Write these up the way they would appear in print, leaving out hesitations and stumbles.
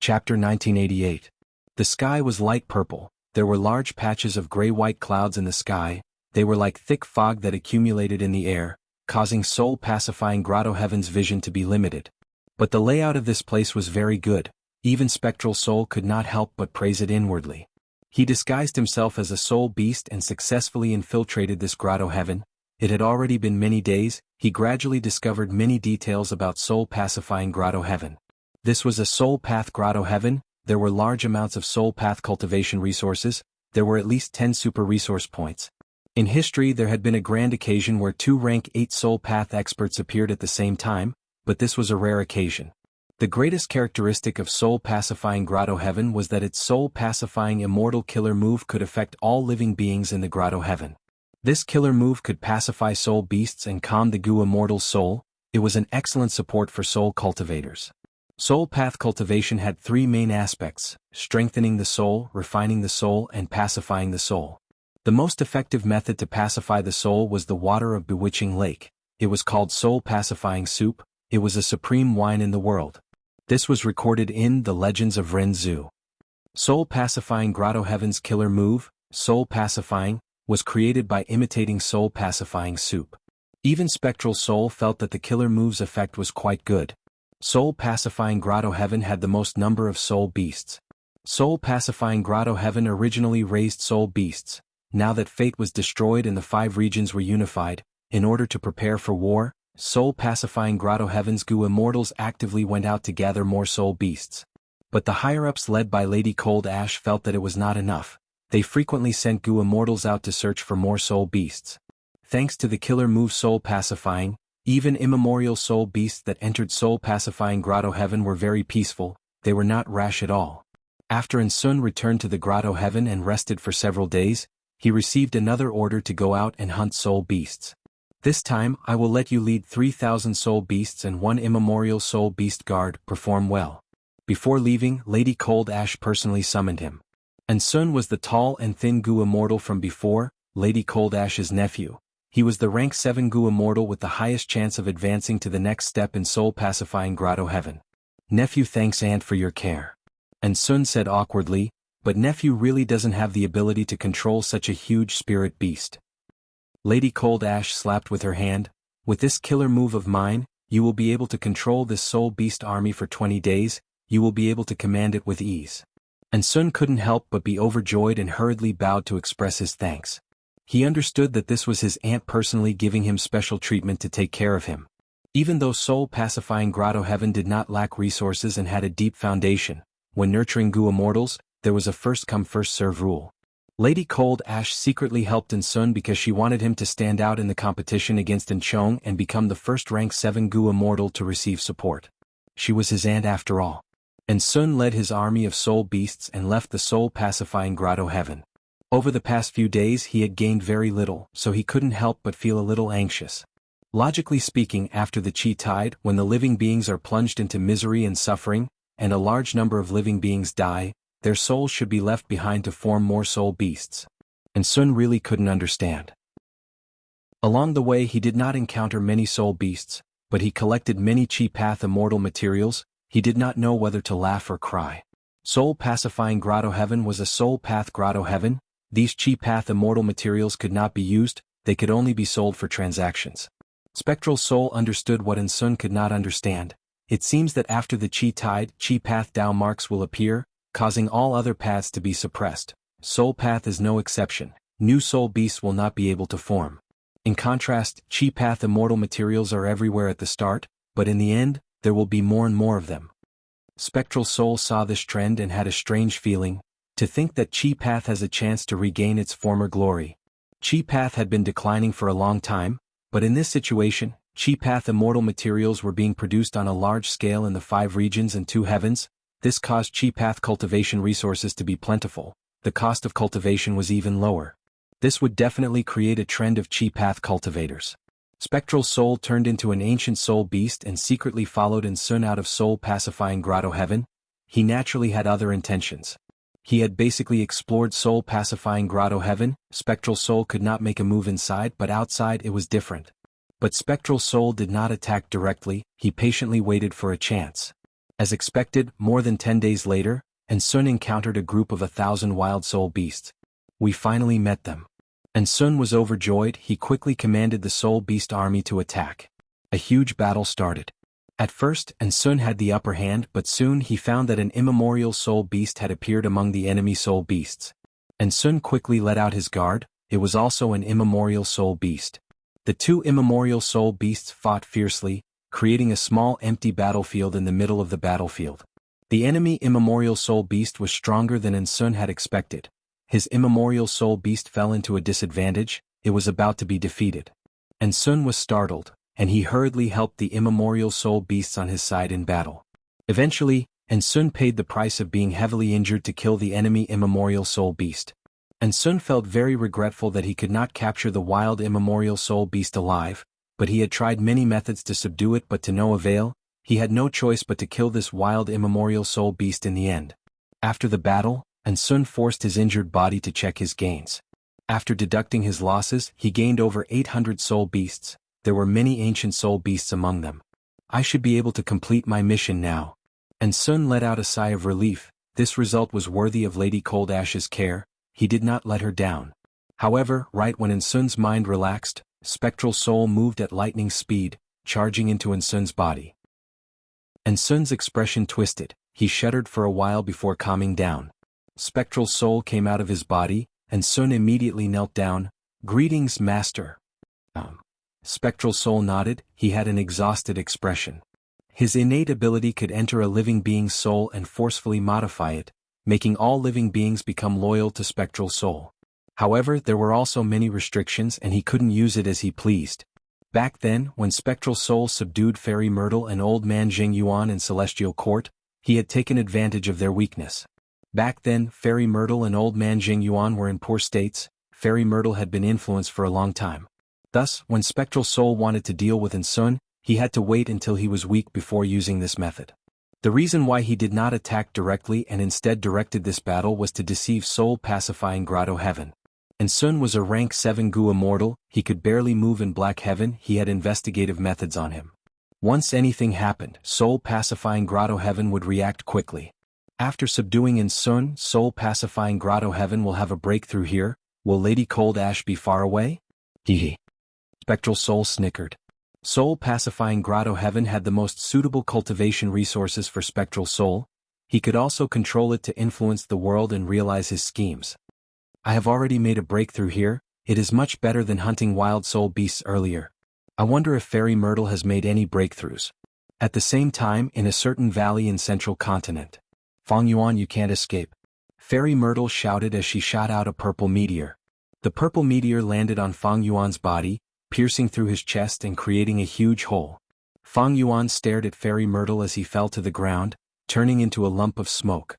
Chapter 1988. The sky was light purple. There were large patches of gray-white clouds in the sky. They were like thick fog that accumulated in the air, causing soul-pacifying Grotto Heaven's vision to be limited. But the layout of this place was very good. Even Spectral Soul could not help but praise it inwardly. He disguised himself as a soul beast and successfully infiltrated this Grotto Heaven. It had already been many days. He gradually discovered many details about soul-pacifying Grotto Heaven. This was a soul path Grotto Heaven. There were large amounts of soul path cultivation resources. There were at least 10 super resource points. In history there had been a grand occasion where 2 rank 8 soul path experts appeared at the same time, but this was a rare occasion. The greatest characteristic of soul pacifying Grotto Heaven was that its soul pacifying immortal killer move could affect all living beings in the Grotto Heaven. This killer move could pacify soul beasts and calm the Gu immortal soul. It was an excellent support for soul cultivators. Soul path cultivation had 3 main aspects: strengthening the soul, refining the soul, and pacifying the soul. The most effective method to pacify the soul was the water of Bewitching Lake. It was called soul pacifying soup. It was a supreme wine in the world. This was recorded in The Legends of Ren Zhu. Soul pacifying Grotto Heaven's killer move, soul pacifying, was created by imitating soul pacifying soup. Even Spectral Soul felt that the killer move's effect was quite good. Soul-pacifying Grotto Heaven had the most number of soul beasts. Soul-pacifying Grotto Heaven originally raised soul beasts. Now that fate was destroyed and the 5 regions were unified, in order to prepare for war, soul-pacifying Grotto Heaven's Gu immortals actively went out to gather more soul beasts. But the higher-ups led by Lady Cold Ash felt that it was not enough. They frequently sent Gu immortals out to search for more soul beasts. Thanks to the killer move soul-pacifying, even immemorial soul beasts that entered soul-pacifying Grotto Heaven were very peaceful. They were not rash at all. After Sun returned to the Grotto Heaven and rested for several days, he received another order to go out and hunt soul beasts. This time, I will let you lead 3,000 soul beasts and 1 immemorial soul beast guard. Perform well. Before leaving, Lady Cold Ash personally summoned him. Sun was the tall and thin Gu immortal from before, Lady Cold Ash's nephew. He was the rank 7 Gu immortal with the highest chance of advancing to the next step in soul-pacifying Grotto Heaven. Nephew, thanks Aunt for your care. Sun said awkwardly, but nephew really doesn't have the ability to control such a huge spirit beast. Lady Cold Ash slapped with her hand. With this killer move of mine, you will be able to control this soul beast army for 20 days, you will be able to command it with ease. Sun couldn't help but be overjoyed and hurriedly bowed to express his thanks. He understood that this was his aunt personally giving him special treatment to take care of him. Even though soul-pacifying Grotto Heaven did not lack resources and had a deep foundation, when nurturing Gu immortals, there was a first-come first-serve rule. Lady Cold Ash secretly helped Sun because she wanted him to stand out in the competition against Chong and become the first rank 7 Gu immortal to receive support. She was his aunt after all. Sun led his army of soul beasts and left the soul-pacifying Grotto Heaven. Over the past few days he had gained very little, so he couldn't help but feel a little anxious. Logically speaking, after the Qi tide, when the living beings are plunged into misery and suffering, and a large number of living beings die, their souls should be left behind to form more soul beasts. Sun really couldn't understand. Along the way he did not encounter many soul beasts, but he collected many Qi path immortal materials. He did not know whether to laugh or cry. Soul-pacifying Grotto Heaven was a soul path Grotto Heaven. These Qi path immortal materials could not be used, they could only be sold for transactions. Spectral Soul understood what Sun could not understand. It seems that after the Qi tide, Qi path Dao marks will appear, causing all other paths to be suppressed. Soul path is no exception. New soul beasts will not be able to form. In contrast, Qi path immortal materials are everywhere at the start, but in the end, there will be more and more of them. Spectral Soul saw this trend and had a strange feeling. To think that Qi path has a chance to regain its former glory. Qi path had been declining for a long time, but in this situation, Qi path immortal materials were being produced on a large scale in the 5 regions and 2 heavens. This caused Qi path cultivation resources to be plentiful. The cost of cultivation was even lower. This would definitely create a trend of Qi path cultivators. Spectral Soul turned into an ancient soul beast and secretly followed Sun out of soul-pacifying Grotto Heaven. He naturally had other intentions. He had basically explored soul-pacifying Grotto Heaven. Spectral Soul could not make a move inside, but outside it was different. But Spectral Soul did not attack directly, he patiently waited for a chance. As expected, more than 10 days later, and Sun encountered a group of 1,000 wild soul beasts. We finally met them. And Sun was overjoyed. He quickly commanded the soul beast army to attack. A huge battle started. At first, and Sun had the upper hand, but soon he found that an immemorial soul beast had appeared among the enemy soul beasts. And Sun quickly let out his guard. It was also an immemorial soul beast. The two immemorial soul beasts fought fiercely, creating a small empty battlefield in the middle of the battlefield. The enemy immemorial soul beast was stronger than Sun had expected. His immemorial soul beast fell into a disadvantage. It was about to be defeated. And Sun was startled, and he hurriedly helped the immemorial soul beasts on his side in battle. Eventually, and Sun paid the price of being heavily injured to kill the enemy immemorial soul beast. And Sun felt very regretful that he could not capture the wild immemorial soul beast alive, but he had tried many methods to subdue it but to no avail. He had no choice but to kill this wild immemorial soul beast in the end. After the battle, and Sun forced his injured body to check his gains. After deducting his losses, he gained over 800 soul beasts. There were many ancient soul beasts among them. I should be able to complete my mission now. And Sun let out a sigh of relief. This result was worthy of Lady Cold Ash's care. He did not let her down. However, right when Sun's mind relaxed, Spectral Soul moved at lightning speed, charging into Sun's body. And Sun's expression twisted. He shuddered for a while before calming down. Spectral Soul came out of his body, and Sun immediately knelt down. "Greetings, Master." Spectral Soul nodded. He had an exhausted expression. His innate ability could enter a living being's soul and forcefully modify it, making all living beings become loyal to Spectral Soul. However, there were also many restrictions and he couldn't use it as he pleased. Back then, when Spectral Soul subdued Fairy Myrtle and Old Man Jianghu in Celestial Court, he had taken advantage of their weakness. Back then, Fairy Myrtle and Old Man Jianghu were in poor states. Fairy Myrtle had been influenced for a long time. Thus, when Spectral Soul wanted to deal with Sun, he had to wait until he was weak before using this method. The reason why he did not attack directly and instead directed this battle was to deceive Soul pacifying Grotto Heaven. And Sun was a rank 7 Gu immortal. He could barely move in Black Heaven. He had investigative methods on him. Once anything happened, Soul pacifying Grotto Heaven would react quickly. After subduing Sun, Soul pacifying Grotto Heaven will have a breakthrough here. Will Lady Cold Ash be far away? Hehe. Spectral Soul snickered. Soul pacifying Grotto Heaven had the most suitable cultivation resources for Spectral Soul. He could also control it to influence the world and realize his schemes. I have already made a breakthrough here. It is much better than hunting wild soul beasts earlier. I wonder if Fairy Myrtle has made any breakthroughs. At the same time, in a certain valley in Central Continent. Fang Yuan, you can't escape. Fairy Myrtle shouted as she shot out a purple meteor. The purple meteor landed on Fang Yuan's body, piercing through his chest and creating a huge hole. Fang Yuan stared at Fairy Myrtle as he fell to the ground, turning into a lump of smoke.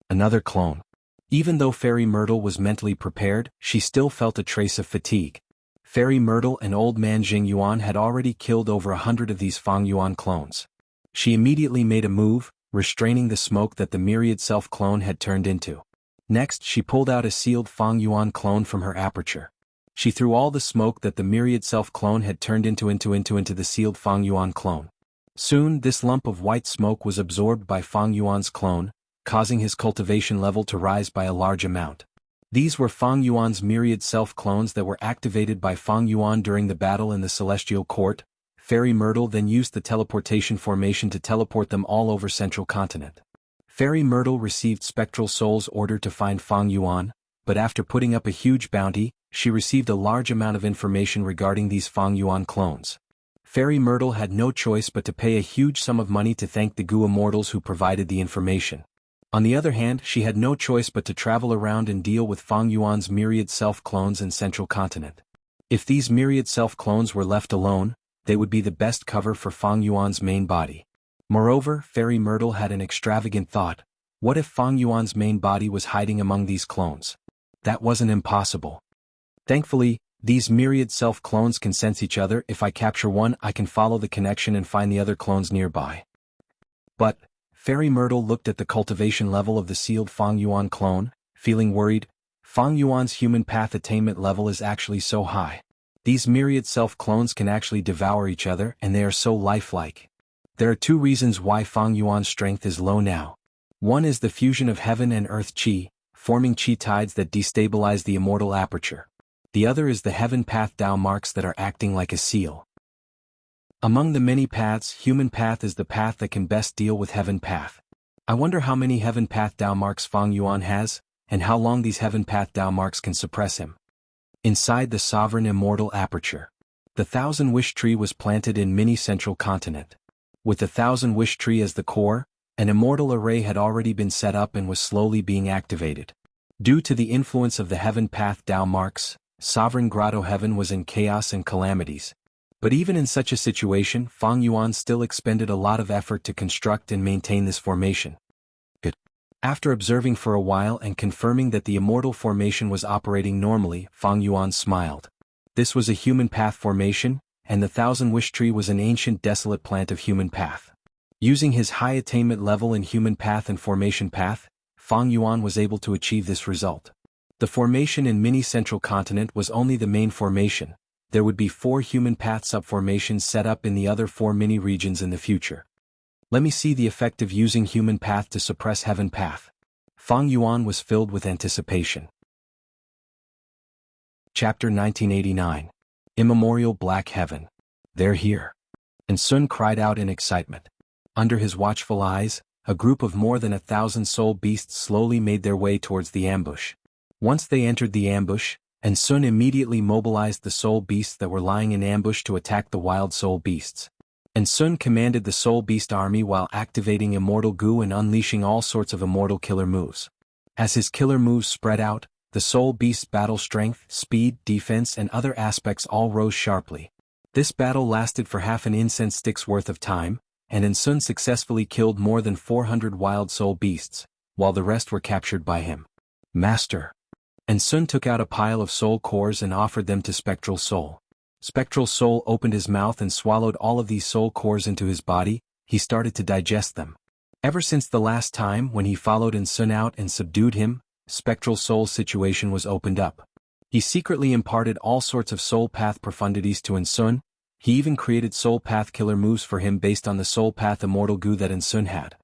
Another clone. Even though Fairy Myrtle was mentally prepared, she still felt a trace of fatigue. Fairy Myrtle and Old Man Jianghu had already killed over 100 of these Fang Yuan clones. She immediately made a move, restraining the smoke that the myriad self-clone had turned into. Next, she pulled out a sealed Fang Yuan clone from her aperture. She threw all the smoke that the myriad self-clone had turned into the sealed Fang Yuan clone. Soon, this lump of white smoke was absorbed by Fang Yuan's clone, causing his cultivation level to rise by a large amount. These were Fang Yuan's myriad self-clones that were activated by Fang Yuan during the battle in the Celestial Court. Fairy Myrtle then used the teleportation formation to teleport them all over Central Continent. Fairy Myrtle received Spectral Soul's order to find Fang Yuan, but after putting up a huge bounty, she received a large amount of information regarding these Fang Yuan clones. Fairy Myrtle had no choice but to pay a huge sum of money to thank the Gu immortals who provided the information. On the other hand, she had no choice but to travel around and deal with Fang Yuan's myriad self-clones in Central Continent. If these myriad self-clones were left alone, they would be the best cover for Fang Yuan's main body. Moreover, Fairy Myrtle had an extravagant thought. What if Fang Yuan's main body was hiding among these clones? That wasn't impossible. Thankfully, these myriad self-clones can sense each other. If I capture one, I can follow the connection and find the other clones nearby. But Fairy Myrtle looked at the cultivation level of the sealed Fang Yuan clone, feeling worried. Fang Yuan's human path attainment level is actually so high. These myriad self-clones can actually devour each other and they are so lifelike. There are two reasons why Fang Yuan's strength is low now. One is the fusion of heaven and earth qi, forming qi tides that destabilize the immortal aperture. The other is the heaven path Dao marks that are acting like a seal. Among the many paths, human path is the path that can best deal with heaven path. I wonder how many heaven path Dao marks Fang Yuan has, and how long these heaven path Dao marks can suppress him. Inside the sovereign immortal aperture, the Thousand Wish Tree was planted in mini central continent. With the Thousand Wish Tree as the core, an immortal array had already been set up and was slowly being activated. Due to the influence of the heaven path Dao marks, sovereign grotto heaven was in chaos and calamities. But even in such a situation, Fang Yuan still expended a lot of effort to construct and maintain this formation. After observing for a while and confirming that the immortal formation was operating normally, Fang Yuan smiled. This was a human path formation, and the Thousand Wish Tree was an ancient desolate plant of human path. Using his high attainment level in human path and formation path, Fang Yuan was able to achieve this result. The formation in mini central continent was only the main formation. There would be 4 human path subformations set up in the other 4 mini regions in the future. Let me see the effect of using human path to suppress heaven path. Fang Yuan was filled with anticipation. Chapter 1989. Immemorial Black Heaven. They're here. And Sun cried out in excitement. Under his watchful eyes, a group of more than 1,000 soul beasts slowly made their way towards the ambush. Once they entered the ambush, and Sun immediately mobilized the soul beasts that were lying in ambush to attack the wild soul beasts. And Sun commanded the soul beast army while activating immortal goo and unleashing all sorts of immortal killer moves. As his killer moves spread out, the soul beast's battle strength, speed, defense and other aspects all rose sharply. This battle lasted for half an incense stick's worth of time, and Sun successfully killed more than 400 wild soul beasts, while the rest were captured by him. Master. And Sun took out a pile of soul cores and offered them to Spectral Soul. Spectral Soul opened his mouth and swallowed all of these soul cores into his body. He started to digest them. Ever since the last time when he followed Sun out and subdued him, Spectral Soul's situation was opened up. He secretly imparted all sorts of soul path profundities to Sun. He even created soul path killer moves for him based on the soul path immortal goo that Sun had.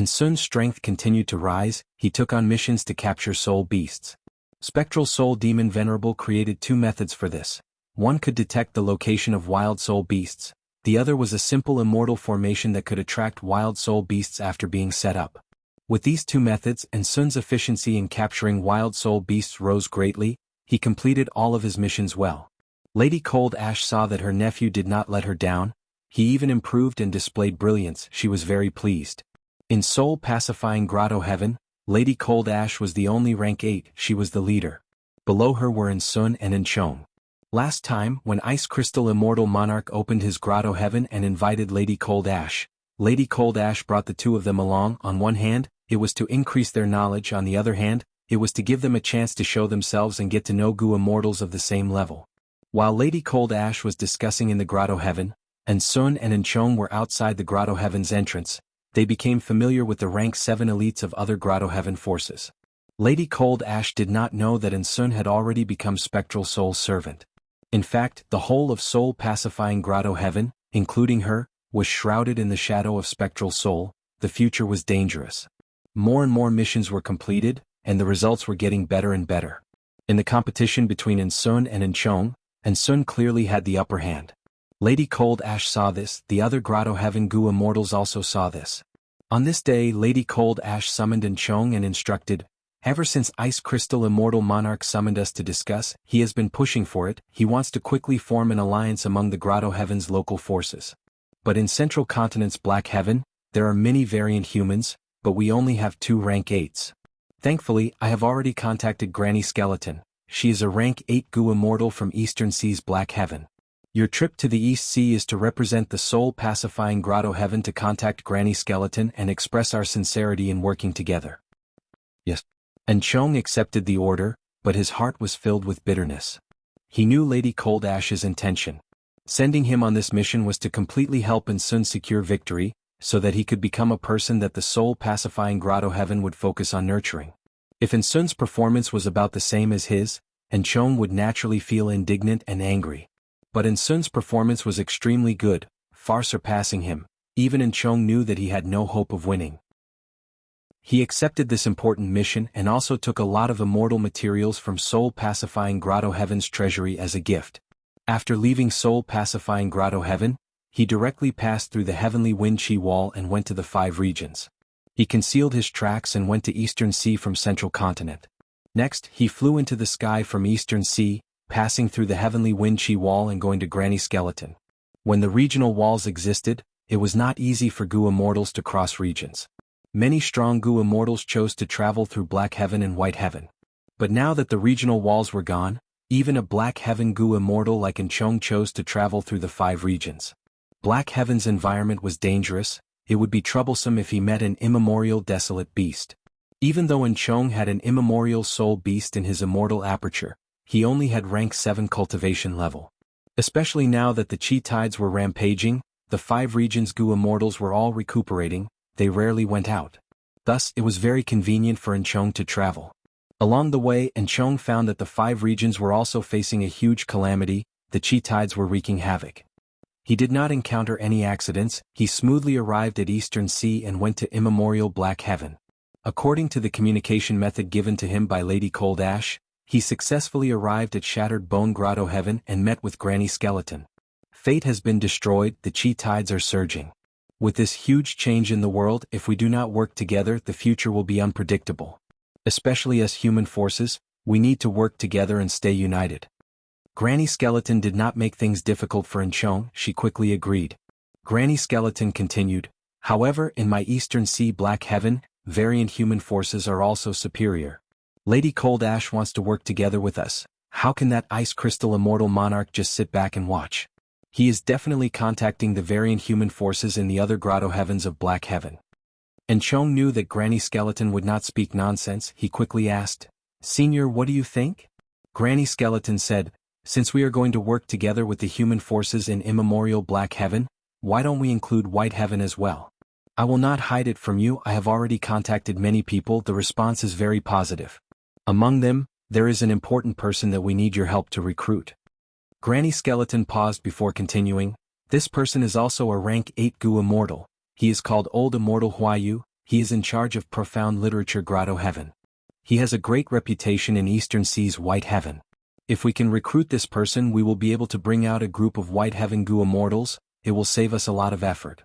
Sun's strength continued to rise. He took on missions to capture soul beasts. Spectral Soul Demon Venerable created 2 methods for this. One could detect the location of wild soul beasts. The other was a simple immortal formation that could attract wild soul beasts after being set up. With these 2 methods, Sun's efficiency in capturing wild soul beasts rose greatly. He completed all of his missions well. Lady Cold Ash saw that her nephew did not let her down. He even improved and displayed brilliance. She was very pleased. In soul pacifying grotto heaven, Lady Cold Ash was the only rank 8, she was the leader. Below her were Sun and Chong. Last time, when Ice Crystal Immortal Monarch opened his grotto heaven and invited Lady Cold Ash brought the 2 of them along. On one hand, it was to increase their knowledge. On the other hand, it was to give them a chance to show themselves and get to know goo immortals of the same level. While Lady Cold Ash was discussing in the grotto heaven, Sun and Chong were outside the grotto heaven's entrance, they became familiar with the rank 7 elites of other grotto heaven forces. Lady Cold Ash did not know that Sun had already become Spectral Soul's servant. In fact, the whole of soul pacifying grotto heaven, including her, was shrouded in the shadow of Spectral Soul. The future was dangerous. More and more missions were completed, and the results were getting better and better. In the competition between Sun and Chong, Sun clearly had the upper hand. Lady Cold Ash saw this. The other grotto heaven goo immortals also saw this. On this day, Lady Cold Ash summoned Chong and instructed, "Ever since Ice Crystal Immortal Monarch summoned us to discuss, he has been pushing for it. He wants to quickly form an alliance among the grotto heaven's local forces. But in Central Continent's Black Heaven, there are many variant humans, but we only have 2 rank 8s. Thankfully, I have already contacted Granny Skeleton. She is a rank 8 goo immortal from Eastern Sea's Black Heaven. Your trip to the East Sea is to represent the soul-pacifying grotto heaven to contact Granny Skeleton and express our sincerity in working together." Yes. And Chong accepted the order, but his heart was filled with bitterness. He knew Lady Cold Ash's intention. Sending him on this mission was to completely help Sun secure victory, so that he could become a person that the soul-pacifying grotto heaven would focus on nurturing. If Sun's performance was about the same as his, Chong would naturally feel indignant and angry. But Sun's performance was extremely good, far surpassing him. Even Enchong knew that he had no hope of winning. He accepted this important mission and also took a lot of immortal materials from soul-pacifying Grotto Heaven's treasury as a gift. After leaving soul-pacifying Grotto Heaven, he directly passed through the heavenly wind chi wall and went to the 5 regions. He concealed his tracks and went to Eastern Sea from Central Continent. Next, he flew into the sky from Eastern Sea, passing through the heavenly wind chi wall and going to Granny Skeleton. When the regional walls existed, it was not easy for Gu immortals to cross regions. Many strong Gu immortals chose to travel through Black Heaven and White Heaven. But now that the regional walls were gone, even a Black Heaven Gu immortal like Enchong chose to travel through the 5 regions. Black Heaven's environment was dangerous. It would be troublesome if he met an immemorial desolate beast. Even though Enchong had an immemorial soul beast in his immortal aperture, he only had rank 7 cultivation level. Especially now that the chi tides were rampaging, the 5 regions Gu immortals were all recuperating, they rarely went out. Thus, it was very convenient for Enchong to travel. Along the way, Enchong found that the 5 regions were also facing a huge calamity, the chi tides were wreaking havoc. He did not encounter any accidents, he smoothly arrived at Eastern Sea and went to immemorial Black Heaven. According to the communication method given to him by Lady Cold Ash, he successfully arrived at Shattered Bone Grotto Heaven and met with Granny Skeleton. Fate has been destroyed, the chi tides are surging. With this huge change in the world, if we do not work together, the future will be unpredictable. Especially as human forces, we need to work together and stay united. Granny Skeleton did not make things difficult for Enchong, she quickly agreed. Granny Skeleton continued, however, in my Eastern Sea Black Heaven, variant human forces are also superior. Lady Cold Ash wants to work together with us. How can that ice crystal immortal monarch just sit back and watch? He is definitely contacting the variant human forces in the other Grotto Heavens of Black Heaven. Enchong knew that Granny Skeleton would not speak nonsense. He quickly asked, Senior, what do you think? Granny Skeleton said, since we are going to work together with the human forces in immemorial Black Heaven, why don't we include White Heaven as well? I will not hide it from you, I have already contacted many people, the response is very positive. Among them, there is an important person that we need your help to recruit. Granny Skeleton paused before continuing, this person is also a rank 8 Gu immortal. He is called Old Immortal Huayu, he is in charge of Profound Literature Grotto Heaven. He has a great reputation in Eastern Sea's White Heaven. If we can recruit this person, we will be able to bring out a group of White Heaven Gu immortals, it will save us a lot of effort.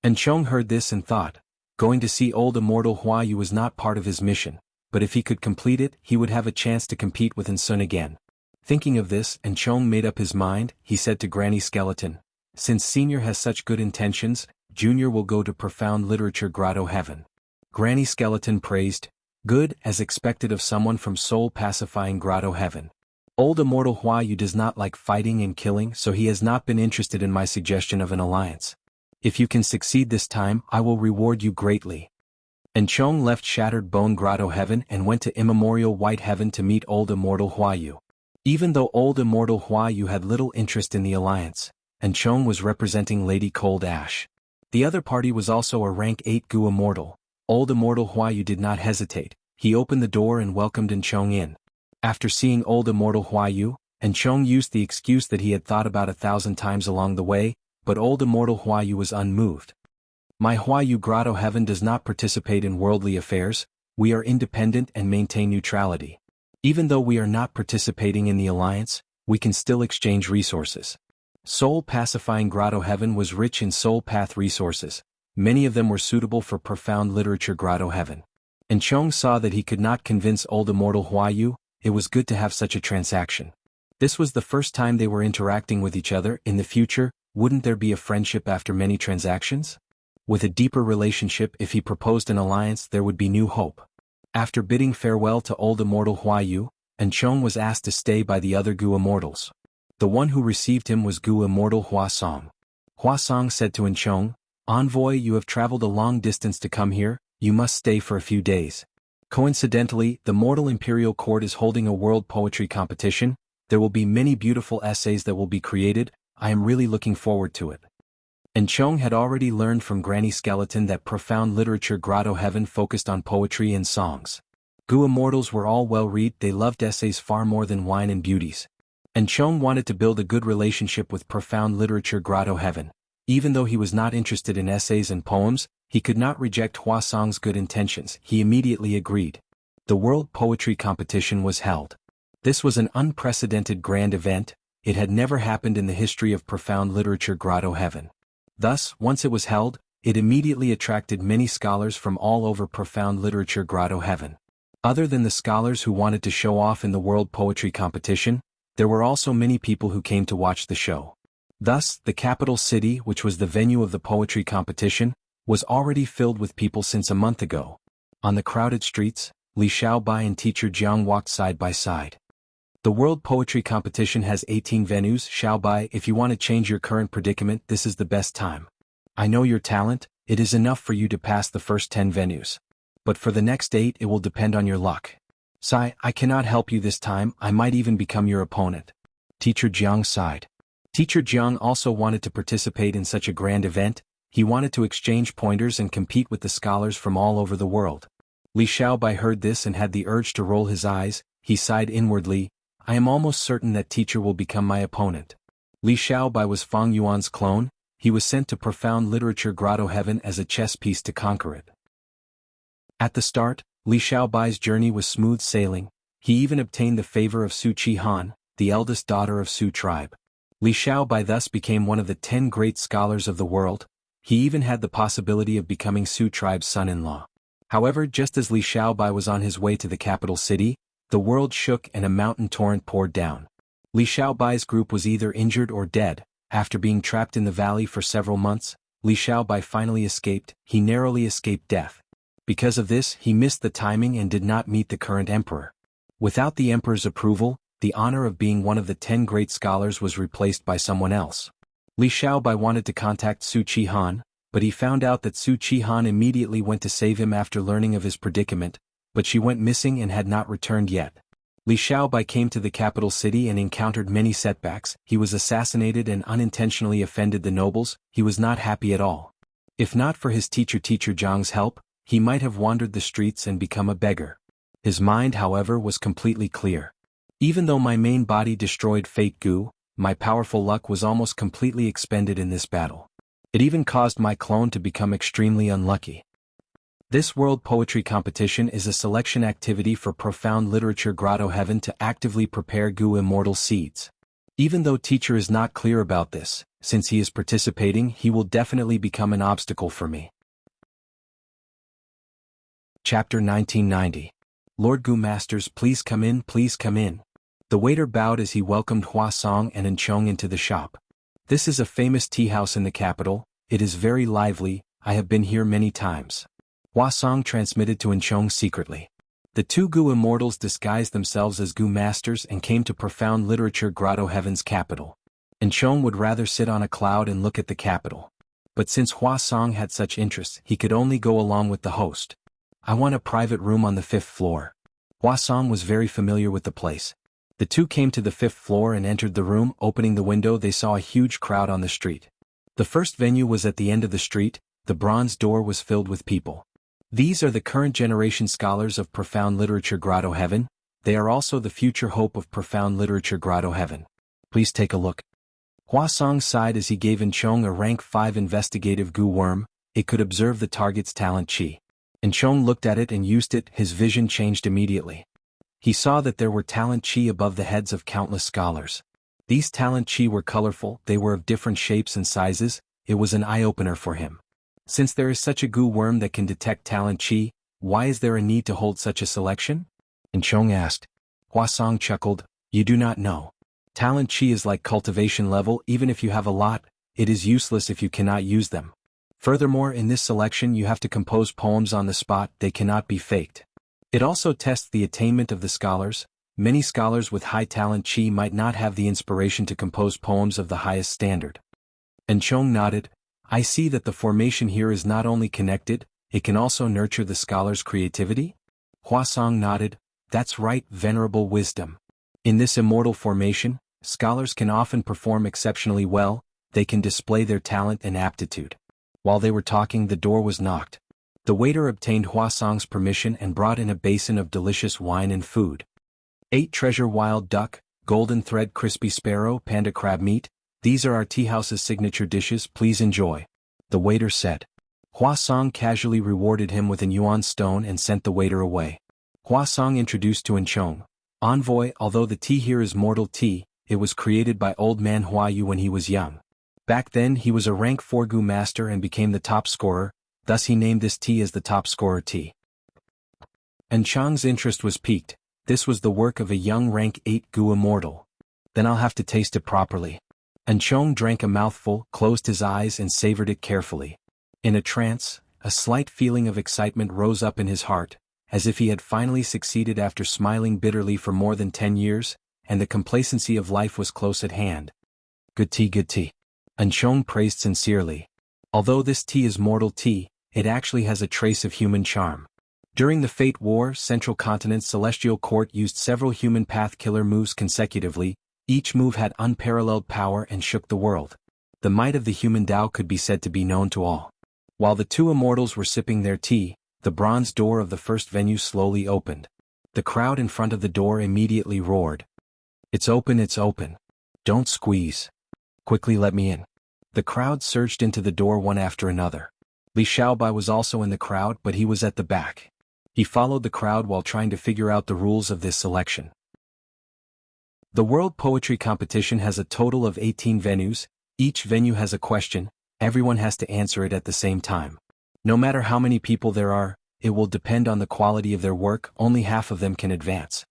Enchong heard this and thought, going to see Old Immortal Huayu was not part of his mission, but if he could complete it, he would have a chance to compete with Ensun again. Thinking of this, Enchong made up his mind. He said to Granny Skeleton, since Senior has such good intentions, Junior will go to Profound Literature Grotto Heaven. Granny Skeleton praised, good, as expected of someone from soul-pacifying Grotto Heaven. Old Immortal Huayu does not like fighting and killing, so he has not been interested in my suggestion of an alliance. If you can succeed this time, I will reward you greatly. Enchong left Shattered Bone Grotto Heaven and went to immemorial White Heaven to meet Old Immortal Huayu. Even though Old Immortal Huayu had little interest in the alliance, Enchong was representing Lady Cold Ash. The other party was also a rank 8 Gu immortal. Old Immortal Huayu did not hesitate, he opened the door and welcomed Enchong in. After seeing Old Immortal Huayu, Enchong used the excuse that he had thought about 1,000 times along the way, but Old Immortal Huayu was unmoved. My Huayu Grotto Heaven does not participate in worldly affairs, we are independent and maintain neutrality. Even though we are not participating in the alliance, we can still exchange resources. Soul-pacifying Grotto Heaven was rich in soul path resources. Many of them were suitable for Profound Literature Grotto Heaven. Enchong saw that he could not convince Old Immortal Huayu. It was good to have such a transaction. This was the first time they were interacting with each other. In the future, wouldn't there be a friendship after many transactions? With a deeper relationship, if he proposed an alliance, there would be new hope. After bidding farewell to Old Immortal Huayu, Enchong was asked to stay by the other Gu immortals. The one who received him was Gu Immortal Huasong. Huasong said to Enchong, Envoy, you have traveled a long distance to come here, you must stay for a few days. Coincidentally, the Mortal Imperial Court is holding a world poetry competition. There will be many beautiful essays that will be created, I am really looking forward to it. Enchong had already learned from Granny Skeleton that Profound Literature Grotto Heaven focused on poetry and songs. Gu immortals were all well-read, they loved essays far more than wine and beauties. Enchong wanted to build a good relationship with Profound Literature Grotto Heaven. Even though he was not interested in essays and poems, he could not reject Hua Song's good intentions. He immediately agreed. The World Poetry Competition was held. This was an unprecedented grand event. It had never happened in the history of profound literature Grotto Heaven. Thus, once it was held, it immediately attracted many scholars from all over profound literature Grotto Heaven. Other than the scholars who wanted to show off in the World Poetry Competition, there were also many people who came to watch the show. Thus, the capital city, which was the venue of the poetry competition, was already filled with people since a month ago. On the crowded streets, Li Xiaobai and teacher Jiang walked side by side. The World Poetry Competition has 18 venues. Xiaobai, if you want to change your current predicament, this is the best time. I know your talent, it is enough for you to pass the first 10 venues. But for the next 8 it will depend on your luck. Sai, I cannot help you this time, I might even become your opponent. Teacher Jiang sighed. Teacher Jiang also wanted to participate in such a grand event. He wanted to exchange pointers and compete with the scholars from all over the world. Li Xiaobai heard this and had the urge to roll his eyes. He sighed inwardly. I am almost certain that teacher will become my opponent. Li Xiaobai was Fang Yuan's clone. He was sent to profound literature Grotto Heaven as a chess piece to conquer it. At the start, Li Xiaobai's journey was smooth sailing. He even obtained the favor of Su Chi Han, the eldest daughter of Su tribe. Li Xiaobai thus became one of the 10 great scholars of the world. He even had the possibility of becoming Su tribe's son-in-law. However, just as Li Xiaobai was on his way to the capital city, the world shook and a mountain torrent poured down. Li Xiaobai's group was either injured or dead. After being trapped in the valley for several months, Li Xiaobai finally escaped. He narrowly escaped death. Because of this, he missed the timing and did not meet the current emperor. Without the emperor's approval, the honor of being one of the 10 great scholars was replaced by someone else. Li Xiaobai wanted to contact Su Chi Han, but he found out that Su Chi Han immediately went to save him after learning of his predicament, but she went missing and had not returned yet. Li Xiaobai came to the capital city and encountered many setbacks. He was assassinated and unintentionally offended the nobles. He was not happy at all. If not for his teacher Jiang's help, he might have wandered the streets and become a beggar. His mind, however, was completely clear. Even though my main body destroyed Fate Gu, my powerful luck was almost completely expended in this battle. It even caused my clone to become extremely unlucky. This World Poetry Competition is a selection activity for profound literature Grotto Heaven to actively prepare Gu immortal seeds. Even though teacher is not clear about this, since he is participating, he will definitely become an obstacle for me. Chapter 1990. Lord Gu Masters, please come in, please come in. The waiter bowed as he welcomed Hua Song and Enchong into the shop. This is a famous tea house in the capital. It is very lively. I have been here many times. Hua Song transmitted to Enchong secretly. The 2 Gu immortals disguised themselves as Gu Masters and came to profound literature Grotto Heaven's capital. Enchong would rather sit on a cloud and look at the capital. But since Hua Song had such interests, he could only go along with the host. I want a private room on the 5th floor. Hua Song was very familiar with the place. The 2 came to the 5th floor and entered the room. Opening the window, they saw a huge crowd on the street. The first venue was at the end of the street. The bronze door was filled with people. These are the current generation scholars of profound literature Grotto Heaven. They are also the future hope of profound literature Grotto Heaven. Please take a look. Hua Song sighed as he gave Enchong a rank 5 investigative Gu worm. It could observe the target's talent chi. Enchong looked at it and used it. His vision changed immediately. He saw that there were talent chi above the heads of countless scholars. These talent chi were colorful, they were of different shapes and sizes. It was an eye-opener for him. Since there is such a Gu worm that can detect talent chi, why is there a need to hold such a selection? Enchong asked. Hua Song chuckled. You do not know. Talent chi is like cultivation level. Even if you have a lot, it is useless if you cannot use them. Furthermore, in this selection you have to compose poems on the spot. They cannot be faked. It also tests the attainment of the scholars. Many scholars with high talent chi might not have the inspiration to compose poems of the highest standard. Enchong nodded. I see that the formation here is not only connected, it can also nurture the scholar's creativity? Hua Song nodded. That's right, venerable wisdom. In this immortal formation, scholars can often perform exceptionally well. They can display their talent and aptitude. While they were talking, the door was knocked. The waiter obtained Hua Song's permission and brought in a basin of delicious wine and food. 8 treasure wild duck, golden thread crispy sparrow, panda crab meat, "These are our tea house's signature dishes, please enjoy," the waiter said. Hua Song casually rewarded him with an yuan stone and sent the waiter away. Hua Song introduced to Enchong, "Envoy, although the tea here is mortal tea, it was created by old man Hua Yu when he was young. Back then he was a rank 4 gu master and became the top scorer, thus he named this tea as the top scorer tea." Enchong's interest was piqued. This was the work of a young rank 8 gu immortal. Then I'll have to taste it properly. Enchong drank a mouthful, closed his eyes and savored it carefully. In a trance, a slight feeling of excitement rose up in his heart, as if he had finally succeeded after smiling bitterly for more than 10 years, and the complacency of life was close at hand. Good tea, good tea. Enchong praised sincerely. Although this tea is mortal tea, it actually has a trace of human charm. During the Fate War, Central Continent's Celestial Court used several human path killer moves consecutively. Each move had unparalleled power and shook the world. The might of the human Tao could be said to be known to all. While the two immortals were sipping their tea, the bronze door of the first venue slowly opened. The crowd in front of the door immediately roared. It's open, it's open. Don't squeeze. Quickly let me in." The crowd surged into the door one after another. Li Xiaobai was also in the crowd, but he was at the back. He followed the crowd while trying to figure out the rules of this selection. The World Poetry Competition has a total of 18 venues. Each venue has a question. Everyone has to answer it at the same time. No matter how many people there are, it will depend on the quality of their work. Only half of them can advance.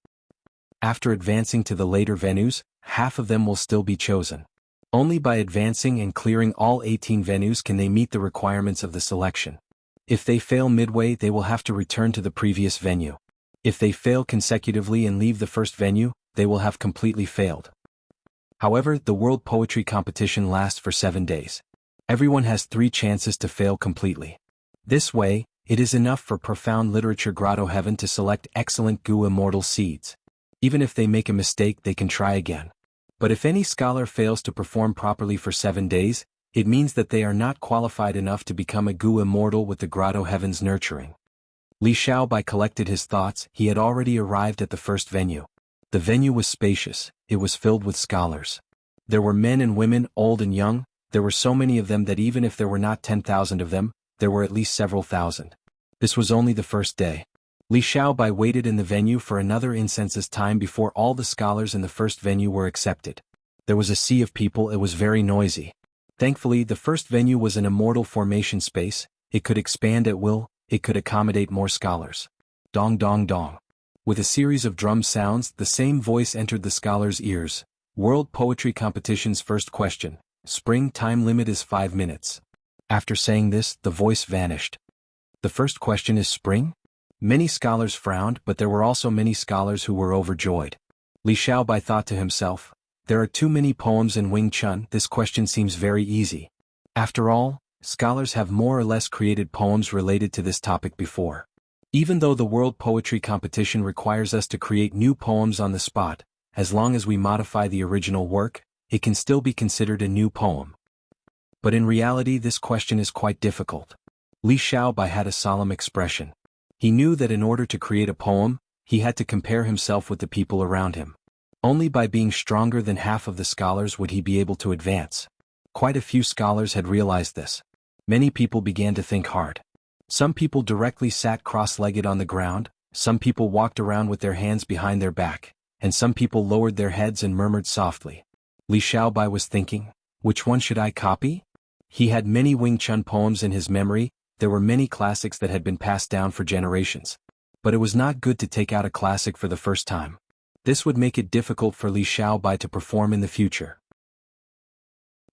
After advancing to the later venues, half of them will still be chosen. Only by advancing and clearing all 18 venues can they meet the requirements of the selection. If they fail midway, they will have to return to the previous venue. If they fail consecutively and leave the first venue, they will have completely failed. However, the World Poetry Competition lasts for 7 days. Everyone has 3 chances to fail completely. This way, it is enough for Profound Literature Grotto Heaven to select excellent gu immortal seeds. Even if they make a mistake, they can try again. But if any scholar fails to perform properly for 7 days, it means that they are not qualified enough to become a gu immortal with the Grotto Heaven's nurturing. Li Xiaobai collected his thoughts. He had already arrived at the first venue. The venue was spacious. It was filled with scholars. There were men and women, old and young. There were so many of them that even if there were not 10,000 of them, there were at least several thousand. This was only the first day. Li Xiaobai waited in the venue for another incense's time before all the scholars in the first venue were accepted. There was a sea of people. It was very noisy. Thankfully, the first venue was an immortal formation space. It could expand at will. It could accommodate more scholars. Dong dong dong. With a series of drum sounds, the same voice entered the scholars' ears. World Poetry Competition's first question. Spring time limit is 5 minutes. After saying this, the voice vanished. The first question is spring? Many scholars frowned, but there were also many scholars who were overjoyed. Li Xiaobai thought to himself, there are too many poems in Wing Chun. This question seems very easy. After all, scholars have more or less created poems related to this topic before. Even though the World Poetry Competition requires us to create new poems on the spot, as long as we modify the original work, it can still be considered a new poem. But in reality, this question is quite difficult. Li Xiaobai had a solemn expression. He knew that in order to create a poem, he had to compare himself with the people around him. Only by being stronger than half of the scholars would he be able to advance. Quite a few scholars had realized this. Many people began to think hard. Some people directly sat cross-legged on the ground, some people walked around with their hands behind their back, and some people lowered their heads and murmured softly. Li Xiaobai was thinking, which one should I copy? He had many Wing Chun poems in his memory. There were many classics that had been passed down for generations. But it was not good to take out a classic for the first time. This would make it difficult for Li Xiaobai to perform in the future.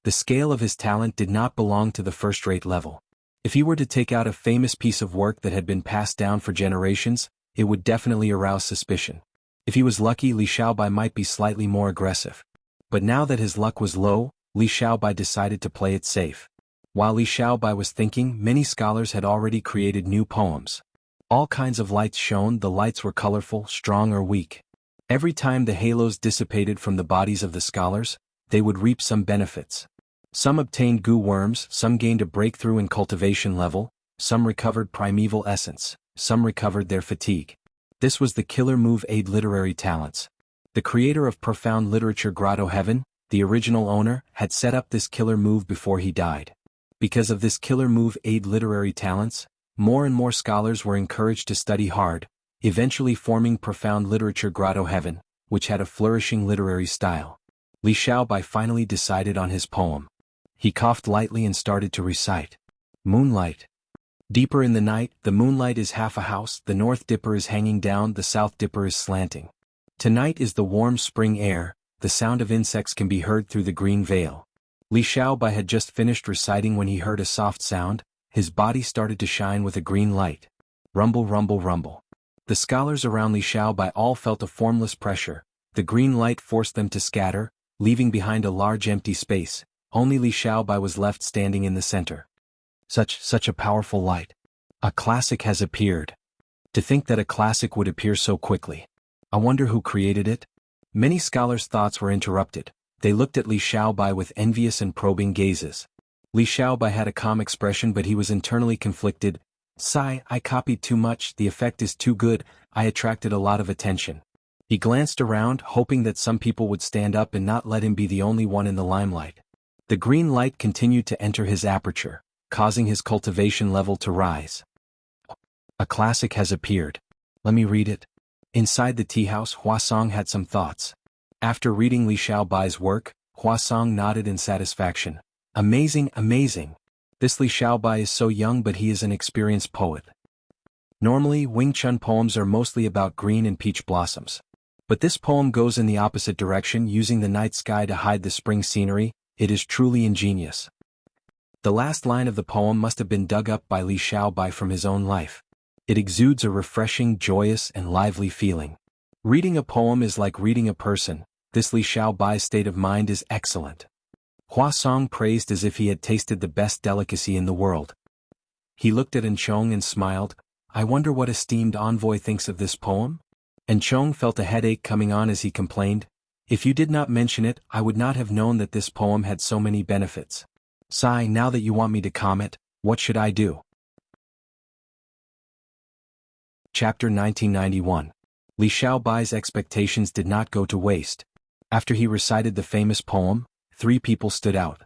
The scale of his talent did not belong to the first-rate level. If he were to take out a famous piece of work that had been passed down for generations, it would definitely arouse suspicion. If he was lucky, Li Xiaobai might be slightly more aggressive. But now that his luck was low, Li Xiaobai decided to play it safe. While Li Xiaobai was thinking, many scholars had already created new poems. All kinds of lights shone. The lights were colorful, strong or weak. Every time the halos dissipated from the bodies of the scholars, they would reap some benefits. Some obtained gu worms, some gained a breakthrough in cultivation level, some recovered primeval essence, some recovered their fatigue. This was the killer move. Aid literary talents. The creator of Profound Literature Grotto Heaven, the original owner, had set up this killer move before he died. Because of this killer move aid literary talents, more and more scholars were encouraged to study hard, eventually forming profound literature Grotto Heaven, which had a flourishing literary style. Li Xiaobai finally decided on his poem. He coughed lightly and started to recite. Moonlight. Deeper in the night, the moonlight is half a house, the north dipper is hanging down, the south dipper is slanting. Tonight is the warm spring air, the sound of insects can be heard through the green veil. Li Xiaobai had just finished reciting when he heard a soft sound, his body started to shine with a green light. Rumble, rumble, rumble. The scholars around Li Xiaobai all felt a formless pressure, the green light forced them to scatter, leaving behind a large empty space. Only Li Xiaobai was left standing in the center. Such a powerful light. A classic has appeared. To think that a classic would appear so quickly. I wonder who created it? Many scholars' thoughts were interrupted. They looked at Li Xiaobai with envious and probing gazes. Li Xiaobai had a calm expression, but he was internally conflicted. Sigh, I copied too much, the effect is too good, I attracted a lot of attention. He glanced around, hoping that some people would stand up and not let him be the only one in the limelight. The green light continued to enter his aperture, causing his cultivation level to rise. A classic has appeared. Let me read it. Inside the tea house, Huasong had some thoughts. After reading Li Xiaobai's work, Huasong nodded in satisfaction. Amazing, amazing. This Li Xiaobai is so young, but he is an experienced poet. Normally, Wing Chun poems are mostly about green and peach blossoms. But this poem goes in the opposite direction, using the night sky to hide the spring scenery. It is truly ingenious. The last line of the poem must have been dug up by Li Xiaobai from his own life. It exudes a refreshing, joyous, and lively feeling. Reading a poem is like reading a person. This Li Xiaobai's state of mind is excellent. Huasong praised as if he had tasted the best delicacy in the world. He looked at Enchong and smiled. I wonder what esteemed envoy thinks of this poem? Enchong felt a headache coming on as he complained. If you did not mention it, I would not have known that this poem had so many benefits. Sigh, now that you want me to comment, what should I do? Chapter 1991. Li Xiaobai's expectations did not go to waste. After he recited the famous poem, 3 people stood out.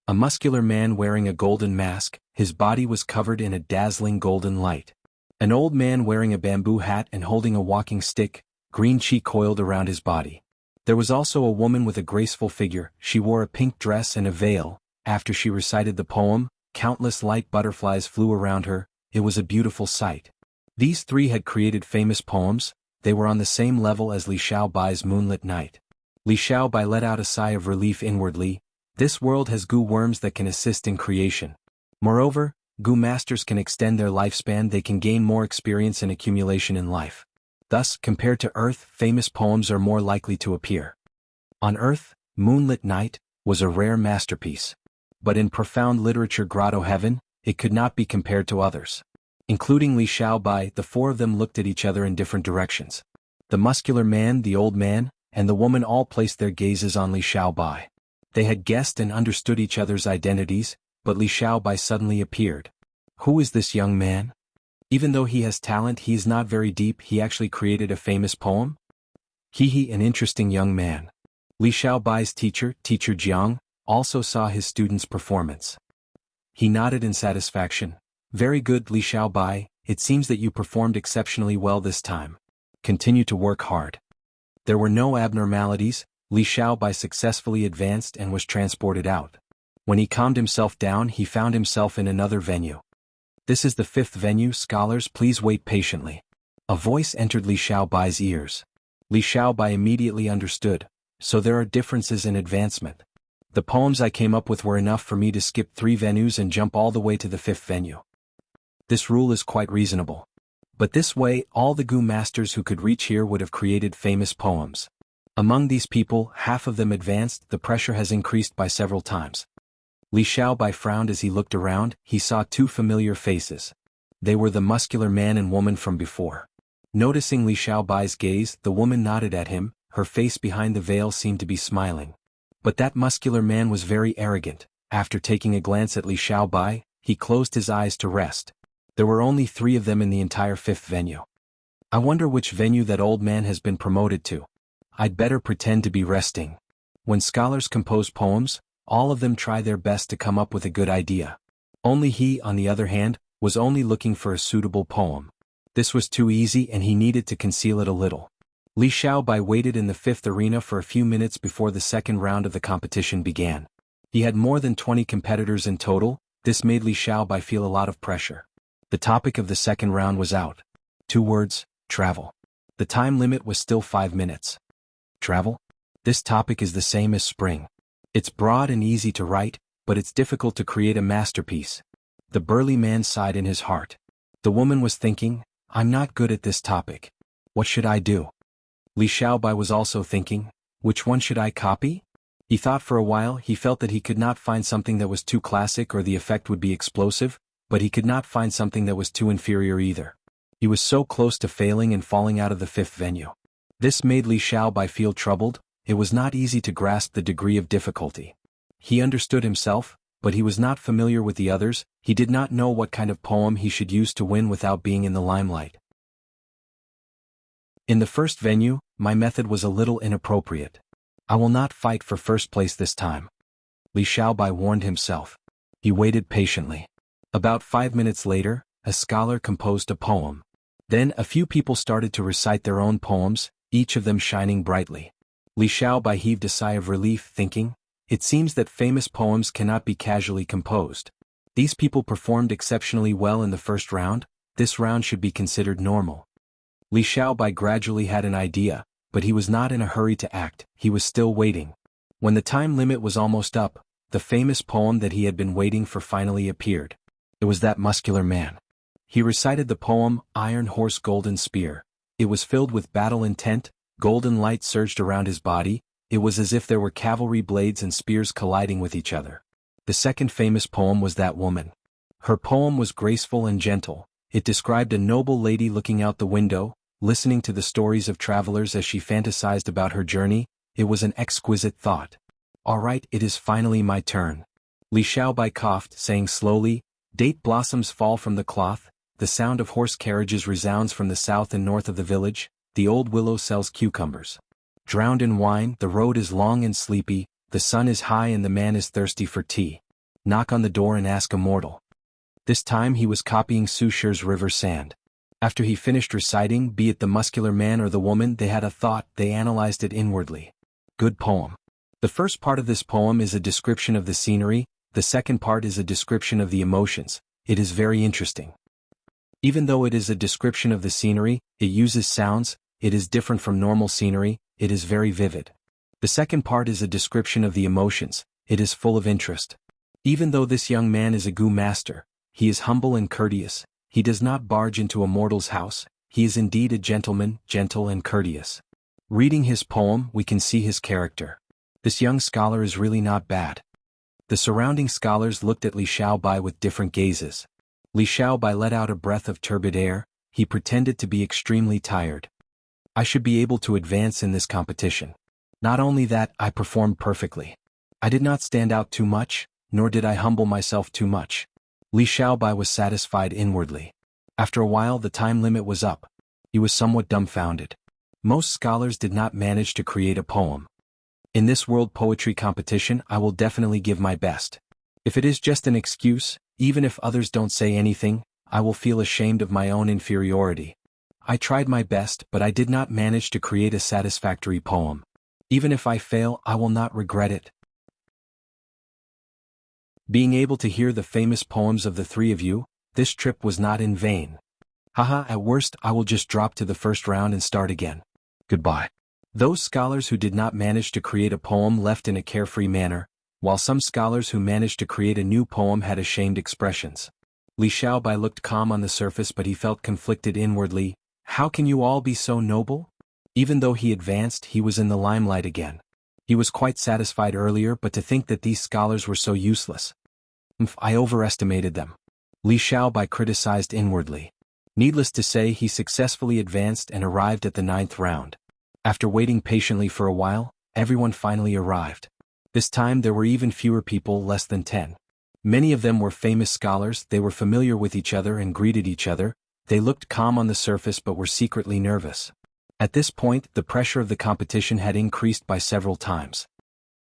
A muscular man wearing a golden mask, his body was covered in a dazzling golden light. An old man wearing a bamboo hat and holding a walking stick, green chi coiled around his body. There was also a woman with a graceful figure. She wore a pink dress and a veil. After she recited the poem, countless light butterflies flew around her. It was a beautiful sight. These 3 had created famous poems. They were on the same level as Li Xiaobai's moonlit night. Li Xiaobai let out a sigh of relief inwardly. This world has Gu worms that can assist in creation. Moreover, Gu masters can extend their lifespan. They can gain more experience and accumulation in life. Thus, compared to Earth, famous poems are more likely to appear. On Earth, Moonlit Night was a rare masterpiece. But in profound literature Grotto Heaven, it could not be compared to others. Including Li Xiaobai, the 4 of them looked at each other in different directions. The muscular man, the old man, and the woman all placed their gazes on Li Xiaobai. They had guessed and understood each other's identities, but Li Xiaobai suddenly appeared. Who is this young man? Even though he has talent, he is not very deep. He actually created a famous poem? An interesting young man. Li Xiaobai's teacher, Teacher Jianghu, also saw his student's performance. He nodded in satisfaction. Very good, Li Xiaobai, it seems that you performed exceptionally well this time. Continue to work hard. There were no abnormalities. Li Xiaobai successfully advanced and was transported out. When he calmed himself down, he found himself in another venue. This is the 5th venue, scholars, please wait patiently. A voice entered Li Xiaobai's ears. Li Xiaobai immediately understood. So there are differences in advancement. The poems I came up with were enough for me to skip 3 venues and jump all the way to the 5th venue. This rule is quite reasonable. But this way, all the Gu masters who could reach here would have created famous poems. Among these people, half of them advanced. The pressure has increased by several times. Li Xiaobai frowned as he looked around. He saw 2 familiar faces. They were the muscular man and woman from before. Noticing Li Xiaobai's gaze, the woman nodded at him. Her face behind the veil seemed to be smiling. But that muscular man was very arrogant. After taking a glance at Li Xiaobai, he closed his eyes to rest. There were only 3 of them in the entire 5th venue. I wonder which venue that old man has been promoted to. I'd better pretend to be resting. When scholars compose poems, all of them try their best to come up with a good idea. Only he, on the other hand, was only looking for a suitable poem. This was too easy and he needed to conceal it a little. Li Xiaobai waited in the fifth arena for a few minutes before the second round of the competition began. He had more than 20 competitors in total. This made Li Xiaobai feel a lot of pressure. The topic of the second round was out. 2 words, travel. The time limit was still 5 minutes. Travel? This topic is the same as spring. It's broad and easy to write, but it's difficult to create a masterpiece. The burly man sighed in his heart. The woman was thinking, I'm not good at this topic. What should I do? Li Xiaobai was also thinking, which one should I copy? He thought for a while. He felt that he could not find something that was too classic or the effect would be explosive, but he could not find something that was too inferior either. He was so close to failing and falling out of the fifth venue. This made Li Xiaobai feel troubled. It was not easy to grasp the degree of difficulty. He understood himself, but he was not familiar with the others. He did not know what kind of poem he should use to win without being in the limelight. In the first venue, my method was a little inappropriate. I will not fight for first place this time. Li Xiaobai warned himself. He waited patiently. About 5 minutes later, a scholar composed a poem. Then a few people started to recite their own poems, each of them shining brightly. Li Xiaobai heaved a sigh of relief, thinking, it seems that famous poems cannot be casually composed. These people performed exceptionally well in the first round. This round should be considered normal. Li Xiaobai gradually had an idea, but he was not in a hurry to act. He was still waiting. When the time limit was almost up, the famous poem that he had been waiting for finally appeared. It was that muscular man. He recited the poem, Iron Horse Golden Spear. It was filled with battle intent. Golden light surged around his body. It was as if there were cavalry blades and spears colliding with each other. The second famous poem was that woman. Her poem was graceful and gentle. It described a noble lady looking out the window, listening to the stories of travelers as she fantasized about her journey. It was an exquisite thought. All right, it is finally my turn. Li Xiaobai coughed, saying slowly, date blossoms fall from the cloth, the sound of horse carriages resounds from the south and north of the village, the old willow sells cucumbers. Drowned in wine, the road is long and sleepy, the sun is high and the man is thirsty for tea. Knock on the door and ask a mortal. This time he was copying Su Shi's River Sand. After he finished reciting, be it the muscular man or the woman, they had a thought. They analyzed it inwardly. Good poem. The first part of this poem is a description of the scenery, the second part is a description of the emotions. It is very interesting. Even though it is a description of the scenery, it uses sounds, it is different from normal scenery, it is very vivid. The second part is a description of the emotions, it is full of interest. Even though this young man is a Gu master, he is humble and courteous. He does not barge into a mortal's house. He is indeed a gentleman, gentle and courteous. Reading his poem, we can see his character. This young scholar is really not bad. The surrounding scholars looked at Li Xiaobai with different gazes. Li Xiaobai let out a breath of turbid air. He pretended to be extremely tired. I should be able to advance in this competition. Not only that, I performed perfectly. I did not stand out too much, nor did I humble myself too much. Li Xiaobai was satisfied inwardly. After a while the time limit was up. He was somewhat dumbfounded. Most scholars did not manage to create a poem. In this world poetry competition I will definitely give my best. If it is just an excuse, even if others don't say anything, I will feel ashamed of my own inferiority. I tried my best, but I did not manage to create a satisfactory poem. Even if I fail, I will not regret it. Being able to hear the famous poems of the three of you, this trip was not in vain. Haha, at worst I will just drop to the first round and start again. Goodbye. Those scholars who did not manage to create a poem left in a carefree manner, while some scholars who managed to create a new poem had ashamed expressions. Li Xiaobai looked calm on the surface, but he felt conflicted inwardly. How can you all be so noble? Even though he advanced, he was in the limelight again. He was quite satisfied earlier, but to think that these scholars were so useless. I overestimated them. Li Xiaobai criticized inwardly. Needless to say, he successfully advanced and arrived at the 9th round. After waiting patiently for a while, everyone finally arrived. This time there were even fewer people, less than 10. Many of them were famous scholars. They were familiar with each other and greeted each other. They looked calm on the surface but were secretly nervous. At this point, the pressure of the competition had increased by several times.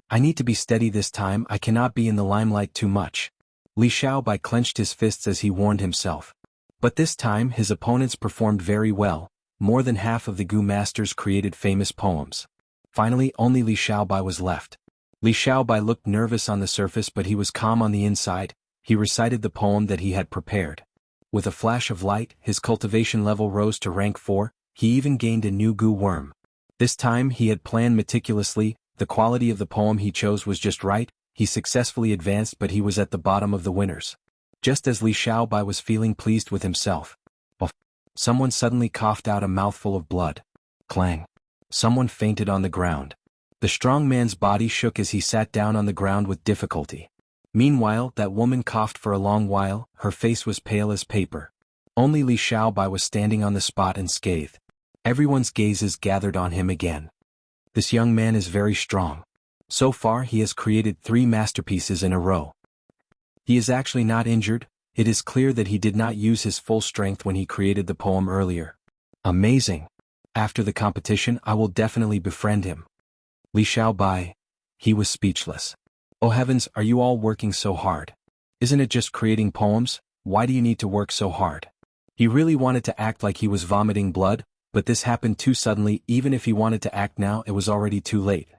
I need to be steady this time, I cannot be in the limelight too much. Li Xiaobai clenched his fists as he warned himself. But this time his opponents performed very well. More than half of the Gu masters created famous poems. Finally only Li Xiaobai was left. Li Xiaobai looked nervous on the surface but he was calm on the inside. He recited the poem that he had prepared. With a flash of light, his cultivation level rose to rank 4, he even gained a new Gu worm. This time he had planned meticulously, the quality of the poem he chose was just right, he successfully advanced but he was at the bottom of the winners. Just as Li Xiaobai was feeling pleased with himself. Someone suddenly coughed out a mouthful of blood. Clang. Someone fainted on the ground. The strong man's body shook as he sat down on the ground with difficulty. Meanwhile, that woman coughed for a long while, her face was pale as paper. Only Li Xiaobai was standing on the spot unscathed. Everyone's gazes gathered on him again. This young man is very strong. So far he has created 3 masterpieces in a row. He is actually not injured, it is clear that he did not use his full strength when he created the poem earlier. Amazing. After the competition I will definitely befriend him. Li Xiaobai. He was speechless. Oh heavens, are you all working so hard? Isn't it just creating poems? Why do you need to work so hard? He really wanted to act like he was vomiting blood, but this happened too suddenly. Even if he wanted to act now, it was already too late.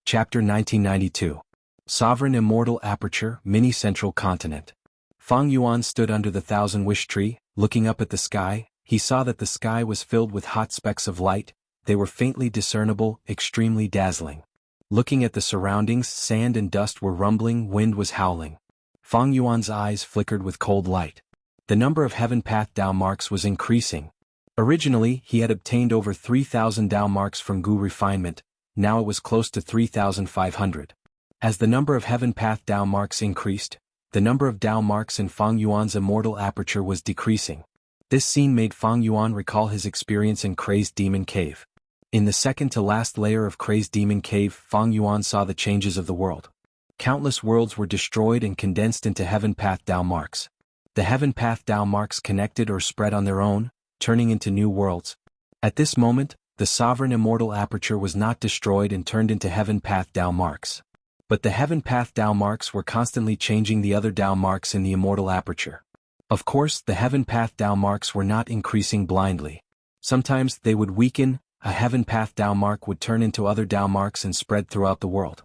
Chapter 1992. Sovereign Immortal Aperture, Mini Central Continent. Fang Yuan stood under the thousand-wish tree, looking up at the sky. He saw that the sky was filled with hot specks of light. They were faintly discernible, extremely dazzling. Looking at the surroundings, sand and dust were rumbling, wind was howling. Fang Yuan's eyes flickered with cold light. The number of Heaven Path Dao marks was increasing. Originally, he had obtained over 3,000 Dao marks from Gu refinement, now it was close to 3,500. As the number of Heaven Path Dao marks increased, the number of Dao marks in Fang Yuan's immortal aperture was decreasing. This scene made Fang Yuan recall his experience in Crazed Demon Cave. In the second-to-last layer of Crazed Demon Cave, Fang Yuan saw the changes of the world. Countless worlds were destroyed and condensed into Heaven Path Dao marks. The Heaven Path Dao marks connected or spread on their own, turning into new worlds. At this moment, the sovereign immortal aperture was not destroyed and turned into Heaven Path Dao marks. But the Heaven Path Dao marks were constantly changing the other Dao marks in the immortal aperture. Of course, the Heaven Path Dao marks were not increasing blindly. Sometimes they would weaken, a Heaven Path Dao mark would turn into other Dao marks and spread throughout the world.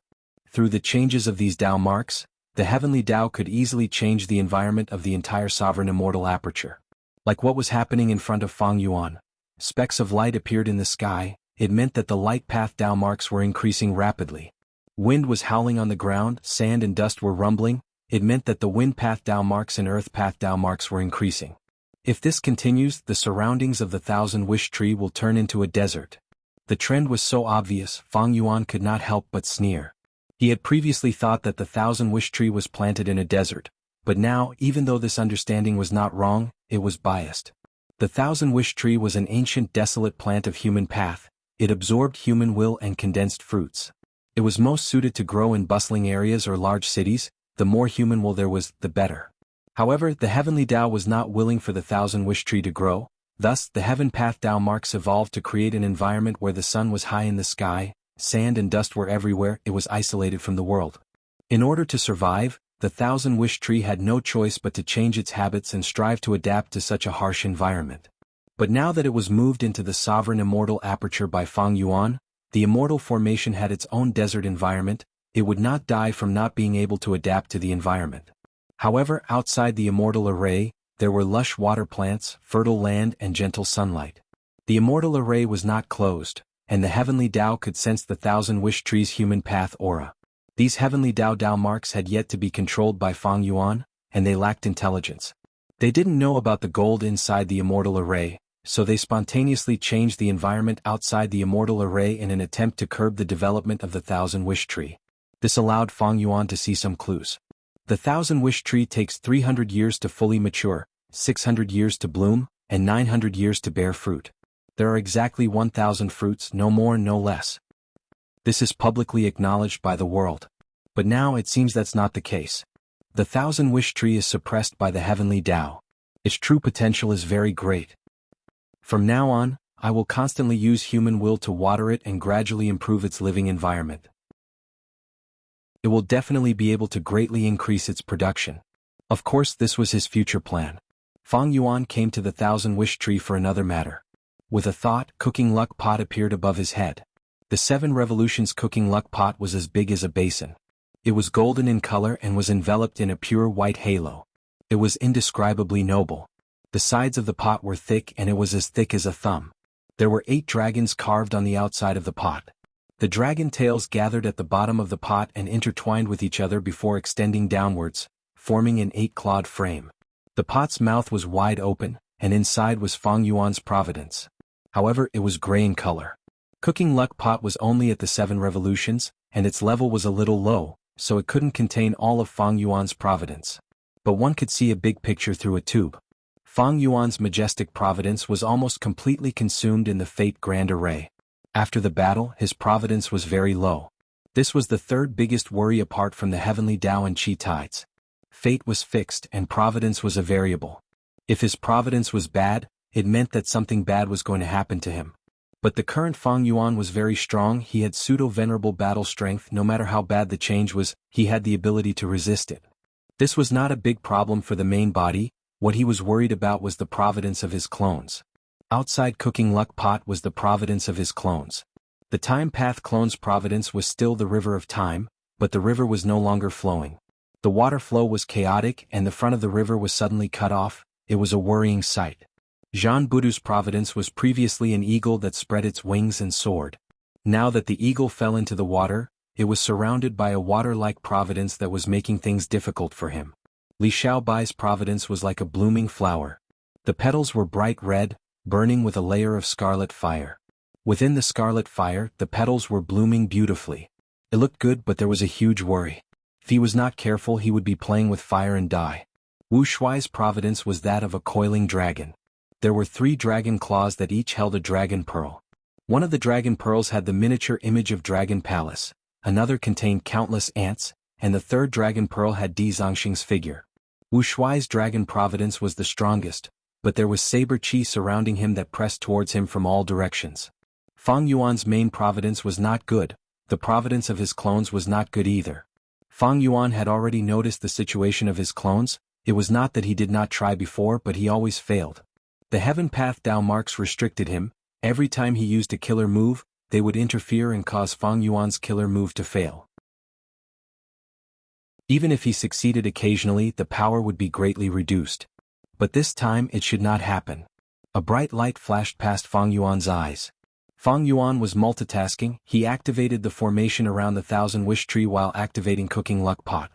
Through the changes of these Dao marks, the heavenly Dao could easily change the environment of the entire sovereign immortal aperture. Like what was happening in front of Fang Yuan. Specks of light appeared in the sky, it meant that the light path Dao marks were increasing rapidly. Wind was howling on the ground, sand and dust were rumbling, it meant that the wind path Dao marks and earth path Dao marks were increasing. If this continues, the surroundings of the thousand-wish tree will turn into a desert. The trend was so obvious, Fang Yuan could not help but sneer. He had previously thought that the thousand-wish tree was planted in a desert, but now, even though this understanding was not wrong, it was biased. The thousand-wish tree was an ancient desolate plant of human path, it absorbed human will and condensed fruits. It was most suited to grow in bustling areas or large cities, the more human will there was, the better. However, the heavenly Dao was not willing for the thousand-wish tree to grow, thus the Heaven Path Dao marks evolved to create an environment where the sun was high in the sky, sand and dust were everywhere, it was isolated from the world. In order to survive, the thousand-wish tree had no choice but to change its habits and strive to adapt to such a harsh environment. But now that it was moved into the sovereign immortal aperture by Fang Yuan, the immortal formation had its own desert environment, it would not die from not being able to adapt to the environment. However, outside the immortal array, there were lush water plants, fertile land and gentle sunlight. The immortal array was not closed, and the heavenly Dao could sense the thousand-wish tree's human path aura. These heavenly Dao marks had yet to be controlled by Fang Yuan, and they lacked intelligence. They didn't know about the gold inside the immortal array, so they spontaneously changed the environment outside the immortal array in an attempt to curb the development of the thousand-wish tree. This allowed Fang Yuan to see some clues. The thousand-wish tree takes 300 years to fully mature, 600 years to bloom, and 900 years to bear fruit. There are exactly 1,000 fruits, no more no less. This is publicly acknowledged by the world. But now it seems that's not the case. The thousand-wish tree is suppressed by the heavenly Dao. Its true potential is very great. From now on, I will constantly use human will to water it and gradually improve its living environment. It will definitely be able to greatly increase its production. Of course, this was his future plan. Fang Yuan came to the Thousand Wish Tree for another matter. With a thought, cooking luck pot appeared above his head. The 7 Revolutions cooking luck pot was as big as a basin. It was golden in color and was enveloped in a pure white halo. It was indescribably noble. The sides of the pot were thick and it was as thick as a thumb. There were 8 dragons carved on the outside of the pot. The dragon tails gathered at the bottom of the pot and intertwined with each other before extending downwards, forming an 8-clawed frame. The pot's mouth was wide open, and inside was Fang Yuan's providence. However, it was gray in color. Cooking luck pot was only at the 7 revolutions, and its level was a little low, so it couldn't contain all of Fang Yuan's providence. But one could see a big picture through a tube. Fang Yuan's majestic providence was almost completely consumed in the Fate Grand Array. After the battle, his providence was very low. This was the 3rd biggest worry apart from the heavenly Tao and Qi tides. Fate was fixed and providence was a variable. If his providence was bad, it meant that something bad was going to happen to him. But the current Fang Yuan was very strong. He had pseudo-venerable battle strength. No matter how bad the change was, he had the ability to resist it. This was not a big problem for the main body. What he was worried about was the providence of his clones. Outside cooking luck pot was the providence of his clones. The time path clone's providence was still the river of time, but the river was no longer flowing. The water flow was chaotic and the front of the river was suddenly cut off. It was a worrying sight. Jianghu's providence was previously an eagle that spread its wings and soared. Now that the eagle fell into the water, it was surrounded by a water-like providence that was making things difficult for him. Li Xiaobai's providence was like a blooming flower. The petals were bright red, burning with a layer of scarlet fire. Within the scarlet fire, the petals were blooming beautifully. It looked good, but there was a huge worry. If he was not careful, he would be playing with fire and die. Wu Shuai's providence was that of a coiling dragon. There were 3 dragon claws that each held a dragon pearl. One of the dragon pearls had the miniature image of Dragon Palace, another contained countless ants, and the 3rd dragon pearl had Di Zongxing's figure. Wu Shuai's dragon providence was the strongest, but there was saber qi surrounding him that pressed towards him from all directions. Fang Yuan's main providence was not good. The providence of his clones was not good either. Fang Yuan had already noticed the situation of his clones. It was not that he did not try before, but he always failed. The Heaven Path Dao marks restricted him. Every time he used a killer move, they would interfere and cause Fang Yuan's killer move to fail. Even if he succeeded occasionally, the power would be greatly reduced. But this time it should not happen. A bright light flashed past Fang Yuan's eyes. Fang Yuan was multitasking. He activated the formation around the Thousand Wish Tree while activating Cooking Luck Pot.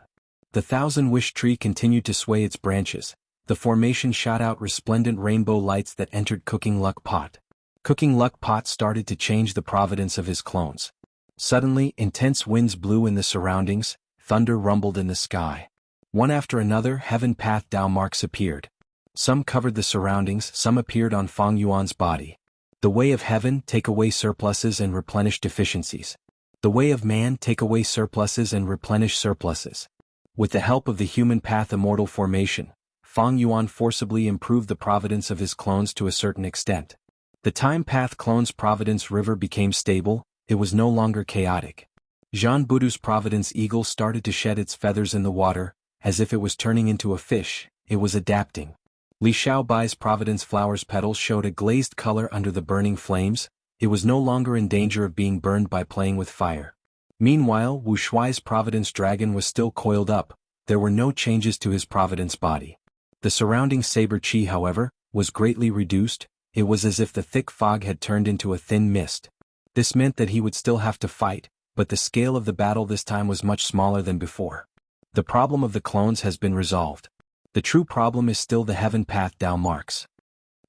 The Thousand Wish Tree continued to sway its branches. The formation shot out resplendent rainbow lights that entered Cooking Luck Pot. Cooking Luck Pot started to change the providence of his clones. Suddenly, intense winds blew in the surroundings, thunder rumbled in the sky. One after another, Heaven Path Dao marks appeared. Some covered the surroundings, some appeared on Fang Yuan's body. The way of heaven, take away surpluses and replenish deficiencies. The way of man, take away surpluses and replenish surpluses. With the help of the human path immortal formation, Fang Yuan forcibly improved the providence of his clones to a certain extent. The time path clone's providence river became stable. It was no longer chaotic. Jianghu's providence eagle started to shed its feathers in the water, as if it was turning into a fish. It was adapting. Li Xiaobai's providence flower's petals showed a glazed color under the burning flames. It was no longer in danger of being burned by playing with fire. Meanwhile, Wu Shuai's providence dragon was still coiled up. There were no changes to his providence body. The surrounding saber qi, however, was greatly reduced. It was as if the thick fog had turned into a thin mist. This meant that he would still have to fight, but the scale of the battle this time was much smaller than before. The problem of the clones has been resolved. The true problem is still the Heaven Path Dao marks.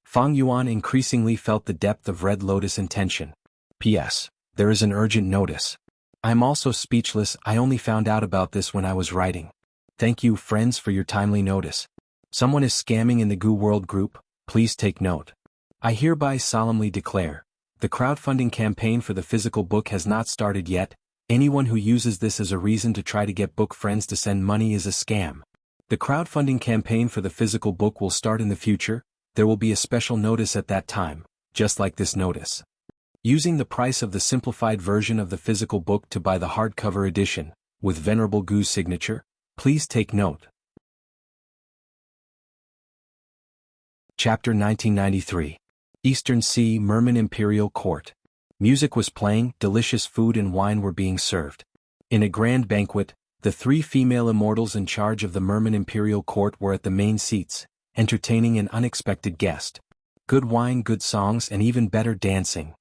Fang Yuan increasingly felt the depth of Red Lotus intention. P.S. There is an urgent notice. I am also speechless. I only found out about this when I was writing. Thank you, friends, for your timely notice. Someone is scamming in the Gu World group. Please take note. I hereby solemnly declare, the crowdfunding campaign for the physical book has not started yet. Anyone who uses this as a reason to try to get book friends to send money is a scam. The crowdfunding campaign for the physical book will start in the future. There will be a special notice at that time. just like this notice. Using the price of the simplified version of the physical book to buy the hardcover edition, with Venerable Gu's signature, please take note. Chapter 1993. Eastern Sea Merman Imperial Court. Music was playing, delicious food and wine were being served. In a grand banquet, the 3 female immortals in charge of the Merman Imperial Court were at the main seats, entertaining an unexpected guest. Good wine, good songs, and even better dancing.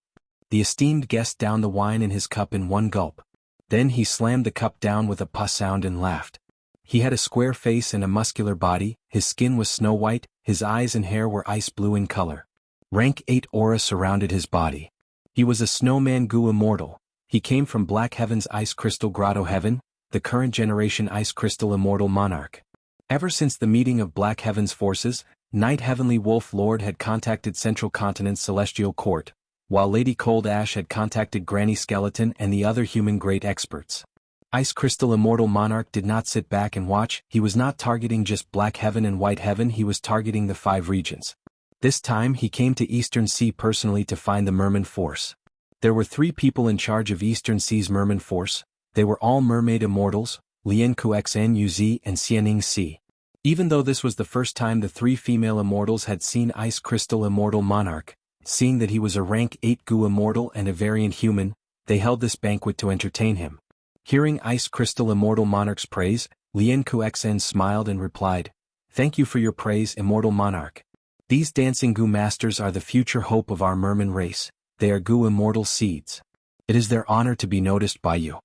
The esteemed guest downed the wine in his cup in one gulp. Then he slammed the cup down with a puh sound and laughed. He had a square face and a muscular body, his skin was snow white, his eyes and hair were ice blue in color. Rank 8 aura surrounded his body. He was a snowman Gu immortal. He came from Black Heaven's Ice Crystal Grotto Heaven, the current generation Ice Crystal Immortal Monarch. Ever since the meeting of Black Heaven's forces, Night Heavenly Wolf Lord had contacted Central Continent's Celestial Court, while Lady Cold Ash had contacted Granny Skeleton and the other human great experts. Ice Crystal Immortal Monarch did not sit back and watch. He was not targeting just Black Heaven and White Heaven, he was targeting the 5 regions. This time he came to Eastern Sea personally to find the Merman Force. There were 3 people in charge of Eastern Sea's Merman Force. They were all mermaid immortals, Lianku Xn Uz and Xianing Si. Even though this was the first time the 3 female immortals had seen Ice Crystal Immortal Monarch, seeing that he was a rank 8 Gu immortal and a variant human, they held this banquet to entertain him. Hearing Ice Crystal Immortal Monarch's praise, Lianku Xn smiled and replied, "Thank you for your praise, Immortal Monarch. These dancing Gu masters are the future hope of our merman race. They are Gu immortal seeds. It is their honor to be noticed by you."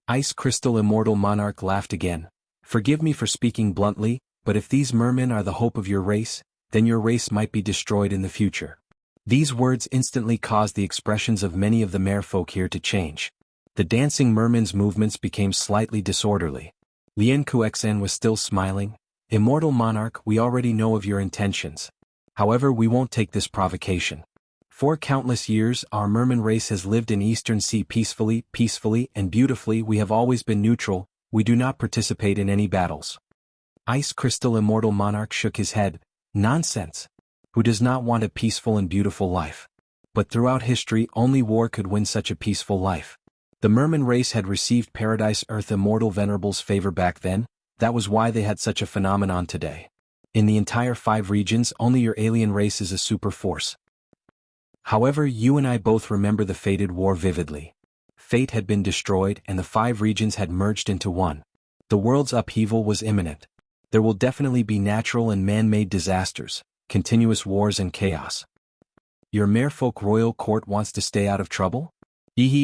Ice Crystal Immortal Monarch laughed again. "Forgive me for speaking bluntly, but if these mermen are the hope of your race, then your race might be destroyed in the future." These words instantly caused the expressions of many of the merfolk here to change. The dancing merman's movements became slightly disorderly. Lianku Xn was still smiling. "Immortal Monarch, we already know of your intentions. However, we won't take this provocation. For countless years, our merman race has lived in Eastern Sea peacefully, and beautifully. We have always been neutral. We do not participate in any battles." Ice Crystal Immortal Monarch shook his head. "Nonsense. Who does not want a peaceful and beautiful life? But throughout history, only war could win such a peaceful life. The merman race had received Paradise Earth Immortal Venerable's favor back then. That was why they had such a phenomenon today. In the entire 5 regions, only your alien race is a super force. However, you and I both remember the fated war vividly. Fate had been destroyed and the 5 regions had merged into one. The world's upheaval was imminent. There will definitely be natural and man-made disasters, continuous wars and chaos. Your merfolk royal court wants to stay out of trouble?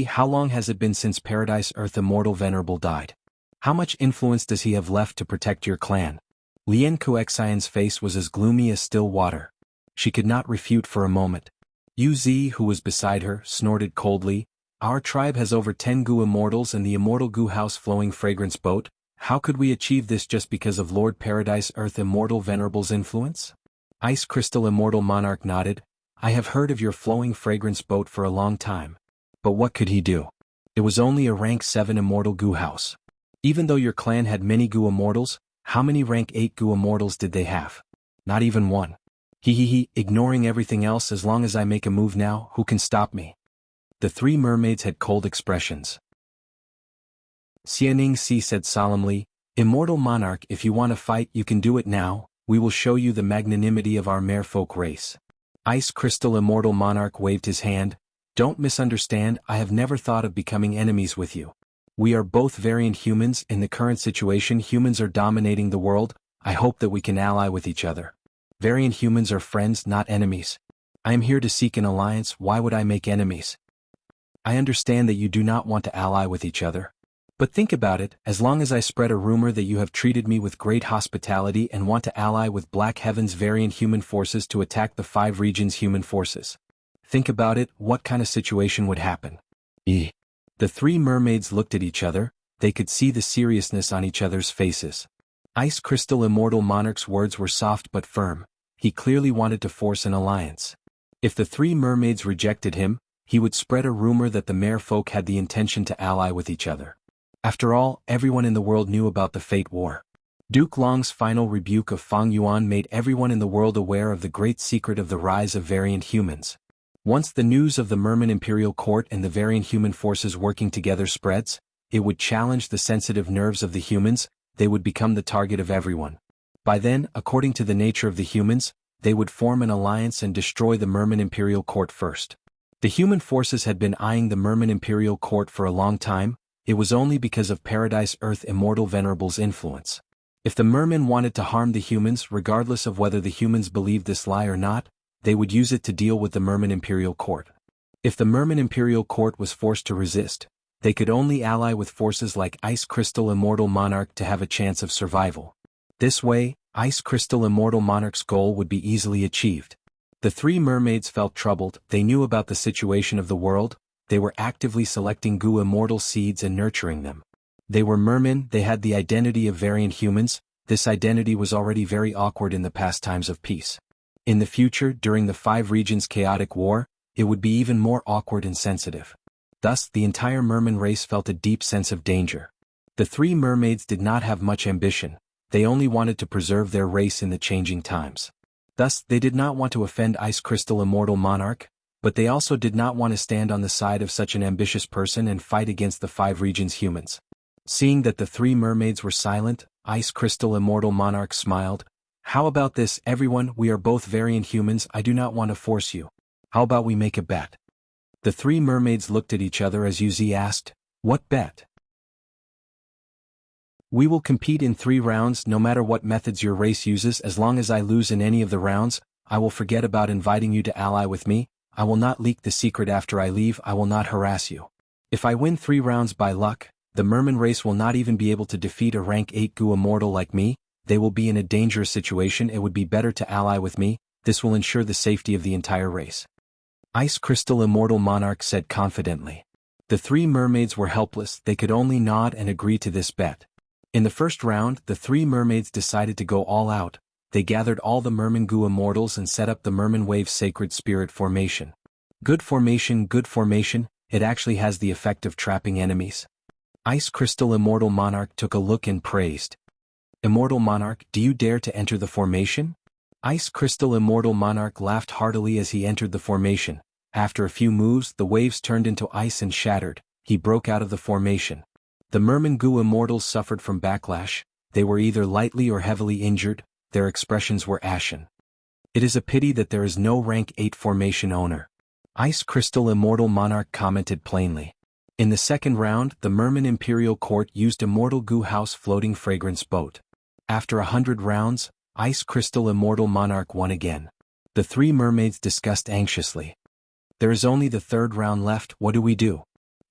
How long has it been since Paradise Earth Immortal Venerable died? How much influence does he have left to protect your clan?" Lianku Xian's face was as gloomy as still water. She could not refute for a moment. Uz, who was beside her, snorted coldly. "Our tribe has over 10 Gu immortals and the immortal Gu house flowing fragrance boat. How could we achieve this just because of Lord Paradise Earth Immortal Venerable's influence?" Ice Crystal Immortal Monarch nodded. "I have heard of your flowing fragrance boat for a long time. But what could he do? It was only a rank 7 immortal Gu house. Even though your clan had many Gu immortals, how many rank 8 Gu immortals did they have? Not even one. Ignoring everything else, as long as I make a move now, who can stop me?" The 3 mermaids had cold expressions. Xianing Si said solemnly, "Immortal Monarch, if you want to fight, you can do it now. We will show you the magnanimity of our merfolk race." Ice Crystal Immortal Monarch waved his hand. "Don't misunderstand, I have never thought of becoming enemies with you. We are both variant humans. In the current situation, humans are dominating the world. I hope that we can ally with each other. Variant humans are friends, not enemies. I am here to seek an alliance. Why would I make enemies? I understand that you do not want to ally with each other. But think about it, as long as I spread a rumor that you have treated me with great hospitality and want to ally with Black Heaven's variant human forces to attack the 5 regions' human forces. Think about it, what kind of situation would happen?" The 3 mermaids looked at each other. They could see the seriousness on each other's faces. Ice Crystal Immortal Monarch's words were soft but firm. He clearly wanted to force an alliance. If the 3 mermaids rejected him, he would spread a rumor that the merfolk had the intention to ally with each other. After all, everyone in the world knew about the Fate War. Duke Long's final rebuke of Feng Yuan made everyone in the world aware of the great secret of the rise of variant humans. Once the news of the Merman Imperial Court and the variant human forces working together spreads, it would challenge the sensitive nerves of the humans, they would become the target of everyone. By then, according to the nature of the humans, they would form an alliance and destroy the Merman Imperial Court first. The human forces had been eyeing the Merman Imperial Court for a long time. It was only because of Paradise Earth Immortal Venerable's influence. If the Mermen wanted to harm the humans, regardless of whether the humans believed this lie or not, they would use it to deal with the Merman Imperial Court. If the Merman Imperial Court was forced to resist, they could only ally with forces like Ice Crystal Immortal Monarch to have a chance of survival. This way, Ice Crystal Immortal Monarch's goal would be easily achieved. The three mermaids felt troubled. They knew about the situation of the world. They were actively selecting Gu immortal seeds and nurturing them. They were mermen, they had the identity of variant humans. This identity was already very awkward in the past times of peace. In the future, during the 5 regions chaotic war, it would be even more awkward and sensitive. Thus, the entire merman race felt a deep sense of danger. The 3 mermaids did not have much ambition. They only wanted to preserve their race in the changing times. Thus, they did not want to offend Ice Crystal Immortal Monarch, but they also did not want to stand on the side of such an ambitious person and fight against the 5 regions humans. Seeing that the 3 mermaids were silent, Ice Crystal Immortal Monarch smiled. How about this, everyone? We are both variant humans. I do not want to force you. How about we make a bet? The 3 mermaids looked at each other as Yuzi asked, "What bet?" "We will compete in 3 rounds no matter what methods your race uses. As long as I lose in any of the rounds, I will forget about inviting you to ally with me. I will not leak the secret after I leave. I will not harass you. If I win 3 rounds by luck, the merman race will not even be able to defeat a rank 8 Gu immortal like me. They will be in a dangerous situation. It would be better to ally with me. This will ensure the safety of the entire race," Ice Crystal Immortal Monarch said confidently. The 3 mermaids were helpless. They could only nod and agree to this bet. In the first round, the 3 mermaids decided to go all out. They gathered all the Merman Gu immortals and set up the Merman Wave Sacred Spirit formation. Good formation, it actually has the effect of trapping enemies. Ice Crystal Immortal Monarch took a look and praised. "Immortal Monarch, do you dare to enter the formation?" Ice Crystal Immortal Monarch laughed heartily as he entered the formation. After a few moves, the waves turned into ice and shattered. He broke out of the formation. The Merman Gu immortals suffered from backlash. They were either lightly or heavily injured. Their expressions were ashen. "It is a pity that there is no rank 8 formation owner," Ice Crystal Immortal Monarch commented plainly. In the second round, the Merman Imperial Court used Immortal Gu House Floating Fragrance Boat. After 100 rounds, Ice Crystal Immortal Monarch won again. The 3 mermaids discussed anxiously. "There is only the 3rd round left. What do we do?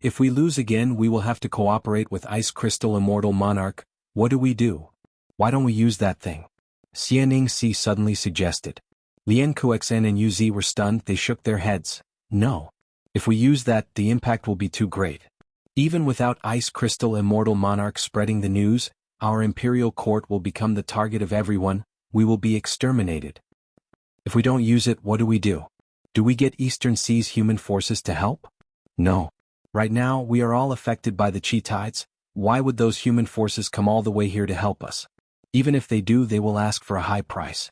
If we lose again, we will have to cooperate with Ice Crystal Immortal Monarch. What do we do? Why don't we use that thing?" Xianing Si suddenly suggested. Lian Kuexen and Yuzi were stunned. They shook their heads. "No. If we use that, the impact will be too great. Even without Ice Crystal Immortal Monarch spreading the news, our Imperial Court will become the target of everyone. We will be exterminated. If we don't use it, what do we do? Do we get Eastern Sea's human forces to help? No. Right now, we are all affected by the chi tides. Why would those human forces come all the way here to help us? Even if they do, they will ask for a high price."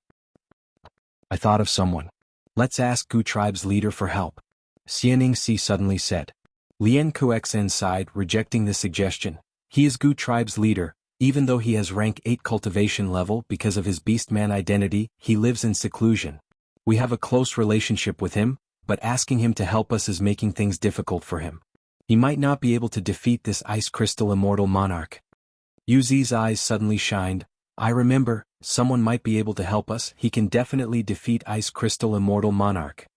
"I thought of someone. Let's ask Gu Tribe's leader for help," Xianing Si suddenly said. Lian Kuexen sighed, rejecting the suggestion. He is Gu Tribe's leader. Even though he has rank 8 cultivation level because of his beastman identity, he lives in seclusion. We have a close relationship with him, but asking him to help us is making things difficult for him. He might not be able to defeat this Ice Crystal Immortal Monarch. Yuzi's eyes suddenly shined. "I remember, someone might be able to help us. He can definitely defeat Ice Crystal Immortal Monarch."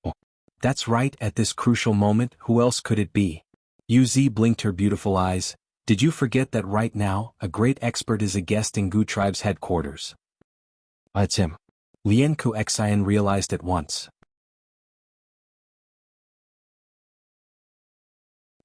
"Oh, that's right. At this crucial moment, who else could it be?" Yuzi blinked her beautiful eyes. "Did you forget that right now, a great expert is a guest in Gu Tribe's headquarters?" "It's him." Lian Kuexen realized at once.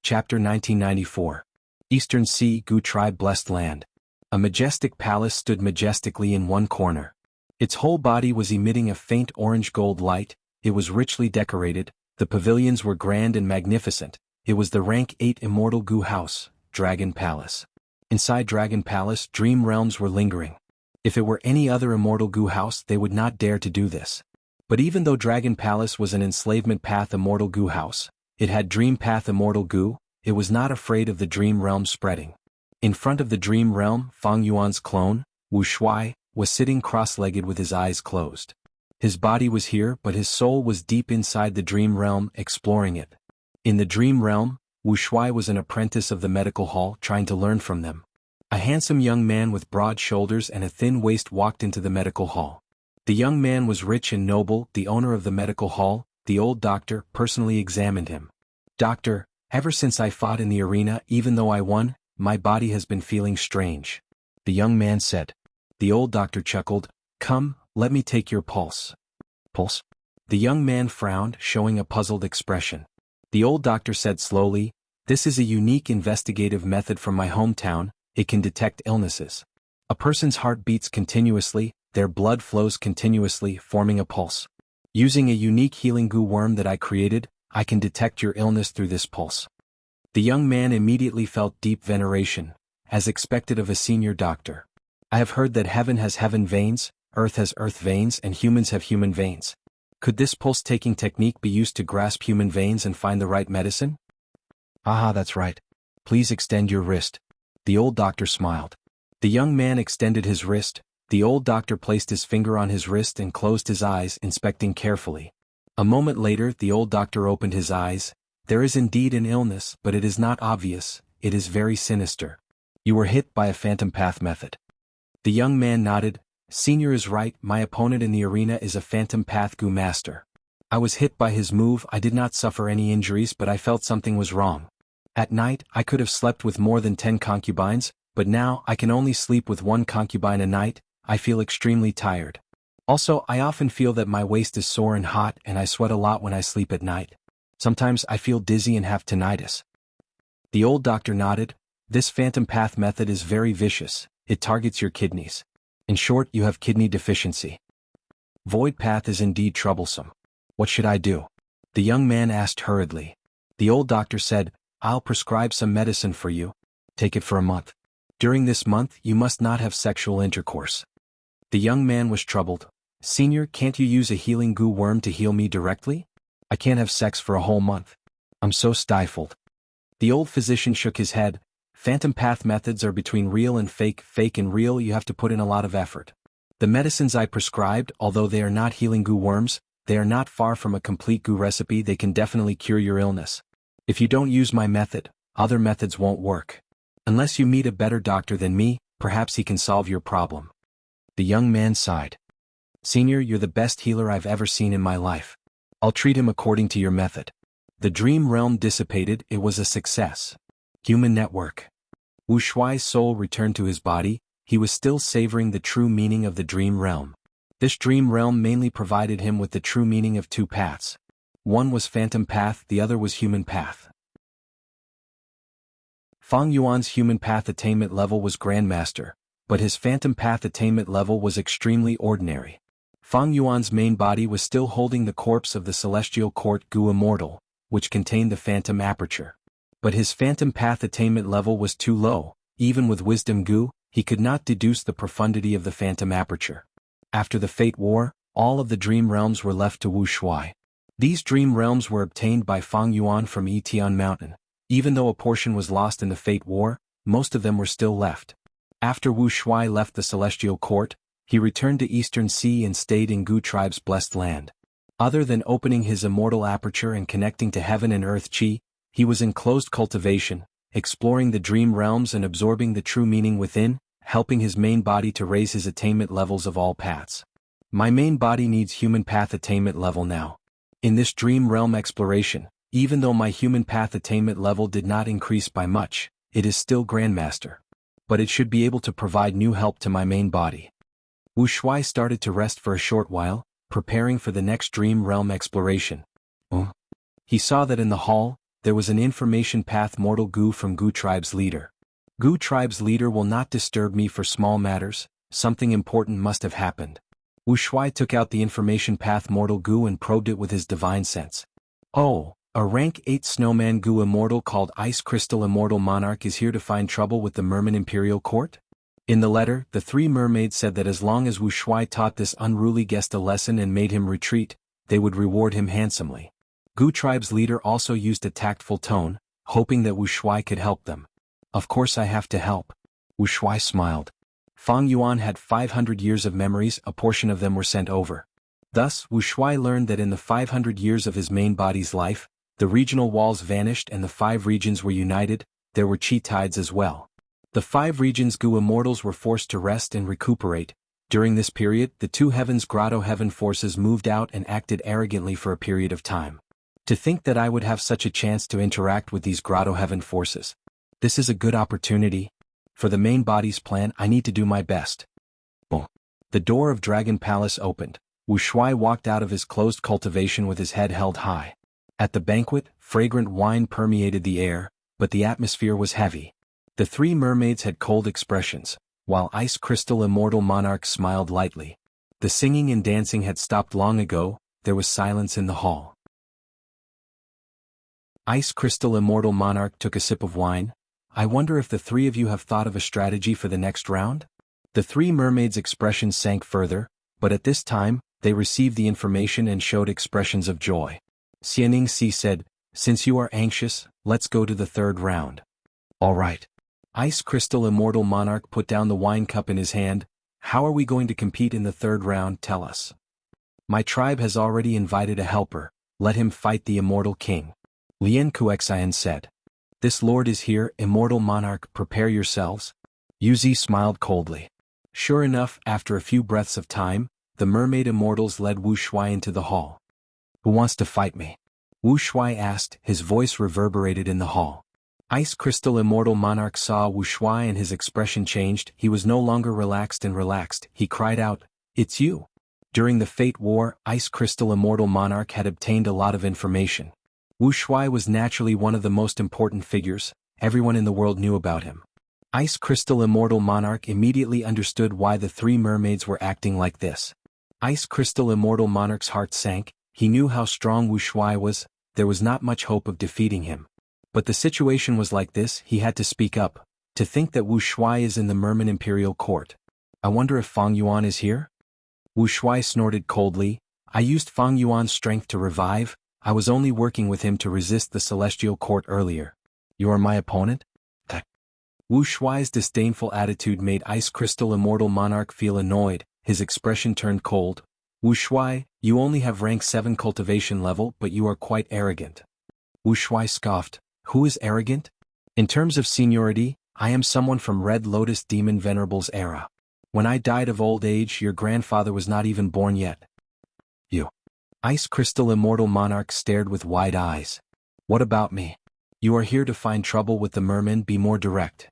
Chapter 1994. Eastern Sea Gu Tribe Blessed Land. A majestic palace stood majestically in one corner. Its whole body was emitting a faint orange-gold light. It was richly decorated. The pavilions were grand and magnificent. It was the rank 8 Immortal Gu House, Dragon Palace. Inside Dragon Palace, dream realms were lingering. If it were any other Immortal Gu House, they would not dare to do this. But even though Dragon Palace was an enslavement path immortal goo house, it had dream path immortal goo, it was not afraid of the dream realm spreading. In front of the dream realm, Fang Yuan's clone, Wu Shuai, was sitting cross-legged with his eyes closed. His body was here but his soul was deep inside the dream realm exploring it. In the dream realm, Wu Shuai was an apprentice of the medical hall trying to learn from them. A handsome young man with broad shoulders and a thin waist walked into the medical hall. The young man was rich and noble, the owner of the medical hall, the old doctor, personally examined him. "Doctor, ever since I fought in the arena even though I won, my body has been feeling strange," the young man said. The old doctor chuckled, "Come, let me take your pulse." "Pulse?" The young man frowned, showing a puzzled expression. The old doctor said slowly, "This is a unique investigative method from my hometown, it can detect illnesses. A person's heart beats continuously, their blood flows continuously, forming a pulse. Using a unique healing goo worm that I created, I can detect your illness through this pulse." The young man immediately felt deep veneration, as expected of a senior doctor. "I have heard that heaven has heaven veins, earth has earth veins and humans have human veins. Could this pulse-taking technique be used to grasp human veins and find the right medicine?" "Aha, that's right. Please extend your wrist." The old doctor smiled. The young man extended his wrist. The old doctor placed his finger on his wrist and closed his eyes, inspecting carefully. A moment later, the old doctor opened his eyes. "There is indeed an illness, but it is not obvious, it is very sinister. You were hit by a phantom path method." The young man nodded. "Senior is right, my opponent in the arena is a phantom path goo master. I was hit by his move, I did not suffer any injuries but I felt something was wrong. At night, I could have slept with more than 10 concubines, but now I can only sleep with 1 concubine a night, I feel extremely tired. Also, I often feel that my waist is sore and hot and I sweat a lot when I sleep at night. Sometimes I feel dizzy and have tinnitus." The old doctor nodded. "This phantom path method is very vicious, it targets your kidneys. In short, you have kidney deficiency. Void path is indeed troublesome. What should I do?" the young man asked hurriedly. The old doctor said, "I'll prescribe some medicine for you. Take it for a month. During this month you must not have sexual intercourse." The young man was troubled. "Senior, can't you use a healing goo worm to heal me directly? I can't have sex for a whole month. I'm so stifled." The old physician shook his head. "Phantom path methods are between real and fake. Fake and real you have to put in a lot of effort. The medicines I prescribed, although they are not healing goo worms, they are not far from a complete goo recipe, they can definitely cure your illness. If you don't use my method, other methods won't work. Unless you meet a better doctor than me, perhaps he can solve your problem." The young man sighed. "Senior, you're the best healer I've ever seen in my life. I'll treat him according to your method." The dream realm dissipated, it was a success. Human network. Wu Shuai's soul returned to his body, he was still savoring the true meaning of the dream realm. This dream realm mainly provided him with the true meaning of 2 paths. One was phantom path, the other was human path. Fang Yuan's human path attainment level was Grandmaster, but his phantom path attainment level was extremely ordinary. Fang Yuan's main body was still holding the corpse of the celestial court goo immortal, which contained the phantom aperture. But his phantom path attainment level was too low, even with wisdom goo, he could not deduce the profundity of the phantom aperture. After the Fate War, all of the dream realms were left to Wu Shuai. These dream realms were obtained by Fang Yuan from Yitian Mountain. Even though a portion was lost in the Fate War, most of them were still left. After Wu Shuai left the celestial court, he returned to Eastern Sea and stayed in Goo Tribe's blessed land. Other than opening his immortal aperture and connecting to heaven and earth chi, he was in closed cultivation, exploring the dream realms and absorbing the true meaning within, helping his main body to raise his attainment levels of all paths. My main body needs human path attainment level now. In this dream realm exploration, even though my human path attainment level did not increase by much, it is still Grandmaster. But it should be able to provide new help to my main body. Wu Shuai started to rest for a short while, preparing for the next dream realm exploration. He saw that in the hall, there was an information path mortal goo from Goo Tribe's leader. Goo Tribe's leader will not disturb me for small matters, something important must have happened. Wu Shuai took out the information path mortal goo and probed it with his divine sense. Oh, a rank 8 snowman goo immortal called Ice Crystal Immortal Monarch is here to find trouble with the Merman Imperial Court? In the letter, the 3 mermaids said that as long as Wu Shuai taught this unruly guest a lesson and made him retreat, they would reward him handsomely. Gu tribe's leader also used a tactful tone, hoping that Wu Shuai could help them. Of course I have to help. Wu Shuai smiled. Fang Yuan had 500 years of memories, a portion of them were sent over. Thus, Wu Shuai learned that in the 500 years of his main body's life, the regional walls vanished and the 5 regions were united. There were chi tides as well. The 5 regions Gu immortals were forced to rest and recuperate. During this period, the 2 heavens Grotto Heaven forces moved out and acted arrogantly for a period of time. To think that I would have such a chance to interact with these Grotto Heaven forces. This is a good opportunity. For the main body's plan, I need to do my best. Boom. The door of Dragon Palace opened. Wu Shuai walked out of his closed cultivation with his head held high. At the banquet, fragrant wine permeated the air, but the atmosphere was heavy. The 3 mermaids had cold expressions, while Ice Crystal Immortal Monarch smiled lightly. The singing and dancing had stopped long ago. There was silence in the hall. Ice Crystal Immortal Monarch took a sip of wine. I wonder if the 3 of you have thought of a strategy for the next round? The 3 mermaids' expressions sank further, but at this time, they received the information and showed expressions of joy. Xianing Si said, since you are anxious, let's go to the 3rd round. All right. Ice Crystal Immortal Monarch put down the wine cup in his hand. How are we going to compete in the 3rd round, tell us. My tribe has already invited a helper, let him fight the Immortal King. Lian Kuexian said. This lord is here, Immortal Monarch, prepare yourselves. Yuzi smiled coldly. Sure enough, after a few breaths of time, the mermaid immortals led Wu Shuai into the hall. Who wants to fight me? Wu Shuai asked, his voice reverberated in the hall. Ice Crystal Immortal Monarch saw Wu Shuai and his expression changed. He was no longer relaxed. He cried out, it's you. During the Fate War, Ice Crystal Immortal Monarch had obtained a lot of information. Wu Shuai was naturally one of the most important figures. Everyone in the world knew about him. Ice Crystal Immortal Monarch immediately understood why the 3 mermaids were acting like this. Ice Crystal Immortal Monarch's heart sank. He knew how strong Wu Shuai was. There was not much hope of defeating him. But the situation was like this, he had to speak up. To think that Wu Shuai is in the Merman Imperial Court. I wonder if Fang Yuan is here? Wu Shuai snorted coldly. I used Fang Yuan's strength to revive. I was only working with him to resist the Celestial Court earlier. You are my opponent? Wu Shuai's disdainful attitude made Ice Crystal Immortal Monarch feel annoyed. His expression turned cold. Wu Shuai, you only have rank 7 cultivation level, but you are quite arrogant. Wu Shuai scoffed. Who is arrogant? In terms of seniority, I am someone from Red Lotus Demon Venerable's era. When I died of old age, your grandfather was not even born yet. You. Ice Crystal Immortal Monarch stared with wide eyes. What about me? You are here to find trouble with the mermen, be more direct.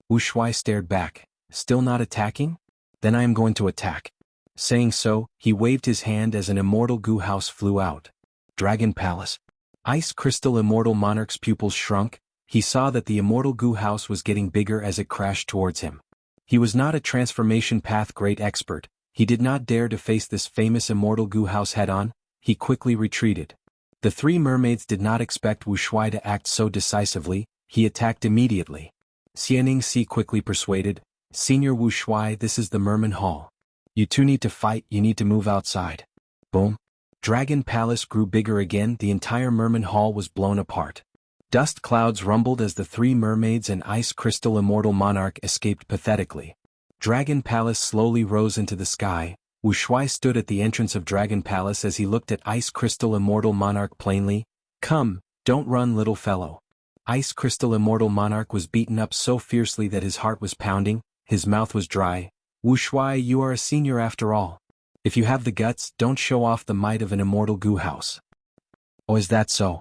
Wu Shuai stared back. Still not attacking? Then I am going to attack. Saying so, he waved his hand as an Immortal Gu House flew out. Dragon Palace. Ice Crystal Immortal Monarch's pupils shrunk. He saw that the Immortal Gu House was getting bigger as it crashed towards him. He was not a transformation path great expert. He did not dare to face this famous Immortal Gu House head-on. He quickly retreated. The 3 mermaids did not expect Wu Shuai to act so decisively. He attacked immediately. Xianing Si quickly persuaded, Senior Wu Shuai, this is the Merman Hall. You 2 need to fight, you need to move outside. Boom. Dragon Palace grew bigger again, the entire Merman Hall was blown apart. Dust clouds rumbled as the 3 mermaids and Ice Crystal Immortal Monarch escaped pathetically. Dragon Palace slowly rose into the sky. Wu Shuai stood at the entrance of Dragon Palace as he looked at Ice Crystal Immortal Monarch plainly. Come, don't run, little fellow. Ice Crystal Immortal Monarch was beaten up so fiercely that his heart was pounding, his mouth was dry. Wu Shuai, you are a senior after all. If you have the guts, don't show off the might of an Immortal Gu House. Oh, is that so?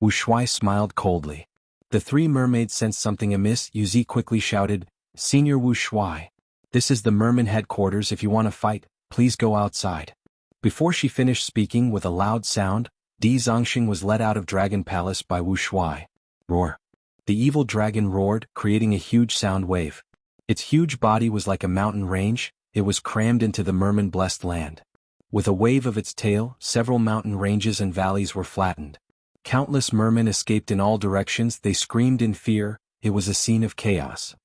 Wu Shuai smiled coldly. The 3 mermaids sensed something amiss. Yuzi quickly shouted, Senior Wu Shuai. This is the Merman headquarters. If you want to fight, please go outside. Before she finished speaking with a loud sound, Di Zongxing was led out of Dragon Palace by Wu Shuai. Roar. The evil dragon roared, creating a huge sound wave. Its huge body was like a mountain range. It was crammed into the Merman-blessed land. With a wave of its tail, several mountain ranges and valleys were flattened. Countless mermen escaped in all directions. They screamed in fear. It was a scene of chaos.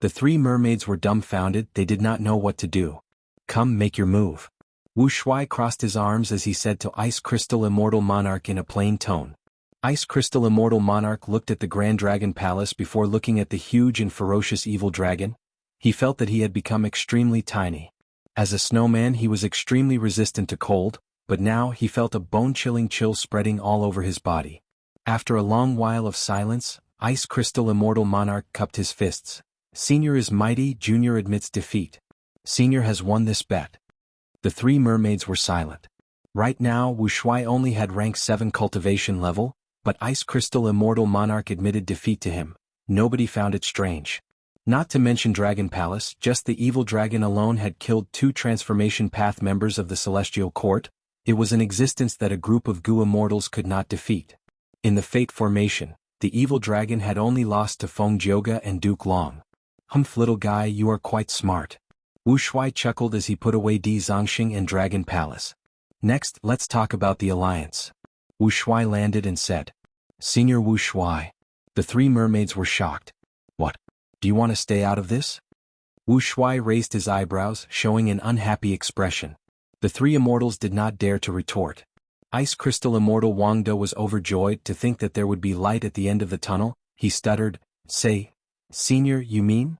The 3 mermaids were dumbfounded. They did not know what to do. Come, make your move. Wu Shuai crossed his arms as he said to Ice Crystal Immortal Monarch in a plain tone. Ice Crystal Immortal Monarch looked at the Grand Dragon Palace before looking at the huge and ferocious evil dragon. He felt that he had become extremely tiny. As a snowman he was extremely resistant to cold, but now he felt a bone-chilling chill spreading all over his body. After a long while of silence, Ice Crystal Immortal Monarch cupped his fists. Senior is mighty, Junior admits defeat. Senior has won this bet. The three mermaids were silent. Right now Wu Shuai only had rank 7 cultivation level, but Ice Crystal Immortal Monarch admitted defeat to him. Nobody found it strange. Not to mention Dragon Palace, just the evil dragon alone had killed 2 transformation path members of the Celestial Court. It was an existence that a group of Gu immortals could not defeat. In the Fate formation, the evil dragon had only lost to Feng Jioge and Duke Long. Humph, little guy, you are quite smart. Wu Shuai chuckled as he put away Di Zongxing and Dragon Palace. Next, let's talk about the alliance. Wu Shuai landed and said, Senior Wu Shuai. The three mermaids were shocked. What? Do you want to stay out of this? Wu Shuai raised his eyebrows, showing an unhappy expression. The three immortals did not dare to retort. Ice Crystal Immortal Wang De was overjoyed to think that there would be light at the end of the tunnel. He stuttered, Say, Senior, you mean?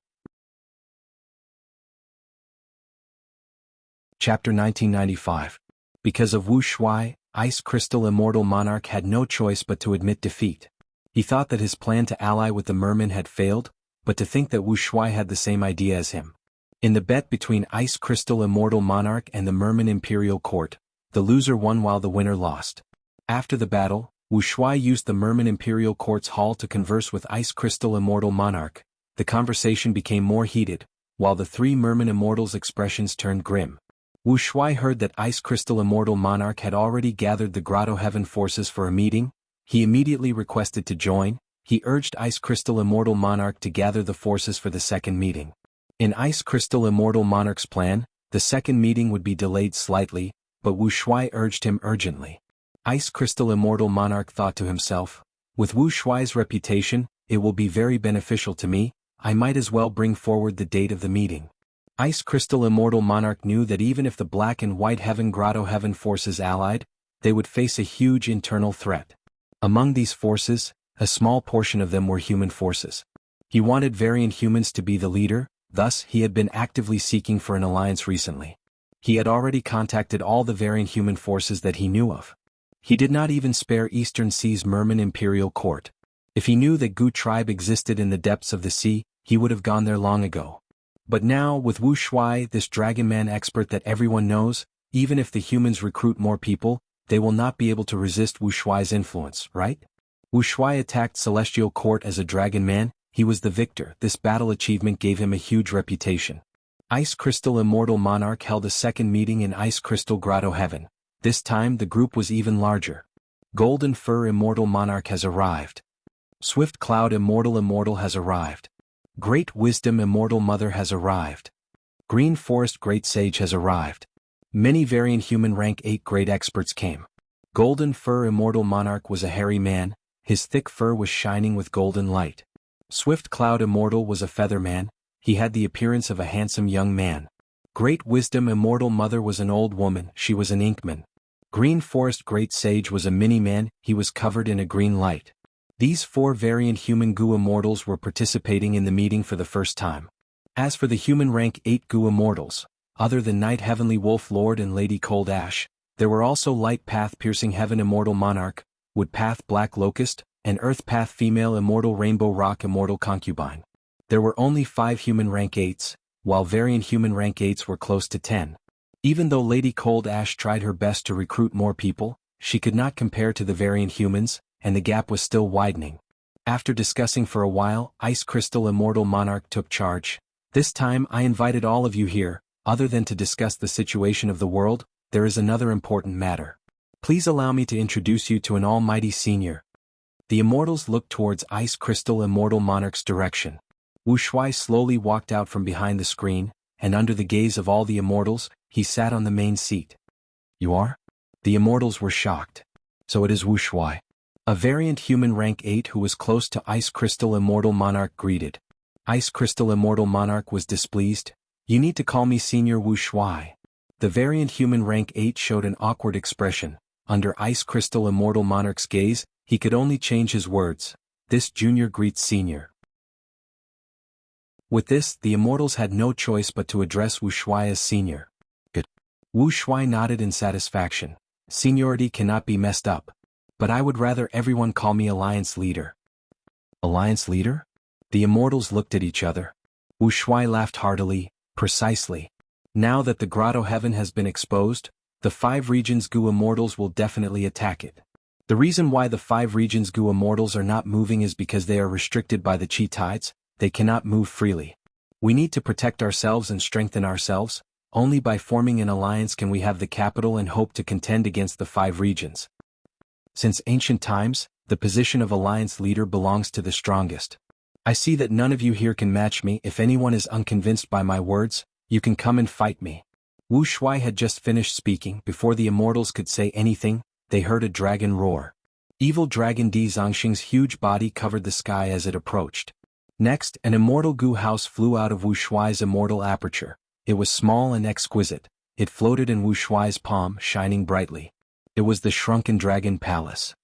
Chapter 1995. Because of Wu Shuai, Ice Crystal Immortal Monarch had no choice but to admit defeat. He thought that his plan to ally with the merman had failed, but to think that Wu Shuai had the same idea as him. In the bet between Ice Crystal Immortal Monarch and the Merman Imperial Court, the loser won while the winner lost. After the battle, Wu Shuai used the Merman Imperial Court's hall to converse with Ice Crystal Immortal Monarch. The conversation became more heated, while the three Merman Immortals' expressions turned grim. Wu Shuai heard that Ice Crystal Immortal Monarch had already gathered the Grotto Heaven forces for a meeting. He immediately requested to join. He urged Ice Crystal Immortal Monarch to gather the forces for the second meeting. In Ice Crystal Immortal Monarch's plan, the second meeting would be delayed slightly, but Wu Shuai urged him urgently. Ice Crystal Immortal Monarch thought to himself, with Wu Shuai's reputation, it will be very beneficial to me. I might as well bring forward the date of the meeting. Ice Crystal Immortal Monarch knew that even if the Black and White Heaven Grotto Heaven forces allied, they would face a huge internal threat. Among these forces, a small portion of them were human forces. He wanted variant humans to be the leader, thus he had been actively seeking for an alliance recently. He had already contacted all the variant human forces that he knew of. He did not even spare Eastern Sea's Merman Imperial Court. If he knew that Gu tribe existed in the depths of the sea, he would have gone there long ago. But now, with Wu Shuai, this Dragon Man expert that everyone knows, even if the humans recruit more people, they will not be able to resist Wu Shuai's influence, right? Wu Shuai attacked Celestial Court as a Dragon Man. He was the victor. This battle achievement gave him a huge reputation. Ice Crystal Immortal Monarch held a second meeting in Ice Crystal Grotto Heaven. This time the group was even larger. Golden Fur Immortal Monarch has arrived. Swift Cloud Immortal has arrived. Great Wisdom Immortal Mother has arrived. Green Forest Great Sage has arrived. Many variant human rank 8 great experts came. Golden Fur Immortal Monarch was a hairy man. His thick fur was shining with golden light. Swift Cloud Immortal was a feather man. He had the appearance of a handsome young man. Great Wisdom Immortal Mother was an old woman. She was an inkman. Green Forest Great Sage was a mini-man. He was covered in a green light. These 4 variant human Gu immortals were participating in the meeting for the first time. As for the human rank 8 Gu immortals, other than Night Heavenly Wolf Lord and Lady Cold Ash, there were also Light Path Piercing Heaven Immortal Monarch, Wood Path Black Locust, and Earth Path Female Immortal Rainbow Rock Immortal Concubine. There were only 5 human rank 8s, while variant human rank 8s were close to 10. Even though Lady Cold Ash tried her best to recruit more people, she could not compare to the variant humans, and the gap was still widening. After discussing for a while, Ice Crystal Immortal Monarch took charge. This time I invited all of you here, other than to discuss the situation of the world, there is another important matter. Please allow me to introduce you to an almighty senior. The immortals looked towards Ice Crystal Immortal Monarch's direction. Wu Shuai slowly walked out from behind the screen, and under the gaze of all the immortals, he sat on the main seat. You are? The immortals were shocked. So it is Wu Shuai. A variant human rank 8 who was close to Ice Crystal Immortal Monarch greeted. Ice Crystal Immortal Monarch was displeased. You need to call me Senior Wu Shuai. The variant human rank 8 showed an awkward expression. Under Ice Crystal Immortal Monarch's gaze, he could only change his words. This junior greets senior. With this, the immortals had no choice but to address Wuxia as senior. Good. Wuxia nodded in satisfaction. Seniority cannot be messed up. But I would rather everyone call me Alliance Leader. Alliance Leader? The immortals looked at each other. Wuxia laughed heartily. Precisely. Now that the Grotto Heaven has been exposed, the 5 regions Gu immortals will definitely attack it. The reason why the 5 regions Gu immortals are not moving is because they are restricted by the chi tides. They cannot move freely. We need to protect ourselves and strengthen ourselves. Only by forming an alliance can we have the capital and hope to contend against the 5 regions. Since ancient times, the position of alliance leader belongs to the strongest. I see that none of you here can match me. If anyone is unconvinced by my words, you can come and fight me. Wu Shuai had just finished speaking. Before the immortals could say anything, they heard a dragon roar. Evil dragon Di Zongxing's huge body covered the sky as it approached. Next, an immortal Gu house flew out of Wu Shuai's immortal aperture. It was small and exquisite. It floated in Wu Shuai's palm, shining brightly. It was the Shrunken Dragon Palace.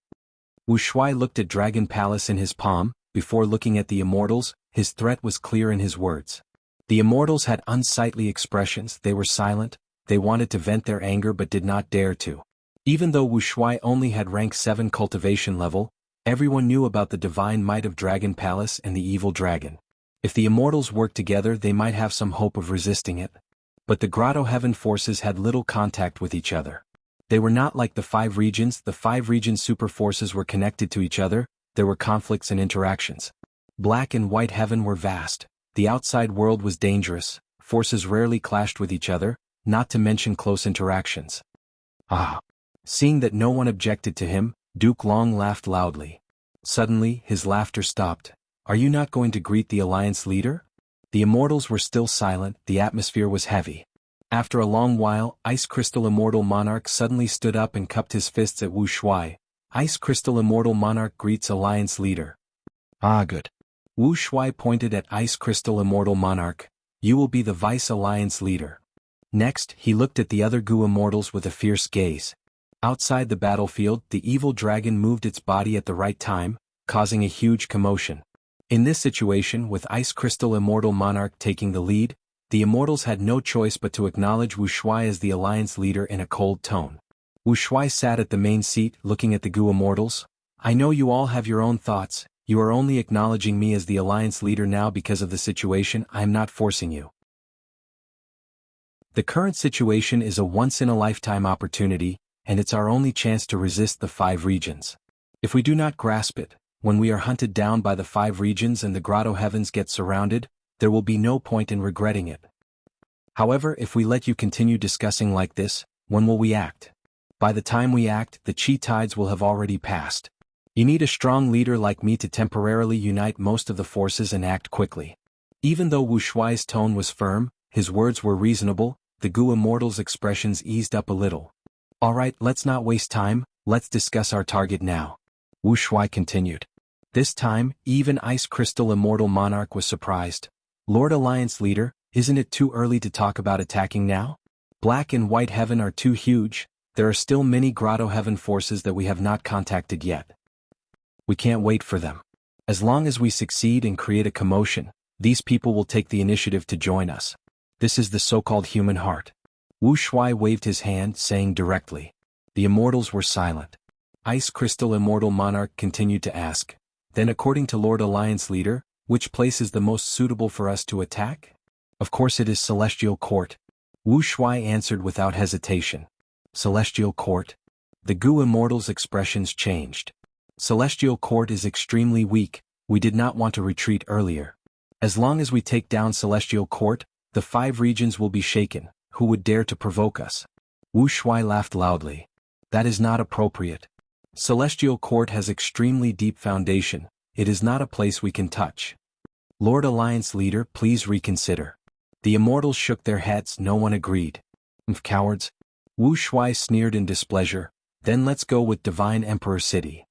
Wu Shuai looked at Dragon Palace in his palm. Before looking at the immortals, his threat was clear in his words. The immortals had unsightly expressions. They were silent. They wanted to vent their anger but did not dare to. Even though Wu Shuai only had rank 7 cultivation level, everyone knew about the divine might of Dragon Palace and the evil dragon. If the immortals worked together, they might have some hope of resisting it. But the Grotto Heaven forces had little contact with each other. They were not like the 5 regions. The 5 region super forces were connected to each other. There were conflicts and interactions. Black and White Heaven were vast. The outside world was dangerous. Forces rarely clashed with each other, not to mention close interactions. Ah! Seeing that no one objected to him, Duke Long laughed loudly. Suddenly, his laughter stopped. Are you not going to greet the alliance leader? The immortals were still silent. The atmosphere was heavy. After a long while, Ice Crystal Immortal Monarch suddenly stood up and cupped his fists at Wu Shuai. Ice Crystal Immortal Monarch greets alliance leader. Ah, good. Wu Shuai pointed at Ice Crystal Immortal Monarch. You will be the vice alliance leader. Next, he looked at the other Gu immortals with a fierce gaze. Outside the battlefield, the evil dragon moved its body at the right time, causing a huge commotion. In this situation, with Ice Crystal Immortal Monarch taking the lead, the immortals had no choice but to acknowledge Wu Shuai as the alliance leader in a cold tone. Wu Shuai sat at the main seat, looking at the Gu immortals. I know you all have your own thoughts. You are only acknowledging me as the alliance leader now because of the situation. I am not forcing you. The current situation is a once-in-a-lifetime opportunity, and it's our only chance to resist the 5 regions. If we do not grasp it, when we are hunted down by the 5 regions and the Grotto Heavens get surrounded, there will be no point in regretting it. However, if we let you continue discussing like this, when will we act? By the time we act, the chi tides will have already passed. You need a strong leader like me to temporarily unite most of the forces and act quickly. Even though Wu Shuai's tone was firm, his words were reasonable. The Gu immortals' expressions eased up a little. Alright, let's not waste time, let's discuss our target now. Wu Shuai continued. This time, even Ice Crystal Immortal Monarch was surprised. Lord Alliance Leader, isn't it too early to talk about attacking now? Black and White Heaven are too huge. There are still many Grotto Heaven forces that we have not contacted yet. We can't wait for them. As long as we succeed and create a commotion, these people will take the initiative to join us. This is the so-called human heart. Wu Shuai waved his hand, saying directly. The immortals were silent. Ice Crystal Immortal Monarch continued to ask. Then according to Lord Alliance Leader, which place is the most suitable for us to attack? Of course it is Celestial Court. Wu Shuai answered without hesitation. Celestial Court? The Gu immortals' expressions changed. Celestial Court is extremely weak. We did not want to retreat earlier. As long as we take down Celestial Court, the 5 regions will be shaken. Who would dare to provoke us? Wu Shuai laughed loudly. That is not appropriate. Celestial Court has extremely deep foundation. It is not a place we can touch. Lord Alliance Leader, please reconsider. The immortals shook their heads. No one agreed. Cowards. Wu Shuai sneered in displeasure. Then let's go with Divine Emperor City.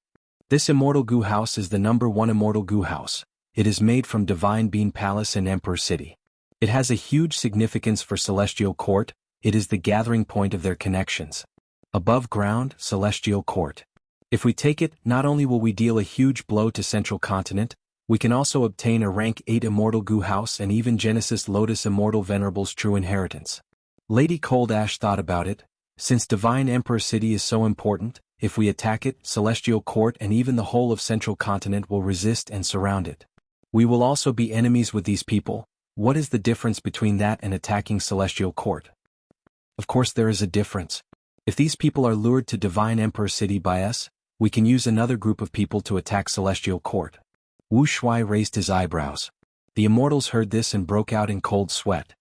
This immortal Gu house is the #1 immortal Gu house. It is made from Divine Bean Palace and Emperor City. It has a huge significance for Celestial Court. it is the gathering point of their connections. Above ground, Celestial Court. If we take it, not only will we deal a huge blow to Central Continent, we can also obtain a rank 8 Immortal Gu House and even Genesis Lotus Immortal Venerable's true inheritance. Lady Cold Ash thought about it. Since Divine Emperor City is so important, if we attack it, Celestial Court and even the whole of Central Continent will resist and surround it. We will also be enemies with these people. What is the difference between that and attacking Celestial Court? Of course there is a difference. If these people are lured to Divine Emperor City by us, we can use another group of people to attack Celestial Court. Wu Shuai raised his eyebrows. The immortals heard this and broke out in cold sweat.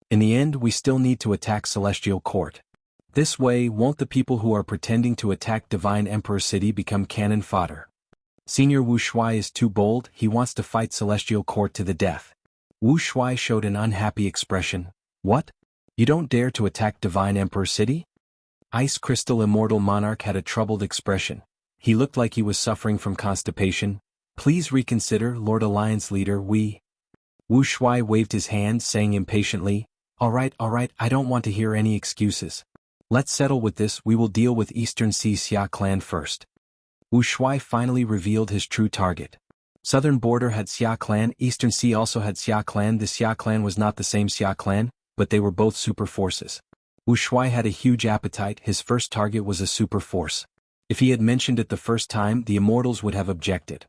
In the end, we still need to attack Celestial Court. This way, won't the people who are pretending to attack Divine Emperor City become cannon fodder? Senior Wu Shuai is too bold, he wants to fight Celestial Court to the death. Wu Shuai showed an unhappy expression. What? You don't dare to attack Divine Emperor City? Ice Crystal Immortal Monarch had a troubled expression. He looked like he was suffering from constipation. Please reconsider, Lord Alliance Leader, Wu Shuai waved his hand, saying impatiently, All right, I don't want to hear any excuses. Let's settle with this, we will deal with Eastern Sea Xia clan first. Wu Shuai finally revealed his true target. Southern border had Xia clan, Eastern Sea also had Xia clan. The Xia clan was not the same Xia clan, but they were both super forces. Wu Shuai had a huge appetite, his first target was a super force. If he had mentioned it the first time, the immortals would have objected.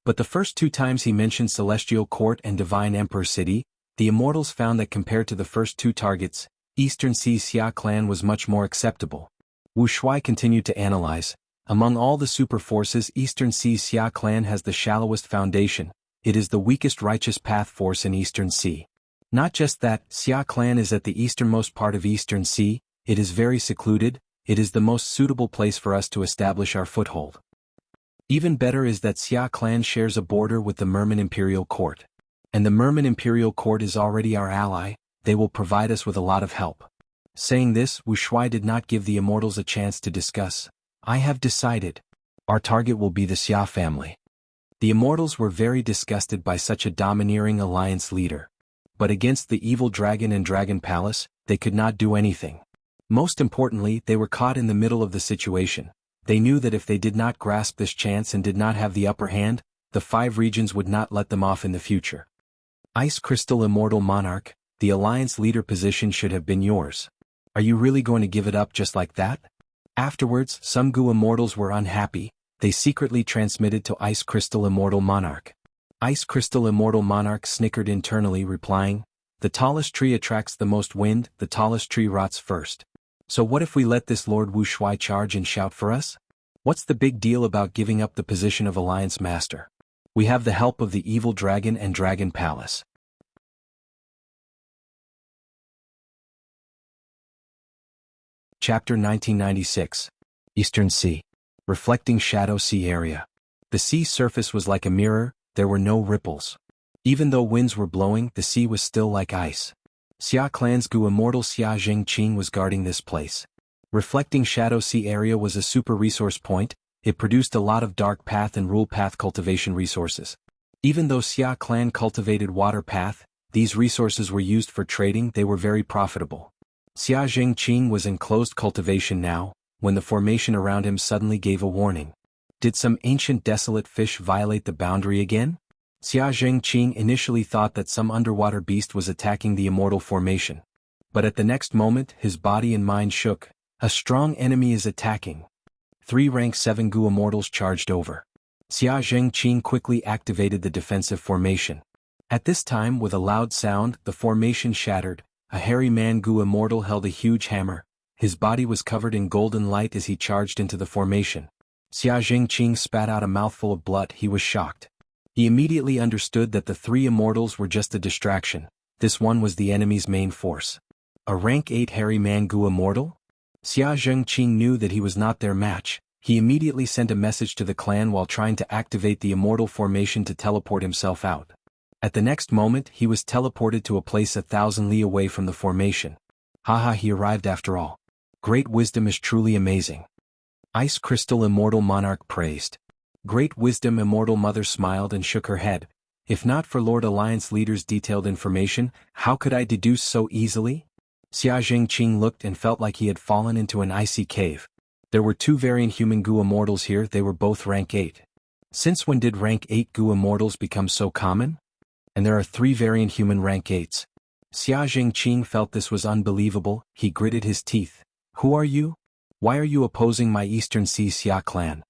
But the first 2 times he mentioned Celestial Court and Divine Emperor City, the immortals found that compared to the first 2 targets, Eastern Sea Xia clan was much more acceptable. Wu Shuai continued to analyze. Among all the super forces, Eastern Sea Xia clan has the shallowest foundation. It is the weakest righteous path force in Eastern Sea. Not just that, Xia clan is at the easternmost part of Eastern Sea, it is very secluded, it is the most suitable place for us to establish our foothold. Even better is that Xia clan shares a border with the Merman Imperial Court. And the Merman Imperial Court is already our ally, they will provide us with a lot of help. Saying this, Wu Shuai did not give the immortals a chance to discuss. I have decided. Our target will be the Xia family. The immortals were very disgusted by such a domineering alliance leader. But against the evil dragon and Dragon Palace, they could not do anything. Most importantly, they were caught in the middle of the situation. They knew that if they did not grasp this chance and did not have the upper hand, the 5 regions would not let them off in the future. Ice Crystal Immortal Monarch, the alliance leader position should have been yours. Are you really going to give it up just like that? Afterwards, some Gu immortals were unhappy, they secretly transmitted to Ice Crystal Immortal Monarch. Ice Crystal Immortal Monarch snickered internally, replying, The tallest tree attracts the most wind, the tallest tree rots first. So what if we let this Lord Wu Shuai charge and shout for us? What's the big deal about giving up the position of Alliance Master? We have the help of the evil dragon and Dragon Palace. Chapter 1996. Eastern Sea. Reflecting Shadow Sea Area. The sea surface was like a mirror, there were no ripples. Even though winds were blowing, the sea was still like ice. Xia Clan's Gu Immortal Xia Zhengqing was guarding this place. Reflecting Shadow Sea Area was a super resource point, it produced a lot of Dark Path and Rule Path cultivation resources. Even though Xia Clan cultivated Water Path, these resources were used for trading, they were very profitable. Xia Zhengqing was in closed cultivation now, when the formation around him suddenly gave a warning. Did some ancient desolate fish violate the boundary again? Xia Zhengqing initially thought that some underwater beast was attacking the immortal formation. But at the next moment, his body and mind shook. A strong enemy is attacking. 3 rank 7 Gu immortals charged over. Xia Zhengqing quickly activated the defensive formation. At this time, with a loud sound, the formation shattered. A hairy man Gu immortal held a huge hammer. His body was covered in golden light as he charged into the formation. Xia Zhengqing spat out a mouthful of blood, he was shocked. He immediately understood that the 3 immortals were just a distraction. This one was the enemy's main force. A rank 8 hairy man Gu immortal? Xia Zhengqing knew that he was not their match. He immediately sent a message to the clan while trying to activate the immortal formation to teleport himself out. At the next moment, he was teleported to a place 1,000 li away from the formation. Haha, he arrived after all. Great wisdom is truly amazing. Ice Crystal Immortal Monarch praised. Great wisdom Immortal Mother smiled and shook her head. If not for Lord Alliance leader's detailed information, how could I deduce so easily? Xia Jingqing looked and felt like he had fallen into an icy cave. There were 2 variant human Gu immortals here, they were both rank 8. Since when did rank 8 Gu immortals become so common? And there are 3 variant human rank 8s. Xia Jingqing felt this was unbelievable, he gritted his teeth. Who are you? Why are you opposing my Eastern Sea Xia clan?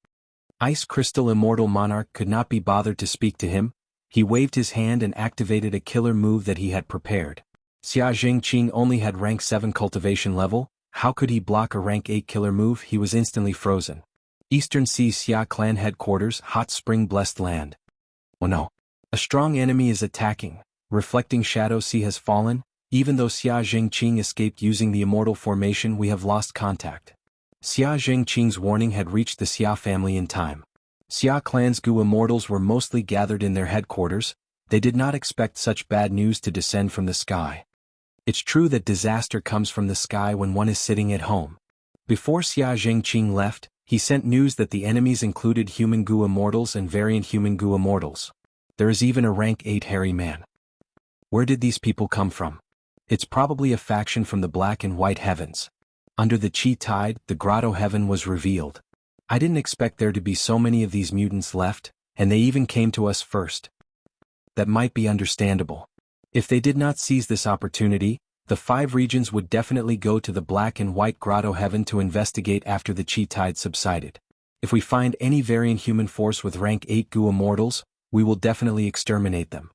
Ice Crystal Immortal Monarch could not be bothered to speak to him. He waved his hand and activated a killer move that he had prepared. Xia Jingqing only had rank 7 cultivation level, how could he block a rank 8 killer move? He was instantly frozen. Eastern Sea Xia clan headquarters, Hot Spring Blessed Land. Oh no. A strong enemy is attacking. Reflecting Shadow Sea has fallen. Even though Xia Jingqing escaped using the immortal formation, we have lost contact. Xia Jingqing's warning had reached the Xia family in time. Xia clan's Gu immortals were mostly gathered in their headquarters. They did not expect such bad news to descend from the sky. It's true that disaster comes from the sky when one is sitting at home. Before Xia Jingqing left, he sent news that the enemies included human Gu immortals and variant human Gu immortals. There is even a rank 8 hairy man. Where did these people come from? It's probably a faction from the Black and White Heavens. Under the Qi tide, the Grotto Heaven was revealed. I didn't expect there to be so many of these mutants left, and they even came to us first. That might be understandable. If they did not seize this opportunity, the 5 regions would definitely go to the Black and White Grotto Heaven to investigate after the Qi tide subsided. If we find any variant human force with rank 8 Gu immortals, we will definitely exterminate them.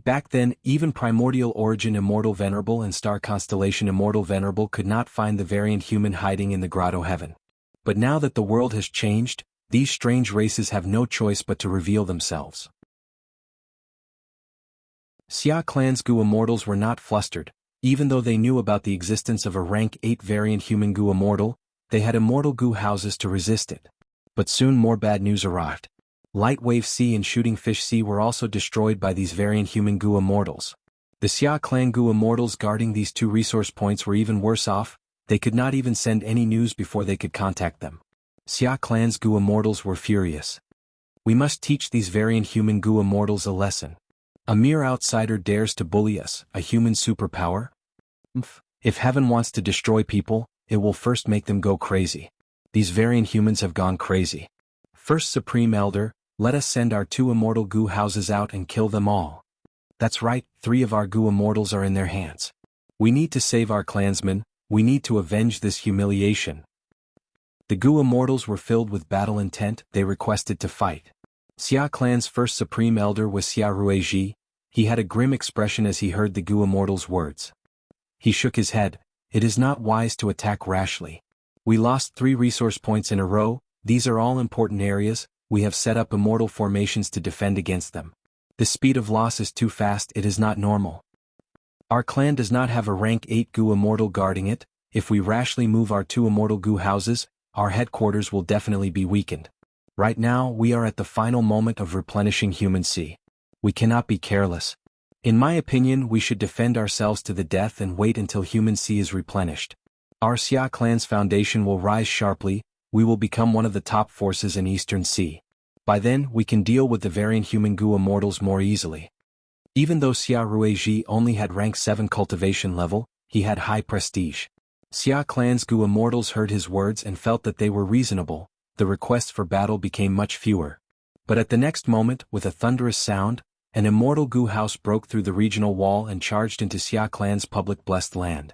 Back then, even Primordial Origin Immortal Venerable and Star Constellation Immortal Venerable could not find the variant human hiding in the Grotto Heaven. But now that the world has changed, these strange races have no choice but to reveal themselves. Xia clan's Gu immortals were not flustered. Even though they knew about the existence of a rank 8 variant human Gu immortal, they had immortal Gu houses to resist it. But soon more bad news arrived. Lightwave Sea and Shooting Fish Sea were also destroyed by these variant human Gu immortals. The Xia clan Gu immortals guarding these 2 resource points were even worse off. They could not even send any news before they could contact them. Xia clan's Gu immortals were furious. We must teach these variant human Gu immortals a lesson. A mere outsider dares to bully us, a human superpower? If heaven wants to destroy people, it will first make them go crazy. These variant humans have gone crazy. First Supreme Elder, let us send our 2 immortal Gu houses out and kill them all. That's right, 3 of our Gu immortals are in their hands. We need to save our clansmen, we need to avenge this humiliation. The Gu immortals were filled with battle intent, they requested to fight. Xia clan's first Supreme Elder was Xia Ruiji. He had a grim expression as he heard the Gu immortals' words. He shook his head. It is not wise to attack rashly. We lost 3 resource points in a row, these are all important areas, we have set up immortal formations to defend against them. The speed of loss is too fast, it is not normal. Our clan does not have a rank 8 Gu immortal guarding it. If we rashly move our 2 immortal Gu houses, our headquarters will definitely be weakened. Right now, we are at the final moment of replenishing human sea. We cannot be careless. In my opinion, we should defend ourselves to the death and wait until human sea is replenished. Our Xia clan's foundation will rise sharply, we will become one of the top forces in Eastern Sea. By then, we can deal with the variant human Gu immortals more easily. Even though Xia Ruiji only had rank 7 cultivation level, he had high prestige. Xia clan's Gu immortals heard his words and felt that they were reasonable. The requests for battle became much fewer. But at the next moment, with a thunderous sound, an immortal Gu house broke through the regional wall and charged into Xia clan's public blessed land.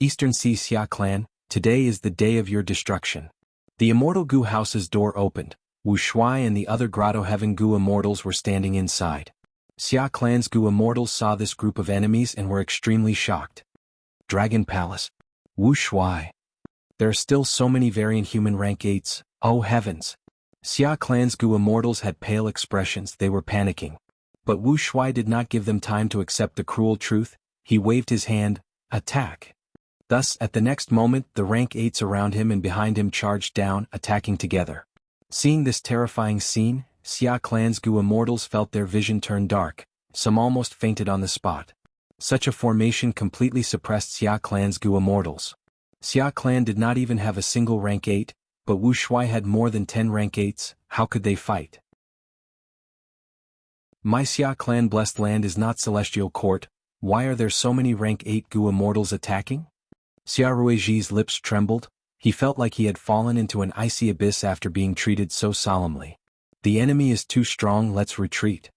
Eastern Sea Xia clan, today is the day of your destruction. The immortal Gu house's door opened. Wu Shuai and the other Grotto Heaven Gu immortals were standing inside. Xia clan's Gu immortals saw this group of enemies and were extremely shocked. Dragon Palace. Wu Shuai. There are still so many variant human rank 8s, oh heavens. Xia clan's Gu immortals had pale expressions, they were panicking. But Wu Shuai did not give them time to accept the cruel truth, he waved his hand, attack. Thus, at the next moment, the rank 8s around him and behind him charged down, attacking together. Seeing this terrifying scene, Xia clan's Gu immortals felt their vision turn dark, some almost fainted on the spot. Such a formation completely suppressed Xia clan's Gu immortals. Xia clan did not even have a single rank 8, but Wu Shuai had more than 10 rank 8s, how could they fight? My Xia clan blessed land is not celestial court, why are there so many rank 8 Gu immortals attacking? Xia Ruiji's lips trembled, he felt like he had fallen into an icy abyss after being treated so solemnly. The enemy is too strong, let's retreat.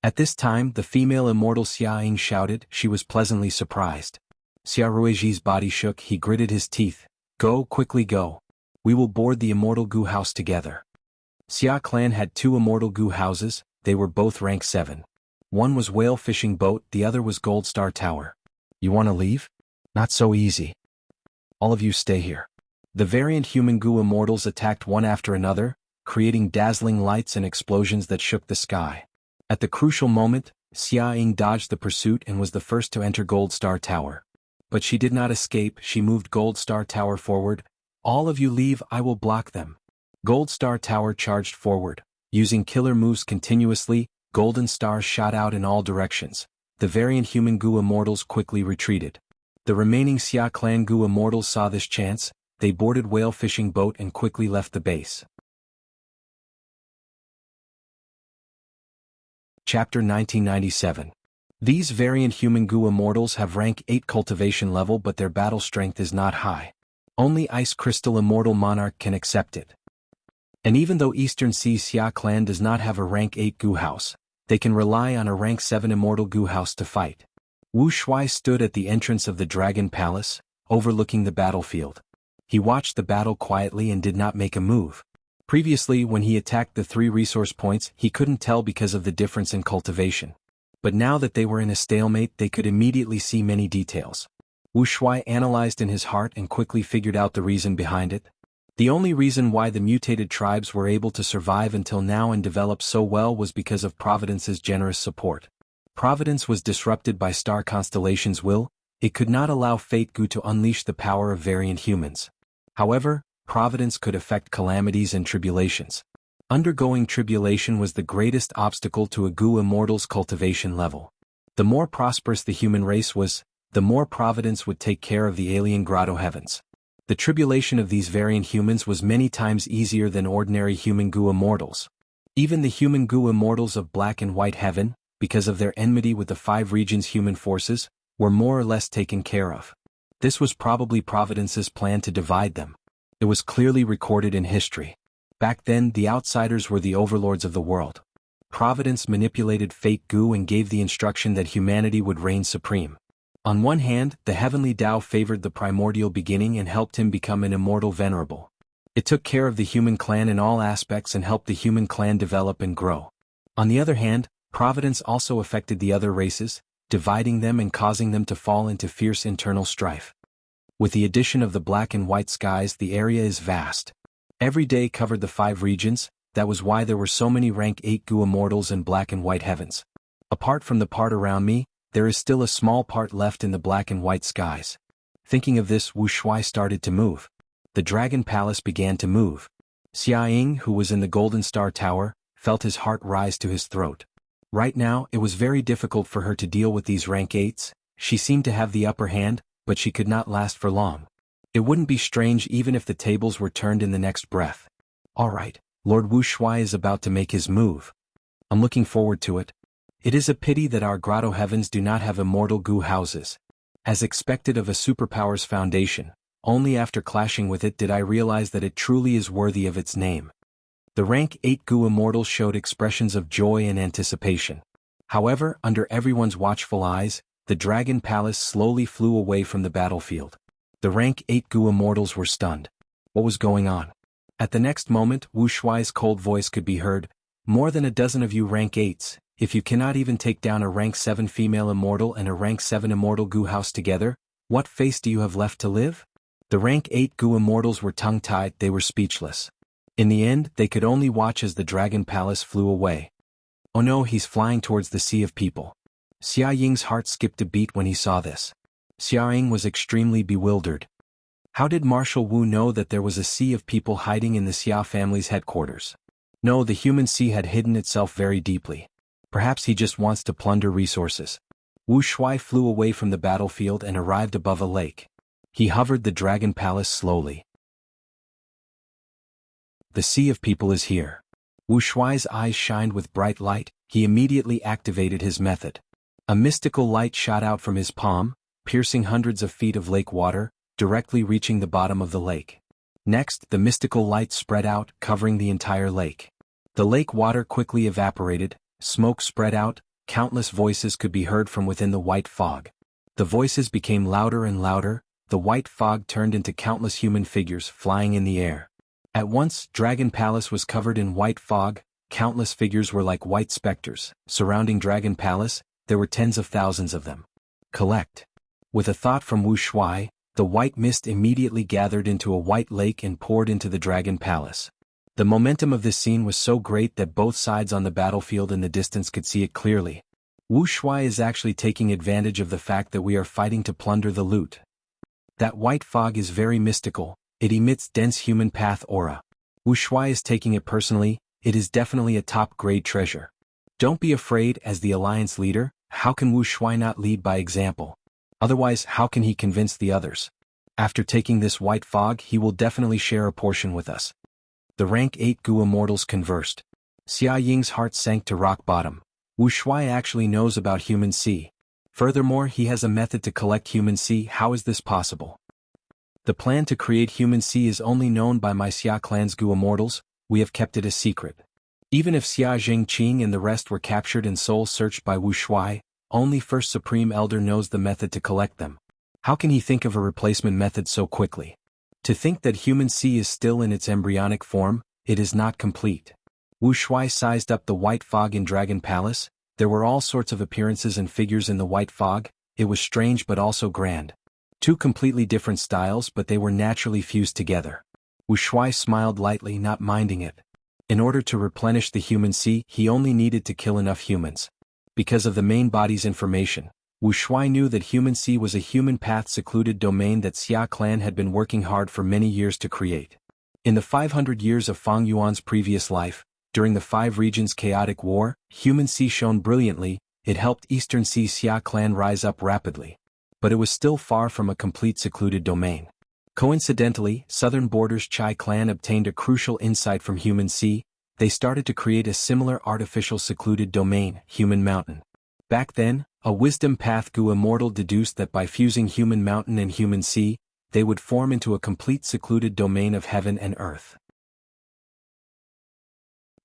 At this time the female immortal Xia Ying shouted, she was pleasantly surprised. Xia Ruiji's body shook, he gritted his teeth. Go, quickly go. We will board the immortal Gu house together. Xia clan had 2 immortal Gu houses, they were both rank 7. One was whale fishing boat, the other was Gold Star Tower. You wanna leave? Not so easy. All of you stay here. The variant human Gu immortals attacked one after another, creating dazzling lights and explosions that shook the sky. At the crucial moment, Xia Ying dodged the pursuit and was the first to enter Gold Star Tower. But she did not escape, she moved Gold Star Tower forward. All of you leave, I will block them. Gold Star Tower charged forward. Using killer moves continuously, golden stars shot out in all directions. The variant human Gu immortals quickly retreated. The remaining Xia clan Gu immortals saw this chance, they boarded whale fishing boat and quickly left the base. Chapter 1997. These variant human Gu immortals have rank 8 cultivation level, but their battle strength is not high. Only Ice Crystal Immortal Monarch can accept it. And even though Eastern Sea Xia clan does not have a rank 8 Gu house, they can rely on a rank 7 Immortal Gu house to fight. Wu Shuai stood at the entrance of the Dragon Palace, overlooking the battlefield. He watched the battle quietly and did not make a move. Previously, when he attacked the 3 resource points, he couldn't tell because of the difference in cultivation. But now that they were in a stalemate, they could immediately see many details. Wu Shuai analyzed in his heart and quickly figured out the reason behind it. The only reason why the mutated tribes were able to survive until now and develop so well was because of Providence's generous support. Providence was disrupted by star constellation's will, it could not allow Fate Gu to unleash the power of variant humans. However, Providence could affect calamities and tribulations. Undergoing tribulation was the greatest obstacle to a Gu immortal's cultivation level. The more prosperous the human race was, the more Providence would take care of the alien grotto heavens. The tribulation of these variant humans was many times easier than ordinary human Gu immortals. Even the human Gu immortals of Black and White Heaven, because of their enmity with the 5 regions' human forces, were more or less taken care of. This was probably Providence's plan to divide them. It was clearly recorded in history. Back then, the outsiders were the overlords of the world. Providence manipulated Fate Gu and gave the instruction that humanity would reign supreme. On one hand, the heavenly Tao favored the primordial beginning and helped him become an immortal venerable. It took care of the human clan in all aspects and helped the human clan develop and grow. On the other hand, Providence also affected the other races, dividing them and causing them to fall into fierce internal strife. With the addition of the black and white skies, the area is vast. Every day covered the 5 regions, that was why there were so many rank 8 Gu immortals in black and white heavens. Apart from the part around me, there is still a small part left in the black and white skies. Thinking of this, Wu Shuai started to move. The Dragon Palace began to move. Xia Ying, who was in the Golden Star Tower, felt his heart rise to his throat. Right now, it was very difficult for her to deal with these rank 8s, she seemed to have the upper hand, but she could not last for long. It wouldn't be strange even if the tables were turned in the next breath. Alright, Lord Wu Shuai is about to make his move. I'm looking forward to it. It is a pity that our grotto heavens do not have immortal Gu houses. As expected of a superpower's foundation, only after clashing with it did I realize that it truly is worthy of its name. The rank 8 Gu immortals showed expressions of joy and anticipation. However, under everyone's watchful eyes, the Dragon Palace slowly flew away from the battlefield. The rank 8 Gu immortals were stunned. What was going on? At the next moment, Wu Shuai's cold voice could be heard. More than a dozen of you rank 8s, if you cannot even take down a rank 7 female immortal and a rank 7 immortal Gu house together, what face do you have left to live? The rank 8 Gu immortals were tongue-tied, they were speechless. In the end, they could only watch as the Dragon Palace flew away. Oh no, he's flying towards the Sea of People. Xia Ying's heart skipped a beat when he saw this. Xia Ying was extremely bewildered. How did Marshal Wu know that there was a Sea of People hiding in the Xia family's headquarters? No, the human sea had hidden itself very deeply. Perhaps he just wants to plunder resources. Wu Shuai flew away from the battlefield and arrived above a lake. He hovered the Dragon Palace slowly. The Sea of People is here. Wu Shuai's eyes shined with bright light. He immediately activated his method. A mystical light shot out from his palm, piercing hundreds of feet of lake water, directly reaching the bottom of the lake. Next, the mystical light spread out, covering the entire lake. The lake water quickly evaporated, smoke spread out, countless voices could be heard from within the white fog. The voices became louder and louder, the white fog turned into countless human figures flying in the air. At once, Dragon Palace was covered in white fog. Countless figures were like white specters. Surrounding Dragon Palace, there were tens of thousands of them. Collect. With a thought from Wu Shuai, the white mist immediately gathered into a white lake and poured into the Dragon Palace. The momentum of this scene was so great that both sides on the battlefield in the distance could see it clearly. Wu Shuai is actually taking advantage of the fact that we are fighting to plunder the loot. That white fog is very mystical, it emits dense human path aura. Wu Shuai is taking it personally, it is definitely a top-grade treasure. Don't be afraid. As the alliance leader, how can Wu Shuai not lead by example? Otherwise, how can he convince the others? After taking this white fog, he will definitely share a portion with us. The rank 8 Gu immortals conversed. Xia Ying's heart sank to rock bottom. Wu Shuai actually knows about human C. Furthermore, he has a method to collect human C. How is this possible? The plan to create human C is only known by my Xia clan's Gu immortals. We have kept it a secret. Even if Xia Jingqing and the rest were captured and soul-searched by Wu Shuai, only First Supreme Elder knows the method to collect them. How can he think of a replacement method so quickly? To think that human C is still in its embryonic form, it is not complete. Wu Shuai sized up the white fog in Dragon Palace. There were all sorts of appearances and figures in the white fog. It was strange but also grand. Two completely different styles, but they were naturally fused together. Wu Shuai smiled lightly, not minding it. In order to replenish the human C, he only needed to kill enough humans. Because of the main body's information, Wu Shuai knew that human C was a human path secluded domain that Xia clan had been working hard for many years to create. In the 500 years of Fang Yuan's previous life, during the 5 regions chaotic war, human C shone brilliantly. It helped Eastern Sea Xia clan rise up rapidly. But it was still far from a complete secluded domain. Coincidentally, Southern Borders Chai clan obtained a crucial insight from human C. They started to create a similar artificial secluded domain, Human Mountain. Back then, a wisdom path Gu immortal deduced that by fusing Human Mountain and human C, they would form into a complete secluded domain of heaven and earth.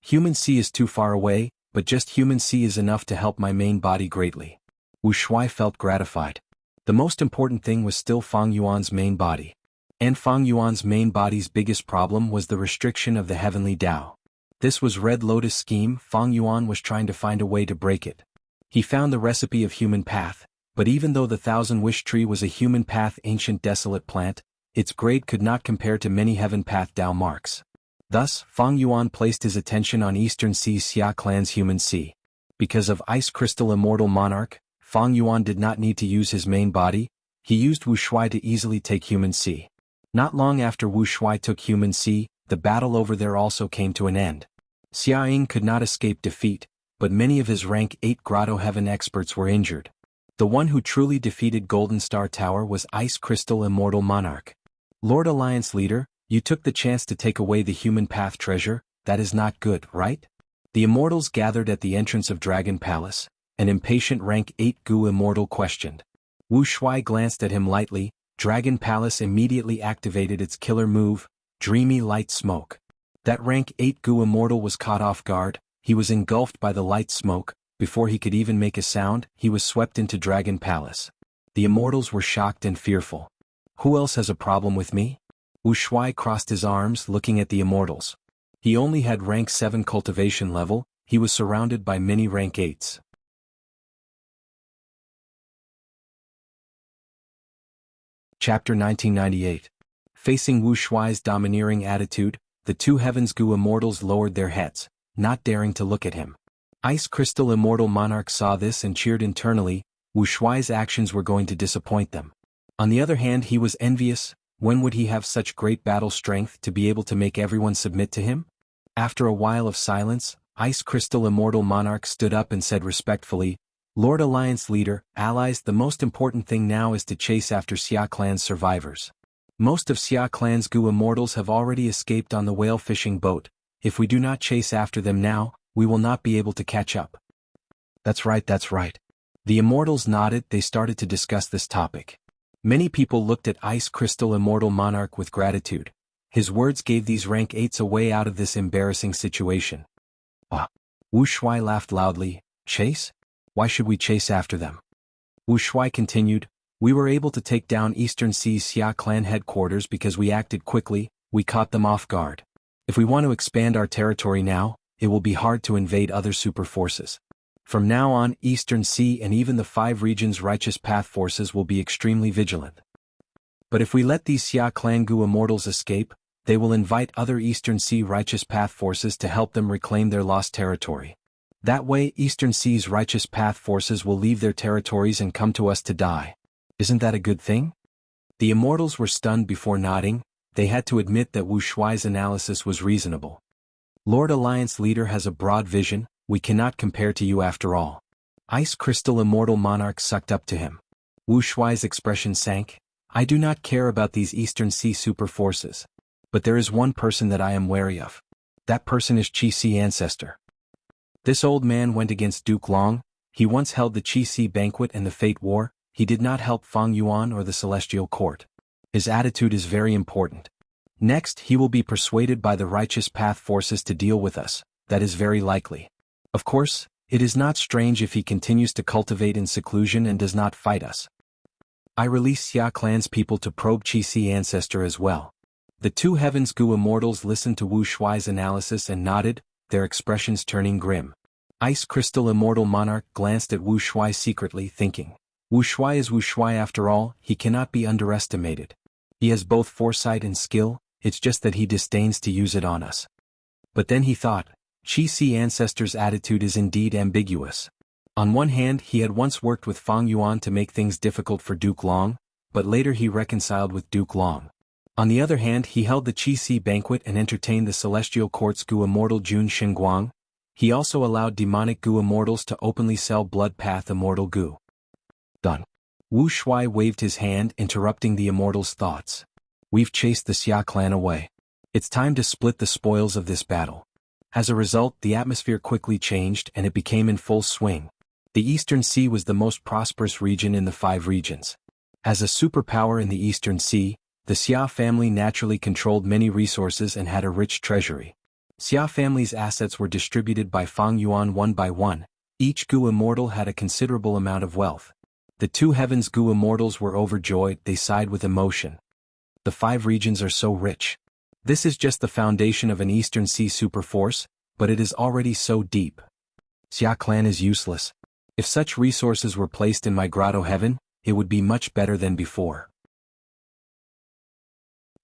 Human C is too far away, but just human C is enough to help my main body greatly. Wu Shuai felt gratified. The most important thing was still Fang Yuan's main body. And Fang Yuan's main body's biggest problem was the restriction of the heavenly Tao. This was Red Lotus scheme. Fang Yuan was trying to find a way to break it. He found the recipe of human path, but even though the Thousand Wish Tree was a human path ancient desolate plant, its grade could not compare to many heaven path Tao marks. Thus, Fang Yuan placed his attention on Eastern Sea Xia clan's human C. Because of Ice Crystal Immortal Monarch, Fang Yuan did not need to use his main body. He used Wu Shuai to easily take human C. Not long after Wu Shuai took human C, the battle over there also came to an end. Xia Ying could not escape defeat, but many of his rank 8 Grotto Heaven experts were injured. The one who truly defeated Golden Star Tower was Ice Crystal Immortal Monarch. Lord Alliance Leader, you took the chance to take away the human path treasure. That is not good, right? The immortals gathered at the entrance of Dragon Palace. An impatient rank 8 Gu immortal questioned. Wu Shuai glanced at him lightly. Dragon Palace immediately activated its killer move, Dreamy Light Smoke. That rank 8 Gu immortal was caught off guard. He was engulfed by the light smoke. Before he could even make a sound, he was swept into Dragon Palace. The immortals were shocked and fearful. Who else has a problem with me? Wu Shuai crossed his arms, looking at the immortals. He only had rank 7 cultivation level. He was surrounded by many rank 8s. Chapter 1998. Facing Wu Shuai's domineering attitude, the 2 Heavens Gu immortals lowered their heads, not daring to look at him. Ice Crystal Immortal Monarch saw this and cheered internally. Wu Shuai's actions were going to disappoint them. On the other hand, he was envious. When would he have such great battle strength to be able to make everyone submit to him? After a while of silence, Ice Crystal Immortal Monarch stood up and said respectfully, Lord Alliance Leader, allies, the most important thing now is to chase after Xia clan's survivors. Most of Xia clan's Gu immortals have already escaped on the whale fishing boat. if we do not chase after them now, we will not be able to catch up. That's right, that's right. The immortals nodded. They started to discuss this topic. Many people looked at Ice Crystal Immortal Monarch with gratitude. His words gave these rank 8s a way out of this embarrassing situation. Wu Shuai laughed loudly. Chase? Why should we chase after them? Wu Shuai continued, we were able to take down Eastern Sea's Xia clan headquarters because we acted quickly, we caught them off guard. If we want to expand our territory now, it will be hard to invade other super forces. From now on, Eastern Sea and even the 5 regions' righteous path forces will be extremely vigilant. But if we let these Xia clan Gu immortals escape, they will invite other Eastern Sea righteous path forces to help them reclaim their lost territory. That way, Eastern Sea's righteous path forces will leave their territories and come to us to die. Isn't that a good thing? The immortals were stunned before nodding. They had to admit that Wu Shuai's analysis was reasonable. Lord Alliance Leader has a broad vision. We cannot compare to you after all. Ice Crystal Immortal Monarch sucked up to him. Wu Shuai's expression sank. I do not care about these Eastern Sea super forces. But there is one person that I am wary of. That person is Qi Si Ancestor. This old man went against Duke Long. He once held the Qi Si Banquet and the Fate War. He did not help Feng Yuan or the Celestial Court. His attitude is very important. Next, he will be persuaded by the righteous path forces to deal with us. That is very likely. Of course, it is not strange if he continues to cultivate in seclusion and does not fight us. I release Xia Clan's people to probe Qi Si Ancestor as well. The 2 Heavens Gu immortals listened to Wu Shuai's analysis and nodded, their expressions turning grim. Ice Crystal Immortal Monarch glanced at Wu Shuai secretly, thinking, Wu Shuai is Wu Shuai after all, he cannot be underestimated. He has both foresight and skill, it's just that he disdains to use it on us. But then he thought, Qi Si Ancestor's attitude is indeed ambiguous. On one hand, he had once worked with Feng Yuan to make things difficult for Duke Long, but later he reconciled with Duke Long. On the other hand, he held the Qi Si Banquet and entertained the Celestial Court's Gu Immortal Jun Xinguang. He also allowed demonic Gu Immortals to openly sell Blood Path Immortal Gu. Done. Wu Shuai waved his hand, interrupting the immortals' thoughts. We've chased the Xia clan away. It's time to split the spoils of this battle. As a result, the atmosphere quickly changed and it became in full swing. The Eastern Sea was the most prosperous region in the 5 regions. As a superpower in the Eastern Sea, the Xia family naturally controlled many resources and had a rich treasury. Xia family's assets were distributed by Feng Yuan one by one. Each Gu immortal had a considerable amount of wealth. The 2 Heavens Gu immortals were overjoyed. They sighed with emotion. The 5 regions are so rich. This is just the foundation of an Eastern Sea superforce, but it is already so deep. Xia clan is useless. If such resources were placed in my grotto heaven, it would be much better than before.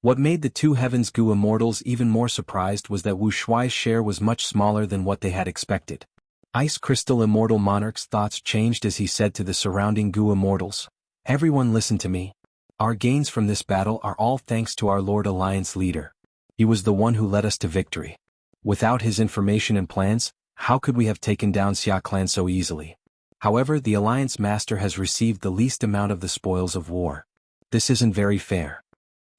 What made the 2 Heavens Gu immortals even more surprised was that Wu Shuai's share was much smaller than what they had expected. Ice Crystal Immortal Monarch's thoughts changed as he said to the surrounding Gu immortals, everyone listen to me. Our gains from this battle are all thanks to our Lord Alliance Leader. He was the one who led us to victory. Without his information and plans, how could we have taken down Xia clan so easily? However, the Alliance Master has received the least amount of the spoils of war. This isn't very fair.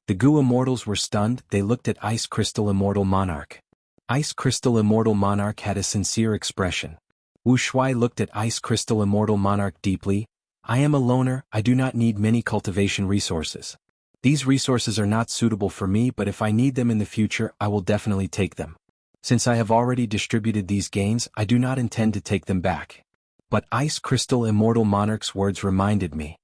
The Gu immortals were stunned. They looked at Ice Crystal Immortal Monarch. Ice Crystal Immortal Monarch had a sincere expression. Wu Shuai looked at Ice Crystal Immortal Monarch deeply. I am a loner, I do not need many cultivation resources. These resources are not suitable for me, but if I need them in the future, I will definitely take them. Since I have already distributed these gains, I do not intend to take them back. But Ice Crystal Immortal Monarch's words reminded me.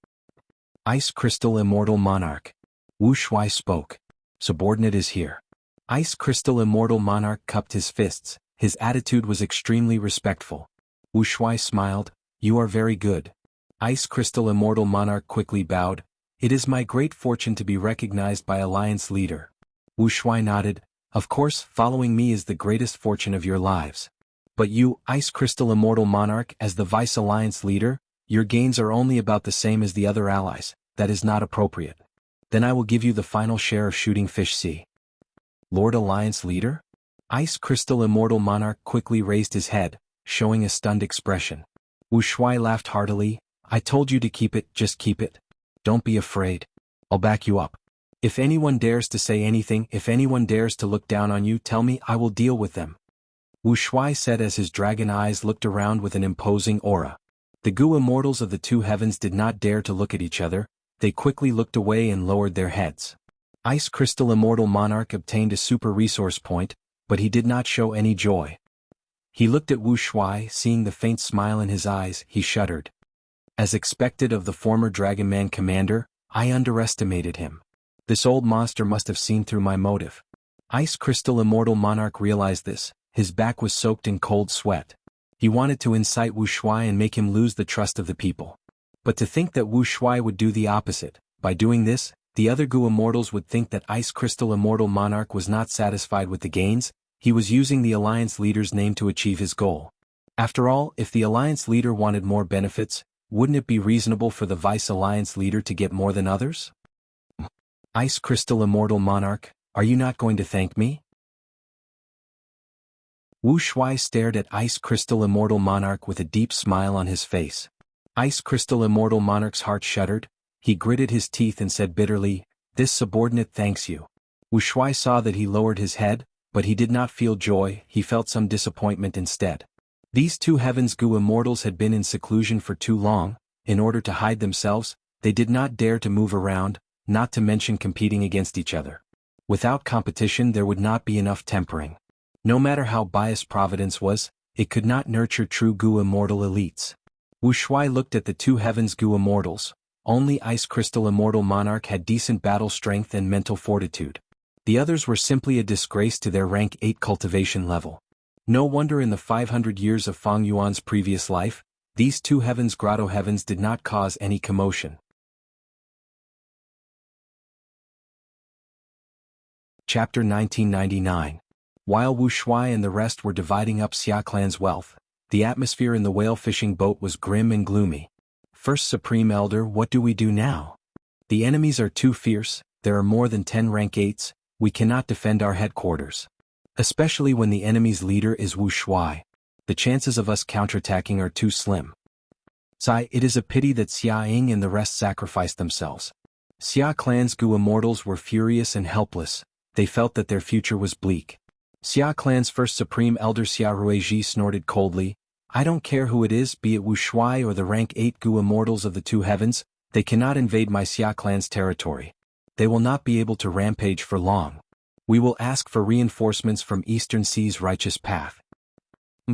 Ice Crystal Immortal Monarch. Wu Shuai spoke. Subordinate is here. Ice Crystal Immortal Monarch cupped his fists. His attitude was extremely respectful. Wu Shuai smiled. You are very good. Ice Crystal Immortal Monarch quickly bowed. It is my great fortune to be recognized by Alliance Leader. Wu Shuai nodded. Of course, following me is the greatest fortune of your lives. But you, Ice Crystal Immortal Monarch, as the Vice Alliance Leader, your gains are only about the same as the other allies. That is not appropriate. Then I will give you the final share of Shooting Fish Sea. Lord Alliance Leader? Ice Crystal Immortal Monarch quickly raised his head, showing a stunned expression. Wu Shuai laughed heartily. I told you to keep it, just keep it. Don't be afraid. I'll back you up. If anyone dares to say anything, if anyone dares to look down on you, tell me, I will deal with them. Wu Shuai said as his dragon eyes looked around with an imposing aura. The Gu immortals of the two heavens did not dare to look at each other, they quickly looked away and lowered their heads. Ice Crystal Immortal Monarch obtained a super resource point, but he did not show any joy. He looked at Wu Shuai, seeing the faint smile in his eyes, he shuddered. As expected of the former Dragon Man commander, I underestimated him. This old monster must have seen through my motive. Ice Crystal Immortal Monarch realized this, his back was soaked in cold sweat. He wanted to incite Wu Shuai and make him lose the trust of the people. But to think that Wu Shuai would do the opposite, by doing this, the other Gu immortals would think that Ice Crystal Immortal Monarch was not satisfied with the gains, he was using the Alliance leader's name to achieve his goal. After all, if the Alliance leader wanted more benefits, wouldn't it be reasonable for the Vice Alliance leader to get more than others? Ice Crystal Immortal Monarch, are you not going to thank me? Wu Shuai stared at Ice Crystal Immortal Monarch with a deep smile on his face. Ice Crystal Immortal Monarch's heart shuddered, he gritted his teeth and said bitterly, this subordinate thanks you. Wu Shuai saw that he lowered his head, but he did not feel joy, he felt some disappointment instead. These two heavens Gu immortals had been in seclusion for too long, in order to hide themselves, they did not dare to move around, not to mention competing against each other. Without competition there would not be enough tempering. No matter how biased Providence was, it could not nurture true Gu immortal elites. Wu Shuai looked at the two heavens Gu immortals, only Ice Crystal Immortal Monarch had decent battle strength and mental fortitude. The others were simply a disgrace to their rank 8 cultivation level. No wonder in the 500 years of Fang Yuan's previous life, these two heavens grotto heavens did not cause any commotion. Chapter 1999. While Wu Shuai and the rest were dividing up Xia Clan's wealth, the atmosphere in the whale fishing boat was grim and gloomy. First Supreme Elder, what do we do now? The enemies are too fierce, there are more than 10 rank 8s, we cannot defend our headquarters. Especially when the enemy's leader is Wu Shuai. The chances of us counterattacking are too slim. Sai, it is a pity that Xia Ying and the rest sacrificed themselves. Xia Clan's Gu immortals were furious and helpless, they felt that their future was bleak. Xia Clan's first Supreme Elder Xia Ruiji snorted coldly, I don't care who it is, be it Wu Shuai or the rank 8 Gu immortals of the two heavens, they cannot invade my Xia Clan's territory. They will not be able to rampage for long. We will ask for reinforcements from Eastern Sea's righteous path.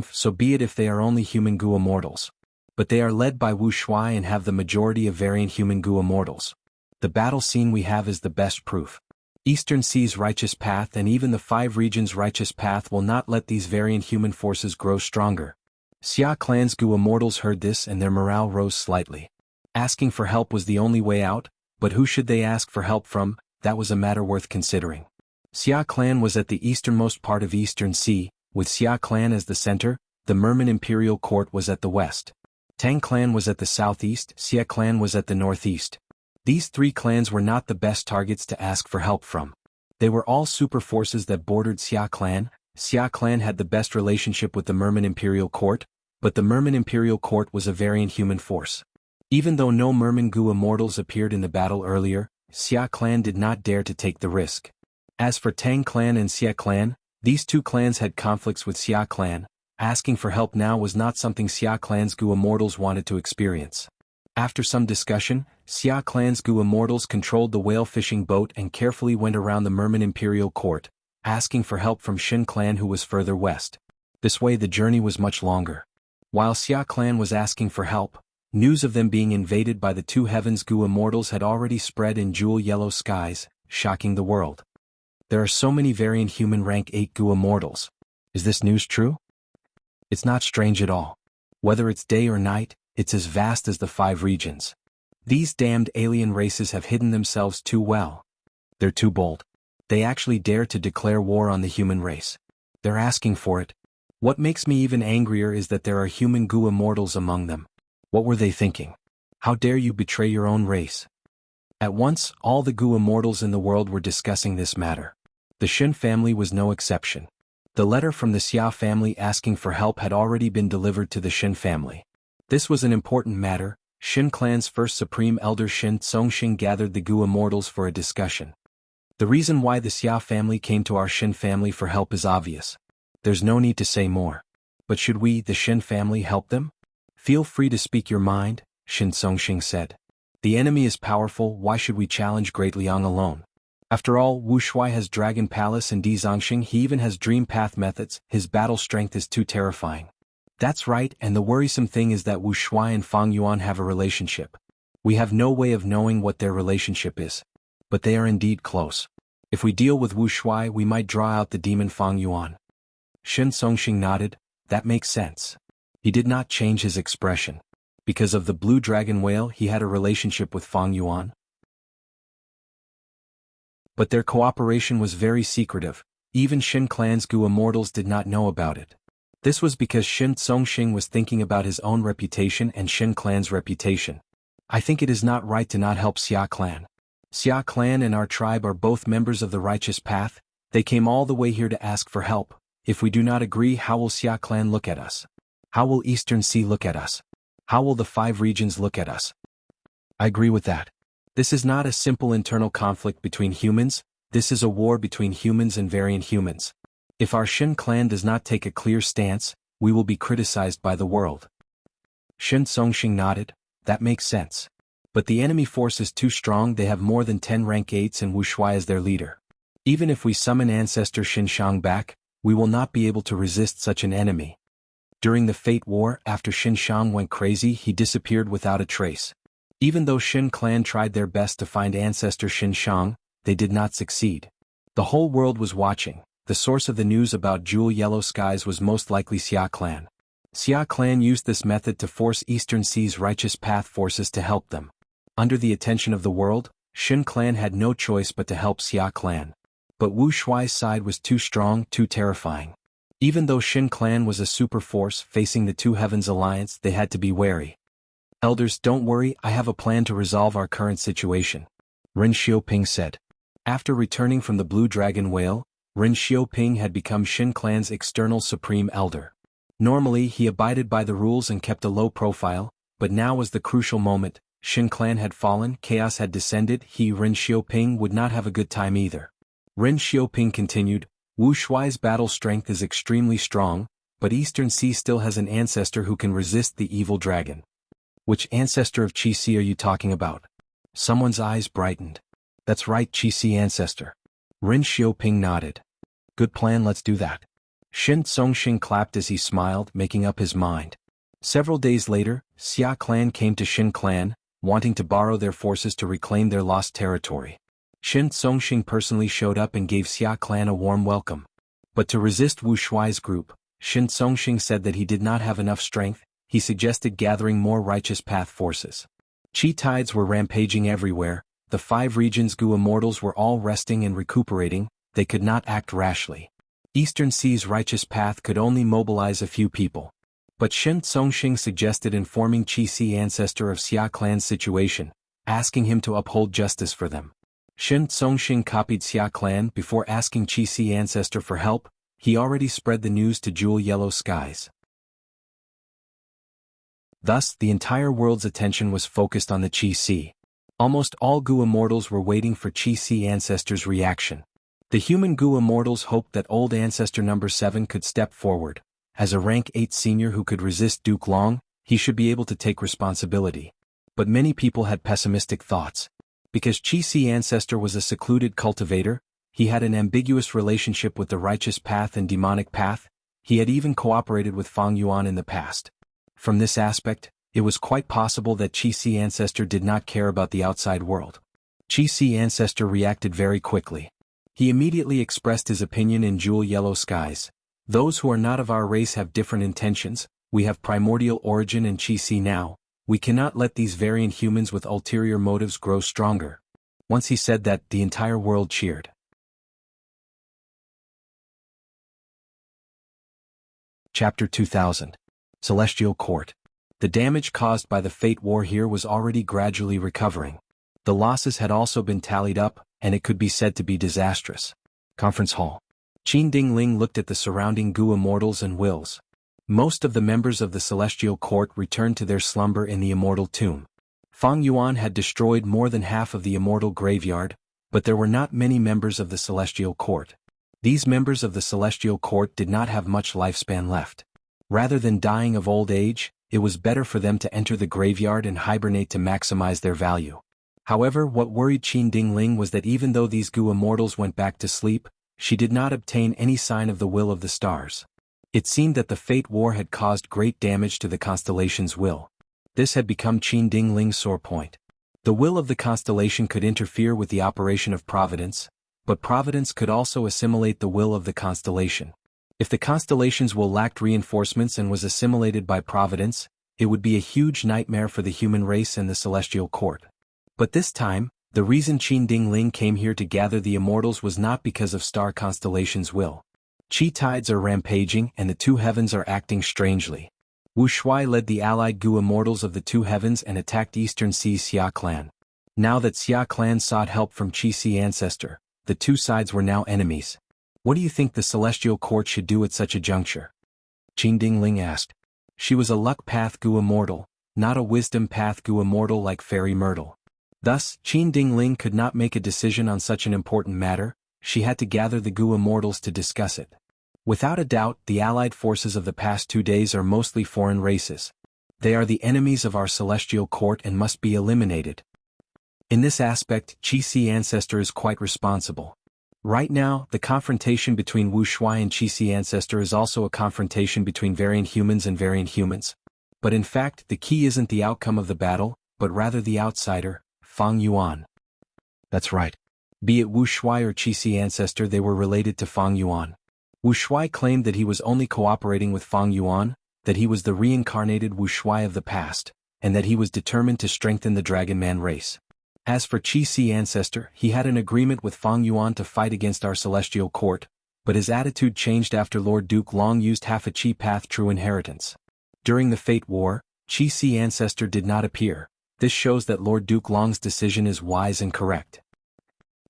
So be it if they are only human Gu immortals. But they are led by Wu Shuai and have the majority of variant human Gu immortals. The battle scene we have is the best proof. Eastern Sea's righteous path and even the 5 regions' righteous path will not let these variant human forces grow stronger. Xia Clan's Gu immortals heard this and their morale rose slightly. Asking for help was the only way out, but who should they ask for help from? That was a matter worth considering. Xia Clan was at the easternmost part of Eastern Sea, with Xia Clan as the center, the Merman Imperial Court was at the west. Tang Clan was at the southeast, Xia Clan was at the northeast. These 3 clans were not the best targets to ask for help from. They were all super forces that bordered Xia Clan. Xia Clan had the best relationship with the Merman Imperial Court, but the Merman Imperial Court was a variant human force. Even though no Merman Gu immortals appeared in the battle earlier, Xia Clan did not dare to take the risk. As for Tang Clan and Xia Clan, these two clans had conflicts with Xia Clan. Asking for help now was not something Xia Clan's Gu immortals wanted to experience. After some discussion, Xia Clan's Gu immortals controlled the whale fishing boat and carefully went around the Merman Imperial Court, asking for help from Shin Clan who was further west. This way the journey was much longer. While Xia Clan was asking for help, news of them being invaded by the two heavens Gu immortals had already spread in jewel yellow skies, shocking the world. There are so many variant human rank 8 Gu immortals. Is this news true? It's not strange at all. Whether it's day or night, it's as vast as the 5 regions. These damned alien races have hidden themselves too well. They're too bold. They actually dare to declare war on the human race. They're asking for it. What makes me even angrier is that there are human Gu immortals among them. What were they thinking? How dare you betray your own race? At once, all the Gu immortals in the world were discussing this matter. The Shin family was no exception. The letter from the Xia family asking for help had already been delivered to the Shin family. This was an important matter. Shin Clan's first Supreme Elder Shin Tsongxing gathered the Gu immortals for a discussion. The reason why the Xia family came to our Shin family for help is obvious. There's no need to say more. But should we, the Shin family, help them? Feel free to speak your mind, Shin Songxing said. The enemy is powerful, why should we challenge Great Liang alone? After all, Wu Shuai has Dragon Palace and Di Zongxing, he even has Dream Path methods, his battle strength is too terrifying. That's right, and the worrisome thing is that Wu Shuai and Fang Yuan have a relationship. We have no way of knowing what their relationship is. But they are indeed close. If we deal with Wu Shuai, we might draw out the demon Fang Yuan. Shin Songxing nodded, that makes sense. He did not change his expression. Because of the blue dragon whale, he had a relationship with Fang Yuan. But their cooperation was very secretive, even Shin Clan's Gu immortals did not know about it. This was because Shin Songxing was thinking about his own reputation and Shin Clan's reputation. I think it is not right to not help Xia Clan. Xia Clan and our tribe are both members of the righteous path, they came all the way here to ask for help. If we do not agree, how will Xia Clan look at us? How will Eastern Sea look at us? How will the 5 regions look at us? I agree with that. This is not a simple internal conflict between humans, this is a war between humans and variant humans. If our Shin Clan does not take a clear stance, we will be criticized by the world. Shin Songxing nodded, that makes sense. But the enemy force is too strong, they have more than 10 rank 8s and Wu Shuai as their leader. Even if we summon Ancestor Shin Shang back, we will not be able to resist such an enemy. During the Fate War, after Shin Shang went crazy, he disappeared without a trace. Even though Shin Clan tried their best to find Ancestor Shin Shang, they did not succeed. The whole world was watching. The source of the news about Jewel Yellow Skies was most likely Xia Clan. Xia Clan used this method to force Eastern Sea's righteous path forces to help them. Under the attention of the world, Shin Clan had no choice but to help Xia Clan. But Wu Shuai's side was too strong, too terrifying. Even though Shin Clan was a super force facing the Two Heavens Alliance, they had to be wary. Elders, don't worry, I have a plan to resolve our current situation, Ren Xiaoping said. After returning from the Blue Dragon Whale, Ren Xiaoping had become Shin Clan's external supreme elder. Normally he abided by the rules and kept a low profile, but now was the crucial moment. Shin Clan had fallen, chaos had descended, Ren Xiaoping would not have a good time either. Ren Xiaoping continued, Wu Shuai's battle strength is extremely strong, but Eastern Sea still has an ancestor who can resist the evil dragon. Which ancestor of Qi Si are you talking about? Someone's eyes brightened. That's right, Qi Si ancestor. Ren Xiaoping nodded. Good plan, let's do that. Shin Songxing clapped as he smiled, making up his mind. Several days later, Xia Clan came to Shin Clan, wanting to borrow their forces to reclaim their lost territory. Shin Songxing personally showed up and gave Xia Clan a warm welcome. But to resist Wu Shuai's group, Shin Songxing said that he did not have enough strength. He suggested gathering more righteous path forces. Qi tides were rampaging everywhere, the 5 regions Gu immortals were all resting and recuperating, they could not act rashly. Eastern Sea's righteous path could only mobilize a few people. But Shin Songxing suggested informing Qi Si ancestor of Xia Clan's situation, asking him to uphold justice for them. Shin Songxing copied Xia Clan before asking Qi Si ancestor for help, he already spread the news to Jewel Yellow Skies. Thus, the entire world's attention was focused on the Qi Si. Almost all Gu immortals were waiting for Qi Si ancestor's reaction. The human Gu immortals hoped that old ancestor number 7 could step forward. As a rank 8 senior who could resist Duke Long, he should be able to take responsibility. But many people had pessimistic thoughts. Because Qi Si ancestor was a secluded cultivator, he had an ambiguous relationship with the righteous path and demonic path, he had even cooperated with Fang Yuan in the past. From this aspect, it was quite possible that Qi Si ancestor did not care about the outside world. Qi Si ancestor reacted very quickly. He immediately expressed his opinion in Jewel Yellow Skies. Those who are not of our race have different intentions, we have primordial origin and Qi Si now, we cannot let these variant humans with ulterior motives grow stronger. Once he said that, the entire world cheered. Chapter 2000. Celestial Court. The damage caused by the Fate War here was already gradually recovering. The losses had also been tallied up, and it could be said to be disastrous. Conference Hall. Qin Dingling looked at the surrounding Gu immortals and wills. Most of the members of the Celestial Court returned to their slumber in the Immortal Tomb. Fang Yuan had destroyed more than half of the Immortal Graveyard, But there were not many members of the Celestial Court. These members of the Celestial Court did not have much lifespan left. Rather than dying of old age, it was better for them to enter the graveyard and hibernate to maximize their value. However, what worried Qin Dingling was that even though these Gu immortals went back to sleep, she did not obtain any sign of the will of the stars. It seemed that the Fate War had caused great damage to the constellation's will. This had become Qin Dingling's sore point. The will of the constellation could interfere with the operation of Providence, but Providence could also assimilate the will of the constellation. If the constellation's will lacked reinforcements and was assimilated by Providence, it would be a huge nightmare for the human race and the Celestial Court. But this time, the reason Qin Dingling came here to gather the immortals was not because of star constellation's will. Qi tides are rampaging and the two heavens are acting strangely. Wu Shuai led the allied Gu immortals of the two heavens and attacked Eastern Sea's Xia clan. Now that Xia clan sought help from Qi Si ancestor, the two sides were now enemies. What do you think the Celestial Court should do at such a juncture? Qin Dingling asked. She was a luck path Gu immortal, not a wisdom path Gu immortal like Fairy Myrtle. Thus, Qin Dingling could not make a decision on such an important matter. She had to gather the Gu immortals to discuss it. Without a doubt, the allied forces of the past 2 days are mostly foreign races. They are the enemies of our Celestial Court and must be eliminated. In this aspect, Qi Si ancestor is quite responsible. Right now, the confrontation between Wu Shuai and Qi Si ancestor is also a confrontation between variant humans and variant humans. But in fact, the key isn't the outcome of the battle, but rather the outsider, Fang Yuan. That's right. Be it Wu Shuai or Qi Si ancestor, they were related to Fang Yuan. Wu Shuai claimed that he was only cooperating with Fang Yuan, that he was the reincarnated Wu Shuai of the past, and that he was determined to strengthen the Dragon Man race. As for Qi Si ancestor, he had an agreement with Fang Yuan to fight against our Celestial Court, but his attitude changed after Lord Duke Long used half a Qi path true inheritance. During the Fate War, Qi Si ancestor did not appear. This shows that Lord Duke Long's decision is wise and correct.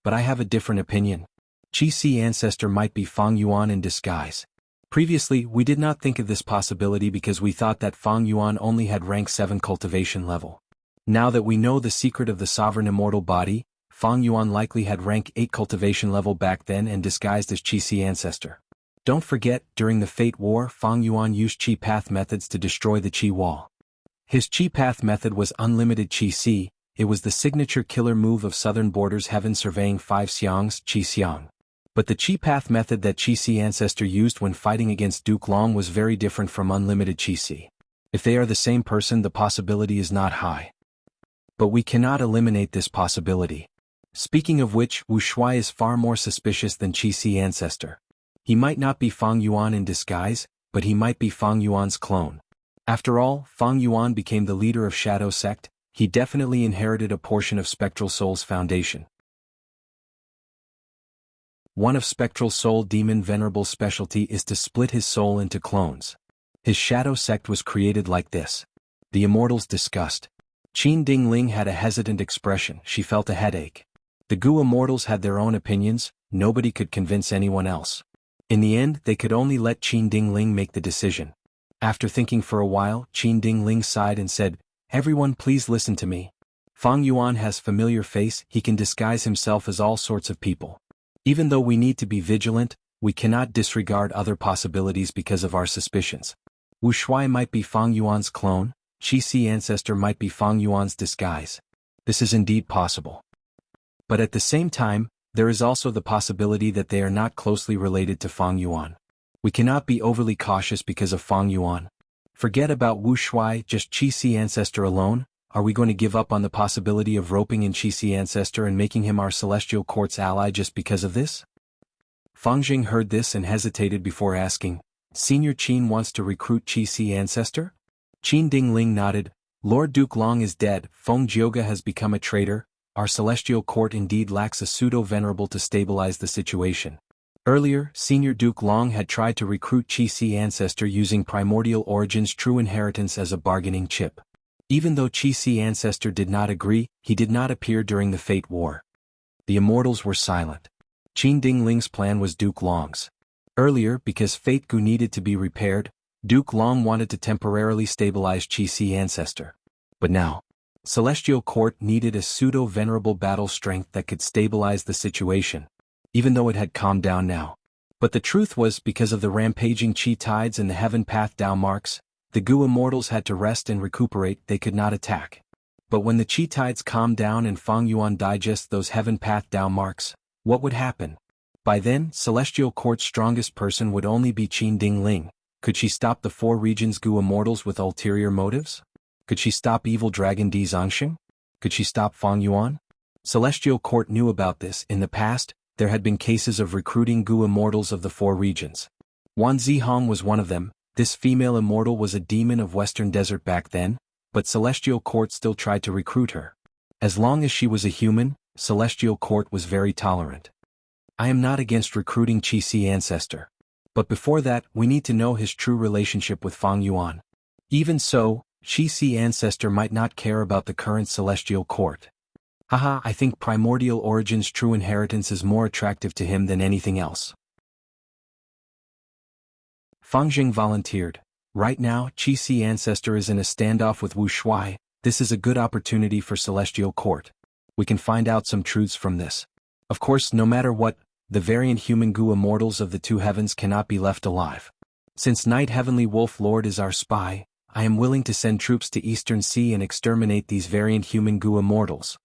But I have a different opinion. Qi Si ancestor might be Fang Yuan in disguise. Previously, we did not think of this possibility because we thought that Fang Yuan only had rank 7 cultivation level. Now that we know the secret of the sovereign immortal body, Fang Yuan likely had rank 8 cultivation level back then and disguised as Qi Si ancestor. Don't forget, during the Fate War, Fang Yuan used Qi path methods to destroy the Qi wall. His Qi path method was unlimited Qi Si. It was the signature killer move of Southern Borders Heaven Surveying 5 Xiangs, Qi Xiang. But the Qi path method that Qi Si ancestor used when fighting against Duke Long was very different from unlimited Qi Si. If they are the same person, the possibility is not high. But we cannot eliminate this possibility. Speaking of which, Wu Shuai is far more suspicious than Qi Si ancestor. He might not be Fang Yuan in disguise, but he might be Fang Yuan's clone. After all, Fang Yuan became the leader of Shadow Sect. He definitely inherited a portion of Spectral Soul's foundation. One of Spectral Soul Demon Venerable's specialty is to split his soul into clones. His Shadow Sect was created like this. The immortals discussed. Qin Dingling had a hesitant expression. She felt a headache. The Gu immortals had their own opinions. Nobody could convince anyone else. In the end, they could only let Qin Dingling make the decision. After thinking for a while, Qin Dingling sighed and said, "Everyone, please listen to me. Fang Yuan has familiar face. He can disguise himself as all sorts of people. Even though we need to be vigilant, we cannot disregard other possibilities because of our suspicions. Wu Shuai might be Fang Yuan's clone. Qi Si ancestor might be Fang Yuan's disguise. This is indeed possible. But at the same time, there is also the possibility that they are not closely related to Fang Yuan. We cannot be overly cautious because of Fang Yuan. Forget about Wu Shuai, just Qi Si ancestor alone. Are we going to give up on the possibility of roping in Qi Si ancestor and making him our Celestial Court's ally just because of this?" Fang Jing heard this and hesitated before asking, "Senior Qin wants to recruit Qi Si ancestor?" Qin Dingling nodded. "Lord Duke Long is dead. Feng Jioga has become a traitor. Our Celestial Court indeed lacks a pseudo-venerable to stabilize the situation. Earlier, Senior Duke Long had tried to recruit Qi Si ancestor using Primordial Origin's true inheritance as a bargaining chip. Even though Qi Si ancestor did not agree, he did not appear during the Fate War. The immortals were silent. Qin Dingling's plan was Duke Long's. Earlier, because Fate Gu needed to be repaired, Duke Long wanted to temporarily stabilize Qi Si ancestor. But now, Celestial Court needed a pseudo-venerable battle strength that could stabilize the situation, even though it had calmed down now. But the truth was, because of the rampaging chi tides and the heaven path Dao marks, the Gu immortals had to rest and recuperate. They could not attack. But when the chi tides calmed down and Fang Yuan digest those heaven path Dao marks, what would happen? By then, Celestial Court's strongest person would only be Qin Dingling. Could she stop the four regions Gu immortals with ulterior motives? Could she stop evil dragon Di Zongxing? Could she stop Fang Yuan? Celestial Court knew about this. In the past, there had been cases of recruiting Gu immortals of the four regions. Wan Zihong was one of them. This female immortal was a demon of Western Desert back then, but Celestial Court still tried to recruit her. As long as she was a human, Celestial Court was very tolerant. I am not against recruiting Qi Si Ancestor. But before that, we need to know his true relationship with Fang Yuan. Even so, Qi Si Ancestor might not care about the current Celestial Court. Haha, I think Primordial Origin's true inheritance is more attractive to him than anything else. Fang Jing volunteered. Right now, Qi Si Ancestor is in a standoff with Wu Shuai. This is a good opportunity for Celestial Court. We can find out some truths from this. Of course, no matter what, the variant human Gu immortals of the two heavens cannot be left alive. Since Night Heavenly Wolf Lord is our spy, I am willing to send troops to Eastern Sea and exterminate these variant human Gu immortals.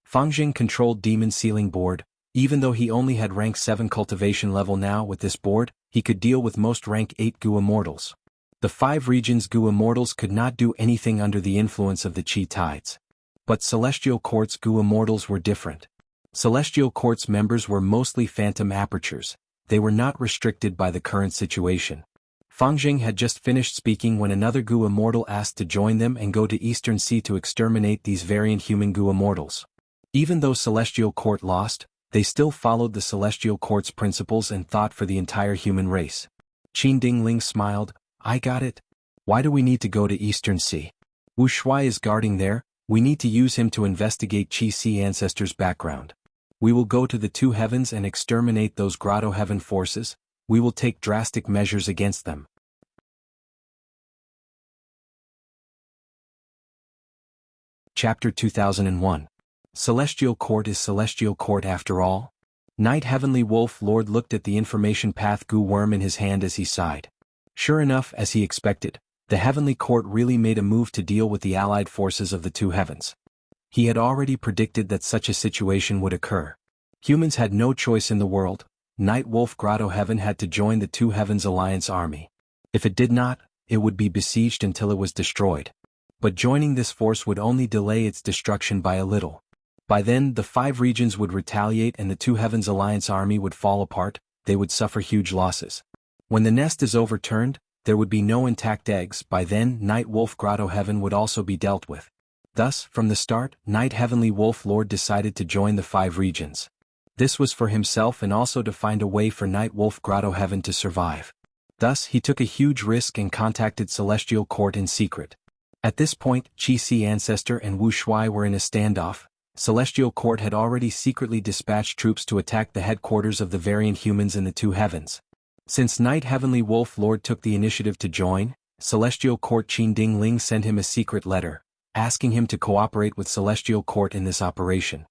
Fang Jing controlled Demon Sealing Board. Even though he only had rank 7 cultivation level now, with this board, he could deal with most rank 8 Gu immortals. The 5 regions Gu immortals could not do anything under the influence of the Qi tides. But Celestial Court's Gu immortals were different. Celestial Court's members were mostly phantom apertures. They were not restricted by the current situation. Fang Jing had just finished speaking when another Gu immortal asked to join them and go to Eastern Sea to exterminate these variant human Gu immortals. Even though Celestial Court lost, they still followed the Celestial Court's principles and thought for the entire human race. Qin Dingling smiled. I got it. Why do we need to go to Eastern Sea? Wu Shuai is guarding there. We need to use him to investigate Qi Si Ancestor's background. We will go to the two heavens and exterminate those Grotto Heaven forces. We will take drastic measures against them. Chapter 2001. Celestial Court is Celestial Court after all? Night Heavenly Wolf Lord looked at the information path Gu worm in his hand as he sighed. Sure enough, as he expected, the Heavenly Court really made a move to deal with the allied forces of the two heavens. He had already predicted that such a situation would occur. Humans had no choice in the world. Night Wolf Grotto Heaven had to join the Two Heavens Alliance army. If it did not, it would be besieged until it was destroyed. But joining this force would only delay its destruction by a little. By then, the 5 regions would retaliate and the Two Heavens Alliance army would fall apart. They would suffer huge losses. When the nest is overturned, there would be no intact eggs. By then, Night Wolf Grotto Heaven would also be dealt with. Thus, from the start, Night Heavenly Wolf Lord decided to join the 5 regions. This was for himself and also to find a way for Night Wolf Grotto Heaven to survive. Thus, he took a huge risk and contacted Celestial Court in secret. At this point, Qi Si Ancestor and Wu Shuai were in a standoff. Celestial Court had already secretly dispatched troops to attack the headquarters of the variant humans in the two heavens. Since Night Heavenly Wolf Lord took the initiative to join, Celestial Court Qin Dingling sent him a secret letter, asking him to cooperate with Celestial Court in this operation.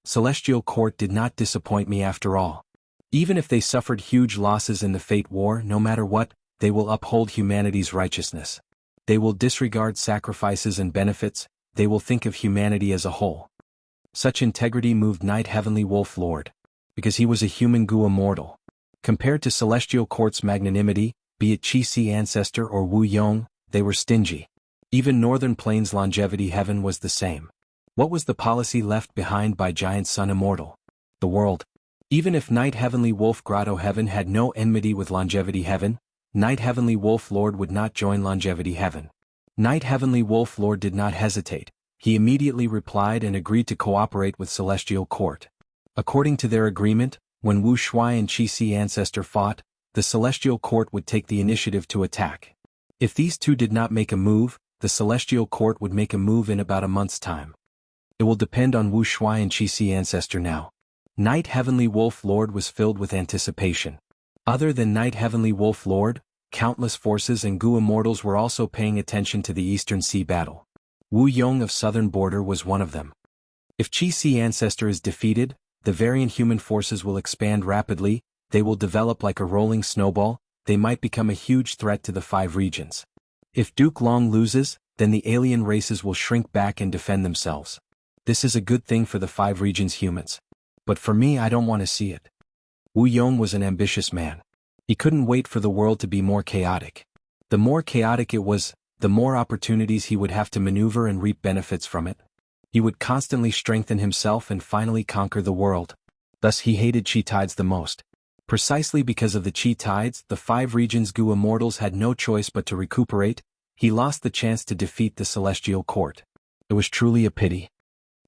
Celestial Court did not disappoint me after all. Even if they suffered huge losses in the Fate War, no matter what, they will uphold humanity's righteousness. They will disregard sacrifices and benefits. They will think of humanity as a whole. Such integrity moved Night Heavenly Wolf Lord. Because he was a human Gu immortal. Compared to Celestial Court's magnanimity, be it Qi Si Ancestor or Wu Yong, they were stingy. Even Northern Plains Longevity Heaven was the same. What was the policy left behind by Giant Sun Immortal? The world. Even if Night Heavenly Wolf Grotto Heaven had no enmity with Longevity Heaven, Night Heavenly Wolf Lord would not join Longevity Heaven. Night Heavenly Wolf Lord did not hesitate. He immediately replied and agreed to cooperate with Celestial Court. According to their agreement, when Wu Shuai and Qi Si Ancestor fought, the Celestial Court would take the initiative to attack. If these two did not make a move, the Celestial Court would make a move in about a month's time. It will depend on Wu Shuai and Qi Si Ancestor now. Night Heavenly Wolf Lord was filled with anticipation. Other than Night Heavenly Wolf Lord, countless forces and Gu immortals were also paying attention to the Eastern Sea battle. Wu Yong of Southern Border was one of them. If Qi Si ancestor is defeated, the variant human forces will expand rapidly, they will develop like a rolling snowball, they might become a huge threat to the 5 regions. If Duke Long loses, then the alien races will shrink back and defend themselves. This is a good thing for the 5 regions humans. But for me, I don't want to see it. Wu Yong was an ambitious man. He couldn't wait for the world to be more chaotic. The more chaotic it was, the more opportunities he would have to maneuver and reap benefits from it. He would constantly strengthen himself and finally conquer the world. Thus he hated Qi Tides the most. Precisely because of the Qi Tides, the 5 regions' Gu immortals had no choice but to recuperate. He lost the chance to defeat the Celestial Court. It was truly a pity.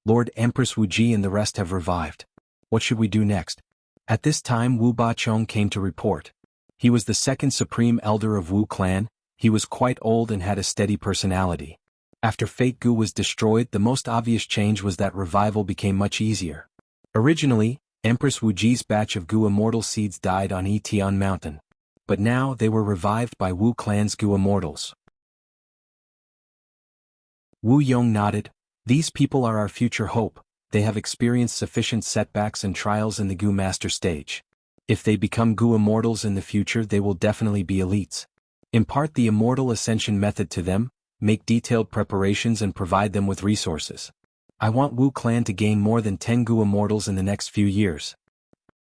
Lord Empress Wu Ji and the rest have revived. What should we do next? At this time Wu Bachong came to report. He was the 2nd supreme elder of Wu clan. He was quite old and had a steady personality. After Fate Gu was destroyed, the most obvious change was that revival became much easier. Originally, Empress Wu Ji's batch of Gu immortal seeds died on Etian Mountain. But now they were revived by Wu clan's Gu immortals. Wu Yong nodded. These people are our future hope. They have experienced sufficient setbacks and trials in the Gu master stage. If they become Gu immortals in the future, they will definitely be elites. Impart the immortal ascension method to them, make detailed preparations and provide them with resources. I want Wu clan to gain more than 10 Gu immortals in the next few years.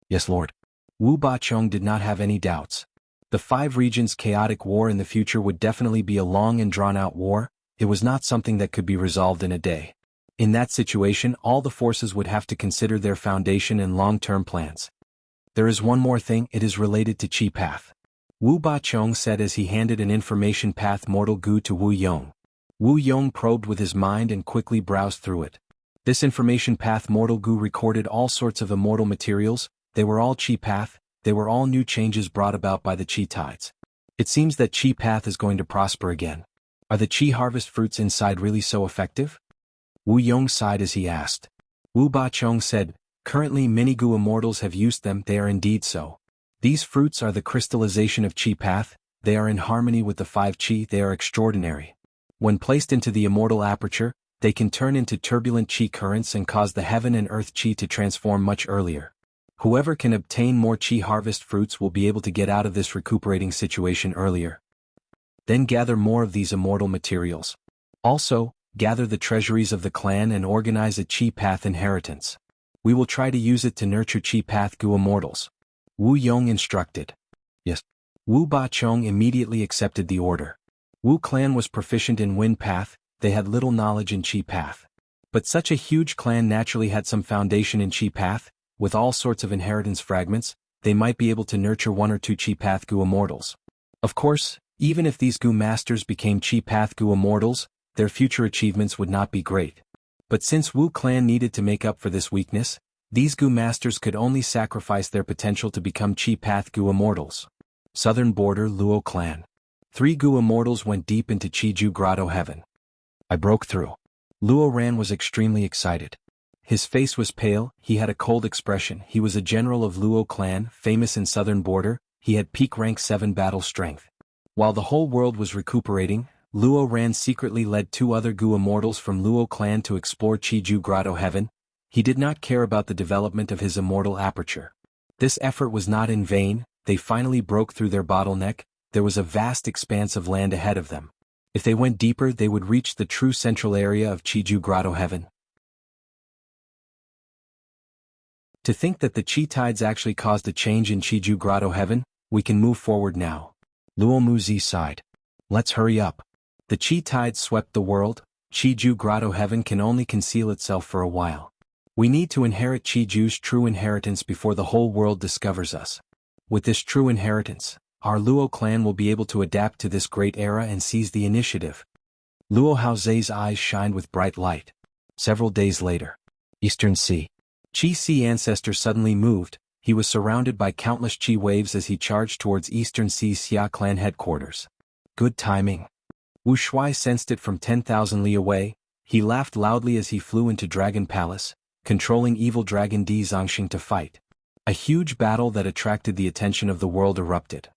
Yes, Lord. Wu Bachong did not have any doubts. The 5 regions' chaotic war in the future would definitely be a long and drawn-out war. It was not something that could be resolved in a day. In that situation, all the forces would have to consider their foundation and long-term plans. There is one more thing, it is related to Qi Path. Wu Bachong said as he handed an information path Mortal Gu to Wu Yong. Wu Yong probed with his mind and quickly browsed through it. This information path Mortal Gu recorded all sorts of immortal materials, they were all Qi Path, they were all new changes brought about by the Qi Tides. It seems that Qi Path is going to prosper again. Are the Qi harvest fruits inside really so effective? Wu Yong sighed as he asked. Wu Bachong said, currently many Gu immortals have used them, they are indeed so. These fruits are the crystallization of Qi Path, they are in harmony with the 5 Qi, they are extraordinary. When placed into the immortal aperture, they can turn into turbulent Qi currents and cause the heaven and earth Qi to transform much earlier. Whoever can obtain more Qi harvest fruits will be able to get out of this recuperating situation earlier. Then gather more of these immortal materials. Also, gather the treasuries of the clan and organize a Qi Path inheritance. We will try to use it to nurture Qi Path Gu immortals. Wu Yong instructed. Yes. Wu Bachong immediately accepted the order. Wu clan was proficient in Wind Path, they had little knowledge in Qi Path. But such a huge clan naturally had some foundation in Qi Path, with all sorts of inheritance fragments, they might be able to nurture 1 or 2 Qi Path Gu immortals. Of course, even if these Gu masters became Qi Path Gu immortals, their future achievements would not be great. But since Wu clan needed to make up for this weakness, these Gu masters could only sacrifice their potential to become Qi Path Gu immortals. Southern Border Luo clan. 3 Gu immortals went deep into Qiju Grotto Heaven. I broke through. Luo Ran was extremely excited. His face was pale, he had a cold expression, he was a general of Luo clan, famous in Southern Border, he had peak rank 7 battle strength. While the whole world was recuperating, Luo Ran secretly led 2 other Gu immortals from Luo clan to explore Qiju Grotto Heaven. He did not care about the development of his immortal aperture. This effort was not in vain, they finally broke through their bottleneck, there was a vast expanse of land ahead of them. If they went deeper they would reach the true central area of Qiju Grotto Heaven. To think that the Qi Tides actually caused a change in Qiju Grotto Heaven, we can move forward now. Luo Muzi sighed. Let's hurry up. The Qi Tides swept the world, Qiju Grotto Heaven can only conceal itself for a while. We need to inherit Qiju's true inheritance before the whole world discovers us. With this true inheritance, our Luo clan will be able to adapt to this great era and seize the initiative. Luo Haozei's eyes shined with bright light. Several days later. Eastern Sea. Qi Si ancestor suddenly moved, he was surrounded by countless Qi waves as he charged towards Eastern Sea's Xia clan headquarters. Good timing. Wu Shuai sensed it from 10,000 li away, he laughed loudly as he flew into Dragon Palace, controlling evil dragon Di Zongxing to fight. A huge battle that attracted the attention of the world erupted.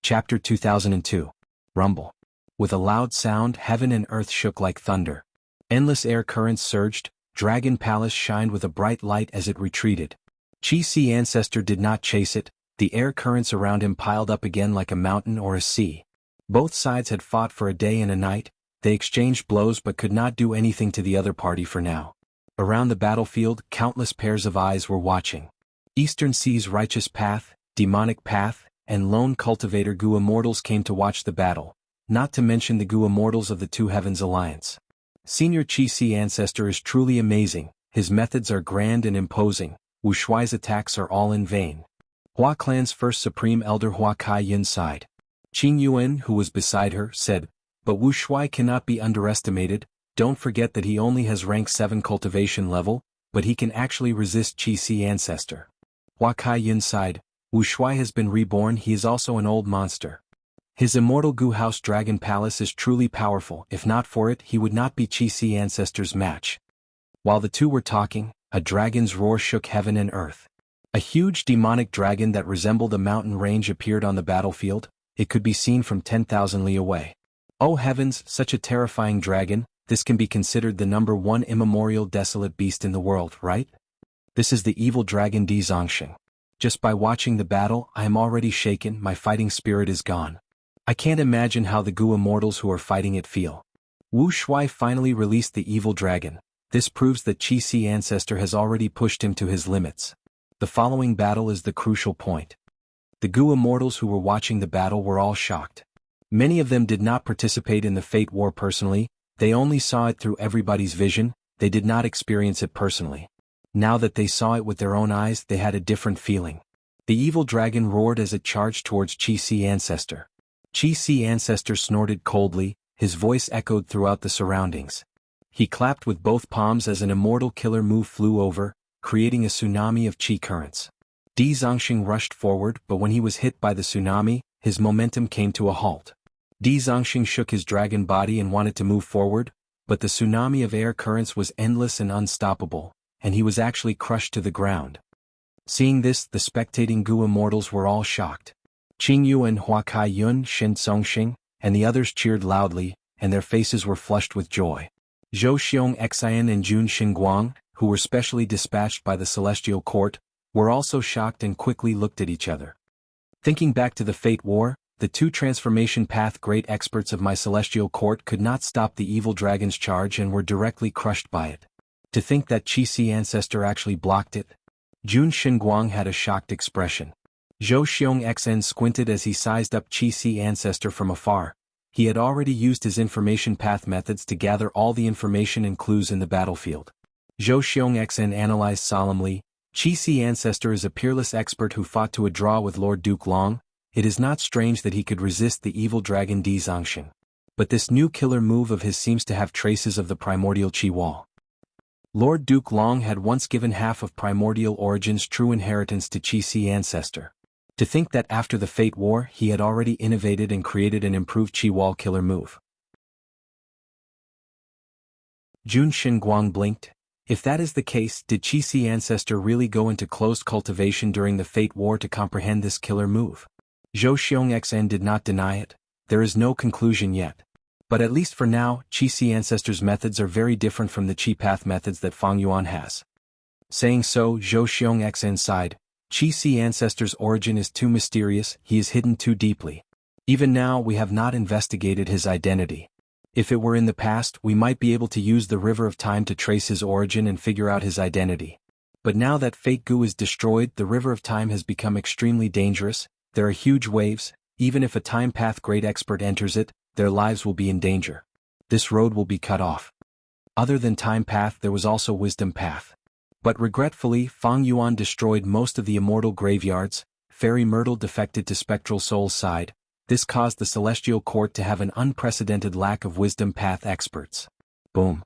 Chapter 2002. Rumble. With a loud sound, heaven and earth shook like thunder. Endless air currents surged, Dragon Palace shined with a bright light as it retreated. Chi-Si Ancestor did not chase it, the air currents around him piled up again like a mountain or a sea. Both sides had fought for a day and a night, they exchanged blows but could not do anything to the other party for now. Around the battlefield, countless pairs of eyes were watching. Eastern Sea's Righteous Path, Demonic Path, and Lone Cultivator Gu Immortals came to watch the battle, not to mention the Gu Immortals of the Two Heavens Alliance. Senior Chi-Si Ancestor is truly amazing, his methods are grand and imposing, Wu Shuai's attacks are all in vain. Hua Clan's first Supreme Elder Hua Kai Yun sighed. Qing Yuan, who was beside her, said, "But Wu Shuai cannot be underestimated, don't forget that he only has rank 7 cultivation level, but he can actually resist Chi-Si Ancestor." Hua Kai Yun sighed, "Wu Shuai has been reborn, he is also an old monster. His immortal Gu House Dragon Palace is truly powerful, if not for it he would not be Chi-Si Ancestor's match." While the two were talking, a dragon's roar shook heaven and earth. A huge demonic dragon that resembled a mountain range appeared on the battlefield, it could be seen from 10,000 li away. Oh heavens, such a terrifying dragon, this can be considered the #1 immemorial desolate beast in the world, right? This is the evil dragon Di Zongxing. Just by watching the battle, I am already shaken, my fighting spirit is gone. I can't imagine how the Gu Immortals who are fighting it feel. Wu Shuai finally released the evil dragon. This proves that Chi-Si Ancestor has already pushed him to his limits. The following battle is the crucial point. The Gu Immortals who were watching the battle were all shocked. Many of them did not participate in the Fate War personally, they only saw it through everybody's vision, they did not experience it personally. Now that they saw it with their own eyes, they had a different feeling. The evil dragon roared as it charged towards Chi-Si Ancestor. Chi-Si Ancestor snorted coldly, his voice echoed throughout the surroundings. He clapped with both palms as an immortal killer move flew over, creating a tsunami of chi currents. Di Zongxing rushed forward, but when he was hit by the tsunami, his momentum came to a halt. Di Zongxing shook his dragon body and wanted to move forward, but the tsunami of air currents was endless and unstoppable, and he was actually crushed to the ground. Seeing this, the spectating Gu Immortals were all shocked. Qing Yuan, Hua Kai Yun, Shen Zongxing, and the others cheered loudly, and their faces were flushed with joy. Zhou Xiong Xian and Jun Xinguang, who were specially dispatched by the Celestial Court, were also shocked and quickly looked at each other. Thinking back to the Fate War, the two transformation path great experts of my Celestial Court could not stop the evil dragon's charge and were directly crushed by it. To think that Chi-Si Ancestor actually blocked it. Jun Xinguang had a shocked expression. Zhou Xiong Xn squinted as he sized up Chi-Si Ancestor from afar. He had already used his information path methods to gather all the information and clues in the battlefield. Zhou Xiong Xn analyzed solemnly, Chi-Si Ancestor is a peerless expert who fought to a draw with Lord Duke Long. It is not strange that he could resist the evil dragon Di Zongxing. But this new killer move of his seems to have traces of the primordial Qi Wall. Lord Duke Long had once given half of primordial origin's true inheritance to Chi-Si Ancestor. To think that after the Fate War he had already innovated and created an improved Qi Wall killer move. Jun Xinguang blinked. If that is the case, did Chi-Si Ancestor really go into closed cultivation during the Fate War to comprehend this killer move? Zhou Xiong Xn did not deny it. There is no conclusion yet. But at least for now, Chi-Si Ancestor's methods are very different from the Qi Path methods that Fang Yuan has. Saying so, Zhou Xiong Xn sighed. Chi-Si Ancestor's origin is too mysterious, he is hidden too deeply. Even now we have not investigated his identity. If it were in the past, we might be able to use the River of Time to trace his origin and figure out his identity. But now that Fate Gu is destroyed, the River of Time has become extremely dangerous, there are huge waves, even if a time path great expert enters it, their lives will be in danger. This road will be cut off. Other than time path there was also wisdom path. But regretfully, Fang Yuan destroyed most of the immortal graveyards, Fairy Myrtle defected to Spectral Soul's side, this caused the Celestial Court to have an unprecedented lack of wisdom path experts. Boom.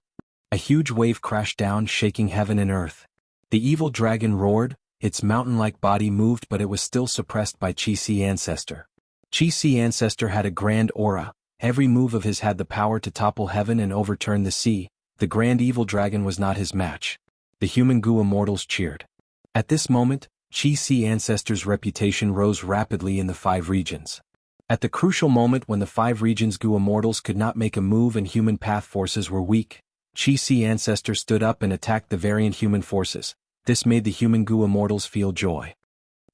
A huge wave crashed down, shaking heaven and earth. The evil dragon roared, its mountain-like body moved but it was still suppressed by Chi-Si Ancestor. Chi-Si Ancestor had a grand aura, every move of his had the power to topple heaven and overturn the sea, the grand evil dragon was not his match. The human Gu Immortals cheered. At this moment, Chi-Si Ancestor's reputation rose rapidly in the 5 regions. At the crucial moment when the 5 regions Gu immortals could not make a move and human path forces were weak, Qi ancestor stood up and attacked the variant human forces. This made the human Gu immortals feel joy.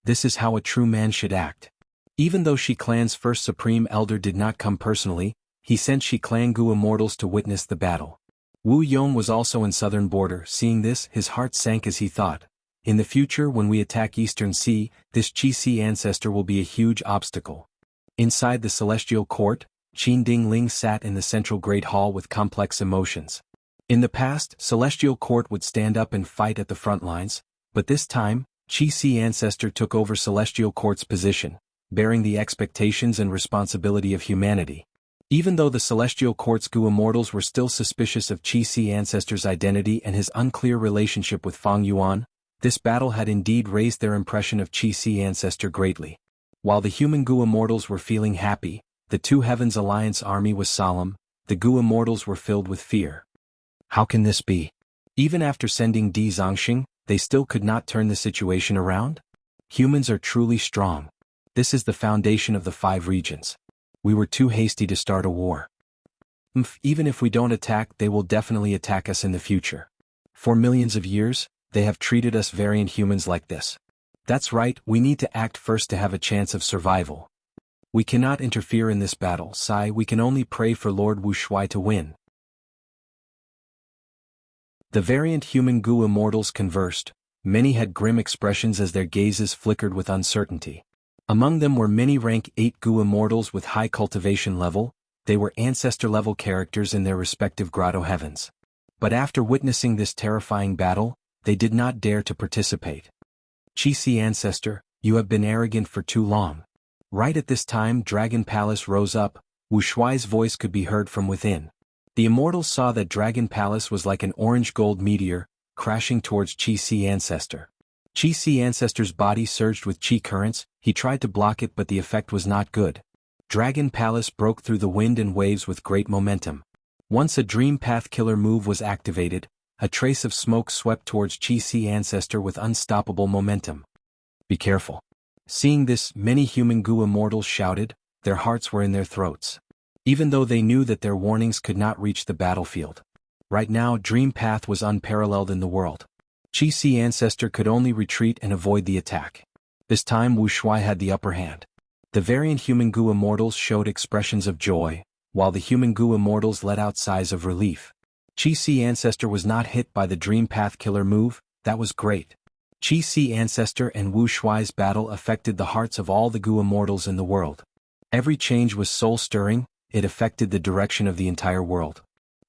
This is how a true man should act. Even though Shi clan's first supreme elder did not come personally, he sent Shi clan Gu immortals to witness the battle. Wu Yong was also in southern border. Seeing this, his heart sank as he thought, in the future when we attack Eastern Sea, this Qi ancestor will be a huge obstacle. Inside the celestial court, Qin Dingling sat in the central great hall with complex emotions. In the past, celestial court would stand up and fight at the front lines, but this time, Qi ancestor took over celestial court's position, bearing the expectations and responsibility of humanity. Even though the celestial court's Gu immortals were still suspicious of Qi ancestor's identity and his unclear relationship with Fang Yuan, this battle had indeed raised their impression of Qi ancestor greatly. While the human Gu immortals were feeling happy, the Two Heavens Alliance army was solemn. The Gu immortals were filled with fear. How can this be? Even after sending Di Zongxing, they still could not turn the situation around? Humans are truly strong. This is the foundation of the 5 regions. We were too hasty to start a war. Even if we don't attack, they will definitely attack us in the future. For millions of years, they have treated us variant humans like this. That's right, we need to act first to have a chance of survival. We cannot interfere in this battle, Sai. We can only pray for Lord Wuxia to win. The variant human Gu immortals conversed. Many had grim expressions as their gazes flickered with uncertainty. Among them were many rank 8 Gu immortals with high cultivation level. They were ancestor-level characters in their respective grotto heavens. But after witnessing this terrifying battle, they did not dare to participate. Qi ancestor, you have been arrogant for too long. Right at this time, Dragon Palace rose up. Wuxia's voice could be heard from within. The immortals saw that Dragon Palace was like an orange-gold meteor, crashing towards Qi ancestor. Qi ancestor's body surged with Qi currents. He tried to block it, but the effect was not good. Dragon Palace broke through the wind and waves with great momentum. Once a Dream Path Killer move was activated, a trace of smoke swept towards Qi ancestor with unstoppable momentum. Be careful. Seeing this, many human Gu immortals shouted. Their hearts were in their throats. Even though they knew that their warnings could not reach the battlefield. Right now, Dream Path was unparalleled in the world. Qi ancestor could only retreat and avoid the attack. This time Wuxia had the upper hand. The variant human Gu immortals showed expressions of joy, while the human Gu immortals let out sighs of relief. Qi ancestor was not hit by the Dream Path Killer move. That was great. Qi ancestor and Wuxia's battle affected the hearts of all the Gu immortals in the world. Every change was soul-stirring. It affected the direction of the entire world.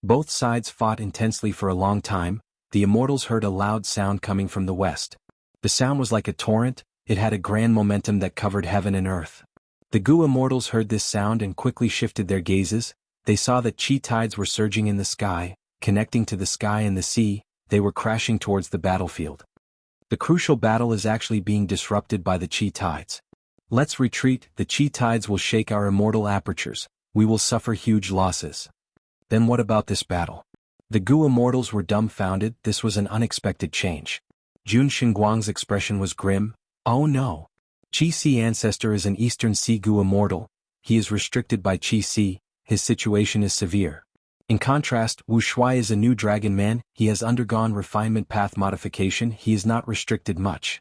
Both sides fought intensely for a long time. The immortals heard a loud sound coming from the west. The sound was like a torrent. It had a grand momentum that covered heaven and earth. The Gu immortals heard this sound and quickly shifted their gazes. They saw that Qi tides were surging in the sky, connecting to the sky and the sea. They were crashing towards the battlefield. The crucial battle is actually being disrupted by the Qi tides. Let's retreat. The Qi tides will shake our immortal apertures. We will suffer huge losses. Then what about this battle? The Gu immortals were dumbfounded. This was an unexpected change. Jun Xinguang's expression was grim. Oh no. Qi ancestor is an Eastern Sea Gu immortal. He is restricted by Qi. His situation is severe. In contrast, Wuxia is a new dragon man. He has undergone refinement path modification. He is not restricted much.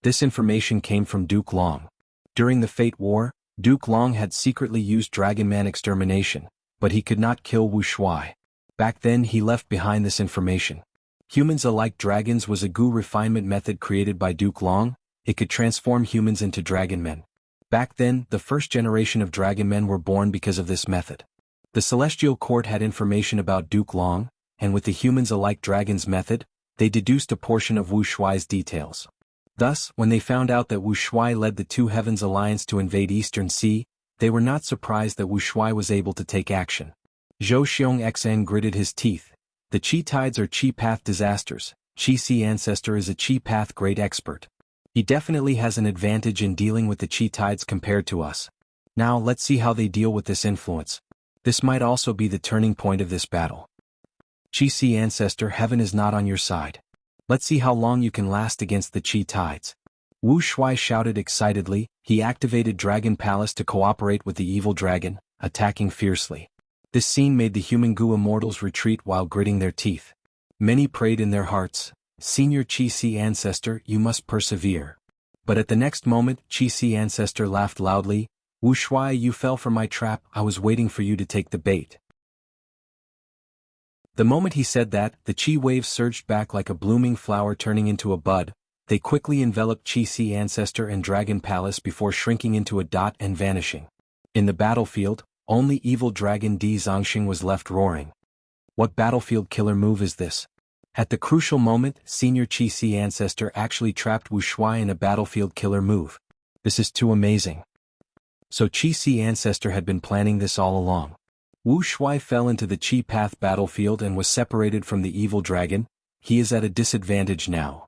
This information came from Duke Long. During the Fate War, Duke Long had secretly used Dragon Man extermination, but he could not kill Wuxia. Back then he left behind this information. Humans alike dragons was a Gu refinement method created by Duke Long. It could transform humans into dragon men. Back then, the first generation of dragon men were born because of this method. The Celestial Court had information about Duke Long, and with the humans alike dragons method, they deduced a portion of Wuxia's details. Thus, when they found out that Wuxia led the Two Heavens Alliance to invade Eastern Sea, they were not surprised that Wuxia was able to take action. Zhou Xiong Xn gritted his teeth. The Qi tides are Qi path disasters. Qi ancestor is a Qi path great expert. He definitely has an advantage in dealing with the Qi tides compared to us. Now let's see how they deal with this influence. This might also be the turning point of this battle. Qi ancestor, heaven is not on your side. Let's see how long you can last against the Qi tides. Wu Shuai shouted excitedly. He activated Dragon Palace to cooperate with the evil dragon, attacking fiercely. This scene made the human Gu immortals retreat while gritting their teeth. Many prayed in their hearts, "Senior Qi Si ancestor, you must persevere." But at the next moment, Qi Si ancestor laughed loudly. "Wu Shuai, you fell for my trap. I was waiting for you to take the bait." The moment he said that, the Qi waves surged back like a blooming flower turning into a bud. They quickly enveloped Qi Si ancestor and Dragon Palace before shrinking into a dot and vanishing. In the battlefield, only evil dragon Di Zongxing was left roaring. What battlefield killer move is this? At the crucial moment, Senior Qi Si ancestor actually trapped Wu Shuai in a battlefield killer move. This is too amazing. So Qi Si ancestor had been planning this all along. Wu Shuai fell into the Qi path battlefield and was separated from the evil dragon. He is at a disadvantage now.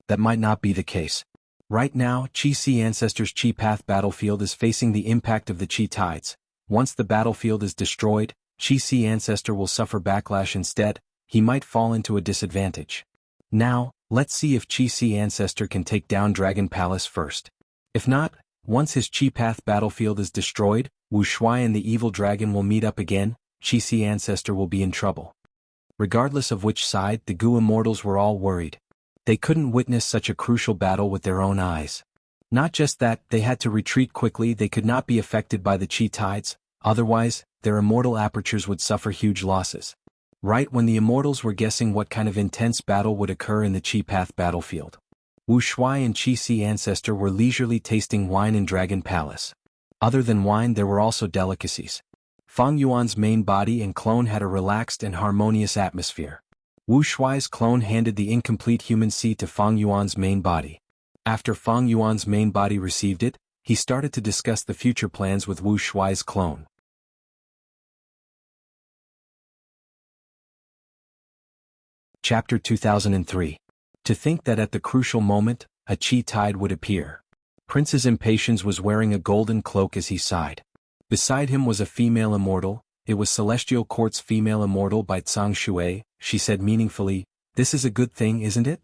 That might not be the case. Right now, Qi Si ancestor's Qi path battlefield is facing the impact of the Qi tides. Once the battlefield is destroyed, Qi Si ancestor will suffer backlash instead. He might fall into a disadvantage. Now, let's see if Qi Si ancestor can take down Dragon Palace first. If not, once his Qi path battlefield is destroyed, Wu Shuai and the evil dragon will meet up again. Qi Si ancestor will be in trouble. Regardless of which side, the Gu immortals were all worried. They couldn't witness such a crucial battle with their own eyes. Not just that, they had to retreat quickly. They could not be affected by the Qi tides, otherwise, their immortal apertures would suffer huge losses. Right when the immortals were guessing what kind of intense battle would occur in the Qi path battlefield, Wu Shuai and Qi Si ancestor were leisurely tasting wine in Dragon Palace. Other than wine, there were also delicacies. Fang Yuan's main body and clone had a relaxed and harmonious atmosphere. Wu Shuai's clone handed the incomplete human seed to Fang Yuan's main body. After Fang Yuan's main body received it, he started to discuss the future plans with Wu Shuai's clone. Chapter 2003. To think that at the crucial moment, a Qi tide would appear. Prince's Impatience was wearing a golden cloak as he sighed. Beside him was a female immortal. It was Celestial Court's female immortal by Zhang Shui. She said meaningfully, "This is a good thing, isn't it?"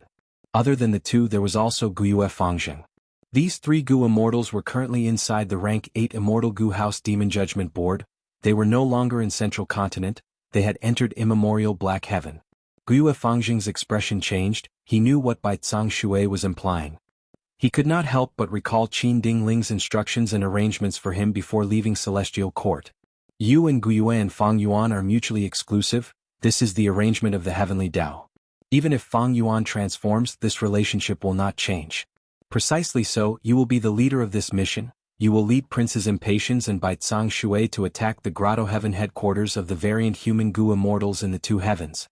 Other than the two, there was also Guiyue Fangjing. These three Gu immortals were currently inside the rank 8 Immortal Gu House Demon Judgment Board. They were no longer in Central Continent. They had entered immemorial Black Heaven. Guiyue Fangjing's expression changed. He knew what Bai Zhang Shui was implying. He could not help but recall Qin Dingling's instructions and arrangements for him before leaving Celestial Court. You and Guiyue and Fang Yuan are mutually exclusive. This is the arrangement of the Heavenly Tao. Even if Fang Yuan transforms, this relationship will not change. Precisely so, you will be the leader of this mission. You will lead Prince's Impatience and Bai Zhang Shui to attack the Grotto Heaven headquarters of the variant human Gu immortals in the two heavens.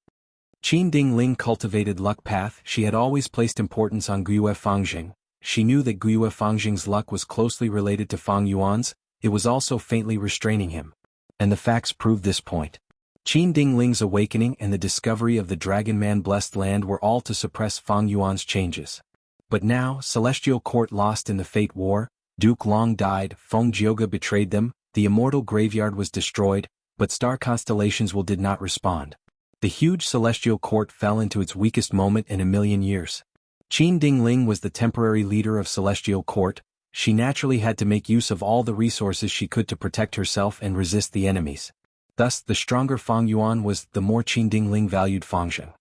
Qin Dingling cultivated luck path. She had always placed importance on Guiyue Fangjing. She knew that Guiyue Fangjing's luck was closely related to Fang Yuan's. It was also faintly restraining him. And the facts proved this point. Qin Dingling's awakening and the discovery of the Dragon Man blessed land were all to suppress Fang Yuan's changes. But now, Celestial Court lost in the Fate War, Duke Long died, Feng Jioge betrayed them, the immortal graveyard was destroyed, but star constellations did not respond. The huge Celestial Court fell into its weakest moment in a million years. Qin Dingling was the temporary leader of Celestial Court. She naturally had to make use of all the resources she could to protect herself and resist the enemies. Thus, the stronger Fang Yuan was, the more Qin Dingling valued Fangjing.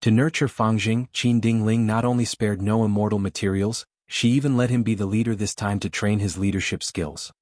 To nurture Fangjing, Qin Dingling not only spared no immortal materials, she even let him be the leader this time to train his leadership skills.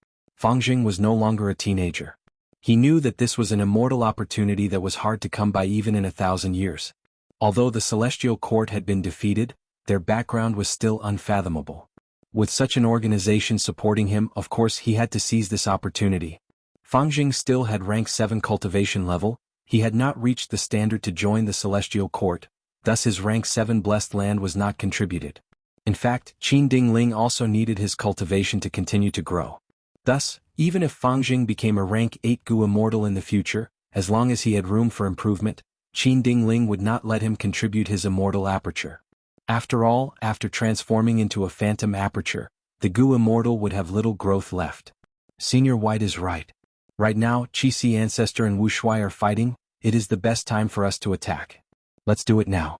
Fangjing was no longer a teenager. He knew that this was an immortal opportunity that was hard to come by even in 1,000 years. Although the Celestial Court had been defeated, their background was still unfathomable. With such an organization supporting him, of course he had to seize this opportunity. Fangjing still had rank 7 cultivation level. He had not reached the standard to join the Celestial Court, thus his rank 7 blessed land was not contributed. In fact, Qin Dingling also needed his cultivation to continue to grow. Thus, even if Fangjing became a rank 8 Gu immortal in the future, as long as he had room for improvement, Qin Dingling would not let him contribute his immortal aperture. After all, after transforming into a phantom aperture, the Gu immortal would have little growth left. Senior White is right. Right now, Qi Si ancestor and Wu Shuai are fighting. It is the best time for us to attack. Let's do it now.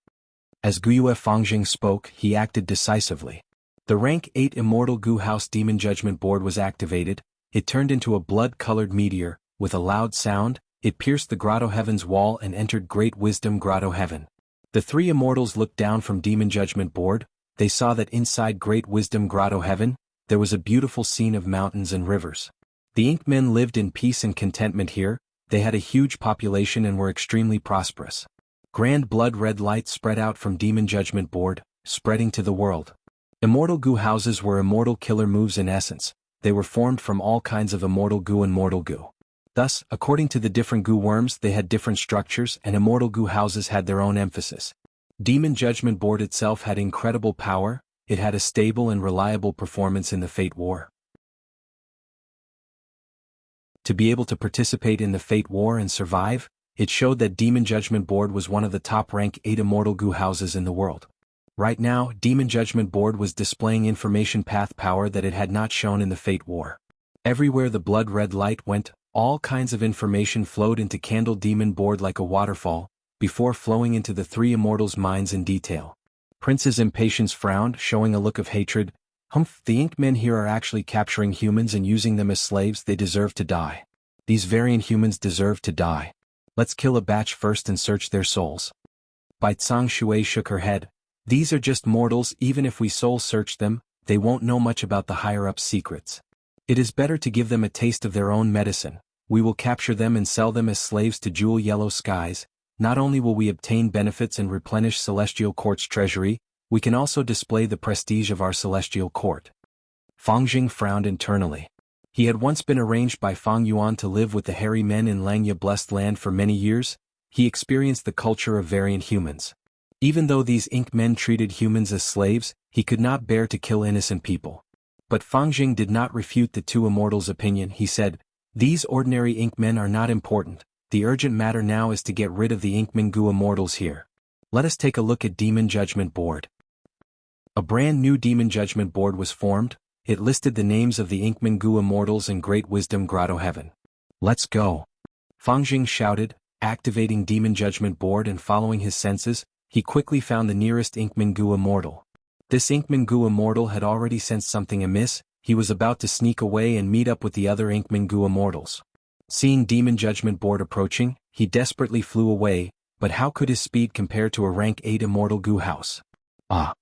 As Guiyue Fangjing spoke, he acted decisively. The rank 8 Immortal Goo House Demon Judgment Board was activated. It turned into a blood-colored meteor. With a loud sound, it pierced the Grotto Heaven's wall and entered Great Wisdom Grotto Heaven. The three immortals looked down from Demon Judgment Board. They saw that inside Great Wisdom Grotto Heaven, there was a beautiful scene of mountains and rivers. The Ink Men lived in peace and contentment here. They had a huge population and were extremely prosperous. Grand blood-red light spread out from Demon Judgment Board, spreading to the world. Immortal Goo houses were immortal killer moves in essence. They were formed from all kinds of immortal goo and mortal goo. Thus, according to the different goo worms, they had different structures, and immortal goo houses had their own emphasis. Demon Judgment Board itself had incredible power. It had a stable and reliable performance in the Fate War. To be able to participate in the Fate War and survive, it showed that Demon Judgment Board was one of the top rank 8 immortal goo houses in the world. Right now, Demon Judgment Board was displaying information path power that it had not shown in the Fate War. Everywhere the blood-red light went, all kinds of information flowed into Candle Demon Board like a waterfall, before flowing into the three immortals' minds in detail. Prince's Impatience frowned, showing a look of hatred. Humph, the Ink Men here are actually capturing humans and using them as slaves. They deserve to die. These variant humans deserve to die. Let's kill a batch first and search their souls. Bai Tsang Shui shook her head. These are just mortals. Even if we soul search them, they won't know much about the higher-up secrets. It is better to give them a taste of their own medicine. We will capture them and sell them as slaves to Jewel Yellow Skies. Not only will we obtain benefits and replenish Celestial Court's treasury, we can also display the prestige of our Celestial Court. Fang Jing frowned internally. He had once been arranged by Fang Yuan to live with the hairy men in Langya Blessed Land for many years. He experienced the culture of variant humans. Even though these Ink Men treated humans as slaves, he could not bear to kill innocent people. But Fang Jing did not refute the two immortals' opinion. He said, "These ordinary Ink Men are not important. The urgent matter now is to get rid of the Inkman Goo immortals here. Let us take a look at Demon Judgment Board." A brand new Demon Judgment Board was formed. It listed the names of the Inkman Goo immortals in Great Wisdom Grotto Heaven. "Let's go!" Fang Jing shouted, activating Demon Judgment Board and following his senses. He quickly found the nearest Inkman Goo immortal. This Inkman Goo immortal had already sensed something amiss. He was about to sneak away and meet up with the other Inkman Goo immortals. Seeing Demon Judgment Board approaching, he desperately flew away, but how could his speed compare to a rank 8 immortal goo house? Ah!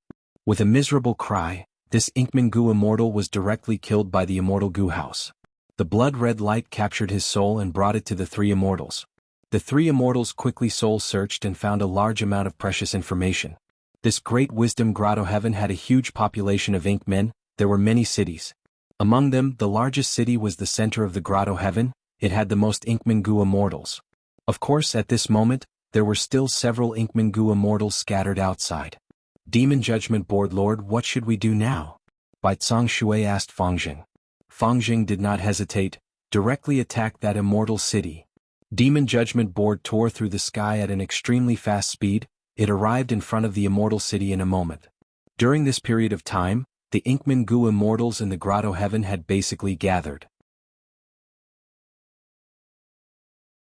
With a miserable cry, this Inkman Goo immortal was directly killed by the immortal goo house. The blood-red light captured his soul and brought it to the three immortals. The three immortals quickly soul-searched and found a large amount of precious information. This Great Wisdom Grotto Heaven had a huge population of Ink Men. There were many cities. Among them, the largest city was the center of the Grotto Heaven. It had the most Inkman Goo immortals. Of course, at this moment, there were still several Inkman Goo immortals scattered outside. Demon Judgment Board Lord, what should we do now? Bai Tsang Shui asked Fang Jing. Fang Jing did not hesitate, directly attacked that immortal city. Demon Judgment Board tore through the sky at an extremely fast speed. It arrived in front of the immortal city in a moment. During this period of time, the Inkman Goo immortals in the Grotto Heaven had basically gathered.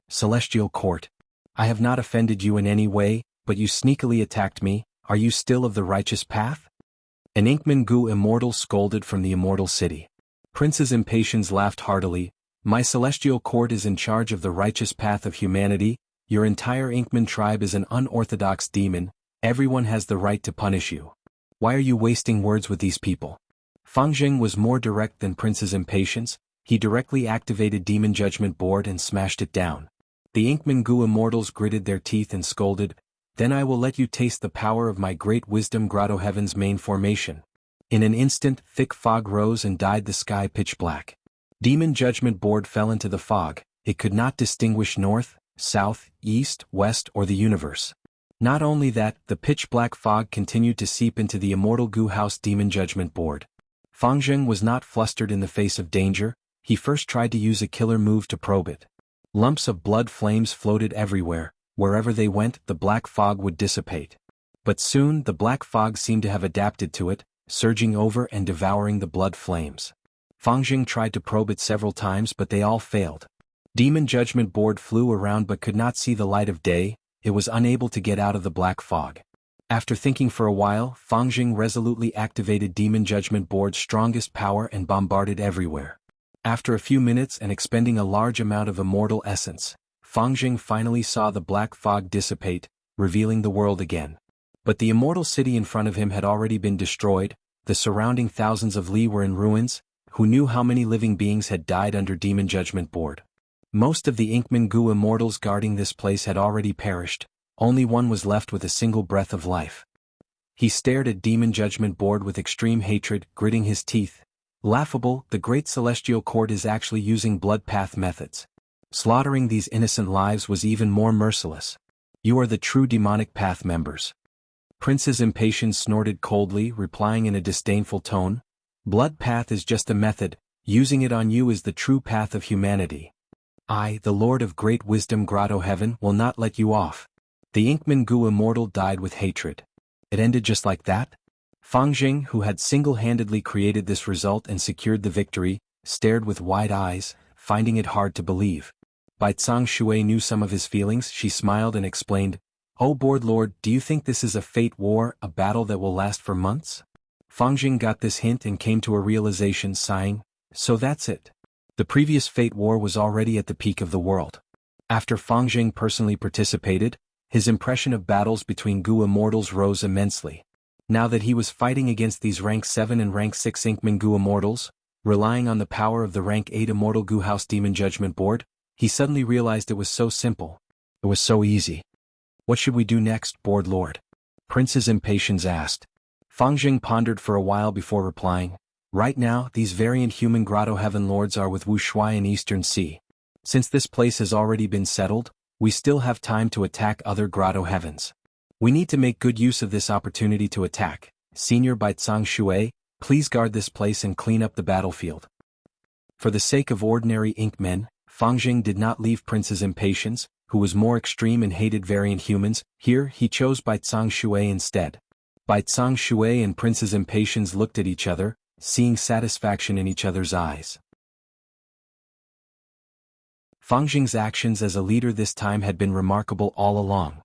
Celestial Court. I have not offended you in any way, but you sneakily attacked me. Are you still of the righteous path? An Inkman Goo immortal scolded from the immortal city. Prince's Impatience laughed heartily. My Celestial Court is in charge of the righteous path of humanity. Your entire Inkman tribe is an unorthodox demon. Everyone has the right to punish you. Why are you wasting words with these people? Fang Jing was more direct than Prince's Impatience. He directly activated Demon Judgment Board and smashed it down. The Inkman Goo immortals gritted their teeth and scolded, "Then I will let you taste the power of my Great Wisdom Grotto Heaven's main formation." In an instant, thick fog rose and dyed the sky pitch black. Demon Judgment Board fell into the fog. It could not distinguish north, south, east, west, or the universe. Not only that, the pitch-black fog continued to seep into the Immortal Goo House Demon Judgment Board. Fang Jing was not flustered in the face of danger. He first tried to use a killer move to probe it. Lumps of blood flames floated everywhere. Wherever they went, the black fog would dissipate. But soon, the black fog seemed to have adapted to it, surging over and devouring the blood flames. Fang Jing tried to probe it several times, but they all failed. Demon Judgment Board flew around but could not see the light of day. It was unable to get out of the black fog. After thinking for a while, Fang Jing resolutely activated Demon Judgment Board's strongest power and bombarded everywhere. After a few minutes and expending a large amount of immortal essence, Fang Jing finally saw the black fog dissipate, revealing the world again. But the immortal city in front of him had already been destroyed, the surrounding thousands of li were in ruins. Who knew how many living beings had died under Demon Judgment Board? Most of the Inkman Gu immortals guarding this place had already perished, only one was left with a single breath of life. He stared at Demon Judgment Board with extreme hatred, gritting his teeth. Laughable, the Great Celestial Court is actually using blood path methods. Slaughtering these innocent lives was even more merciless. You are the true demonic path members. Prince's Impatience snorted coldly, replying in a disdainful tone. Blood path is just a method, using it on you is the true path of humanity. I, the Lord of Great Wisdom Grotto Heaven, will not let you off. The Inkman Gu immortal died with hatred. It ended just like that? Fang Jing, who had single-handedly created this result and secured the victory, stared with wide eyes, finding it hard to believe. Bai Tsang Shui knew some of his feelings. She smiled and explained, "Oh Board Lord, do you think this is a fate war, a battle that will last for months?" Fang Jing got this hint and came to a realization, sighing, "So that's it." The previous fate war was already at the peak of the world. After Fang Jing personally participated, his impression of battles between Gu immortals rose immensely. Now that he was fighting against these rank 7 and rank 6 Inkman Gu immortals, relying on the power of the rank 8 immortal Gu House Demon Judgment Board, he suddenly realized it was so simple. It was so easy. What should we do next, Board Lord? Prince's Impatience asked. Fang Jing pondered for a while before replying, "Right now, these variant human Grotto Heaven Lords are with Wuxia in Eastern Sea. Since this place has already been settled, we still have time to attack other Grotto Heavens. We need to make good use of this opportunity to attack. Senior Bai Tsang Shui, please guard this place and clean up the battlefield." For the sake of ordinary Inkmen, Fang Jing did not leave Prince's Impatience, who was more extreme and hated variant humans. Here, he chose Bai Tsang Shui instead. Bai Tsang Shui and Prince's Impatience looked at each other, seeing satisfaction in each other's eyes. Fang Jing's actions as a leader this time had been remarkable all along.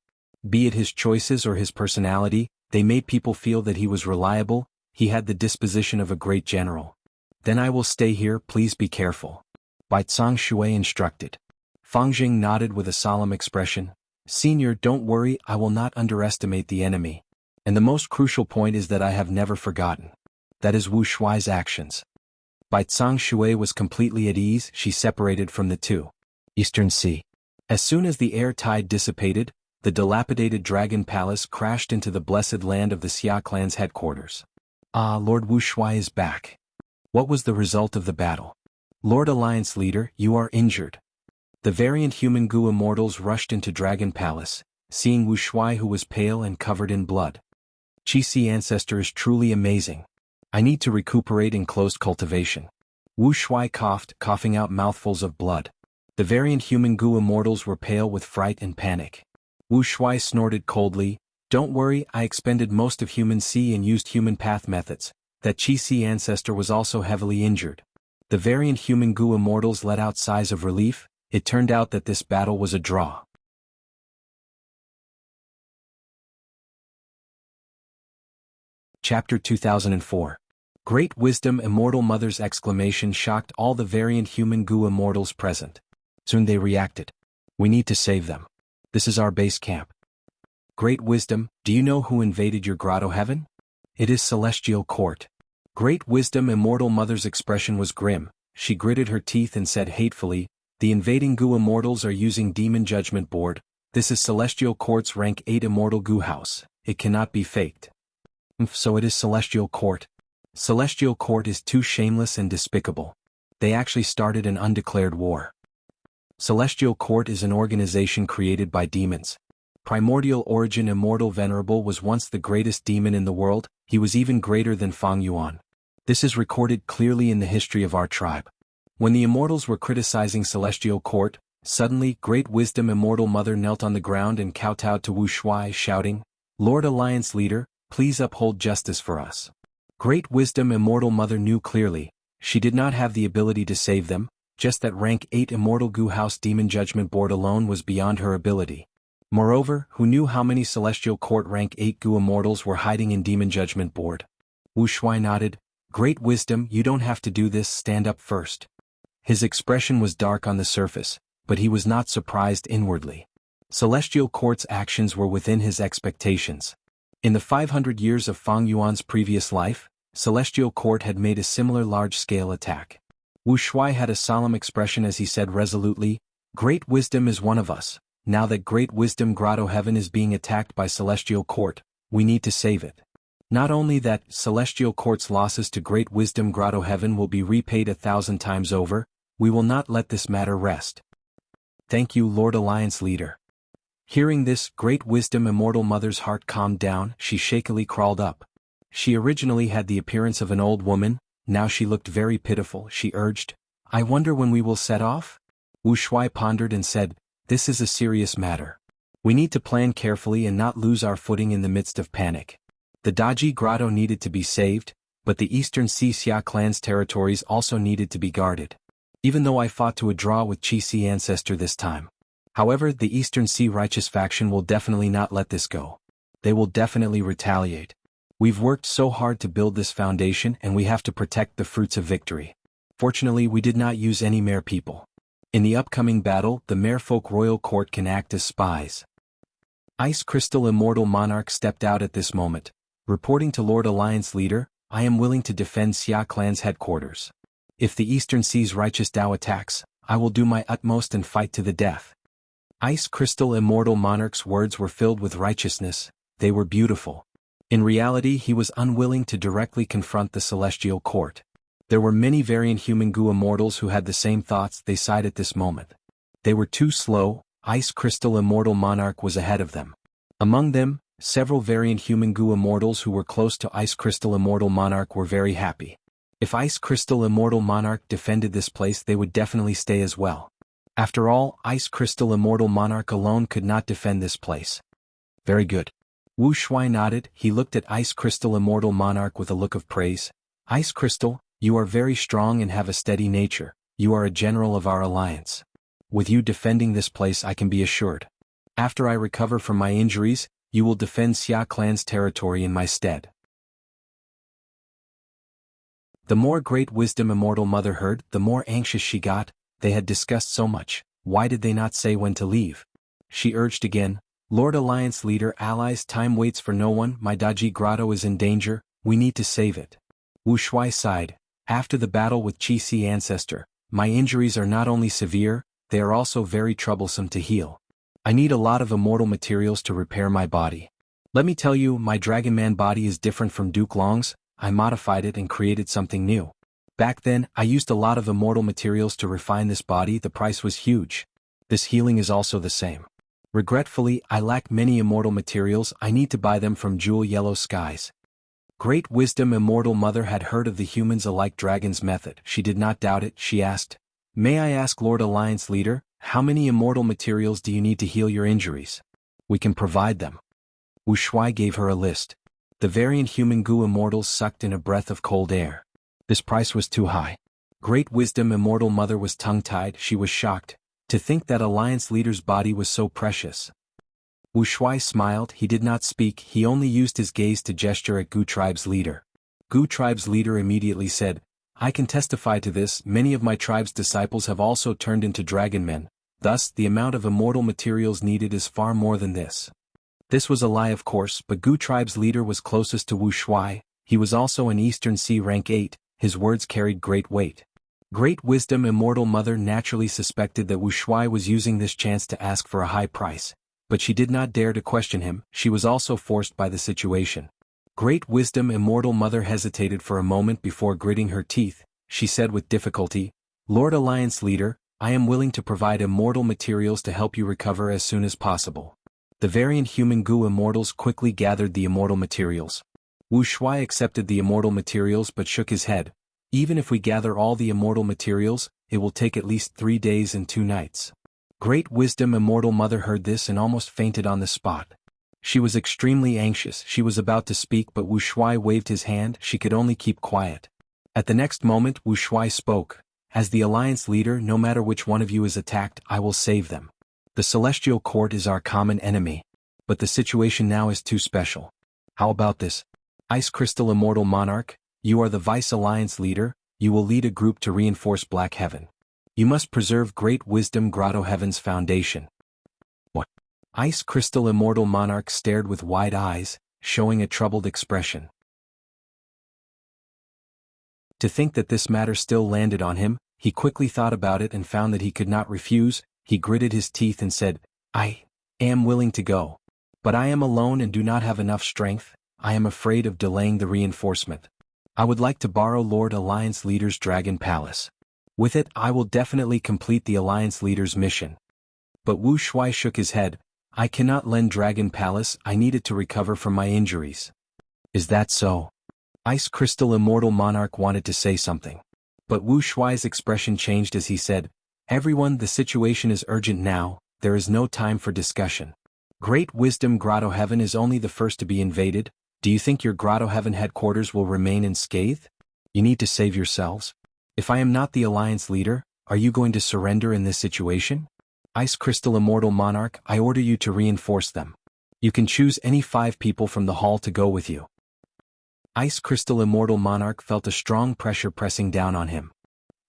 Be it his choices or his personality, they made people feel that he was reliable. He had the disposition of a great general. "Then I will stay here, please be careful," Bai Tsang Shui instructed. Fang Jing nodded with a solemn expression. "Senior, don't worry, I will not underestimate the enemy. And the most crucial point is that I have never forgotten. That is Wu Shuai's actions." Bai Tsang Shui was completely at ease. She separated from the two. Eastern Sea. As soon as the air tide dissipated, the dilapidated Dragon Palace crashed into the blessed land of the Xia clan's headquarters. Ah, Lord Wu Shuai is back. What was the result of the battle? Lord Alliance Leader, you are injured. The variant human Gu immortals rushed into Dragon Palace, seeing Wu Shuai, who was pale and covered in blood. Qixi ancestor is truly amazing. I need to recuperate in closed cultivation. Wu Shuai coughed, coughing out mouthfuls of blood. The variant human Gu immortals were pale with fright and panic. Wu Shuai snorted coldly, "Don't worry, I expended most of human C and used human path methods. That Qixi ancestor was also heavily injured." The variant human Gu immortals let out sighs of relief. It turned out that this battle was a draw. Chapter 2004. Great Wisdom Immortal Mother's exclamation shocked all the variant human Gu immortals present. Soon they reacted. "We need to save them. This is our base camp." "Great Wisdom, do you know who invaded your Grotto Heaven?" "It is Celestial Court." Great Wisdom Immortal Mother's expression was grim. She gritted her teeth and said hatefully, "The invading Gu immortals are using Demon Judgment Board. This is Celestial Court's rank 8 immortal Gu house. It cannot be faked." So it is Celestial Court. Celestial Court is too shameless and despicable. They actually started an undeclared war. Celestial Court is an organization created by demons. Primordial Origin Immortal Venerable was once the greatest demon in the world. He was even greater than Fang Yuan. This is recorded clearly in the history of our tribe. When the immortals were criticizing Celestial Court, suddenly Great Wisdom Immortal Mother knelt on the ground and kowtowed to Wu Shuai, shouting, "Lord Alliance Leader, please uphold justice for us." Great Wisdom Immortal Mother knew clearly, she did not have the ability to save them, just that rank 8 Immortal Gu House Demon Judgment Board alone was beyond her ability. Moreover, who knew how many Celestial Court rank 8 Gu immortals were hiding in Demon Judgment Board? Wu Shuai nodded. Great wisdom, you don't have to do this, stand up first. His expression was dark on the surface, but he was not surprised inwardly. Celestial Court's actions were within his expectations. In the 500 years of Fang Yuan's previous life, Celestial Court had made a similar large-scale attack. Wu Shuai had a solemn expression as he said resolutely, Great wisdom is one of us. Now that Great Wisdom Grotto Heaven is being attacked by Celestial Court, we need to save it. Not only that, Celestial Court's losses to Great Wisdom Grotto Heaven will be repaid 1,000 times over, we will not let this matter rest. Thank you, Lord Alliance Leader. Hearing this, Great Wisdom Immortal Mother's heart calmed down, she shakily crawled up. She originally had the appearance of an old woman, now she looked very pitiful. She urged, I wonder when we will set off? Wu Shuai pondered and said, This is a serious matter. We need to plan carefully and not lose our footing in the midst of panic. The Daji Grotto needed to be saved, but the Eastern Sea Xia clan's territories also needed to be guarded. Even though I fought to a draw with Qi Si Ancestor this time. However, the Eastern Sea Righteous faction will definitely not let this go. They will definitely retaliate. We've worked so hard to build this foundation and we have to protect the fruits of victory. Fortunately, we did not use any mere people. In the upcoming battle, the Merfolk Royal Court can act as spies. Ice Crystal Immortal Monarch stepped out at this moment, reporting to Lord Alliance Leader, I am willing to defend Xia Clan's headquarters. If the Eastern Sea's Righteous Dao attacks, I will do my utmost and fight to the death. Ice Crystal Immortal Monarch's words were filled with righteousness, they were beautiful. In reality, he was unwilling to directly confront the Celestial Court. There were many variant human Gu immortals who had the same thoughts. They sighed at this moment. They were too slow. Ice Crystal Immortal Monarch was ahead of them. Among them, several variant human Gu immortals who were close to Ice Crystal Immortal Monarch were very happy. If Ice Crystal Immortal Monarch defended this place, they would definitely stay as well. After all, Ice Crystal Immortal Monarch alone could not defend this place. Very good. Wu Shuai nodded. He looked at Ice Crystal Immortal Monarch with a look of praise. Ice Crystal, you are very strong and have a steady nature. You are a general of our alliance. With you defending this place, I can be assured. After I recover from my injuries, you will defend Xia Clan's territory in my stead. The more Great Wisdom Immortal Mother heard, the more anxious she got. They had discussed so much, why did they not say when to leave? She urged again, Lord Alliance Leader, allies, time waits for no one, my Daji Grotto is in danger, we need to save it. Wu Shuai sighed, after the battle with Qi Si Ancestor, my injuries are not only severe, they are also very troublesome to heal. I need a lot of immortal materials to repair my body. Let me tell you, my Dragon Man body is different from Duke Long's. I modified it and created something new. Back then, I used a lot of immortal materials to refine this body. The price was huge. This healing is also the same. Regretfully, I lack many immortal materials. I need to buy them from Jewel Yellow Skies. Great Wisdom Immortal Mother had heard of the humans alike dragon's method. She did not doubt it. She asked, May I ask Lord Alliance Leader, how many immortal materials do you need to heal your injuries? We can provide them. Wu Shuai gave her a list. The variant human Gu immortals sucked in a breath of cold air. This price was too high. Great Wisdom Immortal Mother was tongue-tied. She was shocked to think that Alliance Leader's body was so precious. Wu Shuai smiled. He did not speak. He only used his gaze to gesture at Gu Tribe's leader. Gu Tribe's leader immediately said, I can testify to this. Many of my tribe's disciples have also turned into dragon men. Thus, the amount of immortal materials needed is far more than this. This was a lie, of course, but Gu Tribe's leader was closest to Wu Shuai. He was also an Eastern Sea rank 8. His words carried great weight. Great Wisdom Immortal Mother naturally suspected that Wu Shuai was using this chance to ask for a high price. But she did not dare to question him. She was also forced by the situation. Great Wisdom Immortal Mother hesitated for a moment before gritting her teeth. She said with difficulty, Lord Alliance Leader, I am willing to provide immortal materials to help you recover as soon as possible. The variant human Gu immortals quickly gathered the immortal materials. Wu Shuai accepted the immortal materials but shook his head. Even if we gather all the immortal materials, it will take at least 3 days and 2 nights. Great Wisdom Immortal Mother heard this and almost fainted on the spot. She was extremely anxious. She was about to speak but Wu Shuai waved his hand. She could only keep quiet. At the next moment, Wu Shuai spoke. As the Alliance Leader, no matter which one of you is attacked, I will save them. The Celestial Court is our common enemy. But the situation now is too special. How about this? Ice Crystal Immortal Monarch, you are the Vice Alliance leader, you will lead a group to reinforce Black Heaven. You must preserve Great Wisdom Grotto Heaven's foundation. What? Ice Crystal Immortal Monarch stared with wide eyes, showing a troubled expression. To think that this matter still landed on him, he quickly thought about it and found that he could not refuse. He gritted his teeth and said, I am willing to go. But I am alone and do not have enough strength. I am afraid of delaying the reinforcement. I would like to borrow Lord Alliance Leader's Dragon Palace. With it, I will definitely complete the Alliance Leader's mission. But Wu Shuai shook his head. I cannot lend Dragon Palace, I need it to recover from my injuries. Is that so? Ice Crystal Immortal Monarch wanted to say something. But Wu Shuai's expression changed as he said, Everyone, the situation is urgent now, there is no time for discussion. Great Wisdom Grotto Heaven is only the first to be invaded. Do you think your Grotto Heaven headquarters will remain unscathed? You need to save yourselves. If I am not the Alliance leader, are you going to surrender in this situation? Ice Crystal Immortal Monarch, I order you to reinforce them. You can choose any 5 people from the hall to go with you. Ice Crystal Immortal Monarch felt a strong pressure pressing down on him.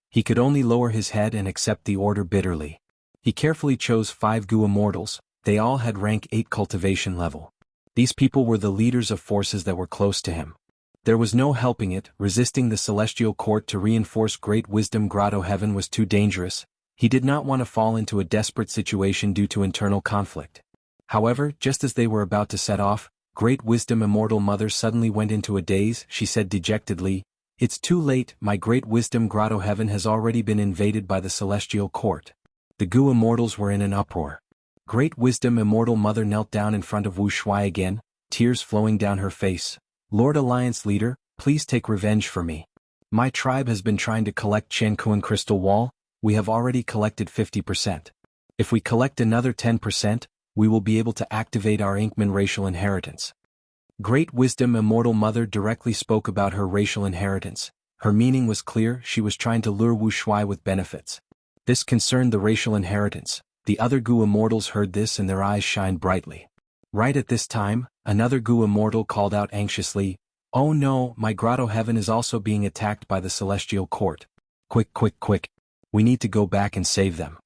He could only lower his head and accept the order bitterly. He carefully chose 5 Gu Immortals, they all had rank 8 cultivation level. These people were the leaders of forces that were close to him. There was no helping it, resisting the Celestial Court to reinforce Great Wisdom Grotto Heaven was too dangerous. He did not want to fall into a desperate situation due to internal conflict. However, just as they were about to set off, Great Wisdom Immortal Mother suddenly went into a daze. She said dejectedly, It's too late, my Great Wisdom Grotto Heaven has already been invaded by the Celestial Court. The Gu Immortals were in an uproar. Great Wisdom Immortal Mother knelt down in front of Wu Shuai again, tears flowing down her face. Lord Alliance Leader, please take revenge for me. My tribe has been trying to collect Jianghu Crystal Wall, we have already collected 50%. If we collect another 10%, we will be able to activate our Inkman racial inheritance. Great Wisdom Immortal Mother directly spoke about her racial inheritance. Her meaning was clear, she was trying to lure Wu Shuai with benefits. This concerned the racial inheritance. The other Gu Immortals heard this and their eyes shined brightly. Right at this time, another Gu Immortal called out anxiously, Oh no, my Grotto Heaven is also being attacked by the Celestial Court. Quick, quick, quick. We need to go back and save them.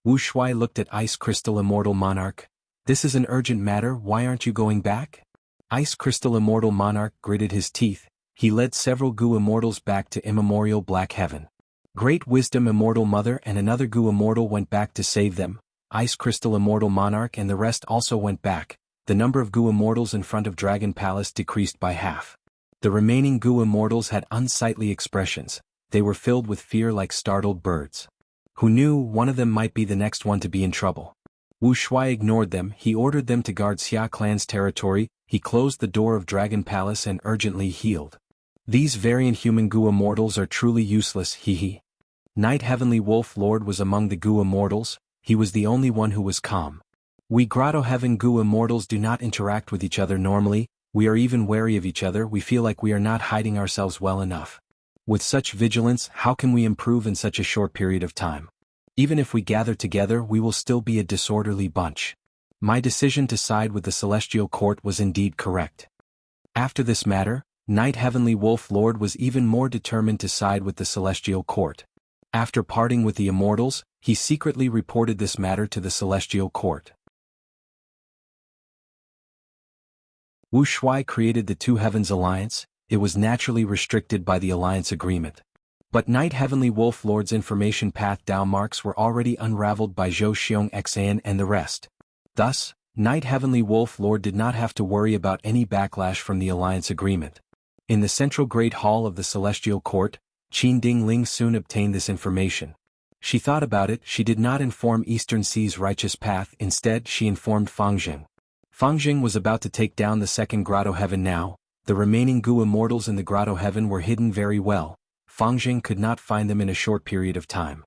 Wu Shuai looked at Ice Crystal Immortal Monarch. This is an urgent matter, why aren't you going back? Ice Crystal Immortal Monarch gritted his teeth. He led several Gu Immortals back to immemorial Black Heaven. Great Wisdom Immortal Mother and another Gu Immortal went back to save them. Ice Crystal Immortal Monarch and the rest also went back. The number of Gu Immortals in front of Dragon Palace decreased by half. The remaining Gu Immortals had unsightly expressions. They were filled with fear like startled birds. Who knew one of them might be the next one to be in trouble? Wu Shuai ignored them. He ordered them to guard Xia clan's territory. He closed the door of Dragon Palace and urgently healed. These variant human Gu Immortals are truly useless, hee. Night Heavenly Wolf Lord was among the Gu Immortals. He was the only one who was calm. We Grotto Heaven Gu Immortals do not interact with each other normally. We are even wary of each other. We feel like we are not hiding ourselves well enough. With such vigilance, how can we improve in such a short period of time? Even if we gather together, we will still be a disorderly bunch. My decision to side with the Celestial Court was indeed correct. After this matter, Night Heavenly Wolf Lord was even more determined to side with the Celestial Court. After parting with the Immortals, he secretly reported this matter to the Celestial Court. Wu Shuai created the Two Heavens Alliance. It was naturally restricted by the alliance agreement. But Night Heavenly Wolf Lord's information path Dao marks were already unraveled by Zhou Xiong Xan and the rest. Thus, Night Heavenly Wolf Lord did not have to worry about any backlash from the alliance agreement. In the central Great Hall of the Celestial Court, Qin Ding Ling soon obtained this information. She thought about it. She did not inform Eastern Sea's righteous path. Instead, she informed Fangjing. Fangjing was about to take down the second Grotto Heaven now. The remaining Gu Immortals in the Grotto Heaven were hidden very well. Fangjing could not find them in a short period of time.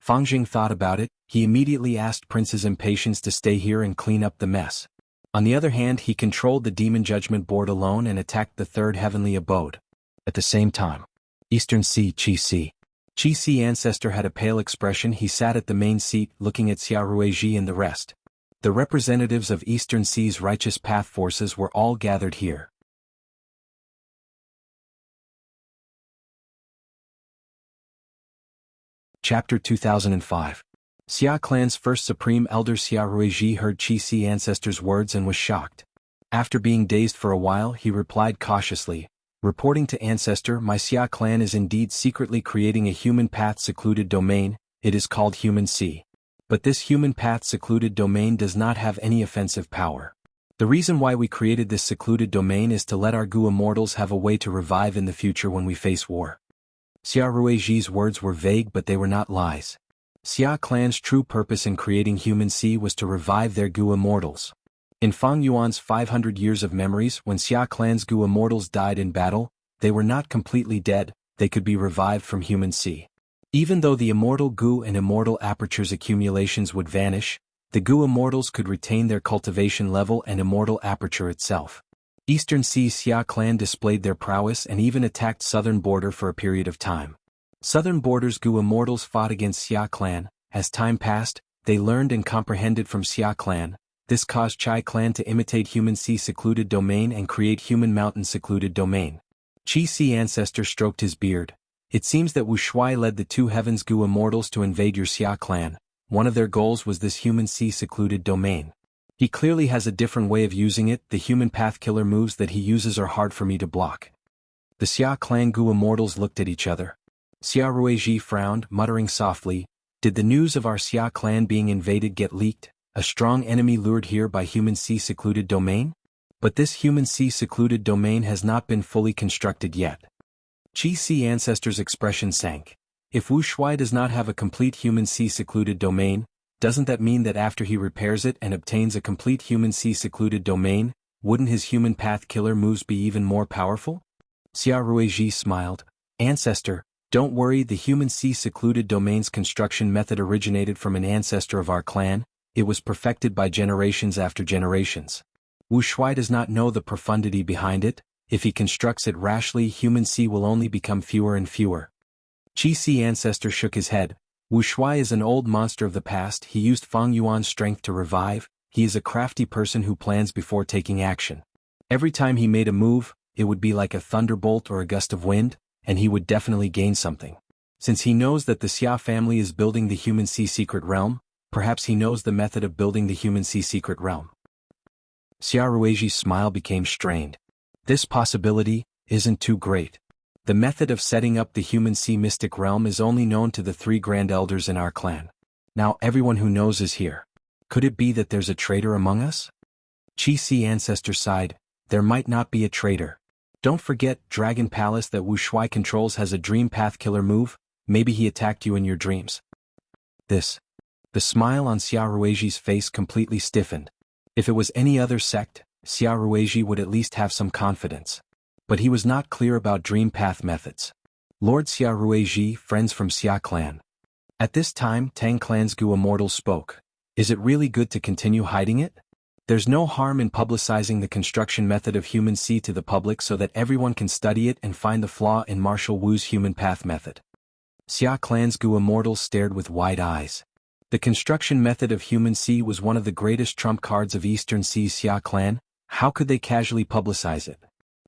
Fangjing thought about it. He immediately asked Prince's Impatience to stay here and clean up the mess. On the other hand, he controlled the Demon Judgment Board alone and attacked the third heavenly abode. At the same time, Eastern Sea Qi Si. Qi ancestor had a pale expression. He sat at the main seat looking at Xia Ruiji and the rest. The representatives of Eastern Sea's righteous path forces were all gathered here. Chapter 2005. Xia clan's first supreme elder Xia Ruiji heard Qi ancestor's words and was shocked. After being dazed for a while, he replied cautiously, reporting to ancestor, my Xia clan is indeed secretly creating a human path secluded domain. It is called Human Sea. But this human path secluded domain does not have any offensive power. The reason why we created this secluded domain is to let our Gu immortals have a way to revive in the future when we face war. Xia Ruiji's words were vague, but they were not lies. Xia clan's true purpose in creating Human Sea was to revive their Gu immortals. In Fang Yuan's 500 years of memories, when Xia clan's Gu immortals died in battle, they were not completely dead, they could be revived from Human Sea. Even though the immortal Gu and immortal apertures accumulations would vanish, the Gu immortals could retain their cultivation level and immortal aperture itself. Eastern Sea's Xia clan displayed their prowess and even attacked southern border for a period of time. Southern border's Gu immortals fought against Xia clan. As time passed, they learned and comprehended from Xia clan. This caused Chai clan to imitate Human Sea secluded domain and create Human Mountain secluded domain. Qi ancestor stroked his beard. It seems that Wu Shuai led the two heavens Gu immortals to invade your Xia clan. One of their goals was this Human Sea secluded domain. He clearly has a different way of using it. The human path killer moves that he uses are hard for me to block. The Xia clan Gu immortals looked at each other. Xia Ruiji frowned, muttering softly, did the news of our Xia clan being invaded get leaked? A strong enemy lured here by Human Sea secluded domain? But this Human Sea secluded domain has not been fully constructed yet. Qi ancestor's expression sank. If Wu Shuai does not have a complete Human Sea secluded domain, doesn't that mean that after he repairs it and obtains a complete Human Sea secluded domain, wouldn't his human path killer moves be even more powerful? Xia Ruiji smiled. Ancestor, don't worry, the Human Sea secluded domain's construction method originated from an ancestor of our clan. It was perfected by generations after generations. Wu Shuai does not know the profundity behind it. If he constructs it rashly, Human Sea will only become fewer and fewer. Qi ancestor shook his head. Wu Shuai is an old monster of the past. He used Fang Yuan's strength to revive. He is a crafty person who plans before taking action. Every time he made a move, it would be like a thunderbolt or a gust of wind, and he would definitely gain something. Since he knows that the Xia family is building the Human Sea secret realm, perhaps he knows the method of building the Human Sea secret realm. Xia Ruiji's smile became strained. This possibility isn't too great. The method of setting up the Human Sea mystic realm is only known to the 3 grand elders in our clan. Now everyone who knows is here. Could it be that there's a traitor among us? Qi ancestor sighed. There might not be a traitor. Don't forget, Dragon Palace that Wu Shuai controls has a dream path killer move. Maybe he attacked you in your dreams. The smile on Xia Ruiji's face completely stiffened. If it was any other sect, Xia Ruiji would at least have some confidence. But he was not clear about dream path methods. Lord Xia Ruiji, friends from Xia clan. At this time, Tang clan's Gu immortals spoke. Is it really good to continue hiding it? There's no harm in publicizing the construction method of Human Sea to the public so that everyone can study it and find the flaw in Marshal Wu's human path method. Xia clan's Gu immortals stared with wide eyes. The construction method of Human Sea was one of the greatest trump cards of Eastern Sea's Xia clan. How could they casually publicize it?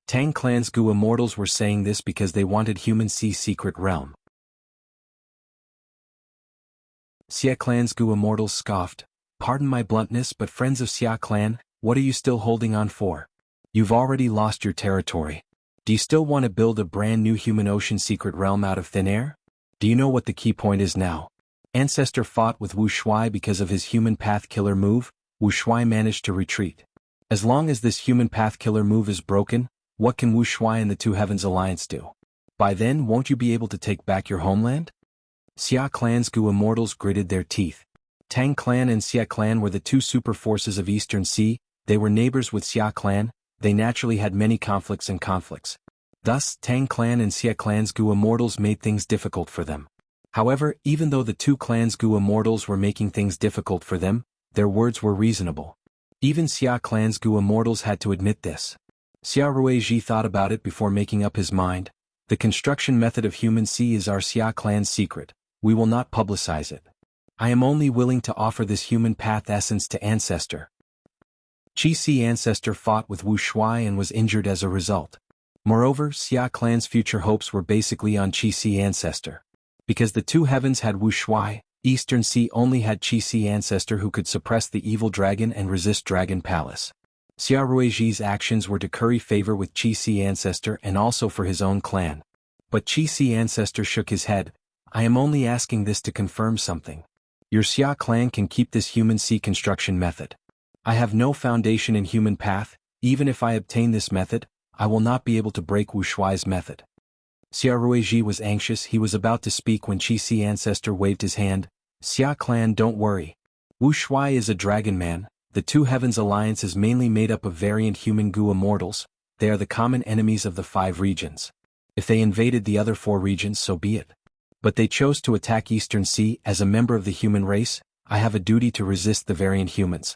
Tang clan's Gu immortals were saying this because they wanted Human Sea's secret realm. Xia clan's Gu immortals scoffed. Pardon my bluntness, but friends of Xia clan, what are you still holding on for? You've already lost your territory. Do you still want to build a brand new Human Ocean secret realm out of thin air? Do you know what the key point is now? Ancestor fought with Wu Shuai because of his human path killer move. Wu Shuai managed to retreat. As long as this human path killer move is broken, what can Wu Shuai and the Two Heavens Alliance do? By then, won't you be able to take back your homeland? Xia clan's Gu immortals gritted their teeth. Tang clan and Xia clan were the 2 super forces of Eastern Sea. They were neighbors with Xia clan. They naturally had many conflicts. Thus, Tang clan and Xia clan's Gu immortals made things difficult for them. However, even though the 2 clans' Gu immortals were making things difficult for them, their words were reasonable. Even Xia clan's Gu immortals had to admit this. Xia Ruiji thought about it before making up his mind. The construction method of human C is our Xia clan's secret. We will not publicize it. I am only willing to offer this human path essence to Ancestor. Qi Si Ancestor fought with Wu Shuai and was injured as a result. Moreover, Xia clan's future hopes were basically on Qi Si Ancestor. Because the two heavens had Wu Shuai, Eastern Sea only had Qi Si Ancestor who could suppress the evil dragon and resist Dragon Palace. Xia Ruiji's actions were to curry favor with Qi Si Ancestor and also for his own clan. But Qi Si Ancestor shook his head. I am only asking this to confirm something. Your Xia clan can keep this human sea construction method. I have no foundation in human path. Even if I obtain this method, I will not be able to break Wu Shuai's method. Xia Ruiji was anxious. He was about to speak when Qi Si Ancestor waved his hand. Xia clan, don't worry. Wu Shuai is a dragon man. The Two Heavens Alliance is mainly made up of variant human Gu immortals. They are the common enemies of the 5 regions. If they invaded the other 4 regions, so be it. But they chose to attack Eastern Sea. As a member of the human race, I have a duty to resist the variant humans.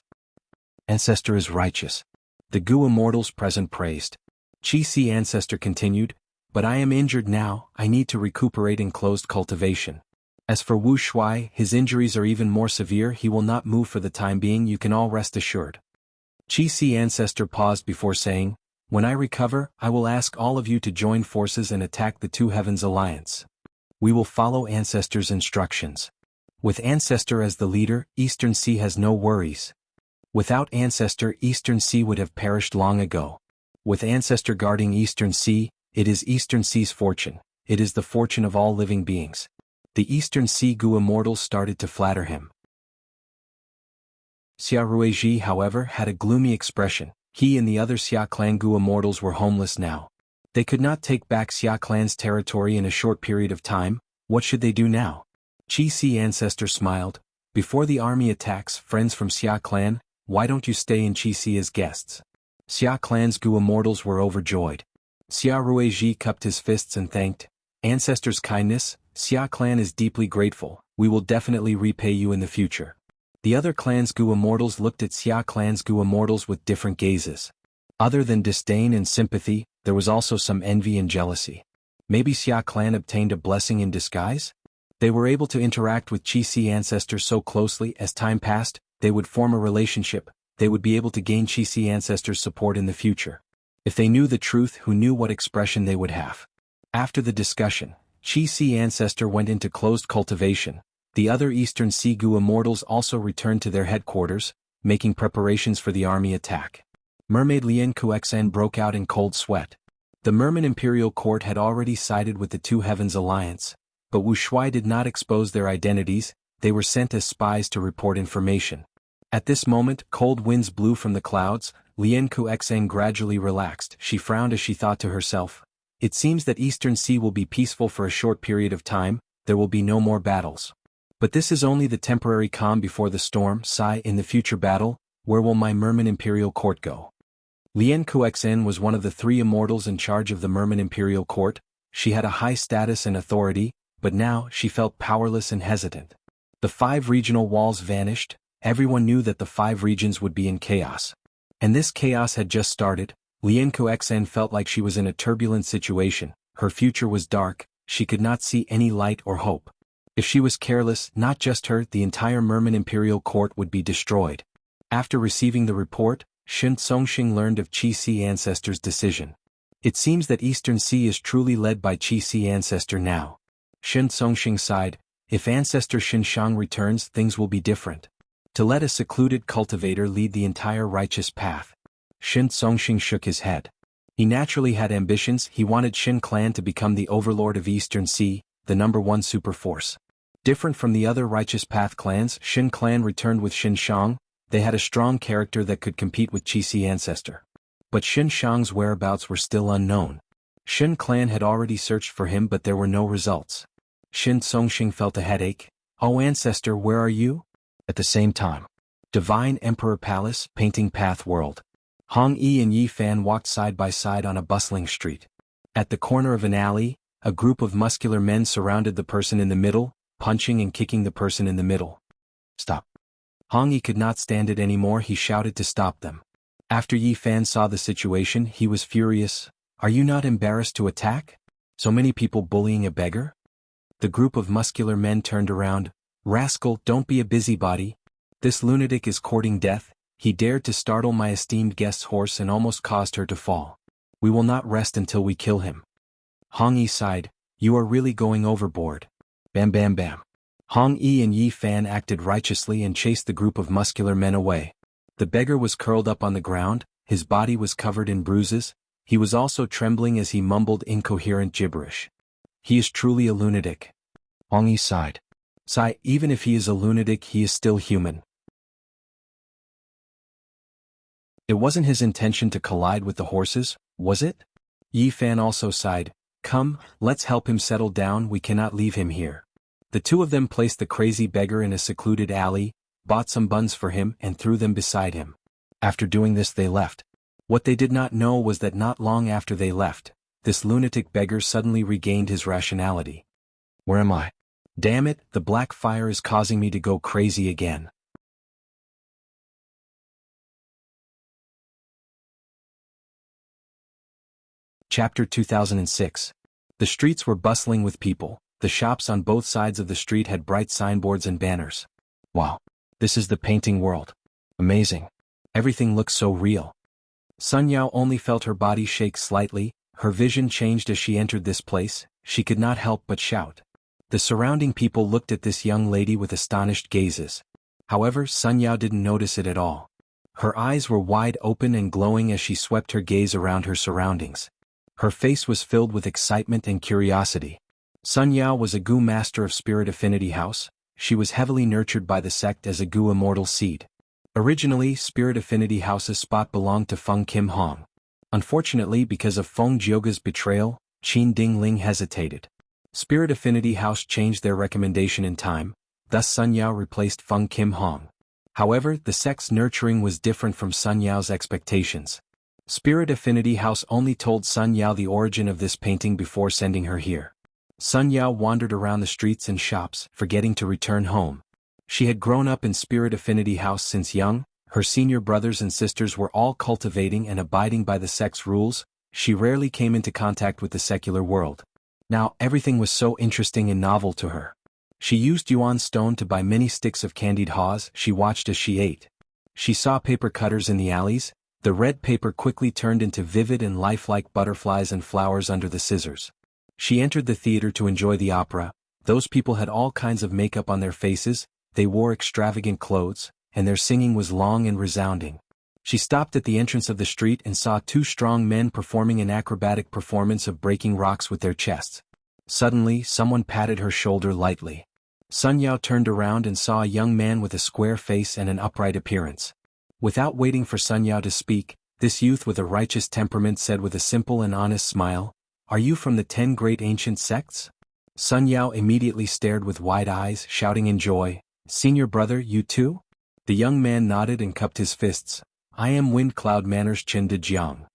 Ancestor is righteous. The Gu immortals present praised. Qi Si Ancestor continued, but I am injured now. I need to recuperate in closed cultivation. As for Wu Shuai, his injuries are even more severe. He will not move for the time being. You can all rest assured. Qi Si Ancestor paused before saying, when I recover, I will ask all of you to join forces and attack the Two Heavens Alliance. We will follow Ancestor's instructions. With Ancestor as the leader, Eastern Sea has no worries. Without Ancestor, Eastern Sea would have perished long ago. With Ancestor guarding Eastern Sea, it is Eastern Sea's fortune. It is the fortune of all living beings. The Eastern Sea Gu immortals started to flatter him. Xia Ruiji, however, had a gloomy expression. He and the other Xia clan Gu immortals were homeless now. They could not take back Xia clan's territory in a short period of time. What should they do now? Qi Si Ancestor smiled. Before the army attacks, friends from Xia clan, why don't you stay in Qi Si as guests? Xia clan's Gu immortals were overjoyed. Xia Ruiji cupped his fists and thanked Ancestor's kindness. Xia clan is deeply grateful. We will definitely repay you in the future. The other clan's Gu immortals looked at Xia clan's Gu immortals with different gazes. Other than disdain and sympathy, there was also some envy and jealousy. Maybe Xia clan obtained a blessing in disguise? They were able to interact with Qi Si Ancestor so closely. As time passed, they would form a relationship. They would be able to gain Qi Si Ancestor's support in the future. If they knew the truth, who knew what expression they would have? After the discussion, Qi Si Ancestor went into closed cultivation. The other Eastern Sea Gu immortals also returned to their headquarters, making preparations for the army attack. Mermaid Lian Kuxen broke out in cold sweat. The Merman Imperial Court had already sided with the Two Heavens Alliance, but Wu Shuai did not expose their identities. They were sent as spies to report information. At this moment, cold winds blew from the clouds. Lian Kuxen gradually relaxed. She frowned as she thought to herself, it seems that Eastern Sea will be peaceful for a short period of time. There will be no more battles. But this is only the temporary calm before the storm. Sigh, in the future battle, where will my Merman Imperial Court go? Lian Kuxen was one of the 3 immortals in charge of the Merman Imperial Court. She had a high status and authority, but now she felt powerless and hesitant. The 5 regional walls vanished. Everyone knew that the 5 regions would be in chaos. And this chaos had just started. Lian Kuxen felt like she was in a turbulent situation. Her future was dark. She could not see any light or hope. If she was careless, not just her, the entire Merman Imperial Court would be destroyed. After receiving the report, Shen Songxing learned of Qi Si Ancestor's decision. It seems that Eastern Sea is truly led by Qi Si Ancestor now. Shen Songxing sighed. If Ancestor Shen Shang returns, things will be different. To let a secluded cultivator lead the entire righteous path. Shen Songxing shook his head. He naturally had ambitions. He wanted Shen clan to become the overlord of Eastern Sea, the #1 superforce. Different from the other righteous path clans, Shen clan returned with Shen Shang. They had a strong character that could compete with Qi Si Ancestor. But Shen Shang's whereabouts were still unknown. Shen clan had already searched for him, but there were no results. Shen Songxing felt a headache. Oh Ancestor, where are you? At the same time, Divine Emperor Palace, Painting Path World. Hong Yi and Yi Fan walked side by side on a bustling street. At the corner of an alley, a group of muscular men surrounded the person in the middle, punching and kicking the person in the middle. Stop. Hong Yi could not stand it anymore. He shouted to stop them. After Yi Fan saw the situation, he was furious. Are you not embarrassed to attack? So many people bullying a beggar? The group of muscular men turned around. Rascal, don't be a busybody. This lunatic is courting death. He dared to startle my esteemed guest's horse and almost caused her to fall. We will not rest until we kill him. Hong Yi sighed. You are really going overboard. Bam bam bam. Hong Yi and Yi Fan acted righteously and chased the group of muscular men away. The beggar was curled up on the ground, his body was covered in bruises, he was also trembling as he mumbled incoherent gibberish. He is truly a lunatic. Hong Yi sighed. Sigh, even if he is a lunatic, he is still human. It wasn't his intention to collide with the horses, was it? Yi Fan also sighed. Come, let's help him settle down, we cannot leave him here. The two of them placed the crazy beggar in a secluded alley, bought some buns for him and threw them beside him. After doing this they left. What they did not know was that not long after they left, this lunatic beggar suddenly regained his rationality. Where am I? Damn it, the black fire is causing me to go crazy again. Chapter 2006. The streets were bustling with people. The shops on both sides of the street had bright signboards and banners. Wow. This is the painting world. Amazing. Everything looks so real. Sun Yao only felt her body shake slightly, her vision changed as she entered this place, she could not help but shout. The surrounding people looked at this young lady with astonished gazes. However, Sun Yao didn't notice it at all. Her eyes were wide open and glowing as she swept her gaze around her surroundings. Her face was filled with excitement and curiosity. Sun Yao was a Gu master of Spirit Affinity House. She was heavily nurtured by the sect as a Gu immortal seed. Originally, Spirit Affinity House's spot belonged to Feng Kim Hong. Unfortunately, because of Feng Jioga's betrayal, Qin Ding Ling hesitated. Spirit Affinity House changed their recommendation in time, thus Sun Yao replaced Feng Kim Hong. However, the sect's nurturing was different from Sun Yao's expectations. Spirit Affinity House only told Sun Yao the origin of this painting before sending her here. Sun Yao wandered around the streets and shops, forgetting to return home. She had grown up in Spirit Affinity House since young, her senior brothers and sisters were all cultivating and abiding by the sect's rules, she rarely came into contact with the secular world. Now, everything was so interesting and novel to her. She used yuan stone to buy many sticks of candied haws, she watched as she ate. She saw paper cutters in the alleys, the red paper quickly turned into vivid and lifelike butterflies and flowers under the scissors. She entered the theater to enjoy the opera. Those people had all kinds of makeup on their faces, they wore extravagant clothes, and their singing was long and resounding. She stopped at the entrance of the street and saw two strong men performing an acrobatic performance of breaking rocks with their chests. Suddenly, someone patted her shoulder lightly. Sun Yao turned around and saw a young man with a square face and an upright appearance. Without waiting for Sun Yao to speak, this youth with a righteous temperament said with a simple and honest smile, "Are you from the 10 great ancient sects?" Sun Yao immediately stared with wide eyes, shouting in joy, "Senior brother, you too?" The young man nodded and cupped his fists. "I am Wind Cloud Manor's Chen de Jiang."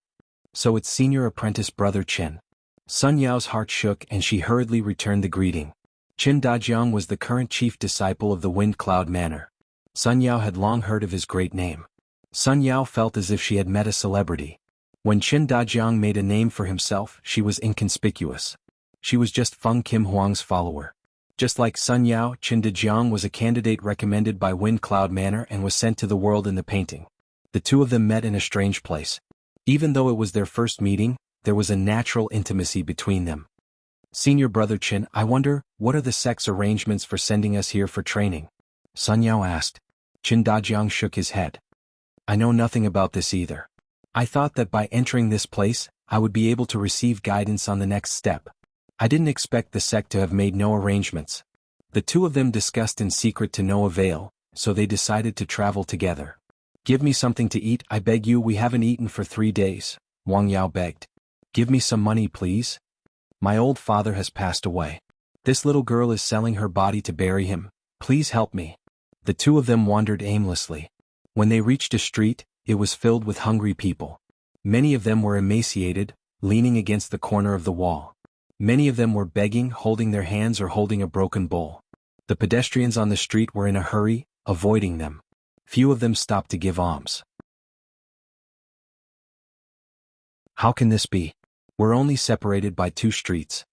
So it's senior apprentice brother Chen. Sun Yao's heart shook and she hurriedly returned the greeting. Chen Dajiang was the current chief disciple of the Wind Cloud Manor. Sun Yao had long heard of his great name. Sun Yao felt as if she had met a celebrity. When Chen Dajiang made a name for himself, she was inconspicuous. She was just Feng Kim Huang's follower. Just like Sun Yao, Chen Dajiang was a candidate recommended by Wind Cloud Manor and was sent to the world in the painting. The two of them met in a strange place. Even though it was their first meeting, there was a natural intimacy between them. "Senior brother Chen, I wonder, what are the sect's arrangements for sending us here for training?" Sun Yao asked. Chen Dajiang shook his head. "I know nothing about this either. I thought that by entering this place, I would be able to receive guidance on the next step. I didn't expect the sect to have made no arrangements." The two of them discussed in secret to no avail, so they decided to travel together. "Give me something to eat, I beg you, we haven't eaten for 3 days, Wang Yao begged. "Give me some money please. My old father has passed away. This little girl is selling her body to bury him, please help me." The two of them wandered aimlessly. When they reached a street, it was filled with hungry people. Many of them were emaciated, leaning against the corner of the wall. Many of them were begging, holding their hands or holding a broken bowl. The pedestrians on the street were in a hurry, avoiding them. Few of them stopped to give alms. How can this be? We're only separated by 2 streets.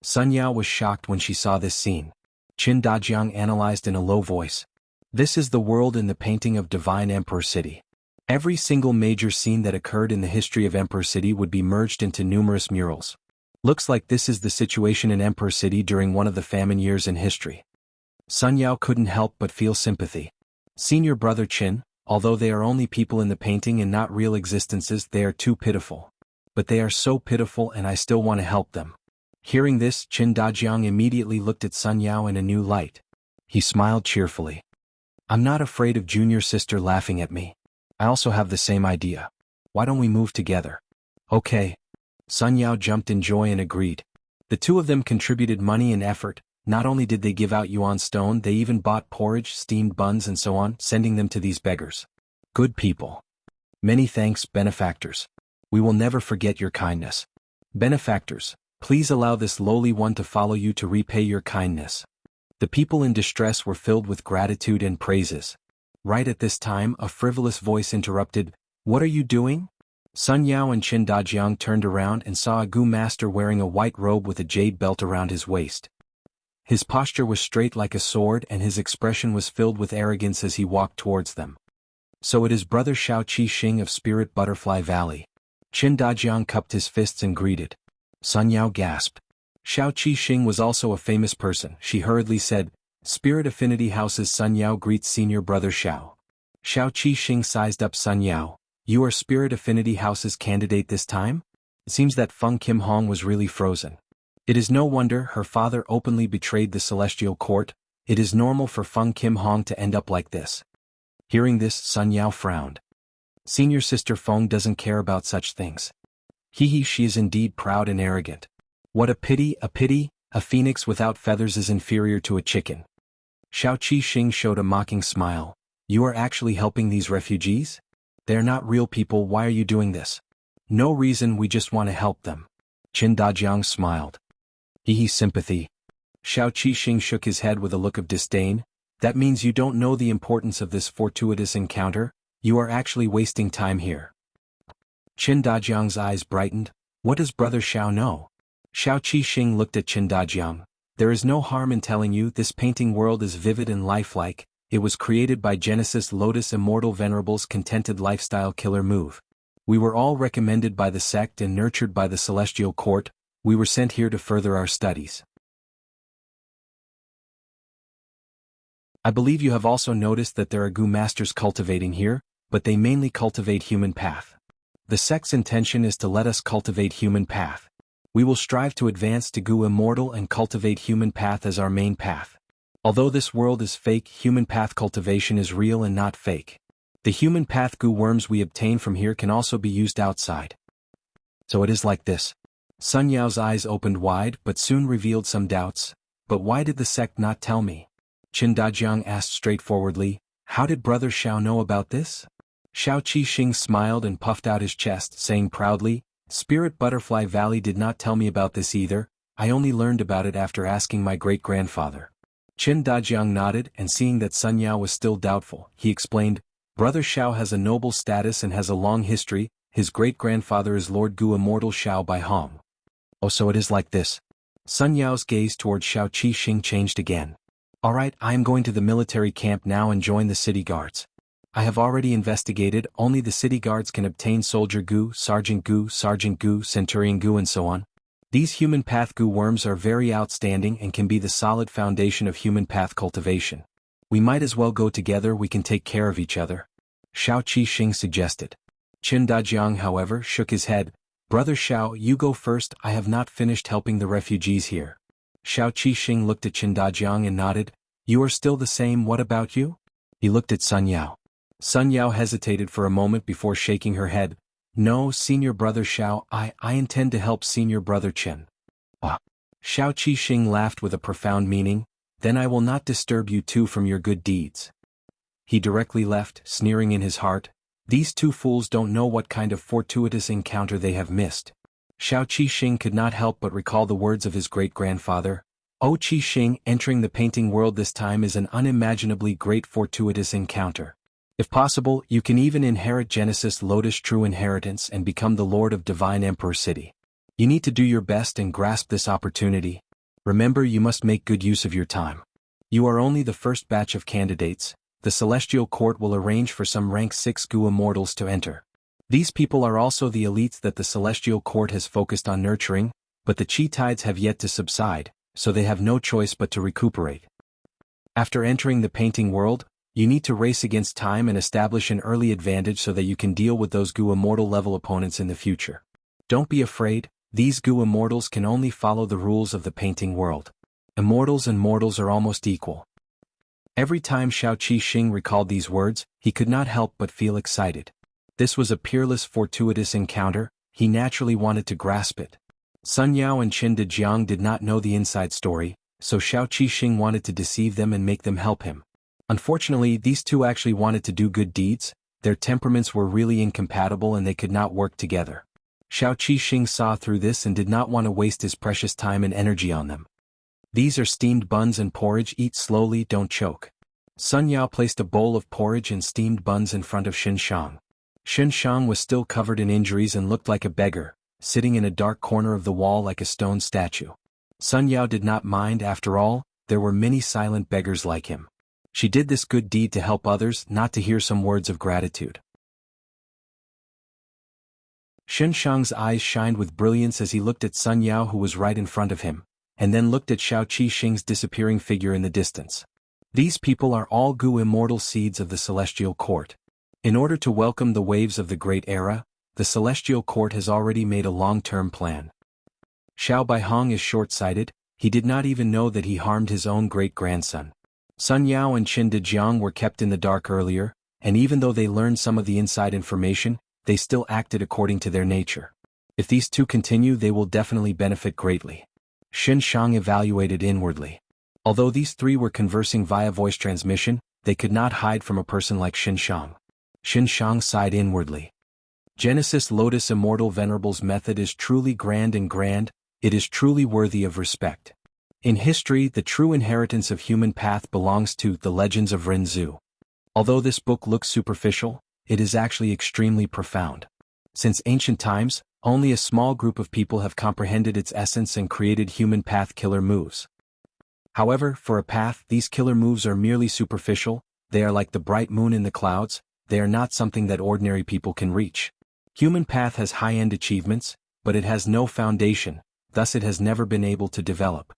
Sun Yao was shocked when she saw this scene. Qin Dajiang analyzed in a low voice. This is the world in the painting of Divine Emperor City. Every single major scene that occurred in the history of Emperor City would be merged into numerous murals. Looks like this is the situation in Emperor City during one of the famine years in history. Sun Yao couldn't help but feel sympathy. Senior brother Qin, although they are only people in the painting and not real existences, they are too pitiful. But they are so pitiful and I still want to help them. Hearing this, Qin Dajiang immediately looked at Sun Yao in a new light. He smiled cheerfully. I'm not afraid of junior sister laughing at me. I also have the same idea. Why don't we move together? Okay. Sun Yao jumped in joy and agreed. The two of them contributed money and effort. Not only did they give out yuan stone, they even bought porridge, steamed buns and so on, sending them to these beggars. Good people. Many thanks, benefactors. We will never forget your kindness. Benefactors, please allow this lowly one to follow you to repay your kindness. The people in distress were filled with gratitude and praises. Right at this time, a frivolous voice interrupted, What are you doing? Sun Yao and Qin Dajiang turned around and saw a Gu master wearing a white robe with a jade belt around his waist. His posture was straight like a sword and his expression was filled with arrogance as he walked towards them. So it is brother Shao Qi Xing of Spirit Butterfly Valley. Qin Dajiang cupped his fists and greeted. Sun Yao gasped. Shao Qi Xing was also a famous person. She hurriedly said, Spirit Affinity House's Sun Yao greets senior brother Shao. Shao Qi Xing sized up Sun Yao. You are Spirit Affinity House's candidate this time? It seems that Feng Kim Hong was really frozen. It is no wonder her father openly betrayed the celestial court. It is normal for Feng Kim Hong to end up like this. Hearing this, Sun Yao frowned. Senior sister Feng doesn't care about such things. She is indeed proud and arrogant. What a pity, a phoenix without feathers is inferior to a chicken. Shao Qi Xing showed a mocking smile. You are actually helping these refugees? They are not real people, why are you doing this? No reason, we just want to help them. Qin Dajiang smiled. Sympathy. Shao Qi Xing shook his head with a look of disdain. That means you don't know the importance of this fortuitous encounter, you are actually wasting time here. Qin Dajiang's eyes brightened. What does brother Shao know? Shao Qi Xing looked at Qin Dajiang. There is no harm in telling you, this painting world is vivid and lifelike. It was created by Genesis Lotus Immortal Venerable's contented lifestyle killer move. We were all recommended by the sect and nurtured by the celestial court. We were sent here to further our studies. I believe you have also noticed that there are Gu masters cultivating here, but they mainly cultivate human path. The sect's intention is to let us cultivate human path. We will strive to advance to Gu immortal and cultivate human path as our main path. Although this world is fake, human path cultivation is real and not fake. The human path Gu worms we obtain from here can also be used outside. So it is like this. Sun Yao's eyes opened wide but soon revealed some doubts. But why did the sect not tell me? Qin Dajiang asked straightforwardly. How did brother Shao know about this? Shao Qi Xing smiled and puffed out his chest, saying proudly, Spirit Butterfly Valley did not tell me about this either, I only learned about it after asking my great-grandfather. Qin Dajiang nodded and seeing that Sun Yao was still doubtful, he explained, Brother Shao has a noble status and has a long history, his great-grandfather is Lord Gu Immortal Shao Bai Hong. Oh, so it is like this. Sun Yao's gaze toward Shao Qi Xing changed again. Alright, I am going to the military camp now and join the city guards. I have already investigated, only the city guards can obtain Soldier Gu, Sergeant Gu, Centurion Gu and so on. These human path Gu worms are very outstanding and can be the solid foundation of human path cultivation. We might as well go together, we can take care of each other. Shao Qi Xing suggested. Qin Dajiang however shook his head. Brother Shao, you go first, I have not finished helping the refugees here. Shao Qi Xing looked at Qin Dajiang and nodded. You are still the same, what about you? He looked at Sun Yao. Sun Yao hesitated for a moment before shaking her head. No, senior brother Shao, I intend to help senior brother Qin. Shao Qi Xing laughed with a profound meaning. Then I will not disturb you two from your good deeds. He directly left, sneering in his heart. These two fools don't know what kind of fortuitous encounter they have missed. Shao Qi Xing could not help but recall the words of his great-grandfather. Oh Qi Xing, entering the painting world this time is an unimaginably great fortuitous encounter. If possible, you can even inherit Genesis Lotus True Inheritance and become the Lord of Divine Emperor City. You need to do your best and grasp this opportunity. Remember, you must make good use of your time. You are only the first batch of candidates. The Celestial Court will arrange for some rank 6 Gu immortals to enter. These people are also the elites that the Celestial Court has focused on nurturing, but the chi tides have yet to subside, so they have no choice but to recuperate. After entering the painting world, you need to race against time and establish an early advantage so that you can deal with those Gu immortal level opponents in the future. Don't be afraid, these Gu immortals can only follow the rules of the painting world. Immortals and mortals are almost equal. Every time Xiao Qi-Xing recalled these words, he could not help but feel excited. This was a peerless fortuitous encounter, he naturally wanted to grasp it. Sun Yao and Qin de Jiang did not know the inside story, so Xiao Qi-Xing wanted to deceive them and make them help him. Unfortunately, these two actually wanted to do good deeds, their temperaments were really incompatible and they could not work together. Xiao Qi-Xing saw through this and did not want to waste his precious time and energy on them. These are steamed buns and porridge, eat slowly, don't choke. Sun Yao placed a bowl of porridge and steamed buns in front of Xin Shang. Xin Shang was still covered in injuries and looked like a beggar, sitting in a dark corner of the wall like a stone statue. Sun Yao did not mind, after all, there were many silent beggars like him. She did this good deed to help others, not to hear some words of gratitude. Xin Shang's eyes shined with brilliance as he looked at Sun Yao, who was right in front of him, and then looked at Xiao Qi-Xing's disappearing figure in the distance. These people are all Gu immortal seeds of the Celestial Court. In order to welcome the waves of the Great Era, the Celestial Court has already made a long-term plan. Xiao Baihong is short-sighted, he did not even know that he harmed his own great-grandson. Sun Yao and Qin de Jiang were kept in the dark earlier, and even though they learned some of the inside information, they still acted according to their nature. If these two continue, they will definitely benefit greatly. Xin Shang evaluated inwardly. Although these three were conversing via voice transmission, they could not hide from a person like Xin Shang. Xin Shang sighed inwardly. Genesis Lotus Immortal Venerable's method is truly grand, it is truly worthy of respect. In history, the true inheritance of human path belongs to the Legends of Renzu. Although this book looks superficial, it is actually extremely profound. Since ancient times, only a small group of people have comprehended its essence and created human path killer moves. However, for a path, these killer moves are merely superficial, they are like the bright moon in the clouds, they are not something that ordinary people can reach. Human path has high-end achievements, but it has no foundation, thus it has never been able to develop.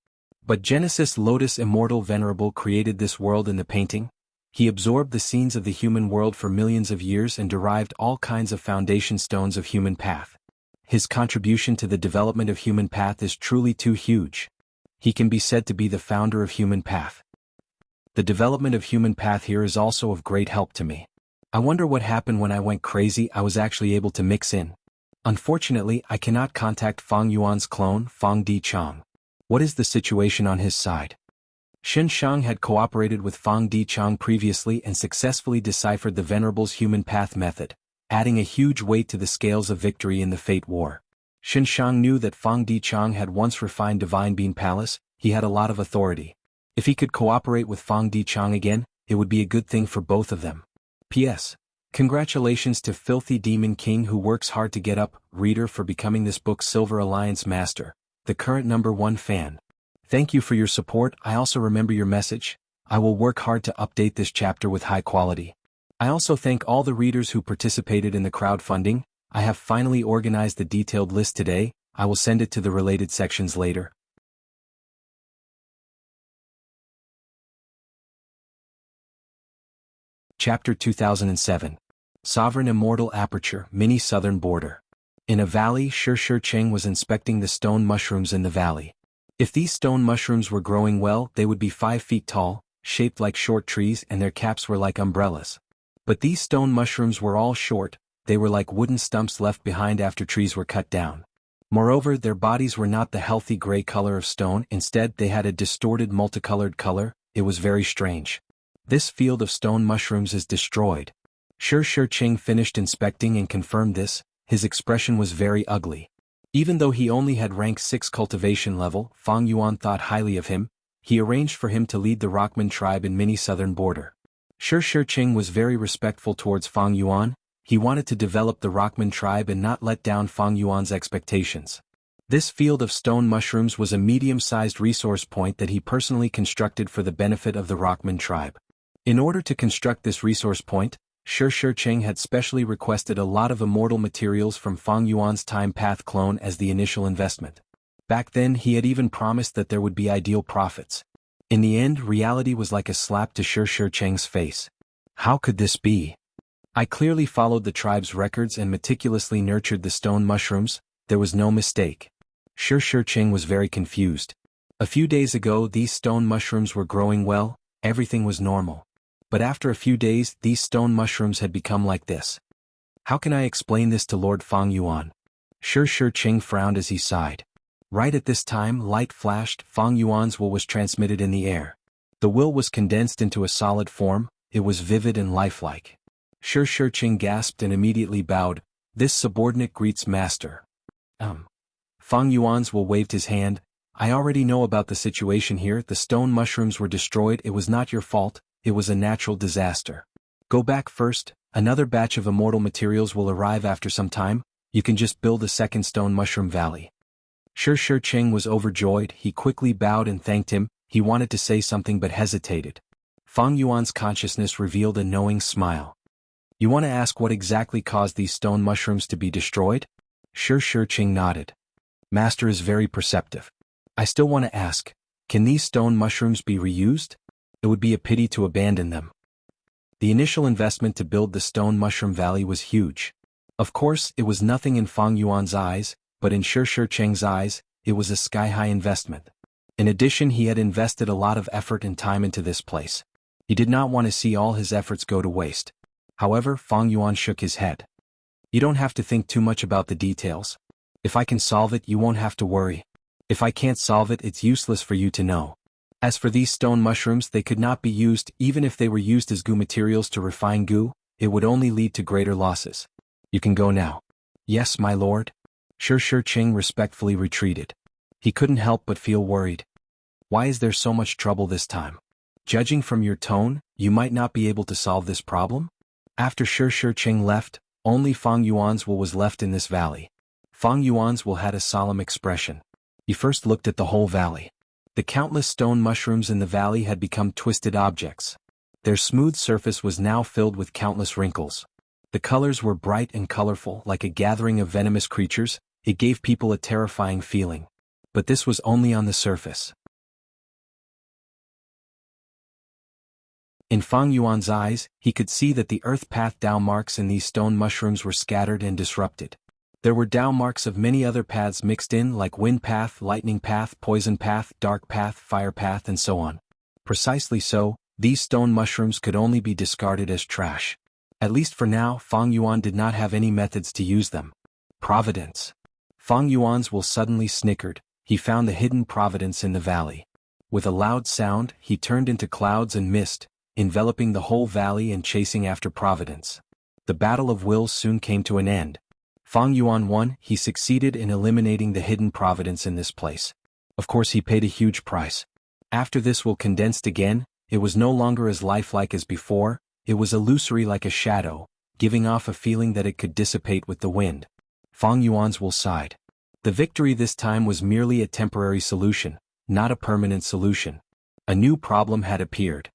But Genesis Lotus Immortal Venerable created this world in the painting. He absorbed the scenes of the human world for millions of years and derived all kinds of foundation stones of human path. His contribution to the development of human path is truly too huge. He can be said to be the founder of human path. The development of human path here is also of great help to me. I wonder what happened when I went crazy. I was actually able to mix in. Unfortunately, I cannot contact Fang Yuan's clone, Fang Di Chang. What is the situation on his side? Xin Shang had cooperated with Fang Di Chang previously and successfully deciphered the Venerable's human path method, adding a huge weight to the scales of victory in the Fate War. Xin Shang knew that Fang Di Chang had once refined Divine Bean Palace, he had a lot of authority. If he could cooperate with Fang Di Chang again, it would be a good thing for both of them. P.S. Congratulations to Filthy Demon King, who works hard to get up, reader, for becoming this book's Silver Alliance Master, the current #1 fan. Thank you for your support. I also remember your message. I will work hard to update this chapter with high quality. I also thank all the readers who participated in the crowdfunding. I have finally organized the detailed list today. I will send it to the related sections later. Chapter 2007. Sovereign Immortal Aperture, Mini Southern Border. In a valley, Shi Cheng was inspecting the stone mushrooms in the valley. If these stone mushrooms were growing well, they would be 5 feet tall, shaped like short trees, and their caps were like umbrellas. But these stone mushrooms were all short, they were like wooden stumps left behind after trees were cut down. Moreover, their bodies were not the healthy gray color of stone, instead they had a distorted multicolored color. It was very strange. This field of stone mushrooms is destroyed. Shi Cheng finished inspecting and confirmed this. His expression was very ugly. Even though he only had rank 6 cultivation level, Fang Yuan thought highly of him. He arranged for him to lead the Rockman tribe in Mini Southern Border. Shi Cheng was very respectful towards Fang Yuan. He wanted to develop the Rockman tribe and not let down Fang Yuan's expectations. This field of stone mushrooms was a medium-sized resource point that he personally constructed for the benefit of the Rockman tribe. In order to construct this resource point, Shi Cheng had specially requested a lot of immortal materials from Fang Yuan's time path clone as the initial investment. Back then he had even promised that there would be ideal profits. In the end, reality was like a slap to Shi Cheng's face. How could this be? I clearly followed the tribe's records and meticulously nurtured the stone mushrooms, there was no mistake. Shi Cheng was very confused. A few days ago these stone mushrooms were growing well, everything was normal. But after a few days these stone mushrooms had become like this. How can I explain this to Lord Fang Yuan? Shi Cheng frowned as he sighed. Right at this time light flashed, Fang Yuan's will was transmitted in the air. The will was condensed into a solid form, it was vivid and lifelike. Shi Cheng gasped and immediately bowed, this subordinate greets master. Fang Yuan's will waved his hand, I already know about the situation here, the stone mushrooms were destroyed, it was not your fault, it was a natural disaster. Go back first, another batch of immortal materials will arrive after some time, you can just build a second stone mushroom valley. Shi Cheng was overjoyed, he quickly bowed and thanked him, he wanted to say something but hesitated. Fang Yuan's consciousness revealed a knowing smile. You want to ask what exactly caused these stone mushrooms to be destroyed? Shi Cheng nodded. Master is very perceptive. I still want to ask, can these stone mushrooms be reused? It would be a pity to abandon them. The initial investment to build the stone mushroom valley was huge. Of course, it was nothing in Fang Yuan's eyes, but in Shi Cheng's eyes, it was a sky-high investment. In addition, he had invested a lot of effort and time into this place. He did not want to see all his efforts go to waste. However, Fang Yuan shook his head. You don't have to think too much about the details. If I can solve it, you won't have to worry. If I can't solve it, it's useless for you to know. As for these stone mushrooms, they could not be used, even if they were used as goo materials to refine goo, it would only lead to greater losses. You can go now. Yes, my lord. Shi Cheng respectfully retreated. He couldn't help but feel worried. Why is there so much trouble this time? Judging from your tone, you might not be able to solve this problem? After Shi Cheng left, only Fang Yuan's will was left in this valley. Fang Yuan's will had a solemn expression. He first looked at the whole valley. The countless stone mushrooms in the valley had become twisted objects. Their smooth surface was now filled with countless wrinkles. The colors were bright and colorful, like a gathering of venomous creatures, it gave people a terrifying feeling. But this was only on the surface. In Fang Yuan's eyes, he could see that the earth path Dao marks in these stone mushrooms were scattered and disrupted. There were Dao marks of many other paths mixed in, like wind path, lightning path, poison path, dark path, fire path, and so on. Precisely so, these stone mushrooms could only be discarded as trash. At least for now, Fang Yuan did not have any methods to use them. Providence. Fang Yuan's will suddenly snickered, he found the hidden providence in the valley. With a loud sound, he turned into clouds and mist, enveloping the whole valley and chasing after providence. The battle of wills soon came to an end. Fang Yuan won, he succeeded in eliminating the hidden providence in this place. Of course he paid a huge price. After this will condensed again, it was no longer as lifelike as before, it was illusory like a shadow, giving off a feeling that it could dissipate with the wind. Fang Yuan's will sighed. The victory this time was merely a temporary solution, not a permanent solution. A new problem had appeared.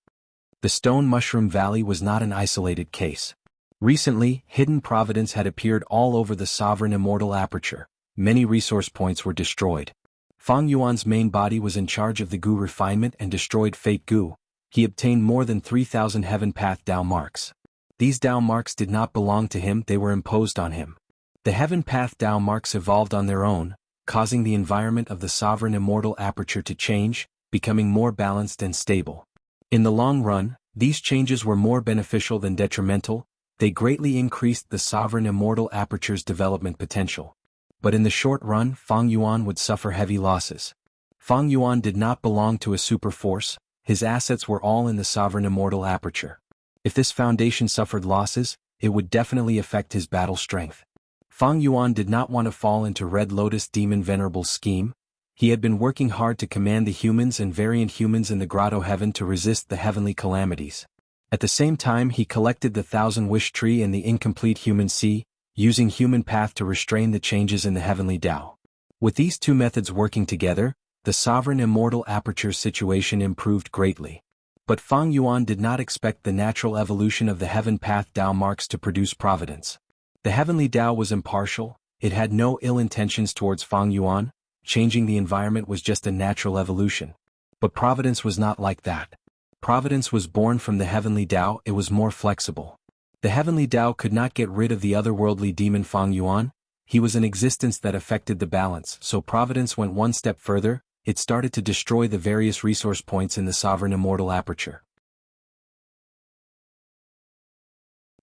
The Stone Mushroom Valley was not an isolated case. Recently, hidden providence had appeared all over the sovereign immortal aperture. Many resource points were destroyed. Fang Yuan's main body was in charge of the goo refinement and destroyed fake goo. He obtained more than 3,000 heaven path Dao marks. These Dao marks did not belong to him, they were imposed on him. The heaven path Dao marks evolved on their own, causing the environment of the sovereign immortal aperture to change, becoming more balanced and stable. In the long run, these changes were more beneficial than detrimental, they greatly increased the sovereign immortal aperture's development potential. But in the short run, Fang Yuan would suffer heavy losses. Fang Yuan did not belong to a super force, his assets were all in the sovereign immortal aperture. If this foundation suffered losses, it would definitely affect his battle strength. Fang Yuan did not want to fall into Red Lotus Demon Venerable's scheme. He had been working hard to command the humans and variant humans in the Grotto Heaven to resist the heavenly calamities. At the same time, he collected the Thousand Wish Tree and the incomplete human sea, using human path to restrain the changes in the heavenly Tao. With these two methods working together, the sovereign immortal aperture situation improved greatly. But Fang Yuan did not expect the natural evolution of the heaven path Tao marks to produce providence. The heavenly Tao was impartial, it had no ill intentions towards Fang Yuan, changing the environment was just a natural evolution. But providence was not like that. Providence was born from the heavenly Tao, it was more flexible. The heavenly Tao could not get rid of the otherworldly demon Fang Yuan, he was an existence that affected the balance, so providence went one step further, it started to destroy the various resource points in the sovereign immortal aperture.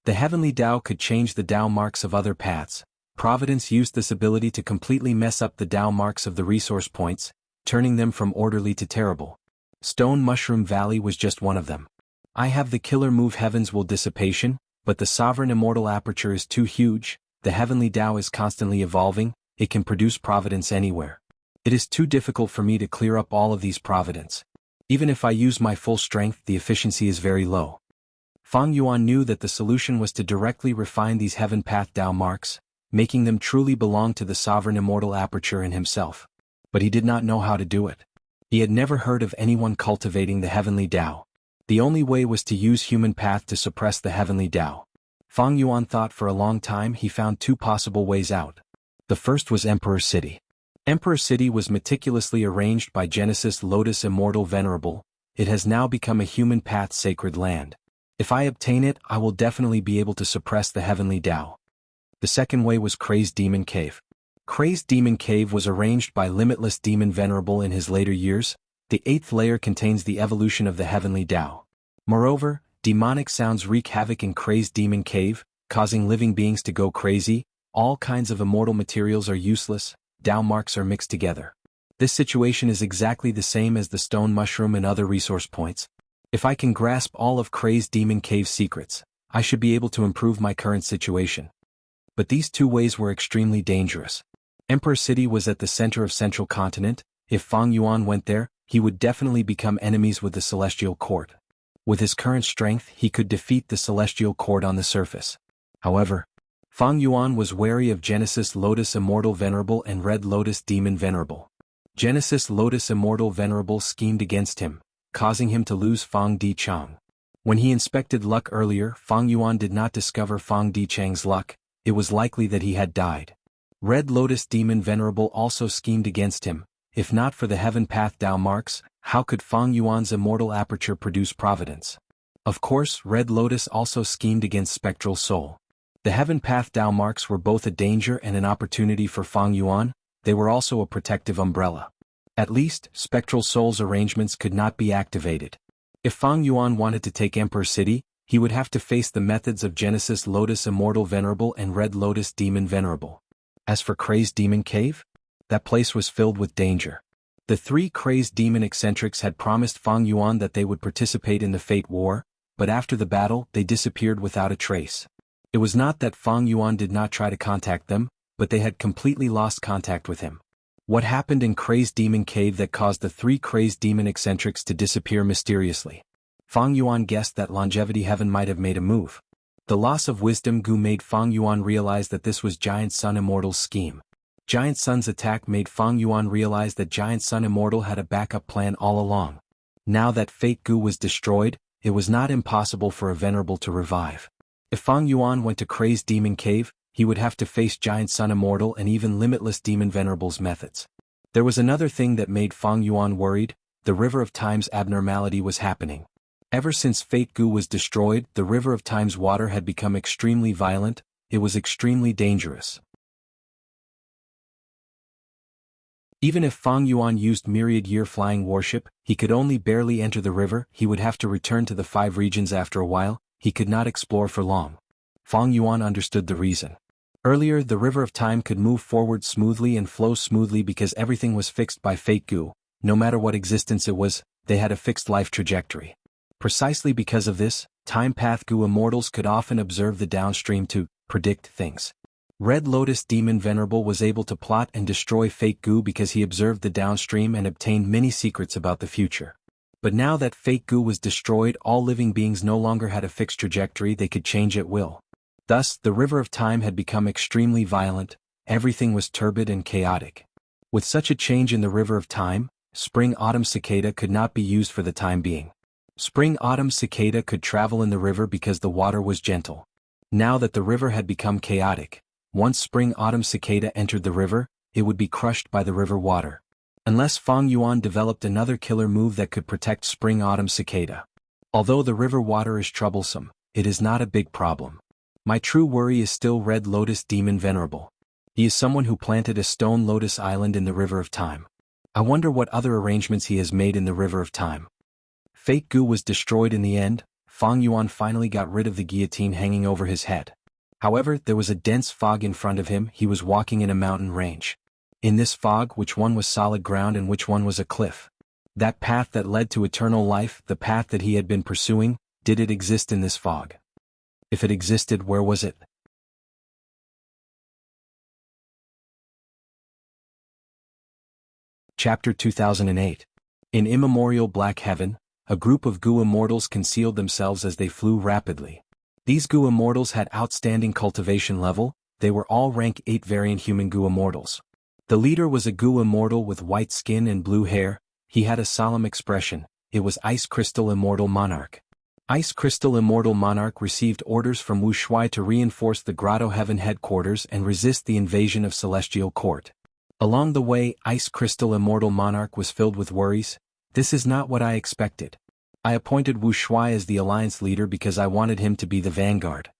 The heavenly Tao could change the Tao marks of other paths. Providence used this ability to completely mess up the Tao marks of the resource points, turning them from orderly to terrible. Stone Mushroom Valley was just one of them. I have the killer move Heaven's Will Dissipation, but the sovereign immortal aperture is too huge, the heavenly Tao is constantly evolving, it can produce providence anywhere. It is too difficult for me to clear up all of these providence. Even if I use my full strength, the efficiency is very low. Fang Yuan knew that the solution was to directly refine these heaven path Tao marks, making them truly belong to the sovereign immortal aperture in himself. But he did not know how to do it. He had never heard of anyone cultivating the heavenly Tao. The only way was to use human path to suppress the heavenly Tao. Fang Yuan thought for a long time. He found two possible ways out. The first was Emperor City. Emperor City was meticulously arranged by Genesis Lotus Immortal Venerable, it has now become a human path sacred land. If I obtain it, I will definitely be able to suppress the heavenly Tao. The second way was Crazed Demon Cave. Crazed Demon Cave was arranged by Limitless Demon Venerable in his later years, the 8th layer contains the evolution of the heavenly Tao. Moreover, demonic sounds wreak havoc in Crazed Demon Cave, causing living beings to go crazy, all kinds of immortal materials are useless, Tao marks are mixed together. This situation is exactly the same as the stone mushroom and other resource points. If I can grasp all of Crazed Demon Cave's secrets, I should be able to improve my current situation. But these two ways were extremely dangerous. Emperor City was at the center of Central Continent, if Fang Yuan went there, he would definitely become enemies with the Celestial Court. With his current strength, he could defeat the Celestial Court on the surface. However, Fang Yuan was wary of Genesis Lotus Immortal Venerable and Red Lotus Demon Venerable. Genesis Lotus Immortal Venerable schemed against him, causing him to lose Fang Di Chang. When he inspected luck earlier, Fang Yuan did not discover Fang Di Chang's luck, it was likely that he had died. Red Lotus Demon Venerable also schemed against him, if not for the Heaven Path Tao marks, how could Fang Yuan's immortal aperture produce providence? Of course, Red Lotus also schemed against Spectral Soul. The Heaven Path Tao marks were both a danger and an opportunity for Fang Yuan, they were also a protective umbrella. At least, Spectral Soul's arrangements could not be activated. If Fang Yuan wanted to take Emperor City, he would have to face the methods of Genesis Lotus Immortal Venerable and Red Lotus Demon Venerable. As for Crazed Demon Cave, that place was filled with danger. The 3 crazed demon eccentrics had promised Fang Yuan that they would participate in the Fate War, but after the battle, they disappeared without a trace. It was not that Fang Yuan did not try to contact them, but they had completely lost contact with him. What happened in Crazed Demon Cave that caused the 3 crazed demon eccentrics to disappear mysteriously? Fang Yuan guessed that Longevity Heaven might have made a move. The loss of Wisdom Gu made Fang Yuan realize that this was Giant Sun Immortal's scheme. Giant Sun's attack made Fang Yuan realize that Giant Sun Immortal had a backup plan all along. Now that Fate Gu was destroyed, it was not impossible for a Venerable to revive. If Fang Yuan went to Crazed Demon Cave, he would have to face Giant Sun Immortal and even Limitless Demon Venerable's methods. There was another thing that made Fang Yuan worried, the River of Time's abnormality was happening. Ever since Fate Gu was destroyed, the River of Time's water had become extremely violent, it was extremely dangerous. Even if Fang Yuan used Myriad Year Flying Warship, he could only barely enter the river, he would have to return to the 5 regions after a while, he could not explore for long. Fang Yuan understood the reason. Earlier, the River of Time could move forward smoothly and flow smoothly because everything was fixed by Fate Gu, no matter what existence it was, they had a fixed life trajectory. Precisely because of this, Time Path Gu immortals could often observe the downstream to predict things. Red Lotus Demon Venerable was able to plot and destroy Fate Gu because he observed the downstream and obtained many secrets about the future. But now that Fate Gu was destroyed, all living beings no longer had a fixed trajectory they could change at will. Thus, the River of Time had become extremely violent, everything was turbid and chaotic. With such a change in the river of time, spring-autumn cicada could not be used for the time being. Spring-autumn cicada could travel in the river because the water was gentle. Now that the river had become chaotic, once spring-autumn cicada entered the river, it would be crushed by the river water. Unless Fang Yuan developed another killer move that could protect spring-autumn cicada. Although the river water is troublesome, it is not a big problem. My true worry is still Red Lotus Demon Venerable. He is someone who planted a stone lotus island in the river of time. I wonder what other arrangements he has made in the river of time. Fake Gu was destroyed in the end. Fang Yuan finally got rid of the guillotine hanging over his head. However, there was a dense fog in front of him. He was walking in a mountain range. In this fog, which one was solid ground and which one was a cliff? That path that led to eternal life, the path that he had been pursuing, did it exist in this fog? If it existed, where was it? Chapter 2008. In immemorial black heaven, a group of Gu immortals concealed themselves as they flew rapidly. These Gu immortals had outstanding cultivation level. They were all rank 8 variant human Gu immortals. The leader was a Gu immortal with white skin and blue hair. He had a solemn expression. It was Ice Crystal Immortal Monarch. Ice Crystal Immortal Monarch received orders from Wuxia to reinforce the Grotto Heaven headquarters and resist the invasion of Celestial Court. Along the way, Ice Crystal Immortal Monarch was filled with worries. This is not what I expected. I appointed Wuxia as the alliance leader because I wanted him to be the vanguard.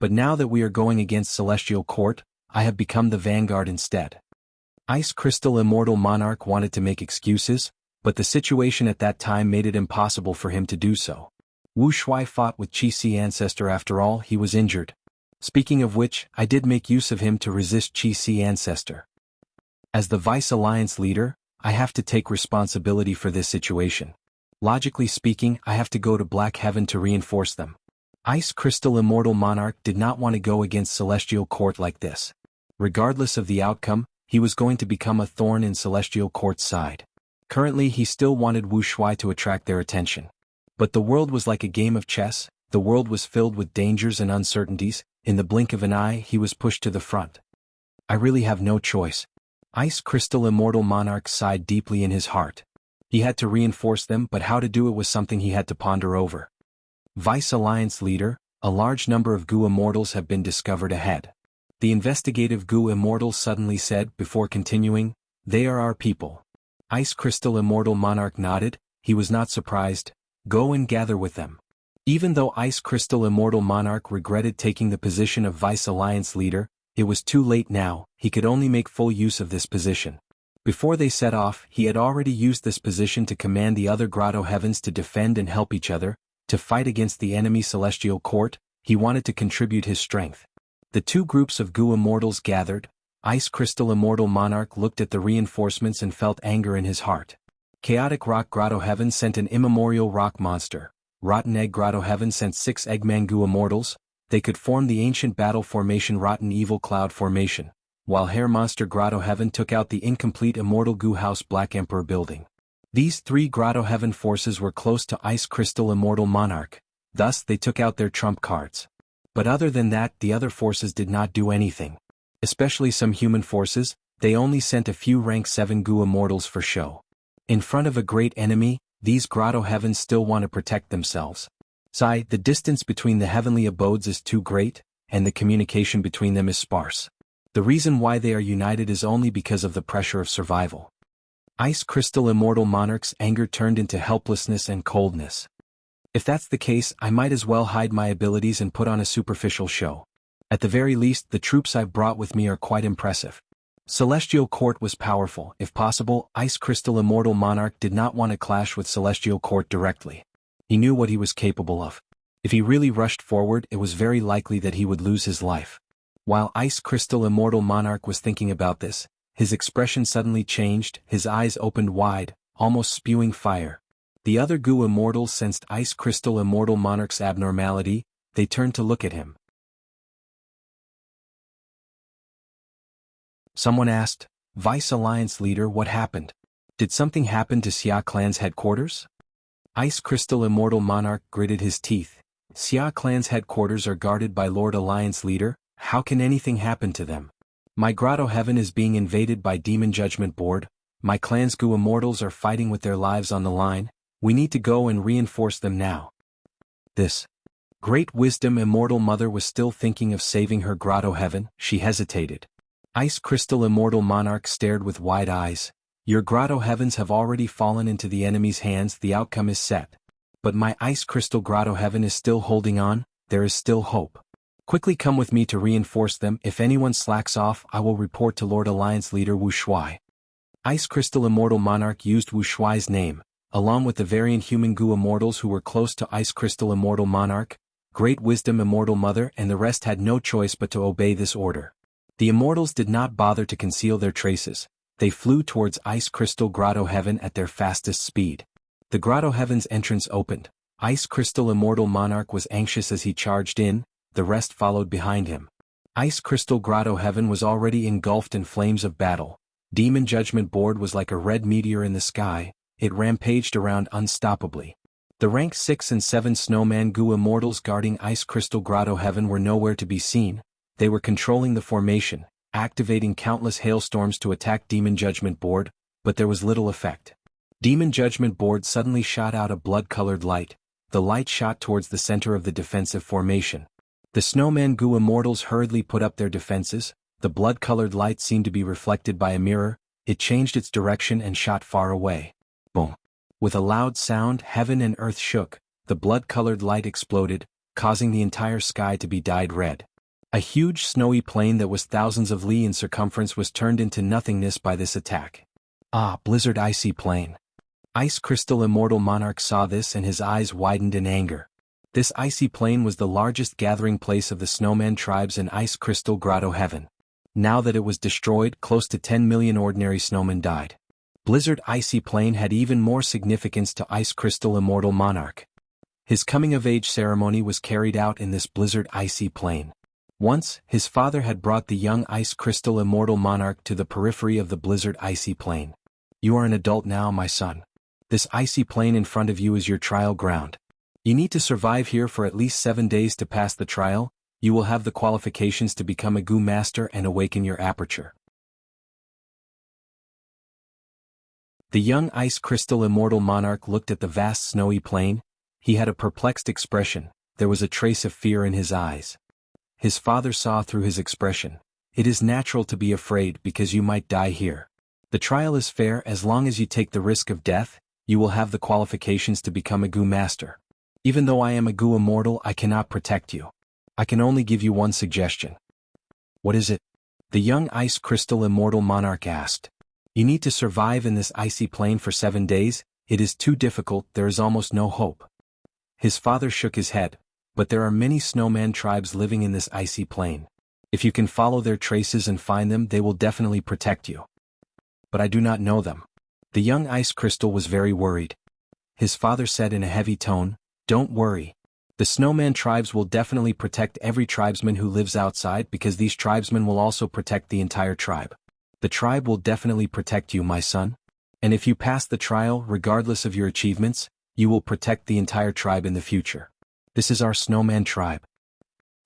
But now that we are going against Celestial Court, I have become the vanguard instead. Ice Crystal Immortal Monarch wanted to make excuses, but the situation at that time made it impossible for him to do so. Wuxia fought with Qi Si Ancestor. After all, he was injured. Speaking of which, I did make use of him to resist Qi Si Ancestor. As the Vice Alliance leader, I have to take responsibility for this situation. Logically speaking, I have to go to Black Heaven to reinforce them. Ice Crystal Immortal Monarch did not want to go against Celestial Court like this. Regardless of the outcome, he was going to become a thorn in Celestial Court's side. Currently, he still wanted Wuxia to attract their attention. But the world was like a game of chess. The world was filled with dangers and uncertainties. In the blink of an eye, he was pushed to the front. I really have no choice. Ice Crystal Immortal Monarch sighed deeply in his heart. He had to reinforce them, but how to do it was something he had to ponder over. Vice Alliance leader, a large number of Gu immortals have been discovered ahead. The investigative Gu immortal suddenly said before continuing, "They are our people." Ice Crystal Immortal Monarch nodded. He was not surprised. Go and gather with them. Even though Ice Crystal Immortal Monarch regretted taking the position of Vice Alliance leader, it was too late now. He could only make full use of this position. Before they set off, he had already used this position to command the other Grotto Heavens to defend and help each other, to fight against the enemy Celestial Court. He wanted to contribute his strength. The two groups of Gu immortals gathered. Ice Crystal Immortal Monarch looked at the reinforcements and felt anger in his heart. Chaotic Rock Grotto Heaven sent an immemorial rock monster. Rotten Egg Grotto Heaven sent 6 Eggman Gu immortals. They could form the ancient battle formation Rotten Evil Cloud Formation, while Hair Monster Grotto Heaven took out the incomplete Immortal Gu House Black Emperor building. These 3 Grotto Heaven forces were close to Ice Crystal Immortal Monarch, thus they took out their trump cards. But other than that, the other forces did not do anything. Especially some human forces, they only sent a few rank 7 Gu immortals for show. In front of a great enemy, these Grotto Heavens still want to protect themselves. The distance between the heavenly abodes is too great, and the communication between them is sparse. The reason why they are united is only because of the pressure of survival. Ice Crystal Immortal Monarch's anger turned into helplessness and coldness. If that's the case, I might as well hide my abilities and put on a superficial show. At the very least, the troops I've brought with me are quite impressive. Celestial Court was powerful. If possible, Ice Crystal Immortal Monarch did not want to clash with Celestial Court directly. He knew what he was capable of. If he really rushed forward, it was very likely that he would lose his life. While Ice Crystal Immortal Monarch was thinking about this, his expression suddenly changed. His eyes opened wide, almost spewing fire. The other Gu immortals sensed Ice Crystal Immortal Monarch's abnormality. They turned to look at him. Someone asked, "Vice Alliance leader, what happened? Did something happen to Xia Clan's headquarters?" Ice Crystal Immortal Monarch gritted his teeth. Xia Clan's headquarters are guarded by Lord Alliance leader. How can anything happen to them? My grotto heaven is being invaded by Demon Judgment Board. My clan's Gu immortals are fighting with their lives on the line. We need to go and reinforce them now. This great wisdom immortal mother was still thinking of saving her grotto heaven. She hesitated. Ice Crystal Immortal Monarch stared with wide eyes. Your grotto heavens have already fallen into the enemy's hands. The outcome is set. But my Ice Crystal Grotto Heaven is still holding on. There is still hope. Quickly come with me to reinforce them. If anyone slacks off, I will report to Lord Alliance Leader Wu Shuai. Ice Crystal Immortal Monarch used Wu Shuai's name, along with the variant human Gu immortals who were close to Ice Crystal Immortal Monarch, Great Wisdom Immortal Mother, and the rest had no choice but to obey this order. The immortals did not bother to conceal their traces. They flew towards Ice Crystal Grotto Heaven at their fastest speed. The Grotto Heaven's entrance opened. Ice Crystal Immortal Monarch was anxious as he charged in. The rest followed behind him. Ice Crystal Grotto Heaven was already engulfed in flames of battle. Demon Judgment Board was like a red meteor in the sky. It rampaged around unstoppably. The rank 6 and 7 Snowman Gu immortals guarding Ice Crystal Grotto Heaven were nowhere to be seen. They were controlling the formation, activating countless hailstorms to attack Demon Judgment Board, but there was little effect. Demon Judgment Board suddenly shot out a blood-colored light. The light shot towards the center of the defensive formation. The Snowman Gu immortals hurriedly put up their defenses. The blood-colored light seemed to be reflected by a mirror. It changed its direction and shot far away. Boom! With a loud sound, heaven and earth shook. The blood-colored light exploded, causing the entire sky to be dyed red. A huge snowy plain that was thousands of li in circumference was turned into nothingness by this attack. Ah, Blizzard Icy Plain. Ice Crystal Immortal Monarch saw this and his eyes widened in anger. This icy plain was the largest gathering place of the Snowman tribes in Ice Crystal Grotto Heaven. Now that it was destroyed, close to 10 million ordinary snowmen died. Blizzard Icy Plain had even more significance to Ice Crystal Immortal Monarch. His coming-of-age ceremony was carried out in this Blizzard Icy Plain. Once, his father had brought the young Ice Crystal Immortal Monarch to the periphery of the Blizzard Icy Plain. You are an adult now, my son. This icy plain in front of you is your trial ground. You need to survive here for at least 7 days to pass the trial. You will have the qualifications to become a Gu Master and awaken your aperture. The young Ice Crystal Immortal Monarch looked at the vast snowy plain. He had a perplexed expression. There was a trace of fear in his eyes. His father saw through his expression. It is natural to be afraid because you might die here. The trial is fair as long as you take the risk of death. You will have the qualifications to become a Gu Master. Even though I am a Gu Immortal, I cannot protect you. I can only give you one suggestion. What is it? The young Ice Crystal Immortal Monarch asked. You need to survive in this icy plain for 7 days. It is too difficult, there is almost no hope. His father shook his head. But there are many snowman tribes living in this icy plain. If you can follow their traces and find them, they will definitely protect you. But I do not know them. The young Ice Crystal was very worried. His father said in a heavy tone, Don't worry. The snowman tribes will definitely protect every tribesman who lives outside because these tribesmen will also protect the entire tribe. The tribe will definitely protect you, my son. And if you pass the trial, regardless of your achievements, you will protect the entire tribe in the future. This is our snowman tribe.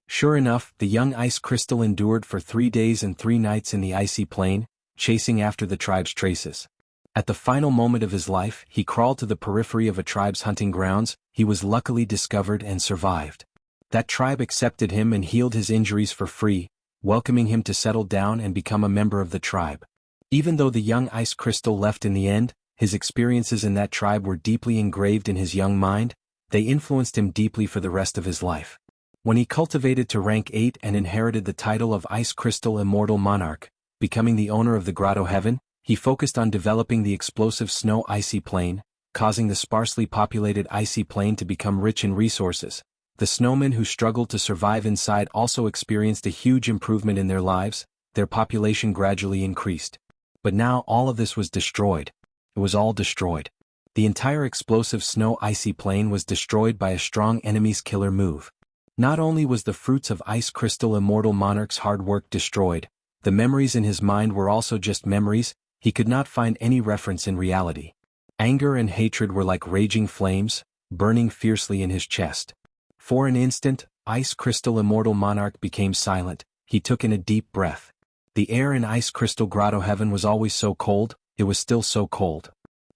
Sure enough, the young Ice Crystal endured for 3 days and 3 nights in the icy plain, chasing after the tribe's traces. At the final moment of his life, he crawled to the periphery of a tribe's hunting grounds. He was luckily discovered and survived. That tribe accepted him and healed his injuries for free, welcoming him to settle down and become a member of the tribe. Even though the young Ice Crystal left in the end, his experiences in that tribe were deeply engraved in his young mind. They influenced him deeply for the rest of his life. When he cultivated to rank 8 and inherited the title of Ice Crystal Immortal Monarch, becoming the owner of the Grotto Heaven, he focused on developing the explosive snow icy plain, causing the sparsely populated icy plain to become rich in resources. The snowmen who struggled to survive inside also experienced a huge improvement in their lives. Their population gradually increased. But now all of this was destroyed. It was all destroyed. The entire explosive snow icy plain was destroyed by a strong enemy's killer move. Not only was the fruits of Ice Crystal Immortal Monarch's hard work destroyed, the memories in his mind were also just memories. He could not find any reference in reality. Anger and hatred were like raging flames, burning fiercely in his chest. For an instant, Ice Crystal Immortal Monarch became silent. He took in a deep breath. The air in Ice Crystal Grotto Heaven was always so cold, it was still so cold.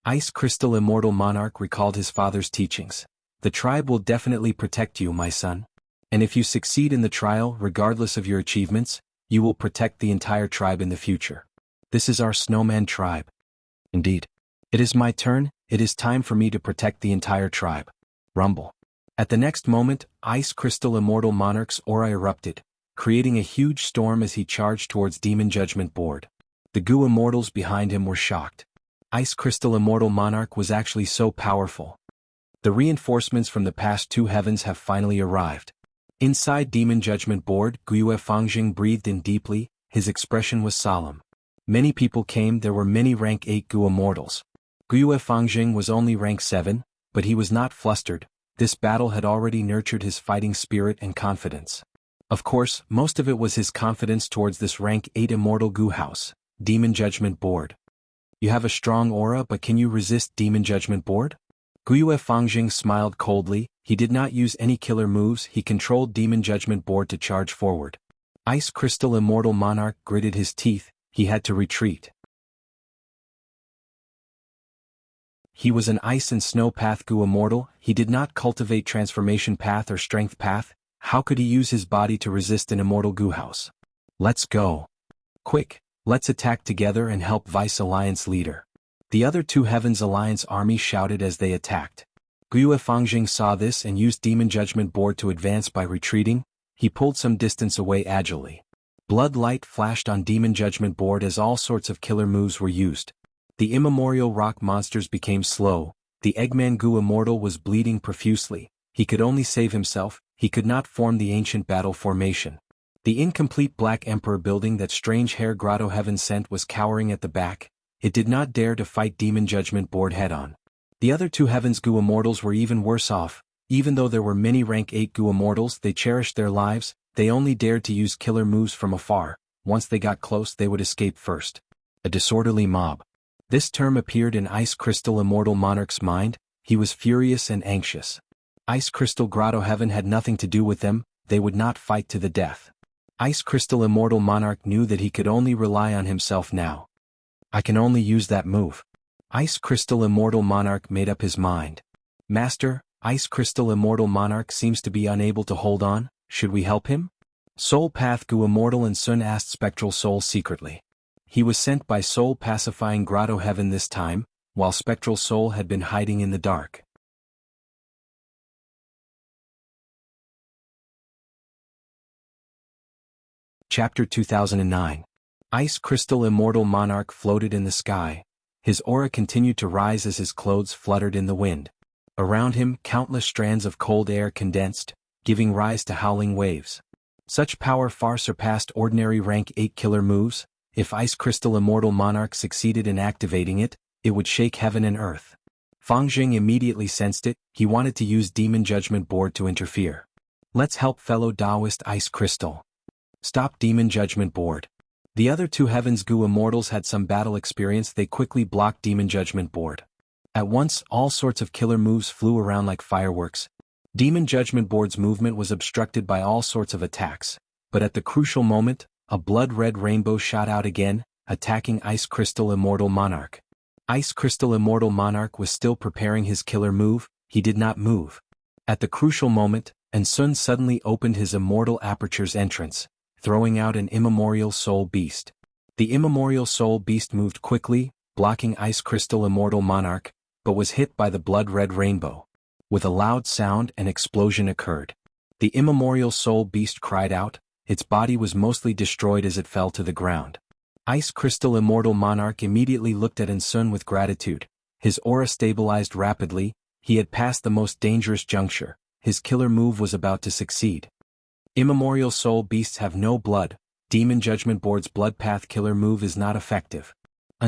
Ice Crystal Immortal Monarch recalled his father's teachings. The tribe will definitely protect you, my son. And if you succeed in the trial, regardless of your achievements, you will protect the entire tribe in the future. This is our snowman tribe. Indeed. It is my turn, it is time for me to protect the entire tribe. Rumble. At the next moment, Ice Crystal Immortal Monarch's aura erupted, creating a huge storm as he charged towards Demon Judgment Board. The Goo Immortals behind him were shocked. Ice Crystal Immortal Monarch was actually so powerful. The reinforcements from the past two heavens have finally arrived. Inside Demon Judgment Board, Guiyue Fangjing breathed in deeply, his expression was solemn. Many people came, there were many rank 8 Goo Immortals. Guiyue Fangjing was only rank 7, but he was not flustered. This battle had already nurtured his fighting spirit and confidence. Of course, most of it was his confidence towards this rank 8 Immortal Goo House, Demon Judgment Board. You have a strong aura, but can you resist Demon Judgment Board? Guiyue Fangjing smiled coldly, he did not use any killer moves, he controlled Demon Judgment Board to charge forward. Ice Crystal Immortal Monarch gritted his teeth, he had to retreat. He was an Ice and Snow Path Goo Immortal, he did not cultivate Transformation Path or Strength Path, how could he use his body to resist an Immortal Goo House? Let's go. Quick, let's attack together and help Vice Alliance leader. The other two Heavens Alliance army shouted as they attacked. Guiyue Fangjing saw this and used Demon Judgment Board to advance by retreating, he pulled some distance away agilely. Blood light flashed on Demon Judgment Board as all sorts of killer moves were used. The immemorial rock monsters became slow, the Eggman Goo Immortal was bleeding profusely, he could only save himself, he could not form the ancient battle formation. The incomplete Black Emperor building that Strange Hair Grotto Heaven sent was cowering at the back, it did not dare to fight Demon Judgment Board head-on. The other two Heavens Goo Immortals were even worse off, even though there were many rank 8 Goo Immortals, they cherished their lives, they only dared to use killer moves from afar, once they got close they would escape first. A disorderly mob. This term appeared in Ice Crystal Immortal Monarch's mind, he was furious and anxious. Ice Crystal Grotto Heaven had nothing to do with them, they would not fight to the death. Ice Crystal Immortal Monarch knew that he could only rely on himself now. I can only use that move. Ice Crystal Immortal Monarch made up his mind. Master, Ice Crystal Immortal Monarch seems to be unable to hold on, should we help him? Soul Path Goo Immortal and Sun asked Spectral Soul secretly. He was sent by Soul Pacifying Grotto Heaven this time, while Spectral Soul had been hiding in the dark. Chapter 2009. Ice Crystal Immortal Monarch floated in the sky. His aura continued to rise as his clothes fluttered in the wind. Around him, countless strands of cold air condensed, giving rise to howling waves. Such power far surpassed ordinary rank 8 killer moves. If Ice Crystal Immortal Monarch succeeded in activating it, it would shake heaven and earth. Fangjing immediately sensed it, he wanted to use Demon Judgment Board to interfere. Let's help fellow Taoist Ice Crystal. Stop Demon Judgment Board. The other two Heavens Goo Immortals had some battle experience, they quickly blocked Demon Judgment Board. At once, all sorts of killer moves flew around like fireworks. Demon Judgment Board's movement was obstructed by all sorts of attacks, but at the crucial moment, a blood-red rainbow shot out again, attacking Ice Crystal Immortal Monarch. Ice Crystal Immortal Monarch was still preparing his killer move, he did not move. At the crucial moment, Sun suddenly opened his Immortal Aperture's entrance, throwing out an immemorial soul beast. The immemorial soul beast moved quickly, blocking Ice Crystal Immortal Monarch, but was hit by the blood-red rainbow. With a loud sound, an explosion occurred. The immemorial soul beast cried out, its body was mostly destroyed as it fell to the ground. Ice Crystal Immortal Monarch immediately looked at Sun with gratitude. His aura stabilized rapidly, he had passed the most dangerous juncture, his killer move was about to succeed. Immemorial soul beasts have no blood, Demon Judgment Board's blood path killer move is not effective.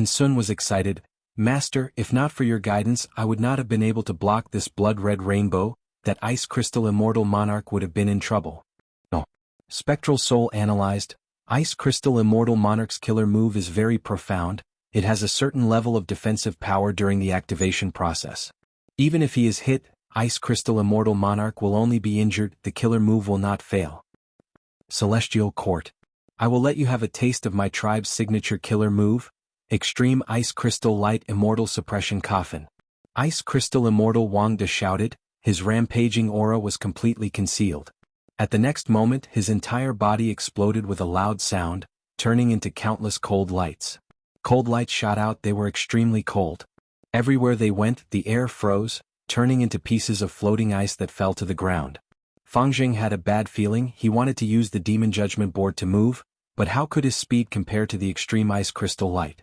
Sun was excited, Master, if not for your guidance I would not have been able to block this blood-red rainbow, that Ice Crystal Immortal Monarch would have been in trouble. No. Spectral Soul analyzed, Ice Crystal Immortal Monarch's killer move is very profound, it has a certain level of defensive power during the activation process. Even if he is hit, Ice Crystal Immortal Monarch will only be injured, the killer move will not fail. Celestial Court. I will let you have a taste of my tribe's signature killer move, Extreme Ice Crystal Light Immortal Suppression Coffin. Ice Crystal Immortal Wang De shouted, his rampaging aura was completely concealed. At the next moment his entire body exploded with a loud sound, turning into countless cold lights. Cold lights shot out, they were extremely cold. Everywhere they went, the air froze, turning into pieces of floating ice that fell to the ground. Fang Jing had a bad feeling. He wanted to use the Demon Judgment Board to move, but how could his speed compare to the extreme ice crystal light?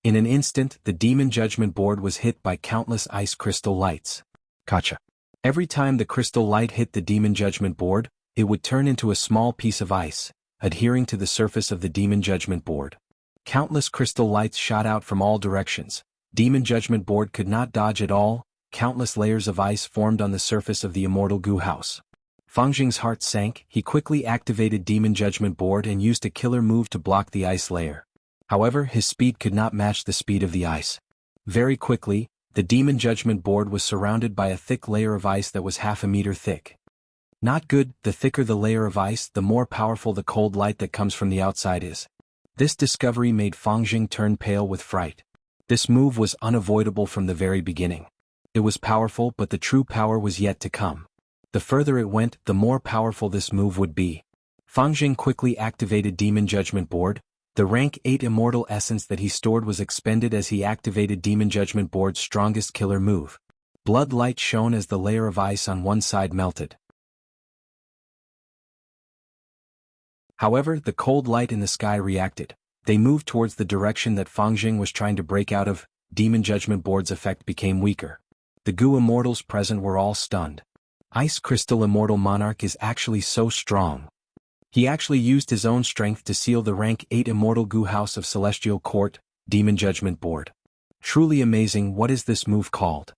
In an instant, the Demon Judgment Board was hit by countless ice crystal lights. Gotcha. Every time the crystal light hit the Demon Judgment Board, it would turn into a small piece of ice, adhering to the surface of the Demon Judgment Board. Countless crystal lights shot out from all directions. Demon Judgment Board could not dodge at all. Countless layers of ice formed on the surface of the Immortal Goo House. Fang Jing's heart sank. He quickly activated Demon Judgment Board and used a killer move to block the ice layer. However, his speed could not match the speed of the ice. Very quickly, the Demon Judgment Board was surrounded by a thick layer of ice that was half a meter thick. Not good. The thicker the layer of ice, the more powerful the cold light that comes from the outside is. This discovery made Fang Jing turn pale with fright. This move was unavoidable from the very beginning. It was powerful, but the true power was yet to come. The further it went, the more powerful this move would be. Fang Jing quickly activated Demon Judgment Board. The rank 8 immortal essence that he stored was expended as he activated Demon Judgment Board's strongest killer move. Blood light shone as the layer of ice on one side melted. However, the cold light in the sky reacted. They moved towards the direction that Fang Jing was trying to break out of. Demon Judgment Board's effect became weaker. The Goo Immortals present were all stunned. Ice Crystal Immortal Monarch is actually so strong. He actually used his own strength to seal the rank 8 Immortal Goo House of Celestial Court, Demon Judgment Board. Truly amazing. What is this move called?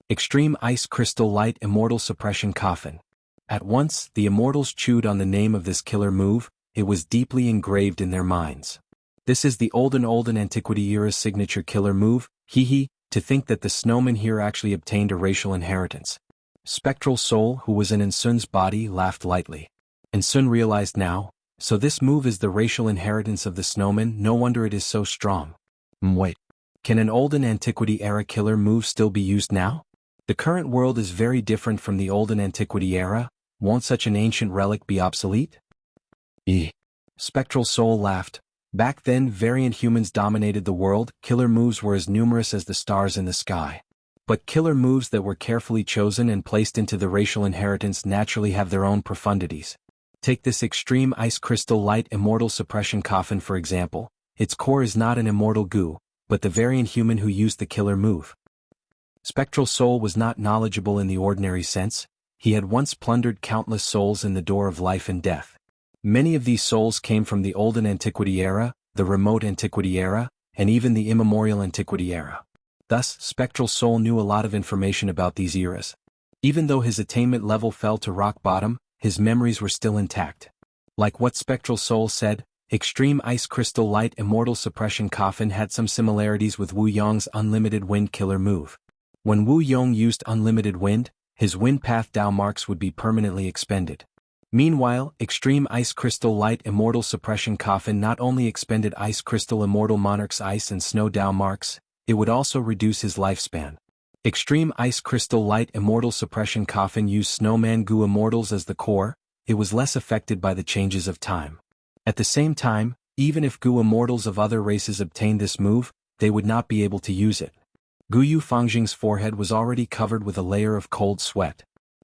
Extreme Ice Crystal Light Immortal Suppression Coffin. At once, the immortals chewed on the name of this killer move. It was deeply engraved in their minds. This is the olden antiquity era's signature killer move. Hee, to think that the snowman here actually obtained a racial inheritance. Spectral Soul, who was in Ensun's body, laughed lightly. Ensun realized now, so this move is the racial inheritance of the snowman. No wonder it is so strong. Wait. Can an olden antiquity era killer move still be used now? The current world is very different from the olden antiquity era. Won't such an ancient relic be obsolete? Spectral Soul laughed. Back then, variant humans dominated the world. Killer moves were as numerous as the stars in the sky. But killer moves that were carefully chosen and placed into the racial inheritance naturally have their own profundities. Take this Extreme Ice Crystal Light Immortal Suppression Coffin for example. Its core is not an immortal goo, but the variant human who used the killer move. Spectral Soul was not knowledgeable in the ordinary sense. He had once plundered countless souls in the door of life and death. Many of these souls came from the olden antiquity era, the remote antiquity era, and even the immemorial antiquity era. Thus, Spectral Soul knew a lot of information about these eras. Even though his attainment level fell to rock bottom, his memories were still intact. Like what Spectral Soul said, Extreme Ice Crystal Light Immortal Suppression Coffin had some similarities with Wu Yong's Unlimited Wind killer move. When Wu Yong used Unlimited Wind, his wind path Dao marks would be permanently expended. Meanwhile, Extreme Ice Crystal Light Immortal Suppression Coffin not only expended Ice Crystal Immortal Monarch's ice and snow Dao marks, it would also reduce his lifespan. Extreme Ice Crystal Light Immortal Suppression Coffin used Snowman Goo Immortals as the core. It was less affected by the changes of time. At the same time, even if Goo Immortals of other races obtained this move, they would not be able to use it. Guyu Fangjing's forehead was already covered with a layer of cold sweat.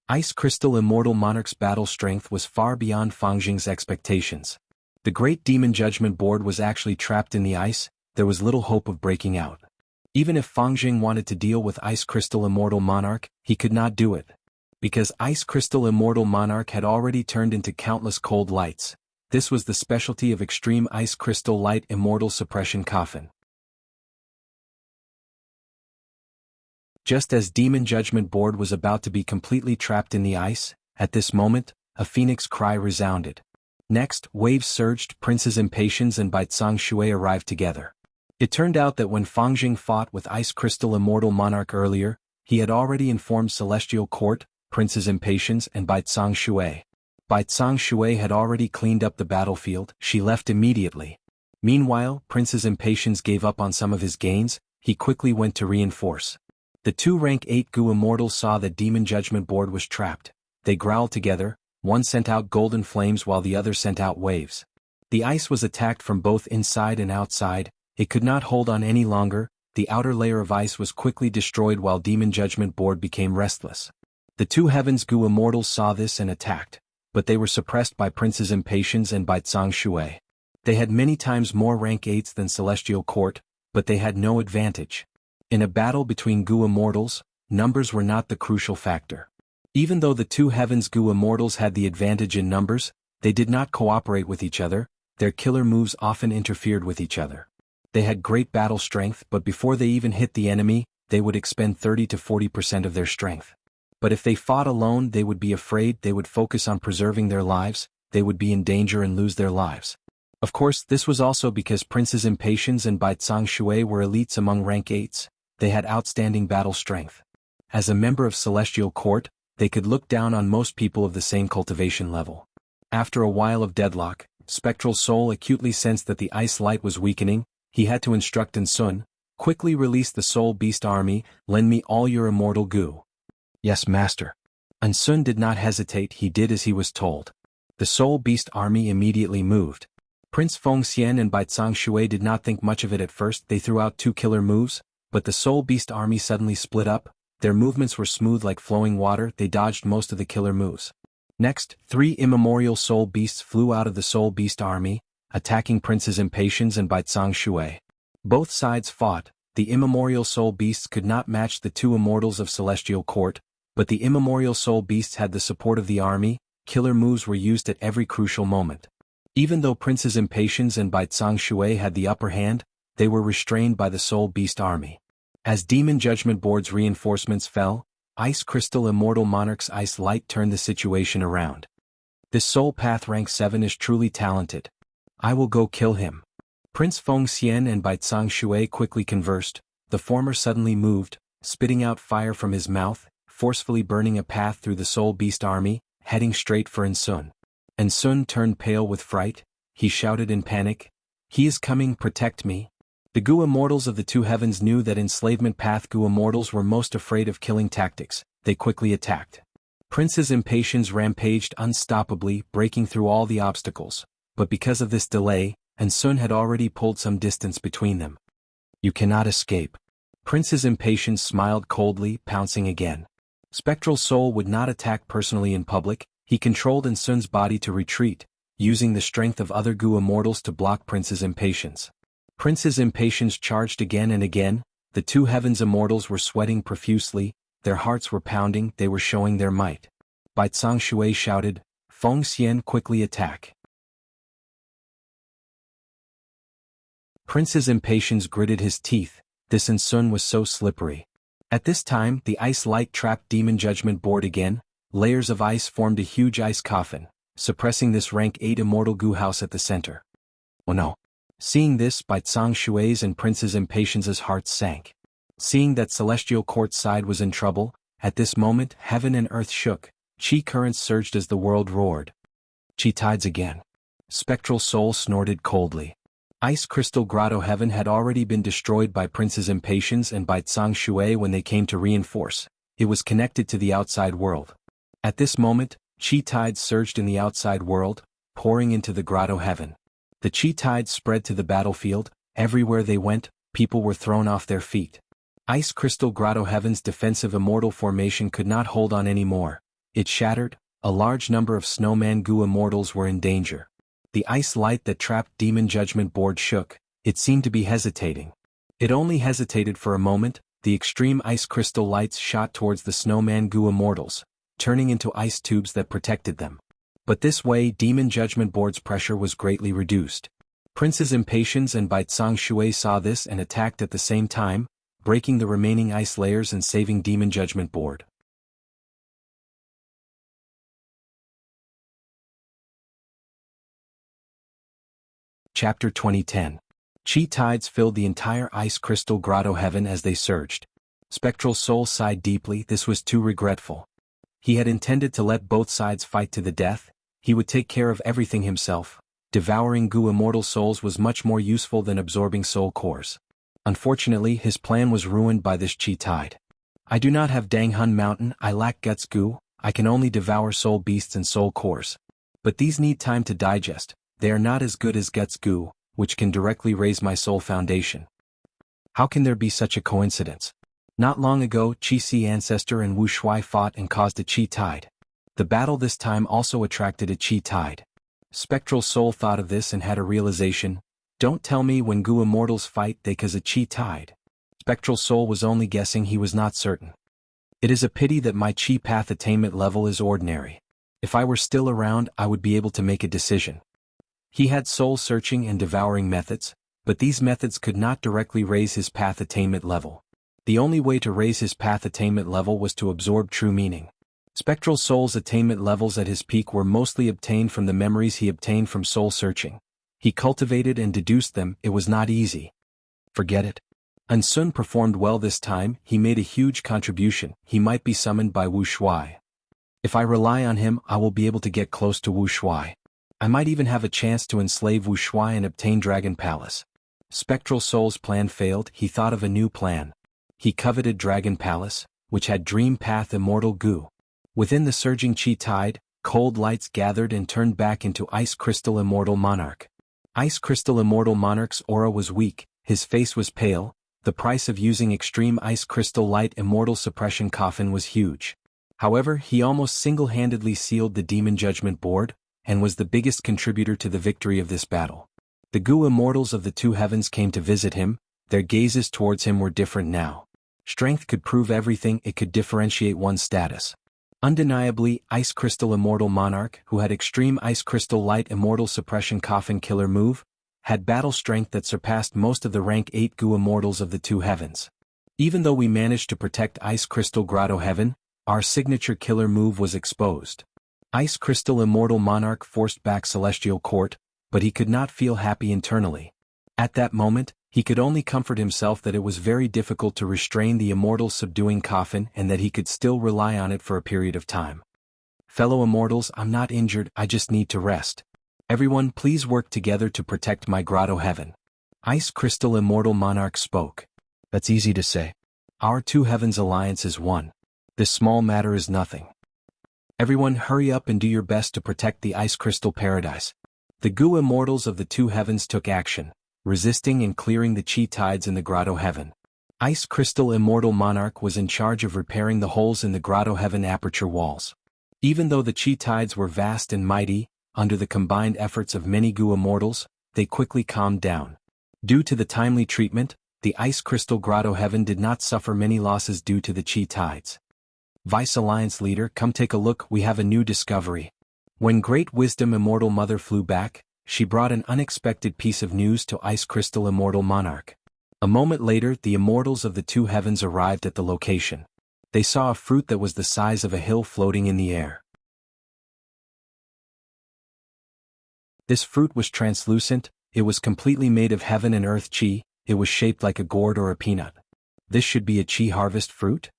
Ice Crystal Immortal Monarch's battle strength was far beyond Fangjing's expectations. The Great Demon Judgment Board was actually trapped in the ice. There was little hope of breaking out. Even if Fangjing wanted to deal with Ice Crystal Immortal Monarch, he could not do it. Because Ice Crystal Immortal Monarch had already turned into countless cold lights. This was the specialty of Extreme Ice Crystal Light Immortal Suppression Coffin. Just as Demon Judgment Board was about to be completely trapped in the ice, at this moment, a phoenix cry resounded. Next, waves surged. Princes Impatience and Baizang Shui arrived together. It turned out that when Fangjing fought with Ice Crystal Immortal Monarch earlier, he had already informed Celestial Court, Princes Impatience and Baizang Shui. Bai Tsang Shui had already cleaned up the battlefield, she left immediately. Meanwhile, Prince's impatience gave up on some of his gains, he quickly went to reinforce. The two rank 8 Gu immortals saw that Demon Judgment Board was trapped. They growled together, one sent out golden flames while the other sent out waves. The ice was attacked from both inside and outside, it could not hold on any longer, the outer layer of ice was quickly destroyed while Demon Judgment Board became restless. The two Heavens Gu immortals saw this and attacked, but they were suppressed by Prince's impatience and Bai Tsang Shui. They had many times more rank 8s than Celestial Court, but they had no advantage. In a battle between Gu immortals, numbers were not the crucial factor. Even though the two Heavens Gu immortals had the advantage in numbers, they did not cooperate with each other, their killer moves often interfered with each other. They had great battle strength, but before they even hit the enemy, they would expend 30 to 40% of their strength. But if they fought alone, they would be afraid, they would focus on preserving their lives, they would be in danger and lose their lives. Of course, this was also because Prince's impatience and Bai Tsang Shui were elites among rank 8s, they had outstanding battle strength. As a member of Celestial Court, they could look down on most people of the same cultivation level. After a while of deadlock, Spectral Soul acutely sensed that the ice light was weakening, he had to instruct Sun, quickly release the Soul Beast army, lend me all your immortal Gu. Yes, master. Sun did not hesitate, he did as he was told. The Soul Beast army immediately moved. Prince Fengxian and Bai Tsang Shui did not think much of it at first, they threw out two killer moves, but the Soul Beast army suddenly split up, their movements were smooth like flowing water, they dodged most of the killer moves. Next, 3 immemorial Soul Beasts flew out of the Soul Beast army, attacking Prince's impatience and Bai Tsang Shui. Both sides fought, the immemorial Soul Beasts could not match the two immortals of Celestial Court, but the immemorial Soul Beasts had the support of the army, killer moves were used at every crucial moment. Even though Prince's impatience and Bai Tsang Shui had the upper hand, they were restrained by the Soul Beast army. As Demon Judgment Board's reinforcements fell, Ice Crystal Immortal Monarch's Ice Light turned the situation around. This Soul Path rank 7 is truly talented. I will go kill him. Prince Fengxian and Bai Tsang Shui quickly conversed, the former suddenly moved, spitting out fire from his mouth, forcefully burning a path through the Soul Beast army, heading straight for Sun. Sun turned pale with fright, he shouted in panic, "He is coming, protect me." The Gu immortals of the two heavens knew that enslavement path Gu immortals were most afraid of killing tactics, they quickly attacked. Prince's impatience rampaged unstoppably, breaking through all the obstacles, but because of this delay, Sun had already pulled some distance between them. You cannot escape. Prince's impatience smiled coldly, pouncing again. Spectral Soul would not attack personally in public, he controlled Sun's body to retreat, using the strength of other Gu immortals to block Prince's impatience. Prince's impatience charged again and again, the two heavens immortals were sweating profusely, their hearts were pounding, they were showing their might. Bai Tsang Shui shouted, "Fengxian, quickly attack." Prince's impatience gritted his teeth, this Sun was so slippery. At this time, the ice light trapped Demon Judgment Board again, layers of ice formed a huge ice coffin, suppressing this rank 8 immortal Gu house at the center. Oh no. Seeing this, Bai Tsang Shui's and Prince's impatience's hearts sank. Seeing that Celestial Court's side was in trouble, at this moment heaven and earth shook, chi currents surged as the world roared. Chi tides again. Spectral Soul snorted coldly. Ice Crystal Grotto Heaven had already been destroyed by Prince's impatience and Bai Tsang Shui when they came to reinforce, it was connected to the outside world. At this moment, chi tides surged in the outside world, pouring into the Grotto Heaven. The chi tides spread to the battlefield, everywhere they went, people were thrown off their feet. Ice Crystal Grotto Heaven's defensive immortal formation could not hold on anymore. It shattered, a large number of Snowman Gu immortals were in danger. The ice light that trapped Demon Judgment Board shook, it seemed to be hesitating. It only hesitated for a moment, the extreme ice crystal lights shot towards the Snowman Gu immortals, turning into ice tubes that protected them. But this way Demon Judgment Board's pressure was greatly reduced. Prince's impatience and Bai Tsang Shui saw this and attacked at the same time, breaking the remaining ice layers and saving Demon Judgment Board. Chapter 2010. Chi tides filled the entire Ice Crystal Grotto Heaven as they surged. Spectral Soul sighed deeply, this was too regretful. He had intended to let both sides fight to the death, He would take care of everything himself. Devouring goo immortal souls was much more useful than absorbing soul cores. Unfortunately, his plan was ruined by this chi tide. I do not have Danghun Mountain, I lack guts goo, I can only devour soul beasts and soul cores. But these need time to digest, they are not as good as guts goo, which can directly raise my soul foundation. How can there be such a coincidence? Not long ago, Qi ancestor and Wu Shuai fought and caused a chi tide. The battle this time also attracted a chi tide. Spectral Soul thought of this and had a realization. Don't tell me when goo immortals fight they cause a chi tide. Spectral Soul was only guessing, he was not certain. It is a pity that my chi path attainment level is ordinary. If I were still around, I would be able to make a decision. He had soul searching and devouring methods, but these methods could not directly raise his path attainment level. The only way to raise his path attainment level was to absorb true meaning. Spectral Soul's attainment levels at his peak were mostly obtained from the memories he obtained from soul searching. He cultivated and deduced them, it was not easy. Forget it. Sun performed well this time, he made a huge contribution, he might be summoned by Wu Shuai. If I rely on him, I will be able to get close to Wu Shuai. I might even have a chance to enslave Wu Shuai and obtain Dragon Palace. Spectral Soul's plan failed, he thought of a new plan. He coveted Dragon Palace, which had Dream Path Immortal Goo. Within the surging chi tide, cold lights gathered and turned back into Ice Crystal Immortal Monarch. Ice Crystal Immortal Monarch's aura was weak, his face was pale, the price of using extreme Ice Crystal Light Immortal Suppression Coffin was huge. However, he almost single-handedly sealed the Demon Judgment Board, and was the biggest contributor to the victory of this battle. The goo immortals of the two heavens came to visit him, their gazes towards him were different now. Strength could prove everything, it could differentiate one's status. Undeniably, Ice Crystal Immortal Monarch, who had extreme Ice Crystal Light Immortal Suppression Coffin Killer move, had battle strength that surpassed most of the rank 8 goo immortals of the two heavens. Even though we managed to protect Ice Crystal Grotto Heaven, our signature killer move was exposed. Ice Crystal Immortal Monarch forced back Celestial Court, but he could not feel happy internally. At that moment, he could only comfort himself that it was very difficult to restrain the immortal subduing coffin and that he could still rely on it for a period of time. Fellow immortals, I'm not injured, I just need to rest. Everyone, please work together to protect my grotto heaven. Ice Crystal Immortal Monarch spoke. That's easy to say. Our two heavens alliance is one. This small matter is nothing. Everyone, hurry up and do your best to protect the Ice Crystal Paradise. The goo immortals of the two heavens took action, resisting and clearing the chi tides in the grotto heaven. Ice Crystal Immortal Monarch was in charge of repairing the holes in the grotto heaven aperture walls. Even though the chi tides were vast and mighty, under the combined efforts of many goo immortals, they quickly calmed down. Due to the timely treatment, the Ice Crystal Grotto Heaven did not suffer many losses due to the chi tides. Vice Alliance Leader, come take a look, we have a new discovery. When Great Wisdom Immortal Mother flew back, she brought an unexpected piece of news to Ice Crystal Immortal Monarch. A moment later, the immortals of the two heavens arrived at the location. They saw a fruit that was the size of a hill floating in the air. This fruit was translucent, it was completely made of heaven and earth chi, it was shaped like a gourd or a peanut. This should be a chi harvest fruit?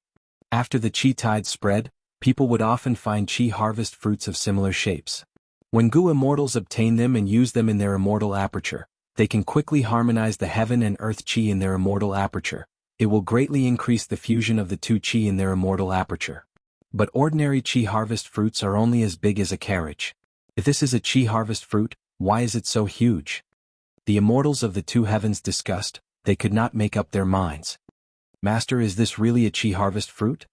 After the chi tide spread, people would often find chi harvest fruits of similar shapes. When goo immortals obtain them and use them in their immortal aperture, they can quickly harmonize the heaven and earth chi in their immortal aperture. It will greatly increase the fusion of the two chi in their immortal aperture. But ordinary chi harvest fruits are only as big as a carriage. If this is a chi harvest fruit, why is it so huge? The immortals of the two heavens discussed, they could not make up their minds. Master, is this really a chi harvest fruit?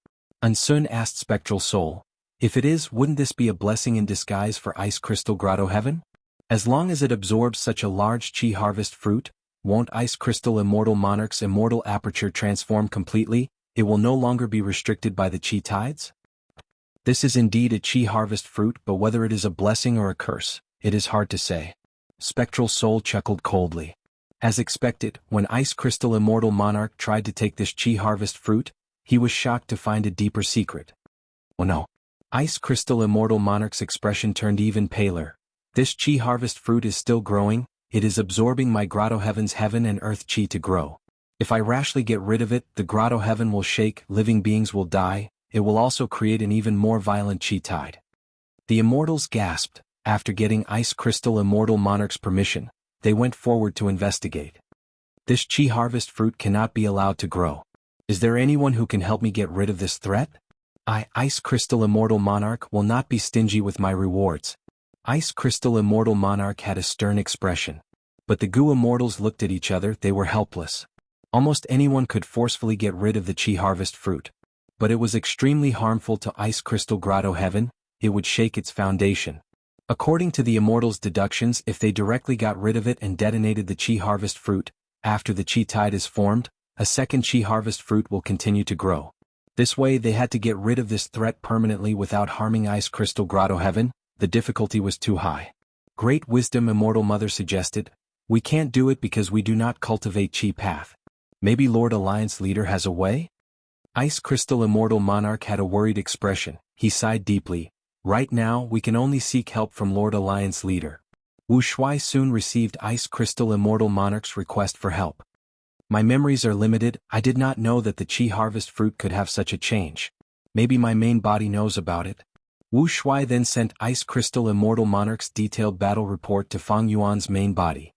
Sun asked Spectral Soul. If it is, wouldn't this be a blessing in disguise for Ice Crystal Grotto Heaven? As long as it absorbs such a large chi harvest fruit, won't Ice Crystal Immortal Monarch's immortal aperture transform completely? It will no longer be restricted by the chi tides? This is indeed a chi harvest fruit, but whether it is a blessing or a curse, it is hard to say. Spectral Soul chuckled coldly. As expected, when Ice Crystal Immortal Monarch tried to take this chi harvest fruit, he was shocked to find a deeper secret. Oh no. Ice Crystal Immortal Monarch's expression turned even paler. This chi harvest fruit is still growing, it is absorbing my grotto heaven's heaven and earth chi to grow. If I rashly get rid of it, the grotto heaven will shake, living beings will die, it will also create an even more violent chi tide. The immortals gasped, After getting Ice Crystal Immortal Monarch's permission, they went forward to investigate. This Chi harvest fruit cannot be allowed to grow. Is there anyone who can help me get rid of this threat? Ice Crystal Immortal Monarch will not be stingy with my rewards. Ice Crystal Immortal Monarch had a stern expression. But the Goo Immortals looked at each other, they were helpless. Almost anyone could forcefully get rid of the Chi harvest fruit. But it was extremely harmful to Ice Crystal Grotto Heaven, it would shake its foundation. According to the Immortals' deductions, if they directly got rid of it and detonated the Chi harvest fruit, after the Chi tide is formed, a second Chi harvest fruit will continue to grow. This way they had to get rid of this threat permanently without harming Ice Crystal Grotto Heaven. The difficulty was too high. Great Wisdom Immortal Mother suggested, "We can't do it because we do not cultivate Chi path. Maybe Lord Alliance Leader has a way?" Ice Crystal Immortal Monarch had a worried expression, he sighed deeply. "Right now we can only seek help from Lord Alliance Leader." Wu Shuai soon received Ice Crystal Immortal Monarch's request for help. "My memories are limited, I did not know that the Chi harvest fruit could have such a change. Maybe my main body knows about it." Wu Shuai then sent Ice Crystal Immortal Monarch's detailed battle report to Fang Yuan's main body.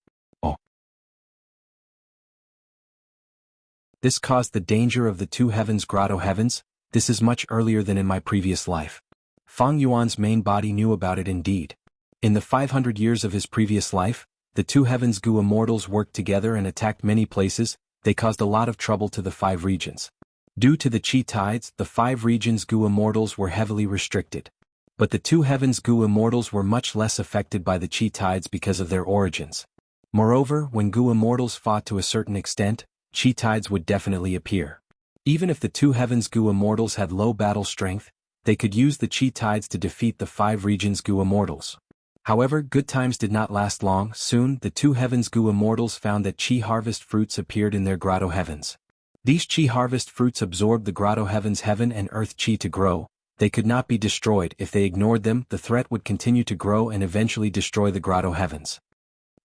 This caused the danger of the two heavens Grotto Heavens. This is much earlier than in my previous life. Fang Yuan's main body knew about it indeed. In the 500 years of his previous life, the two heavens Goo Immortals worked together and attacked many places. They caused a lot of trouble to the 5 regions. Due to the Chi tides, the 5 regions Goo Immortals were heavily restricted. But the two heavens Goo Immortals were much less affected by the Chi tides because of their origins. Moreover, when Goo Immortals fought to a certain extent, Chi tides would definitely appear. Even if the two heavens Goo Immortals had low battle strength, they could use the Chi tides to defeat the 5 regions Goo Immortals. However, good times did not last long. Soon, the two heavens Goo Immortals found that Chi harvest fruits appeared in their Grotto Heavens. These Chi harvest fruits absorbed the Grotto Heavens heaven and earth Chi to grow. They could not be destroyed. If they ignored them, the threat would continue to grow and eventually destroy the Grotto Heavens.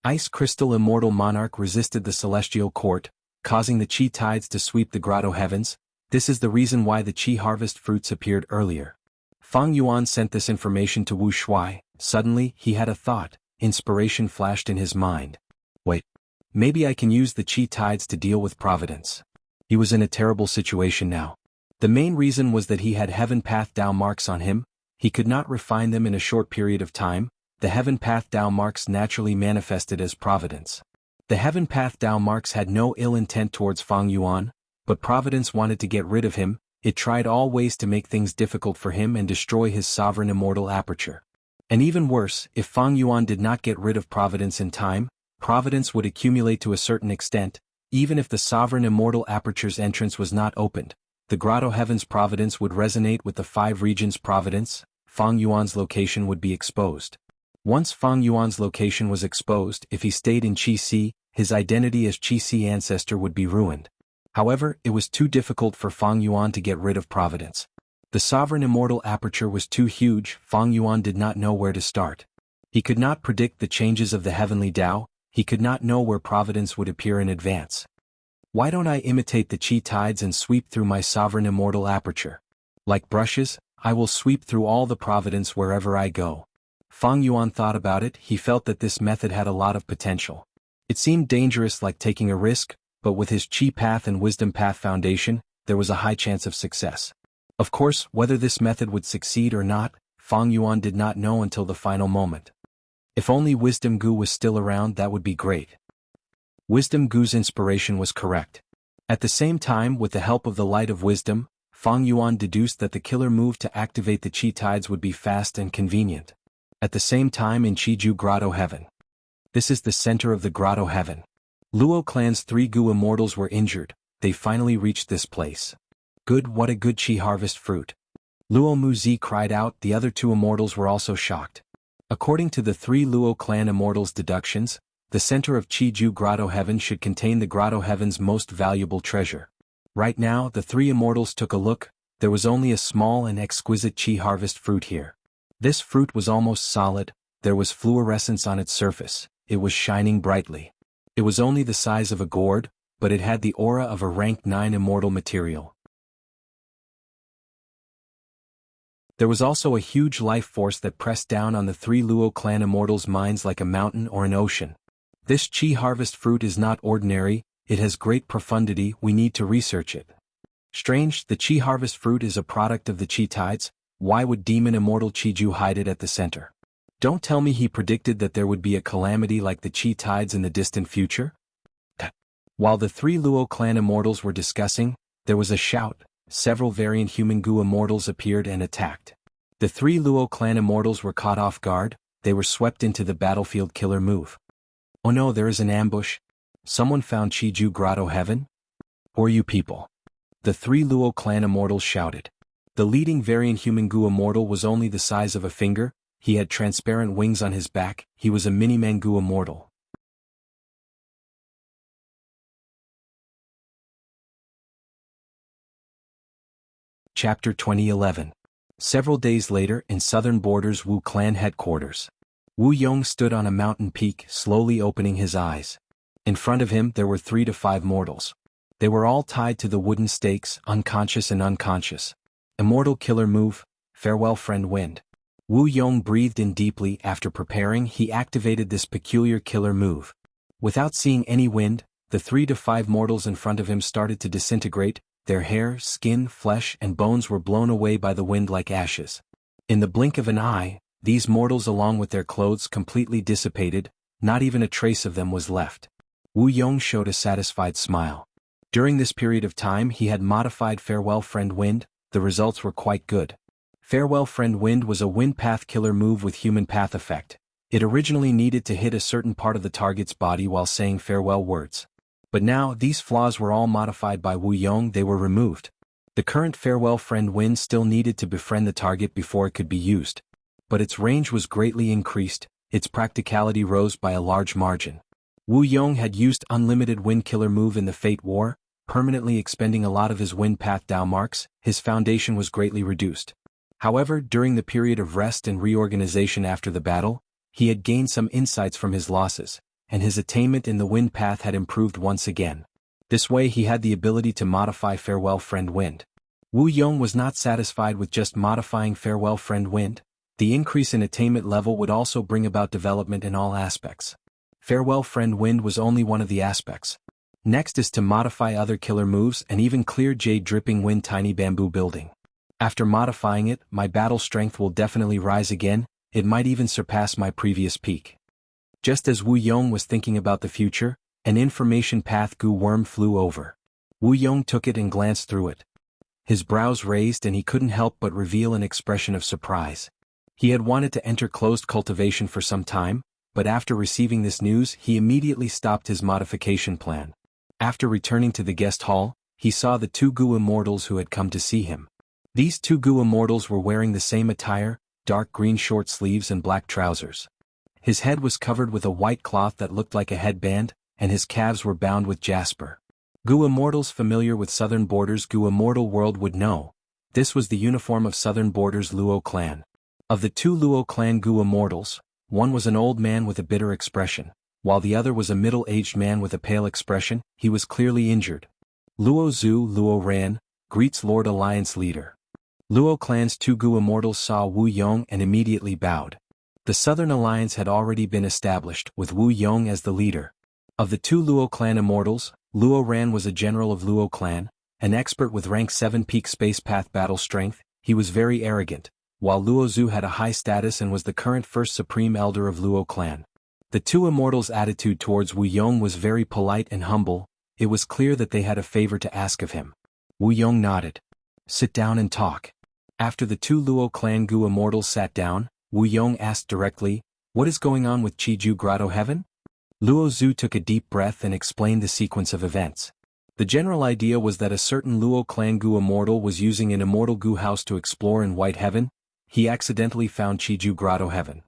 Ice Crystal Immortal Monarch resisted the Celestial Court, causing the Chi tides to sweep the Grotto Heavens. This is the reason why the Chi harvest fruits appeared earlier. Fang Yuan sent this information to Wu Shuai. Suddenly, he had a thought. Inspiration flashed in his mind. Wait. Maybe I can use the Chi tides to deal with Providence. He was in a terrible situation now. The main reason was that he had Heaven Path Dao marks on him. He could not refine them in a short period of time. The Heaven Path Dao marks naturally manifested as Providence. The Heaven Path Dao marks had no ill intent towards Fang Yuan, but Providence wanted to get rid of him. It tried all ways to make things difficult for him and destroy his sovereign immortal aperture. And even worse, if Fang Yuan did not get rid of Providence in time, Providence would accumulate to a certain extent. Even if the sovereign immortal aperture's entrance was not opened, the Grotto Heavens Providence would resonate with the 5 regions Providence. Fang Yuan's location would be exposed. Once Fang Yuan's location was exposed, if he stayed in Chi Si, his identity as Chi Si ancestor would be ruined. However, it was too difficult for Fang Yuan to get rid of Providence. The sovereign immortal aperture was too huge. Fang Yuan did not know where to start. He could not predict the changes of the heavenly Tao. He could not know where Providence would appear in advance. Why don't I imitate the Chi tides and sweep through my sovereign immortal aperture? Like brushes, I will sweep through all the Providence wherever I go. Fang Yuan thought about it. He felt that this method had a lot of potential. It seemed dangerous, like taking a risk, but with his Chi path and wisdom path foundation, there was a high chance of success. Of course, whether this method would succeed or not, Fang Yuan did not know until the final moment. If only Wisdom Gu was still around, that would be great. Wisdom Gu's inspiration was correct. At the same time, with the help of the light of wisdom, Fang Yuan deduced that the killer move to activate the Chi tides would be fast and convenient. At the same time in Chiju Grotto Heaven. This is the center of the Grotto Heaven. Luo clan's 3 Gu immortals were injured. They finally reached this place. Good, what a good Chi harvest fruit. Luo Muzi cried out. The other 2 immortals were also shocked. According to the 3 Luo clan immortals' deductions, the center of Chiju Grotto Heaven should contain the Grotto Heaven's most valuable treasure. Right now, the 3 immortals took a look. There was only a small and exquisite Chi harvest fruit here. This fruit was almost solid. There was fluorescence on its surface. It was shining brightly. It was only the size of a gourd, but it had the aura of a rank 9 immortal material. There was also a huge life force that pressed down on the three Luo clan immortals' minds like a mountain or an ocean. This Qi harvest fruit is not ordinary, it has great profundity, we need to research it. Strange, the Qi harvest fruit is a product of the Qi tides, why would demon immortal Qiju hide it at the center? Don't tell me he predicted that there would be a calamity like the Qi tides in the distant future? While the three Luo clan immortals were discussing, there was a shout, several variant human Gu immortals appeared and attacked. The three Luo clan immortals were caught off guard, they were swept into the battlefield killer move. Oh no, there is an ambush. Someone found Qiju Grotto Heaven? Who are you people? The three Luo clan immortals shouted. The leading variant human Gu immortal was only the size of a finger, he had transparent wings on his back, he was a mini-man Gu immortal. Chapter 2011. Several days later in southern borders Wu clan headquarters. Wu Yong stood on a mountain peak, slowly opening his eyes. In front of him there were 3 to 5 mortals. They were all tied to the wooden stakes, unconscious and unconscious. Immortal killer move, farewell friend wind. Wu Yong breathed in deeply. After preparing, he activated this peculiar killer move. Without seeing any wind, the 3 to 5 mortals in front of him started to disintegrate. Their hair, skin, flesh, and bones were blown away by the wind like ashes. In the blink of an eye, these mortals along with their clothes completely dissipated, not even a trace of them was left. Wu Yong showed a satisfied smile. During this period of time he had modified Farewell Friend Wind, the results were quite good. Farewell Friend Wind was a wind path killer move with human path effect. It originally needed to hit a certain part of the target's body while saying farewell words. But now, these flaws were all modified by Wu Yong, they were removed. The current Farewell Friend Wind still needed to befriend the target before it could be used. But its range was greatly increased, its practicality rose by a large margin. Wu Yong had used Unlimited Wind Killer move in the Fate War, permanently expending a lot of his wind path Dao marks, his foundation was greatly reduced. However, during the period of rest and reorganization after the battle, he had gained some insights from his losses, and his attainment in the wind path had improved once again. This way he had the ability to modify Farewell Friend Wind. Wu Yong was not satisfied with just modifying Farewell Friend Wind. The increase in attainment level would also bring about development in all aspects. Farewell Friend Wind was only one of the aspects. Next is to modify other killer moves and even clear Jade Dripping Wind Tiny Bamboo Building. After modifying it, my battle strength will definitely rise again, it might even surpass my previous peak. Just as Wu Yong was thinking about the future, an information path Gu worm flew over. Wu Yong took it and glanced through it. His brows raised and he couldn't help but reveal an expression of surprise. He had wanted to enter closed cultivation for some time, but after receiving this news he immediately stopped his modification plan. After returning to the guest hall, he saw the 2 Gu immortals who had come to see him. These 2 Gu immortals were wearing the same attire, dark green short sleeves and black trousers. His head was covered with a white cloth that looked like a headband, and his calves were bound with jasper. Gu immortals familiar with Southern Borders Gu immortal world would know. This was the uniform of Southern Borders Luo clan. Of the 2 Luo clan Gu immortals, one was an old man with a bitter expression, while the other was a middle-aged man with a pale expression, he was clearly injured. Luo Zhu Luo Ran, greets Lord Alliance leader. Luo clan's 2 Gu immortals saw Wu Yong and immediately bowed. The Southern Alliance had already been established, with Wu Yong as the leader. Of the 2 Luo clan immortals, Luo Ran was a general of Luo clan, an expert with rank 7 peak space path battle strength, he was very arrogant, while Luo Zhu had a high status and was the current first supreme elder of Luo clan. The 2 immortals' attitude towards Wu Yong was very polite and humble, it was clear that they had a favor to ask of him. Wu Yong nodded. Sit down and talk. After the 2 Luo clan Gu immortals sat down, Wu Yong asked directly, what is going on with Qiju Grotto Heaven? Luo Zhu took a deep breath and explained the sequence of events. The general idea was that a certain Luo clan Gu immortal was using an immortal Gu house to explore in White Heaven. He accidentally found Qiju Grotto Heaven.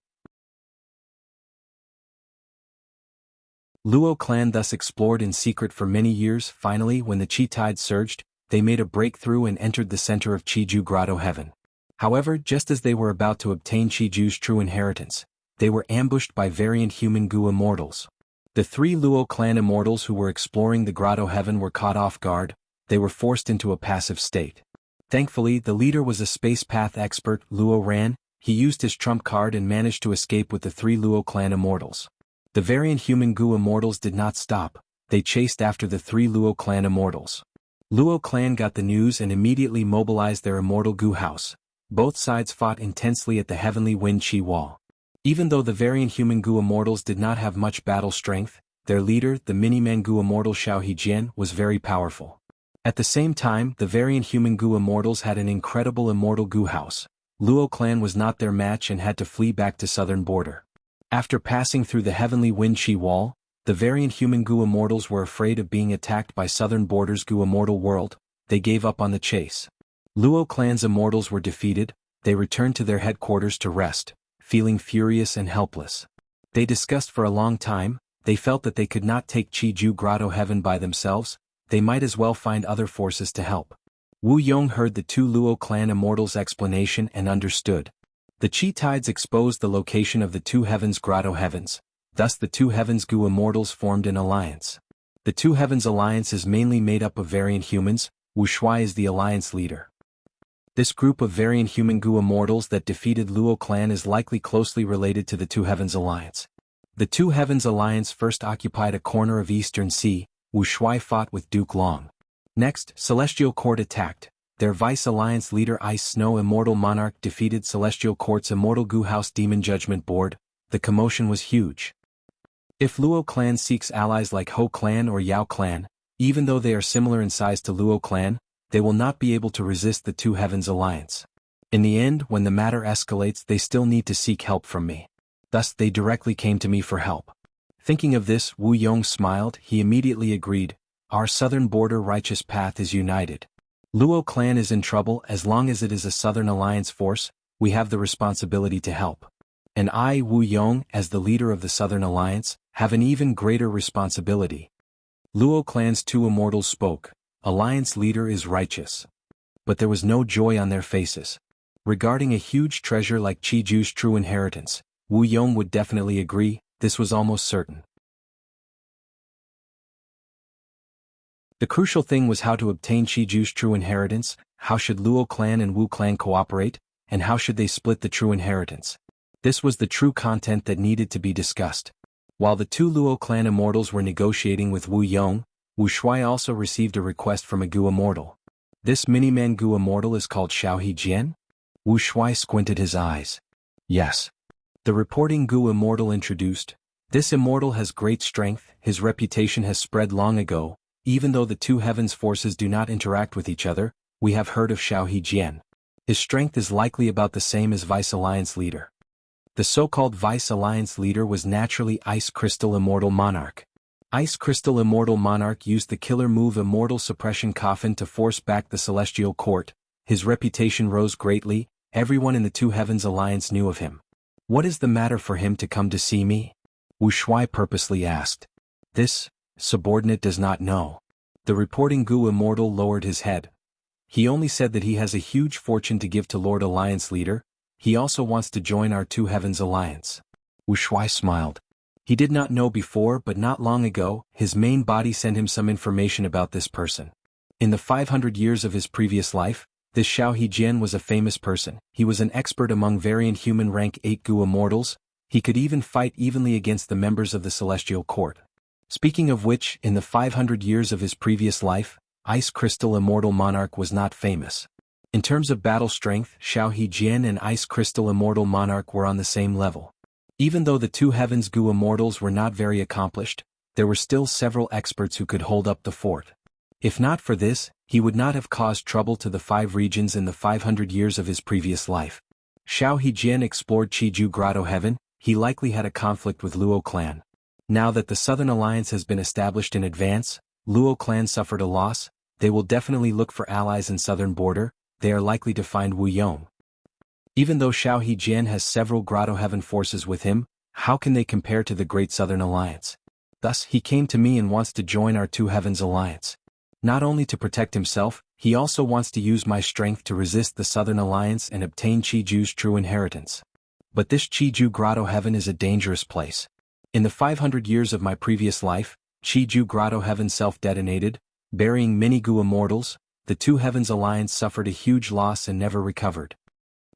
Luo clan thus explored in secret for many years. Finally, when the Qi tide surged, they made a breakthrough and entered the center of Qiju Grotto Heaven. However, just as they were about to obtain Qiju's true inheritance, they were ambushed by variant human Gu immortals. The 3 Luo clan immortals who were exploring the Grotto Heaven were caught off guard, they were forced into a passive state. Thankfully, the leader was a space path expert, Luo Ran. He used his trump card and managed to escape with the 3 Luo clan immortals. The variant human Gu immortals did not stop, they chased after the 3 Luo clan immortals. Luo clan got the news and immediately mobilized their immortal Gu house. Both sides fought intensely at the heavenly wind Qi wall. Even though the variant human Gu immortals did not have much battle strength, their leader, the mini-man Gu immortal Xiao Hejian, was very powerful. At the same time, the variant human Gu immortals had an incredible immortal Gu house. Luo clan was not their match and had to flee back to southern border. After passing through the heavenly wind Qi wall, the variant human Gu immortals were afraid of being attacked by southern border's Gu immortal world. They gave up on the chase. Luo clan's immortals were defeated. They returned to their headquarters to rest, feeling furious and helpless. They discussed for a long time. They felt that they could not take Qiju Grotto Heaven by themselves. They might as well find other forces to help. Wu Yong heard the 2 Luo clan immortals' explanation and understood. The Qi tides exposed the location of the 2 heavens Grotto Heavens. Thus the 2 heavens Gu immortals formed an alliance. The 2 heavens alliance is mainly made up of variant humans. Wu Shuai is the alliance leader. This group of variant human Gu immortals that defeated Luo clan is likely closely related to the 2 heavens alliance. The 2 heavens alliance first occupied a corner of Eastern Sea. Wu Shuai fought with Duke Long. Next, Celestial Court attacked. Their vice-alliance leader Ice Snow Immortal Monarch defeated Celestial Court's Immortal Gu House Demon Judgment Board. The commotion was huge. If Luo clan seeks allies like Ho clan or Yao clan, even though they are similar in size to Luo clan, they will not be able to resist the 2 heavens alliance. In the end, when the matter escalates, they still need to seek help from me. Thus they directly came to me for help. Thinking of this, Wu Yong smiled. He immediately agreed. Our southern border righteous path is united. Luo clan is in trouble. As long as it is a southern alliance force, we have the responsibility to help. And I, Wu Yong, as the leader of the southern alliance, have an even greater responsibility. Luo clan's 2 immortals spoke. Alliance leader is righteous. But there was no joy on their faces. Regarding a huge treasure like Qiju's true inheritance, Wu Yong would definitely agree. This was almost certain. The crucial thing was how to obtain Qiju's true inheritance. How should Luo clan and Wu clan cooperate, and how should they split the true inheritance? This was the true content that needed to be discussed. While the 2 Luo clan immortals were negotiating with Wu Yong, Wu Shuai also received a request from a Gu immortal. This mini-man Gu immortal is called Xiao Hejian? Wu Shuai squinted his eyes. Yes. The reporting Gu immortal introduced. This immortal has great strength. His reputation has spread long ago. Even though the 2 heavens forces do not interact with each other, we have heard of Xiao Hejian. His strength is likely about the same as Vice Alliance leader. The so-called Vice Alliance leader was naturally Ice Crystal Immortal Monarch. Ice Crystal Immortal Monarch used the killer move Immortal Suppression Coffin to force back the Celestial Court. His reputation rose greatly. Everyone in the 2 heavens alliance knew of him. What is the matter for him to come to see me? Wu Shuai purposely asked. This subordinate does not know. The reporting Gu immortal lowered his head. He only said that he has a huge fortune to give to Lord Alliance leader. He also wants to join our 2 heavens alliance. Wu Shuai smiled. He did not know before, but not long ago, his main body sent him some information about this person. In the 500 years of his previous life, this Xiao Hejian was a famous person. He was an expert among variant human rank 8 Gu immortals. He could even fight evenly against the members of the Celestial Court. Speaking of which, in the 500 years of his previous life, Ice Crystal Immortal Monarch was not famous. In terms of battle strength, Xiao Hejian and Ice Crystal Immortal Monarch were on the same level. Even though the 2 heavens Gu immortals were not very accomplished, there were still several experts who could hold up the fort. If not for this, he would not have caused trouble to the 5 regions in the 500 years of his previous life. Xiao Hejian explored Qiju Grotto Heaven. He likely had a conflict with Luo clan. Now that the Southern Alliance has been established in advance, Luo clan suffered a loss. They will definitely look for allies in southern border. They are likely to find Wu Yong. Even though Xiao Hejian has several Grotto Heaven forces with him, how can they compare to the Great Southern Alliance? Thus, he came to me and wants to join our 2 heavens alliance. Not only to protect himself, he also wants to use my strength to resist the Southern Alliance and obtain Qiju's true inheritance. But this Qiju Grotto Heaven is a dangerous place. In the 500 years of my previous life, Qiju Grotto Heaven self-detonated, burying many Gu immortals. the Two Heavens Alliance suffered a huge loss and never recovered.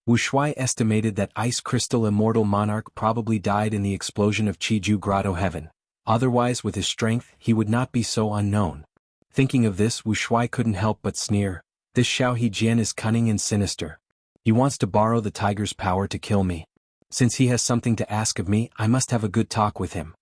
Wu Shuai estimated that Ice Crystal Immortal Monarch probably died in the explosion of Qiju Grotto Heaven. Otherwise, with his strength, he would not be so unknown. Thinking of this, Wu Shuai couldn't help but sneer. This Xiao Hejian is cunning and sinister. He wants to borrow the tiger's power to kill me. Since he has something to ask of me, I must have a good talk with him.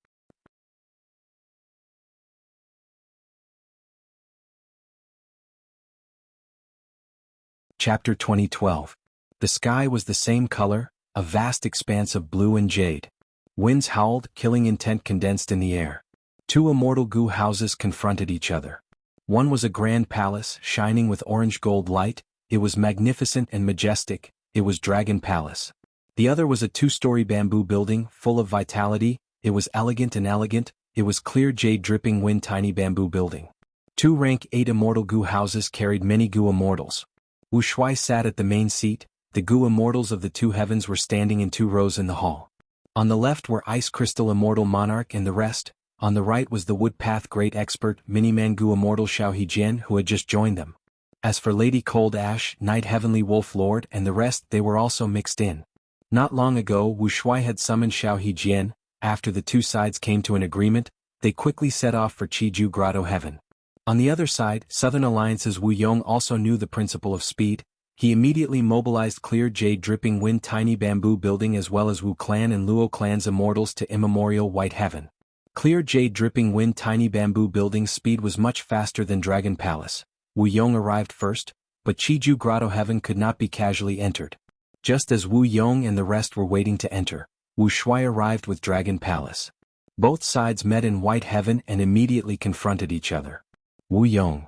Chapter 2012. The sky was the same color, a vast expanse of blue and jade. Winds howled, killing intent condensed in the air. Two immortal Gu houses confronted each other. One was a grand palace, shining with orange gold light. It was magnificent and majestic. It was Dragon Palace. The other was a two-story bamboo building, full of vitality. It was elegant and elegant. It was clear jade dripping wind tiny bamboo building. Two rank 8 immortal Gu houses carried many Gu immortals. Wu Shuai sat at the main seat. The Gu immortals of the Two Heavens were standing in 2 rows in the hall. On the left were Ice Crystal Immortal Monarch and the rest. On the right was the Woodpath Great Expert Miniman Gu Immortal Xiao Hejian who had just joined them. As for Lady Cold Ash, Knight Heavenly Wolf Lord and the rest, they were also mixed in. Not long ago Wu Shuai had summoned Xiao Hejian. After the two sides came to an agreement, they quickly set off for Qiju Grotto Heaven. On the other side, Southern Alliance's Wu Yong also knew the principle of speed. He immediately mobilized clear jade dripping wind tiny bamboo building as well as Wu clan and Luo clan's immortals to immemorial White Heaven. Clear jade dripping wind tiny bamboo building's speed was much faster than Dragon Palace. Wu Yong arrived first, but Qiju Grotto Heaven could not be casually entered. Just as Wu Yong and the rest were waiting to enter, Wu Shuai arrived with Dragon Palace. Both sides met in White Heaven and immediately confronted each other. Wu Yong.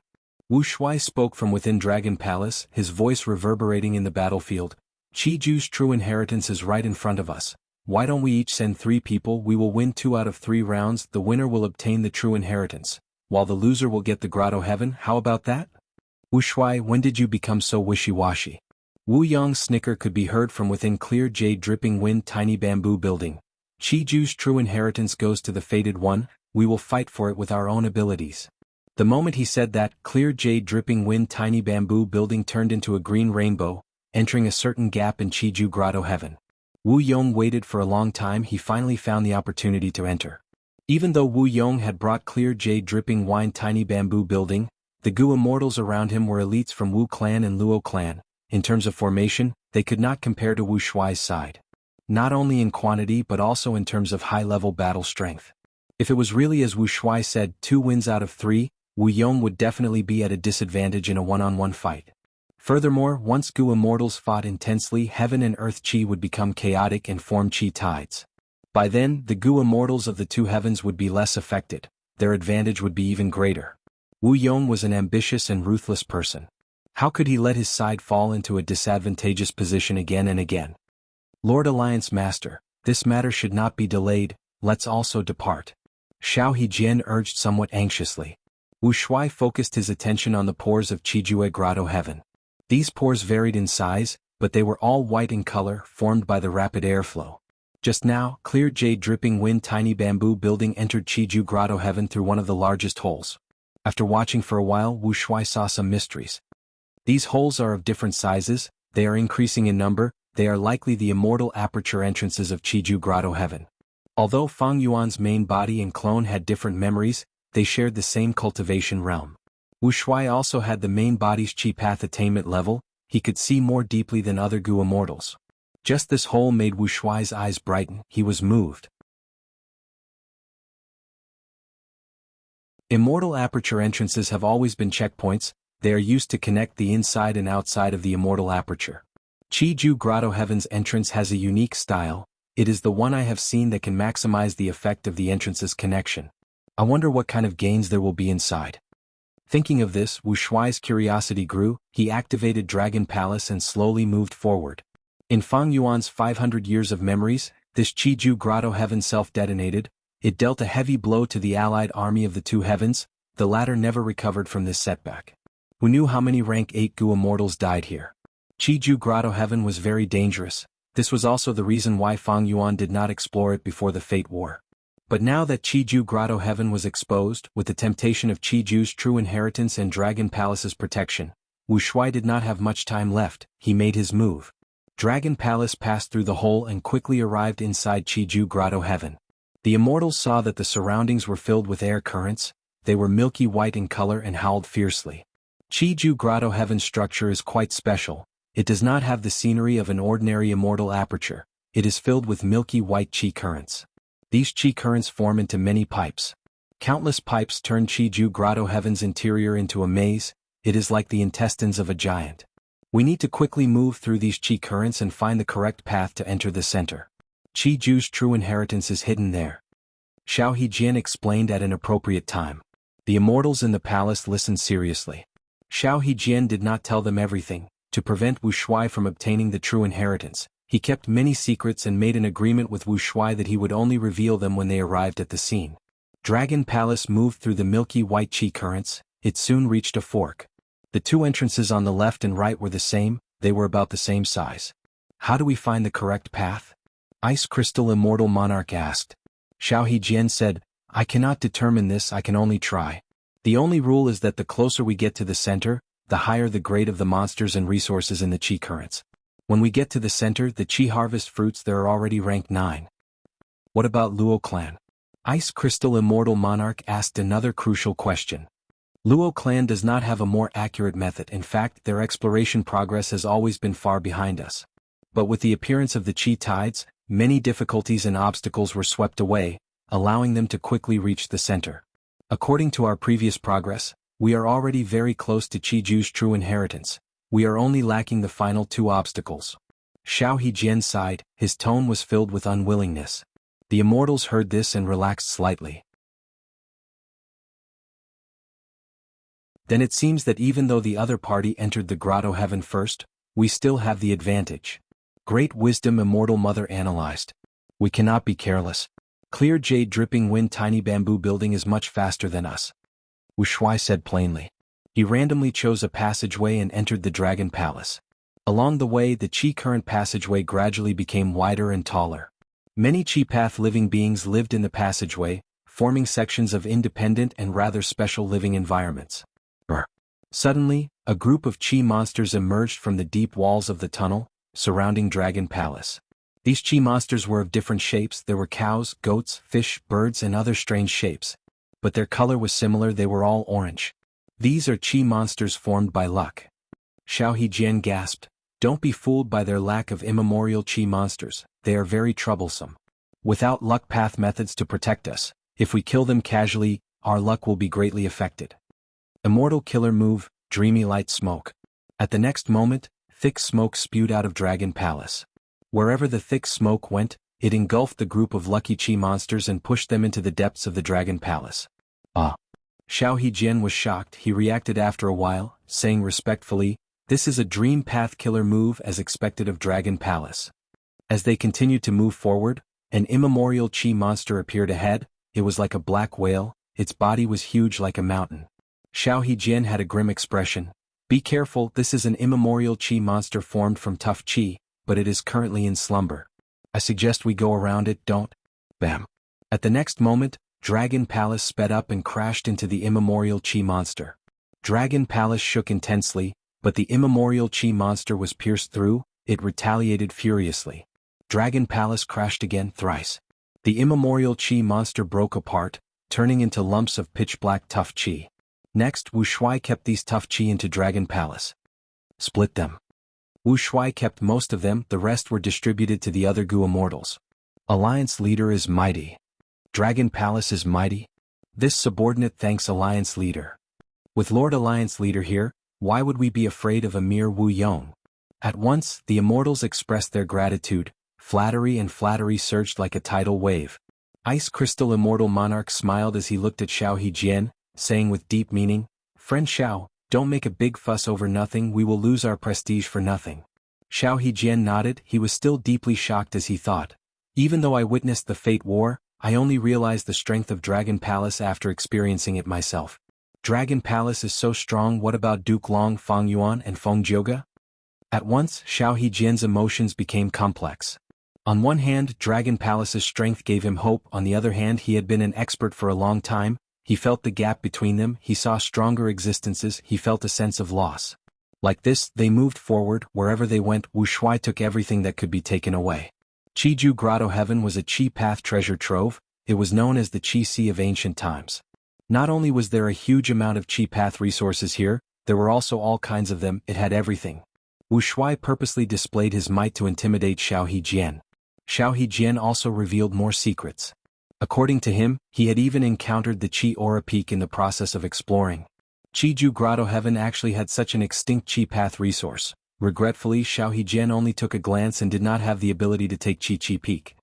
Wu Shuai spoke from within Dragon Palace, his voice reverberating in the battlefield. Qiju's true inheritance is right in front of us. Why don't we each send 3 people? We will win 2 out of 3 rounds. The winner will obtain the true inheritance, while the loser will get the Grotto Heaven. How about that? Wu Shuai, when did you become so wishy-washy? Wu Yong's snicker could be heard from within clear jade dripping wind tiny bamboo building. Qiju's true inheritance goes to the fated one. We will fight for it with our own abilities. The moment he said that, clear jade dripping wind tiny bamboo building turned into a green rainbow, entering a certain gap in Qiju Grotto Heaven. Wu Yong waited for a long time. He finally found the opportunity to enter. Even though Wu Yong had brought clear jade dripping wine tiny bamboo building, the Gu immortals around him were elites from Wu clan and Luo clan. In terms of formation, they could not compare to Wu Shuai's side. Not only in quantity but also in terms of high-level battle strength. If it was really as Wu Shuai said, 2 wins out of 3, Wu Yong would definitely be at a disadvantage in a one-on-one fight. Furthermore, once Gu immortals fought intensely, heaven and earth qi would become chaotic and form qi tides. By then, the Gu immortals of the Two Heavens would be less affected. Their advantage would be even greater. Wu Yong was an ambitious and ruthless person. How could he let his side fall into a disadvantageous position again and again? Lord Alliance Master, this matter should not be delayed. Let's also depart. Xiao Hejian urged somewhat anxiously. Wu Shuai focused his attention on the pores of Qiju Grotto Heaven. These pores varied in size, but they were all white in color, formed by the rapid airflow. Just now, clear jade dripping wind tiny bamboo building entered Qiju Grotto Heaven through one of the largest holes. After watching for a while, Wu Shuai saw some mysteries. These holes are of different sizes, they are increasing in number, they are likely the immortal aperture entrances of Qiju Grotto Heaven. Although Fang Yuan's main body and clone had different memories, they shared the same cultivation realm. Wu Shuai also had the main body's qi path attainment level. He could see more deeply than other Gu immortals. Just this hole made Wu Shuai's eyes brighten. He was moved. Immortal aperture entrances have always been checkpoints. They are used to connect the inside and outside of the immortal aperture. Qiju Grotto Heaven's entrance has a unique style. It is the one I have seen that can maximize the effect of the entrance's connection. I wonder what kind of gains there will be inside. Thinking of this, Wu Shuai's curiosity grew. He activated Dragon Palace and slowly moved forward. In Fang Yuan's 500 years of memories, this Qiju Grotto Heaven self-detonated. It dealt a heavy blow to the allied army of the Two Heavens. The latter never recovered from this setback. Who knew how many rank 8 Gu immortals died here? Qiju Grotto Heaven was very dangerous. This was also the reason why Fang Yuan did not explore it before the Fate War. But now that Qiju Grotto Heaven was exposed, with the temptation of Qiju's true inheritance and Dragon Palace's protection, Wu Shuai did not have much time left. He made his move. Dragon Palace passed through the hole and quickly arrived inside Qiju Grotto Heaven. The immortals saw that the surroundings were filled with air currents. They were milky white in color and howled fiercely. Qiju Grotto Heaven's structure is quite special. It does not have the scenery of an ordinary immortal aperture. It is filled with milky white qi currents. These qi currents form into many pipes. Countless pipes turn Qiju Grotto Heaven's interior into a maze. It is like the intestines of a giant. We need to quickly move through these qi currents and find the correct path to enter the center. Qiju's true inheritance is hidden there. Xiao Hejian explained at an appropriate time. The immortals in the palace listened seriously. Xiao Hejian did not tell them everything. To prevent Wu Shuai from obtaining the true inheritance, he kept many secrets and made an agreement with Wu Shuai that he would only reveal them when they arrived at the scene. Dragon Palace moved through the milky white qi currents. It soon reached a fork. The two entrances on the left and right were the same. They were about the same size. How do we find the correct path? Ice Crystal Immortal Monarch asked. Xiao Hejian said, I cannot determine this, I can only try. The only rule is that the closer we get to the center, the higher the grade of the monsters and resources in the qi currents. When we get to the center, the qi harvest fruits there are already ranked 9. What about Luo clan? Ice Crystal Immortal Monarch asked another crucial question. Luo clan does not have a more accurate method. In fact, their exploration progress has always been far behind us. But with the appearance of the qi tides, many difficulties and obstacles were swept away, allowing them to quickly reach the center. According to our previous progress, we are already very close to Qiju's true inheritance. We are only lacking the final 2 obstacles. Xiao Hejian sighed. His tone was filled with unwillingness. The immortals heard this and relaxed slightly. Then it seems that even though the other party entered the Grotto Heaven first, we still have the advantage. Great wisdom Immortal Mother analyzed. We cannot be careless. Clear jade dripping wind tiny bamboo building is much faster than us. Wu Shuai said plainly. He randomly chose a passageway and entered the Dragon Palace. Along the way, the qi current passageway gradually became wider and taller. Many qi path living beings lived in the passageway, forming sections of independent and rather special living environments. Suddenly, a group of qi monsters emerged from the deep walls of the tunnel surrounding Dragon Palace. These qi monsters were of different shapes. There were cows, goats, fish, birds and other strange shapes. But their color was similar, they were all orange. These are qi monsters formed by luck. Xiao Hejian gasped. Don't be fooled by their lack of immemorial qi monsters, they are very troublesome. Without luck path methods to protect us, if we kill them casually, our luck will be greatly affected. Immortal killer move, dreamy light smoke. At the next moment, thick smoke spewed out of Dragon Palace. Wherever the thick smoke went, it engulfed the group of lucky qi monsters and pushed them into the depths of the Dragon Palace. Xiao Hejian was shocked. He reacted after a while, saying respectfully, this is a dream path killer move as expected of Dragon Palace. As they continued to move forward, an immemorial qi monster appeared ahead. It was like a black whale, its body was huge like a mountain. Xiao Hejian had a grim expression. Be careful, this is an immemorial qi monster formed from tough qi, but it is currently in slumber. I suggest we go around it, don't? Bam. At the next moment, Dragon Palace sped up and crashed into the immemorial qi monster. Dragon Palace shook intensely, but the immemorial qi monster was pierced through. It retaliated furiously. Dragon Palace crashed again thrice. The immemorial qi monster broke apart, turning into lumps of pitch-black tough qi. Next, Wu Shuai kept these tough qi into Dragon Palace. Split them. Wu Shuai kept most of them, the rest were distributed to the other Gu immortals. Alliance leader is mighty. Dragon Palace is mighty. This subordinate thanks Alliance leader. With Lord Alliance leader here, why would we be afraid of a mere Wu Yong? At once, the immortals expressed their gratitude. Flattery surged like a tidal wave. Ice Crystal Immortal Monarch smiled as he looked at Xiao Hejian, saying with deep meaning, Friend Xiao, don't make a big fuss over nothing, we will lose our prestige for nothing. Xiao Hejian nodded. He was still deeply shocked as he thought. Even though I witnessed the Fate War, I only realized the strength of Dragon Palace after experiencing it myself. Dragon Palace is so strong, what about Duke Long, Feng Yuan and Feng Jioge? At once, Xiao Hejian's emotions became complex. On one hand, Dragon Palace's strength gave him hope, on the other hand he had been an expert for a long time, he felt the gap between them, he saw stronger existences, he felt a sense of loss. Like this, they moved forward. Wherever they went, Wuxia took everything that could be taken away. Jianghu Grotto Heaven was a Qi Path treasure trove. It was known as the Qi Sea of ancient times. Not only was there a huge amount of Qi Path resources here, there were also all kinds of them. It had everything. Wuxia purposely displayed his might to intimidate Xiao Hejian. Xiao Hejian also revealed more secrets. According to him, he had even encountered the Qi Aura Peak in the process of exploring. Jianghu Grotto Heaven actually had such an extinct Qi Path resource. Regretfully, Xiao Hejian only took a glance and did not have the ability to take Qi Peak.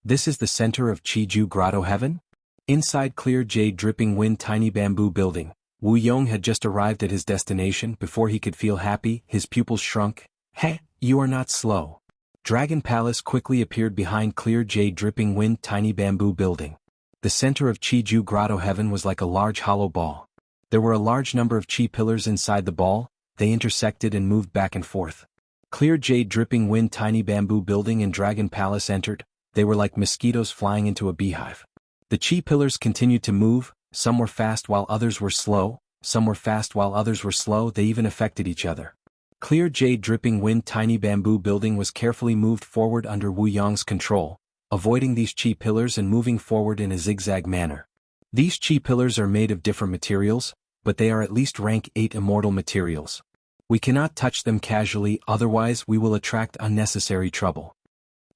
This is the center of Jianghu Grotto Heaven? Inside clear jade dripping wind tiny bamboo building, Wu Yong had just arrived at his destination. Before he could feel happy, his pupils shrunk. Heh, you are not slow. Dragon Palace quickly appeared behind clear jade dripping wind tiny bamboo building. The center of Jianghu Grotto Heaven was like a large hollow ball. There were a large number of Qi pillars inside the ball. They intersected and moved back and forth. Clear jade dripping wind tiny bamboo building and Dragon Palace entered. They were like mosquitoes flying into a beehive. The Qi pillars continued to move. Some were fast while others were slow. Some were fast while others were slow. They even affected each other. Clear jade dripping wind tiny bamboo building was carefully moved forward under Wu Yong's control, avoiding these Qi pillars and moving forward in a zigzag manner. These Qi pillars are made of different materials, but they are at least rank 8 immortal materials. We cannot touch them casually, otherwise we will attract unnecessary trouble.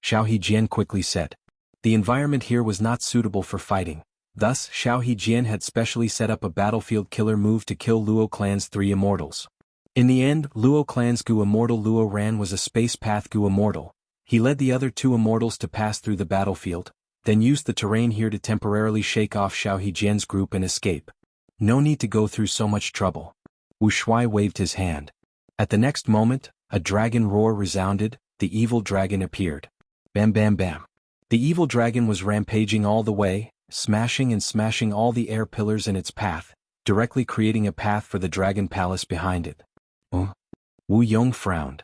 Xiao Hejian quickly said. The environment here was not suitable for fighting. Thus, Xiao Hejian had specially set up a battlefield killer move to kill Luo Clan's 3 immortals. In the end, Luo Clan's Gu Immortal Luo Ran was a space path Gu Immortal. He led the other 2 immortals to pass through the battlefield, then used the terrain here to temporarily shake off Xiao Hejian's group and escape. No need to go through so much trouble. Wuxia waved his hand. At the next moment, a dragon roar resounded. The evil dragon appeared. Bam bam bam. The evil dragon was rampaging all the way, smashing and smashing all the air pillars in its path, directly creating a path for the Dragon Palace behind it. Wu Yong frowned.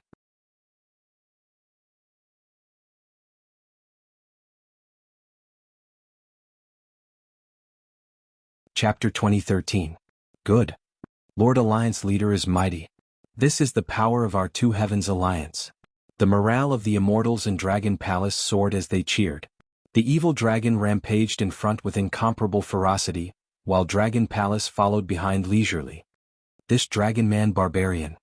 Chapter 2013. Good. Lord Alliance Leader is mighty. This is the power of our 2 heavens alliance. The morale of the immortals in Dragon Palace soared as they cheered. The evil dragon rampaged in front with incomparable ferocity, while Dragon Palace followed behind leisurely. This dragon man barbarian.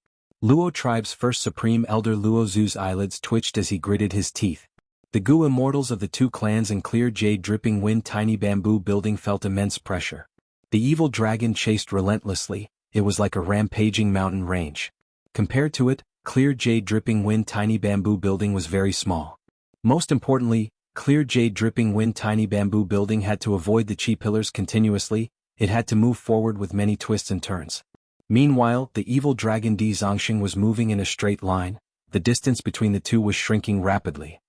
Luo tribe's first supreme elder Luo Zu's eyelids twitched as he gritted his teeth. The Gu immortals of the 2 clans in clear jade dripping wind tiny bamboo building felt immense pressure. The evil dragon chased relentlessly. It was like a rampaging mountain range. Compared to it, clear jade dripping wind tiny bamboo building was very small. Most importantly, clear jade dripping wind tiny bamboo building had to avoid the Qi pillars continuously. It had to move forward with many twists and turns. Meanwhile, the evil dragon Di Zongxing was moving in a straight line. The distance between the 2 was shrinking rapidly.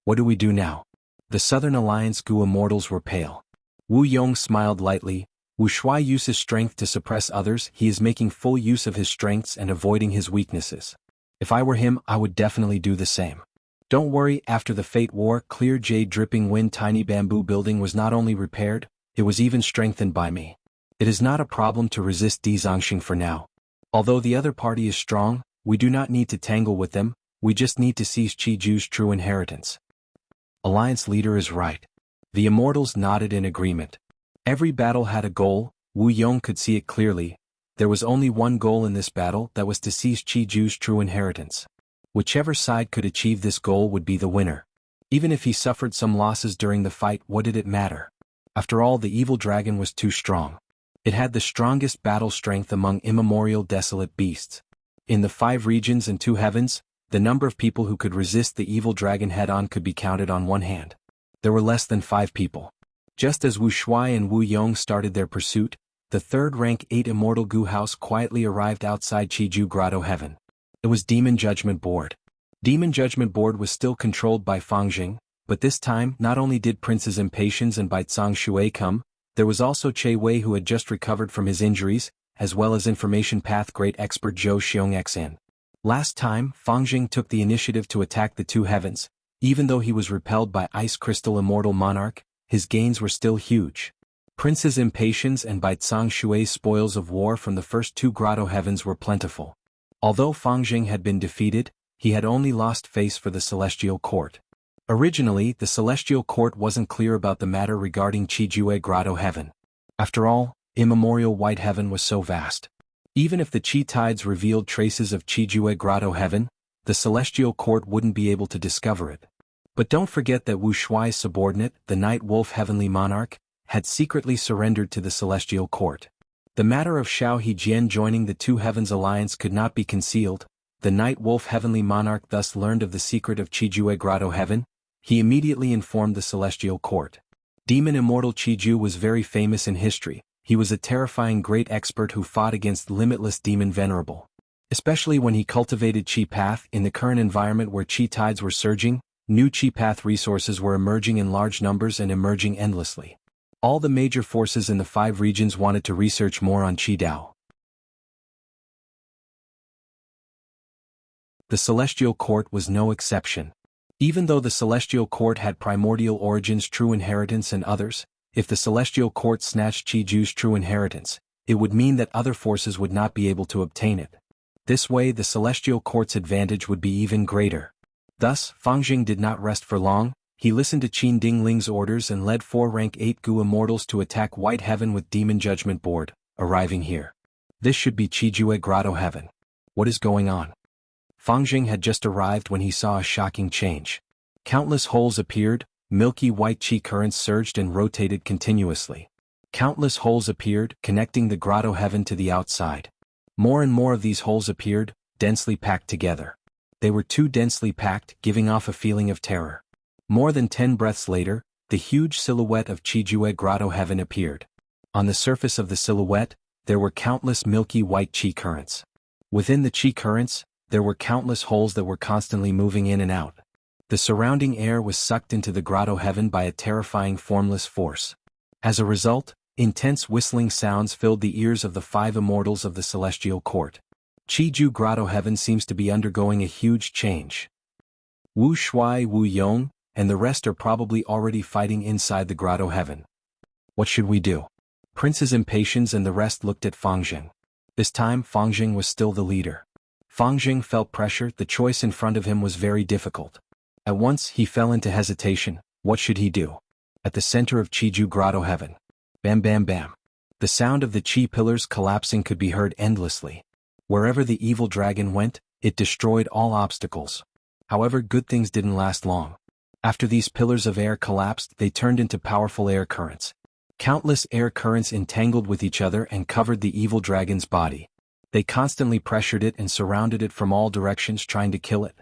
What do we do now? The Southern Alliance Gu immortals were pale. Wu Yong smiled lightly. Wuxia used his strength to suppress others. He is making full use of his strengths and avoiding his weaknesses. If I were him, I would definitely do the same. Don't worry, after the Fate War, clear jade dripping wind tiny bamboo building was not only repaired, it was even strengthened by me. It is not a problem to resist Di Zongxing for now. Although the other party is strong, we do not need to tangle with them, we just need to seize Qiju's true inheritance. Alliance leader is right. The immortals nodded in agreement. Every battle had a goal. Wu Yong could see it clearly. There was only one goal in this battle, that was to seize Qiju's true inheritance. Whichever side could achieve this goal would be the winner. Even if he suffered some losses during the fight, what did it matter? After all, the evil dragon was too strong. It had the strongest battle strength among immemorial desolate beasts. In the 5 regions and 2 heavens, the number of people who could resist the evil dragon head-on could be counted on one hand. There were less than 5 people. Just as Wu Shuai and Wu Yong started their pursuit, the 3rd rank 8 immortal Gu house quietly arrived outside Jianghu Grotto Heaven. It was Demon Judgment Board. Demon Judgment Board was still controlled by Fang Jing, but this time not only did Princes Impatience and Baizang Shui come, there was also Che Wei who had just recovered from his injuries, as well as Information Path Great Expert Zhou Xiongxin. Last time, Fang Jing took the initiative to attack the 2 heavens. Even though he was repelled by Ice Crystal Immortal Monarch, his gains were still huge. Prince's impatience and Baizang Shui's spoils of war from the first two grotto heavens were plentiful. Although Fang Jing had been defeated, he had only lost face for the Celestial Court. Originally, the Celestial Court wasn't clear about the matter regarding Qijue Grotto Heaven. After all, immemorial White Heaven was so vast. Even if the Qi tides revealed traces of Qijue Grotto Heaven, the Celestial Court wouldn't be able to discover it. But don't forget that Wu Shuai's subordinate, the Night Wolf Heavenly Monarch, had secretly surrendered to the Celestial Court. The matter of Xiao Hejian joining the Two Heavens Alliance could not be concealed. The Night Wolf Heavenly Monarch thus learned of the secret of Qijue Grotto Heaven. He immediately informed the Celestial Court. Demon Immortal Qiju was very famous in history. He was a terrifying great expert who fought against limitless demon venerable. Especially when he cultivated Qi Path. In the current environment where Qi tides were surging, new Qi Path resources were emerging in large numbers and emerging endlessly. All the major forces in the 5 regions wanted to research more on Qi Dao. The Celestial Court was no exception. Even though the Celestial Court had primordial origins, true inheritance and others, if the Celestial Court snatched Qiju's true inheritance, it would mean that other forces would not be able to obtain it. This way the Celestial Court's advantage would be even greater. Thus, Fang Jing did not rest for long. He listened to Qin Dingling's orders and led 4 rank 8 Gu Immortals to attack White Heaven with Demon Judgment Board, arriving here. This should be Qijue Grotto Heaven. What is going on? Fang Jing had just arrived when he saw a shocking change. Countless holes appeared, milky white Qi currents surged and rotated continuously. Countless holes appeared, connecting the Grotto Heaven to the outside. More and more of these holes appeared, densely packed together. They were too densely packed, giving off a feeling of terror. More than 10 breaths later, the huge silhouette of Qijue Grotto Heaven appeared. On the surface of the silhouette, there were countless milky white Qi currents. Within the Qi currents, there were countless holes that were constantly moving in and out. The surrounding air was sucked into the Grotto Heaven by a terrifying formless force. As a result, intense whistling sounds filled the ears of the 5 immortals of the Celestial Court. Qiju Grotto Heaven seems to be undergoing a huge change. Wu Shuai, Wu Yong, and the rest are probably already fighting inside the Grotto Heaven. What should we do? Prince's impatience and the rest looked at Fang Jing. This time Fang Jing was still the leader. Fang Jing felt pressure. The choice in front of him was very difficult. At once he fell into hesitation. What should he do? At the center of Qiju Grotto Heaven. Bam bam bam. The sound of the Qi pillars collapsing could be heard endlessly. Wherever the evil dragon went, it destroyed all obstacles. However, good things didn't last long. After these pillars of air collapsed, they turned into powerful air currents. Countless air currents entangled with each other and covered the evil dragon's body. They constantly pressured it and surrounded it from all directions, trying to kill it.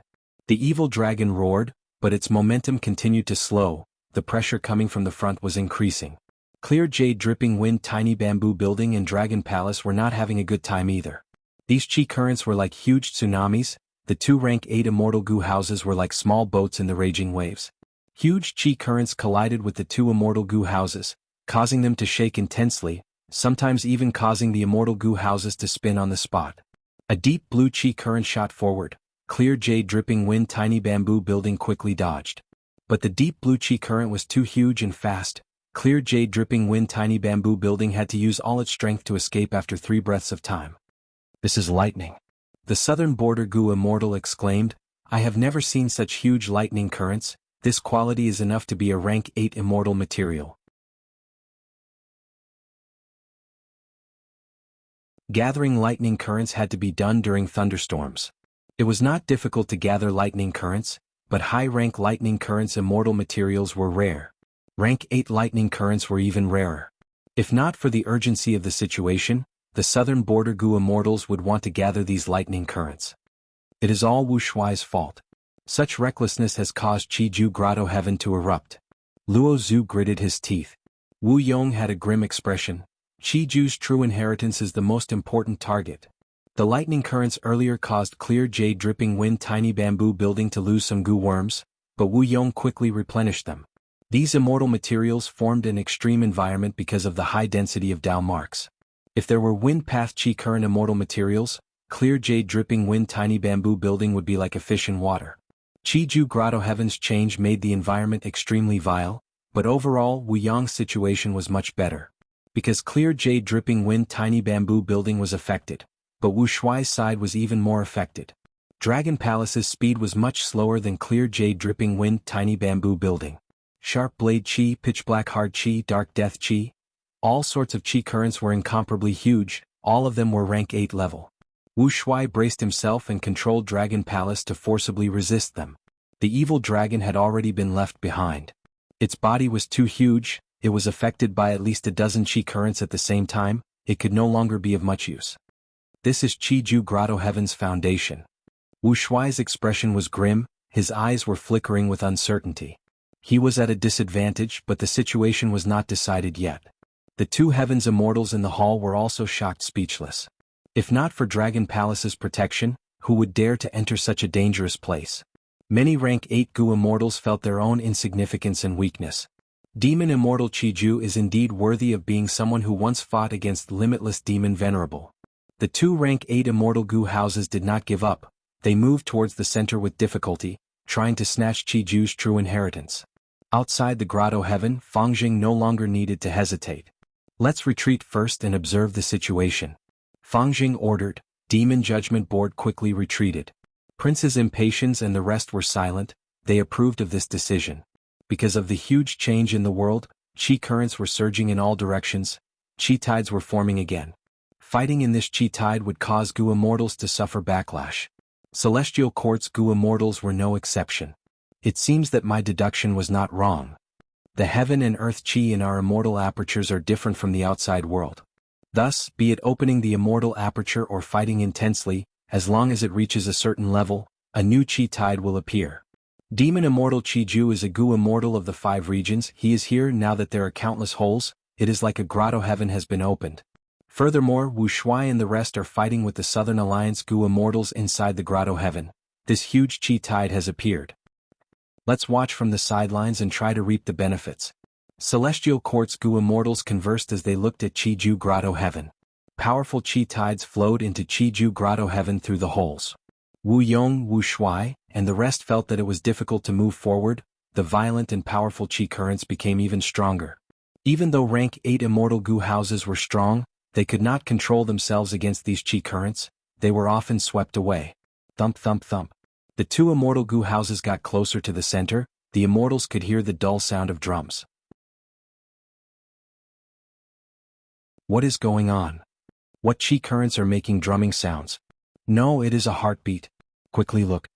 The evil dragon roared, but its momentum continued to slow. The pressure coming from the front was increasing. Clear Jade Dripping Wind Tiny Bamboo Building and Dragon Palace were not having a good time either. These Qi currents were like huge tsunamis. The 2 rank 8 immortal Gu houses were like small boats in the raging waves. Huge Qi currents collided with the 2 immortal Gu houses, causing them to shake intensely, sometimes even causing the immortal Gu houses to spin on the spot. A deep blue Qi current shot forward. Clear Jade Dripping Wind Tiny Bamboo Building quickly dodged. But the deep blue Qi current was too huge and fast. Clear Jade Dripping Wind Tiny Bamboo Building had to use all its strength to escape after 3 breaths of time. This is lightning. The southern border Gu Immortal exclaimed, I have never seen such huge lightning currents. This quality is enough to be a rank 8 immortal material. Gathering lightning currents had to be done during thunderstorms. It was not difficult to gather lightning currents, but high-rank lightning currents immortal materials were rare. Rank 8 lightning currents were even rarer. If not for the urgency of the situation, the southern border Gu immortals would want to gather these lightning currents. It is all Wu Shuai's fault. Such recklessness has caused Qiju Grotto Heaven to erupt. Luo Zhu gritted his teeth. Wu Yong had a grim expression. Qiju's true inheritance is the most important target. The lightning currents earlier caused Clear Jade Dripping Wind Tiny Bamboo Building to lose some Gu worms, but Wu Yong quickly replenished them. These immortal materials formed an extreme environment because of the high density of Dao marks. If there were wind path Qi current immortal materials, Clear Jade Dripping Wind Tiny Bamboo Building would be like a fish in water. Qiju Grotto Heaven's change made the environment extremely vile, but overall Wu Yong's situation was much better. Because clear jade dripping wind tiny bamboo building was affected, but Wu Shuai's side was even more affected. Dragon Palace's speed was much slower than clear jade dripping wind tiny bamboo building. Sharp blade chi, pitch black hard chi, dark death chi. All sorts of chi currents were incomparably huge, all of them were rank 8 level. Wu Shuai braced himself and controlled Dragon Palace to forcibly resist them. The evil dragon had already been left behind. Its body was too huge, it was affected by at least a dozen chi currents at the same time, it could no longer be of much use. This is Qiju Grotto Heaven's foundation. Wu Shuai's expression was grim, his eyes were flickering with uncertainty. He was at a disadvantage, but the situation was not decided yet. The two Heaven's immortals in the hall were also shocked speechless. If not for Dragon Palace's protection, who would dare to enter such a dangerous place? Many rank 8 Gu immortals felt their own insignificance and weakness. Demon Immortal Qiju is indeed worthy of being someone who once fought against limitless Demon Venerable. The two rank 8 Immortal Gu houses did not give up, they moved towards the center with difficulty, trying to snatch Qiju's true inheritance. Outside the Grotto Heaven, Fangjing no longer needed to hesitate. Let's retreat first and observe the situation. Fangjing ordered. Demon Judgment Board quickly retreated. Prince's impatience and the rest were silent, they approved of this decision. Because of the huge change in the world, chi currents were surging in all directions, chi tides were forming again. Fighting in this chi tide would cause Gu immortals to suffer backlash. Celestial Court's Gu immortals were no exception. It seems that my deduction was not wrong. The heaven and earth chi in our immortal apertures are different from the outside world. Thus, be it opening the immortal aperture or fighting intensely, as long as it reaches a certain level, a new chi tide will appear. Demon Immortal Qiju is a Gu immortal of the 5 regions, he is here now that there are countless holes, it is like a Grotto Heaven has been opened. Furthermore, Wu Shuai and the rest are fighting with the Southern Alliance Gu immortals inside the Grotto Heaven. This huge chi tide has appeared. Let's watch from the sidelines and try to reap the benefits. Celestial Court's Gu immortals conversed as they looked at Qiju Grotto Heaven. Powerful chi tides flowed into Qiju Grotto Heaven through the holes. Wu Yong, Wu Shuai, and the rest felt that it was difficult to move forward, the violent and powerful chi currents became even stronger. Even though rank 8 immortal Gu houses were strong, they could not control themselves against these chi currents, they were often swept away. Thump thump thump. The two immortal Gu houses got closer to the center, the immortals could hear the dull sound of drums. What is going on? What chi currents are making drumming sounds? No, it is a heartbeat. Quickly look.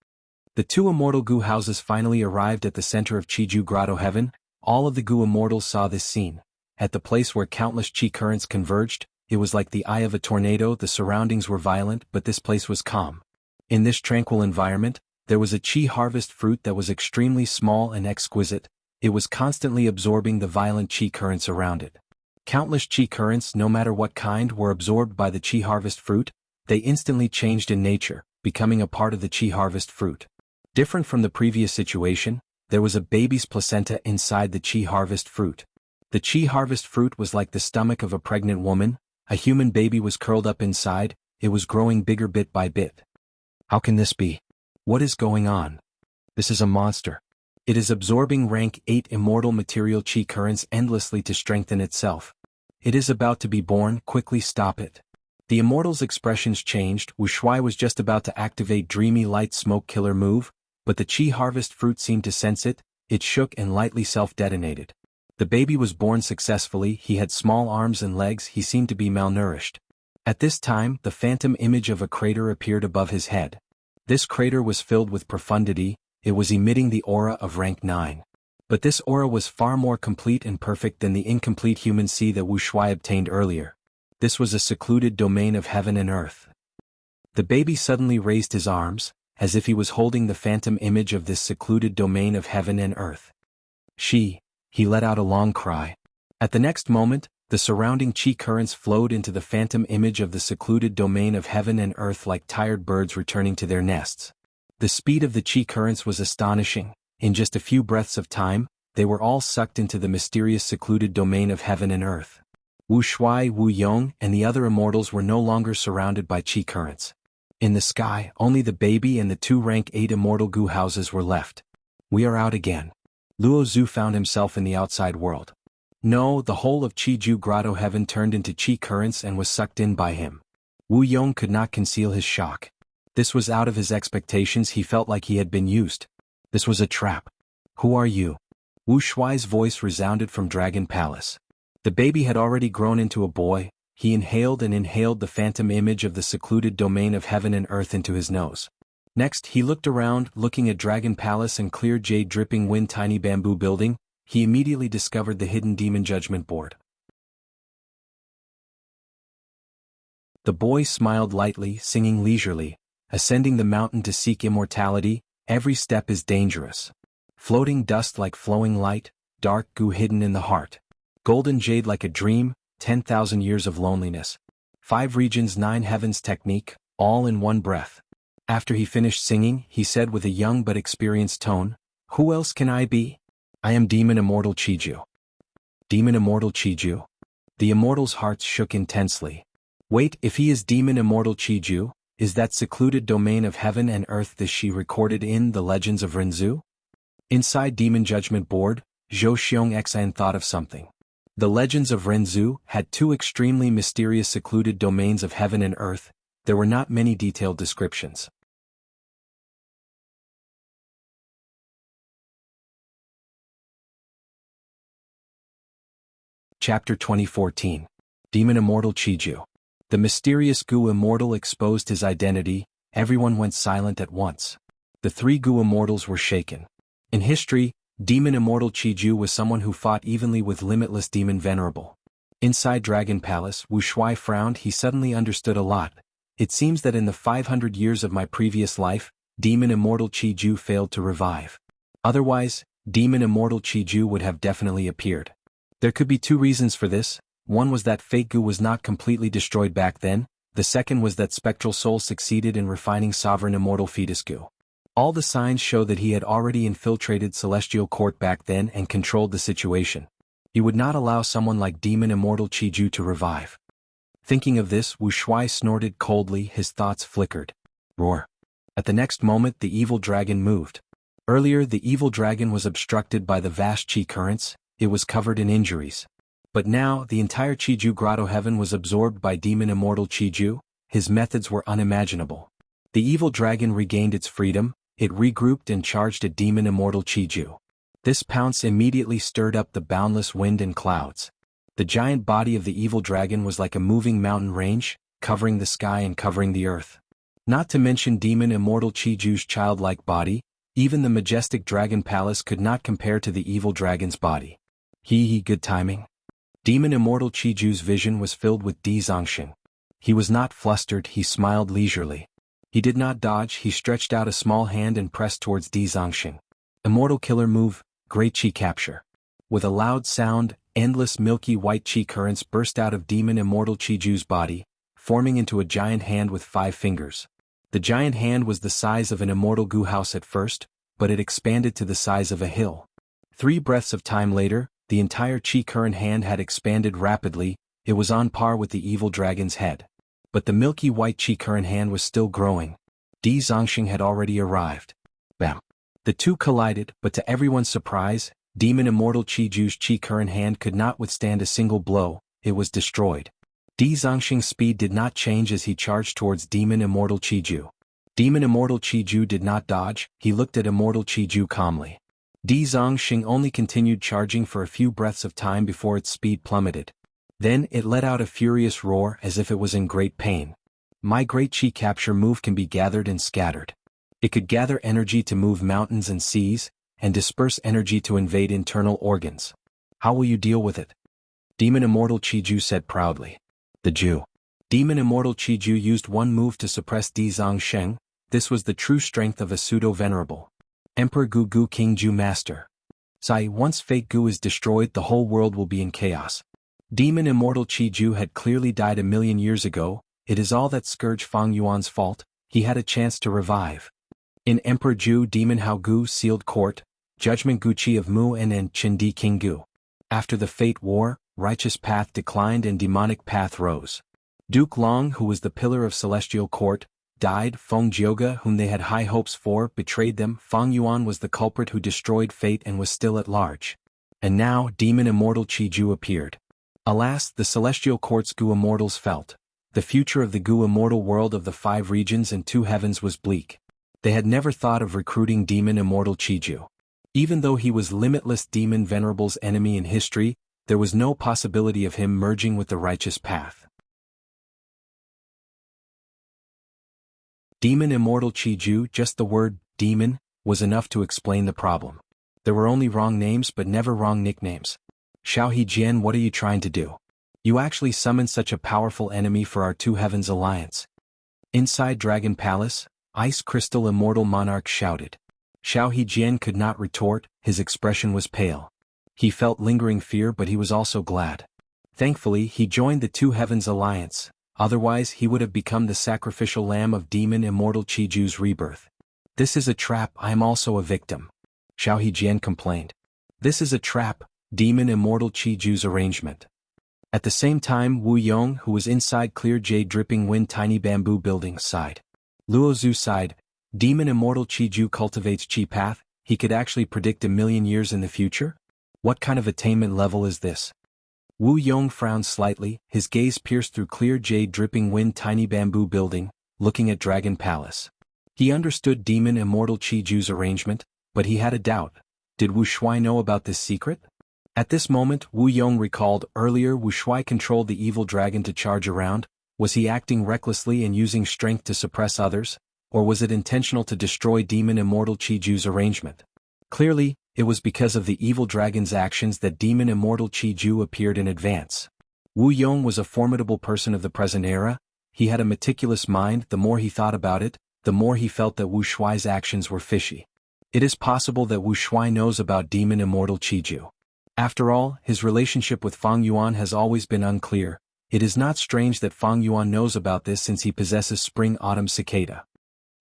The two immortal Gu houses finally arrived at the center of Qiju Grotto Heaven. All of the Gu immortals saw this scene. At the place where countless chi currents converged, it was like the eye of a tornado. The surroundings were violent, but this place was calm. In this tranquil environment, there was a chi harvest fruit that was extremely small and exquisite. It was constantly absorbing the violent chi currents around it. Countless chi currents, no matter what kind, were absorbed by the chi harvest fruit. They instantly changed in nature, becoming a part of the chi harvest fruit. Different from the previous situation, there was a baby's placenta inside the chi harvest fruit. The chi harvest fruit was like the stomach of a pregnant woman. A human baby was curled up inside, it was growing bigger bit by bit. How can this be? What is going on? This is a monster. It is absorbing rank 8 immortal material chi currents endlessly to strengthen itself. It is about to be born, quickly stop it. The immortal's expressions changed. Wu Shuai was just about to activate Dreamy Light Smoke Killer move, but the chi harvest fruit seemed to sense it, it shook and lightly self-detonated. The baby was born successfully, he had small arms and legs, he seemed to be malnourished. At this time, the phantom image of a crater appeared above his head. This crater was filled with profundity, it was emitting the aura of rank 9. But this aura was far more complete and perfect than the incomplete human sea that Wu Shuai obtained earlier. This was a secluded domain of heaven and earth. The baby suddenly raised his arms, as if he was holding the phantom image of this secluded domain of heaven and earth. He let out a long cry. At the next moment, the surrounding chi currents flowed into the phantom image of the secluded domain of heaven and earth like tired birds returning to their nests. The speed of the chi currents was astonishing. In just a few breaths of time, they were all sucked into the mysterious secluded domain of heaven and earth. Wu Shuai, Wu Yong, and the other immortals were no longer surrounded by chi currents. In the sky, only the baby and the two rank 8 immortal Gu houses were left. We are out again. Luo Zhu found himself in the outside world. No, the whole of Qiju Grotto Heaven turned into qi currents and was sucked in by him. Wu Yong could not conceal his shock. This was out of his expectations. He felt like he had been used. This was a trap. Who are you? Wu Shuai's voice resounded from Dragon Palace. The baby had already grown into a boy. He inhaled and inhaled the phantom image of the secluded domain of heaven and earth into his nose. Next, he looked around, looking at Dragon Palace and clear jade dripping wind tiny bamboo building. He immediately discovered the hidden demon judgment board. The boy smiled lightly, singing leisurely, ascending the mountain to seek immortality. Every step is dangerous. Floating dust like flowing light, dark goo hidden in the heart. Golden jade like a dream, 10,000 years of loneliness. 5 regions 9 heavens technique, all in one breath. After he finished singing, he said with a young but experienced tone, "Who else can I be? I am Demon Immortal Qiju." Demon Immortal Qiju? The immortals' hearts shook intensely. Wait, if he is Demon Immortal Qiju, is that secluded domain of heaven and earth this she recorded in the Legends of Renzu? Inside Demon Judgment Board, Zhou Xiong Xan thought of something. The Legends of Renzu had 2 extremely mysterious secluded domains of heaven and earth. There were not many detailed descriptions. Chapter 2014. Demon Immortal Qiju. The mysterious Gu Immortal exposed his identity. Everyone went silent at once. The 3 Gu Immortals were shaken. In history, Demon Immortal Qiju was someone who fought evenly with limitless Demon Venerable. Inside Dragon Palace, Wu Shuai frowned. He suddenly understood a lot. It seems that in the 500 years of my previous life, Demon Immortal Qiju failed to revive. Otherwise, Demon Immortal Qiju would have definitely appeared. There could be 2 reasons for this. One was that Fate Gu was not completely destroyed back then. The second was that Spectral Soul succeeded in refining Sovereign Immortal Fetus Gu. All the signs show that he had already infiltrated Celestial Court back then and controlled the situation. He would not allow someone like Demon Immortal Qiju to revive. Thinking of this, Wu Shuai snorted coldly. His thoughts flickered. Roar. At the next moment, the evil dragon moved. Earlier, the evil dragon was obstructed by the vast qi currents. It was covered in injuries. But now, the entire Qiju Grotto Heaven was absorbed by Demon Immortal Qiju. His methods were unimaginable. The evil dragon regained its freedom. It regrouped and charged at Demon Immortal Qiju. This pounce immediately stirred up the boundless wind and clouds. The giant body of the evil dragon was like a moving mountain range, covering the sky and covering the earth. Not to mention Demon Immortal Qiju's childlike body, even the majestic Dragon Palace could not compare to the evil dragon's body. Good timing. Demon Immortal Qiju's vision was filled with Dizongxing. He was not flustered. He smiled leisurely. He did not dodge. He stretched out a small hand and pressed towards Dizongxing. Immortal Killer Move, Great Qi Capture. With a loud sound, endless milky white qi currents burst out of Demon Immortal Qiju's body, forming into a giant hand with 5 fingers. The giant hand was the size of an immortal Gu house at first, but it expanded to the size of a hill. 3 breaths of time later, the entire qi current hand had expanded rapidly. It was on par with the evil dragon's head. But the milky white qi current hand was still growing. Dizongxing had already arrived. Bam! The 2 collided, but to everyone's surprise, Demon Immortal Qiju's qi current hand could not withstand a single blow. It was destroyed. Dizongxing's speed did not change as he charged towards Demon Immortal Qiju. Demon Immortal Qiju did not dodge. He looked at Immortal Qiju calmly. Dizongxing only continued charging for a few breaths of time before its speed plummeted. Then it let out a furious roar as if it was in great pain. My great qi capture move can be gathered and scattered. It could gather energy to move mountains and seas, and disperse energy to invade internal organs. How will you deal with it? Demon Immortal Qiju said proudly. The Jew. Demon Immortal Qiju used one move to suppress Dizongxing. This was the true strength of a pseudo-venerable. Emperor Gu Gu King Ju Master. Sai, once Fate Gu is destroyed, the whole world will be in chaos. Demon Immortal Qiju had clearly died 1,000,000 years ago. It is all that Scourge Fang Yuan's fault. He had a chance to revive. In Emperor Ju Demon Hao Gu sealed court, Judgment Guqi of Mu and Chindi King Gu. After the Fate War, righteous path declined and demonic path rose. Duke Long, who was the pillar of celestial court, died. Feng Jioga, whom they had high hopes for, betrayed them. Fang Yuan was the culprit who destroyed fate and was still at large. And now, Demon Immortal Chi-Ju appeared. Alas, the Celestial Court's Gu Immortals felt. The future of the Gu Immortal world of the 5 regions and 2 heavens was bleak. They had never thought of recruiting Demon Immortal Chi-Ju. Even though he was Limitless Demon Venerable's enemy in history, there was no possibility of him merging with the righteous path. Demon Immortal Chi-Ju, just the word, demon, was enough to explain the problem. There were only wrong names but never wrong nicknames. Xiao Hejian, what are you trying to do? You actually summoned such a powerful enemy for our 2 heavens alliance. Inside Dragon Palace, Ice Crystal Immortal Monarch shouted. Xiao Hejian could not retort, his expression was pale. He felt lingering fear but he was also glad. Thankfully he joined the 2 heavens alliance, otherwise he would have become the sacrificial lamb of Demon Immortal Chi-Ju's rebirth. This is a trap, I am also a victim. Xiao Hejian complained. This is a trap, Demon Immortal Chi-Ju's arrangement. At the same time Wu Yong, who was inside Clear Jade Dripping Wind Tiny Bamboo Building, sighed. Luo Zhu sighed. Demon Immortal Chi-Ju cultivates Chi Path, he could actually predict 1,000,000 years in the future? What kind of attainment level is this? Wu Yong frowned slightly, his gaze pierced through Clear Jade Dripping Wind Tiny Bamboo Building, looking at Dragon Palace. He understood Demon Immortal Chi-Ju's arrangement, but he had a doubt. Did Wu Shuai know about this secret? At this moment Wu Yong recalled earlier Wu Shuai controlled the evil dragon to charge around. Was he acting recklessly and using strength to suppress others? Or was it intentional to destroy Demon Immortal Chi-Ju's arrangement? Clearly, it was because of the evil dragon's actions that Demon Immortal Chi-Ju appeared in advance. Wu Yong was a formidable person of the present era. He had a meticulous mind. The more he thought about it, the more he felt that Wu Shuai's actions were fishy. It is possible that Wu Shuai knows about Demon Immortal Chi-Ju. After all, his relationship with Fang Yuan has always been unclear. It is not strange that Fang Yuan knows about this since he possesses Spring-Autumn Cicada.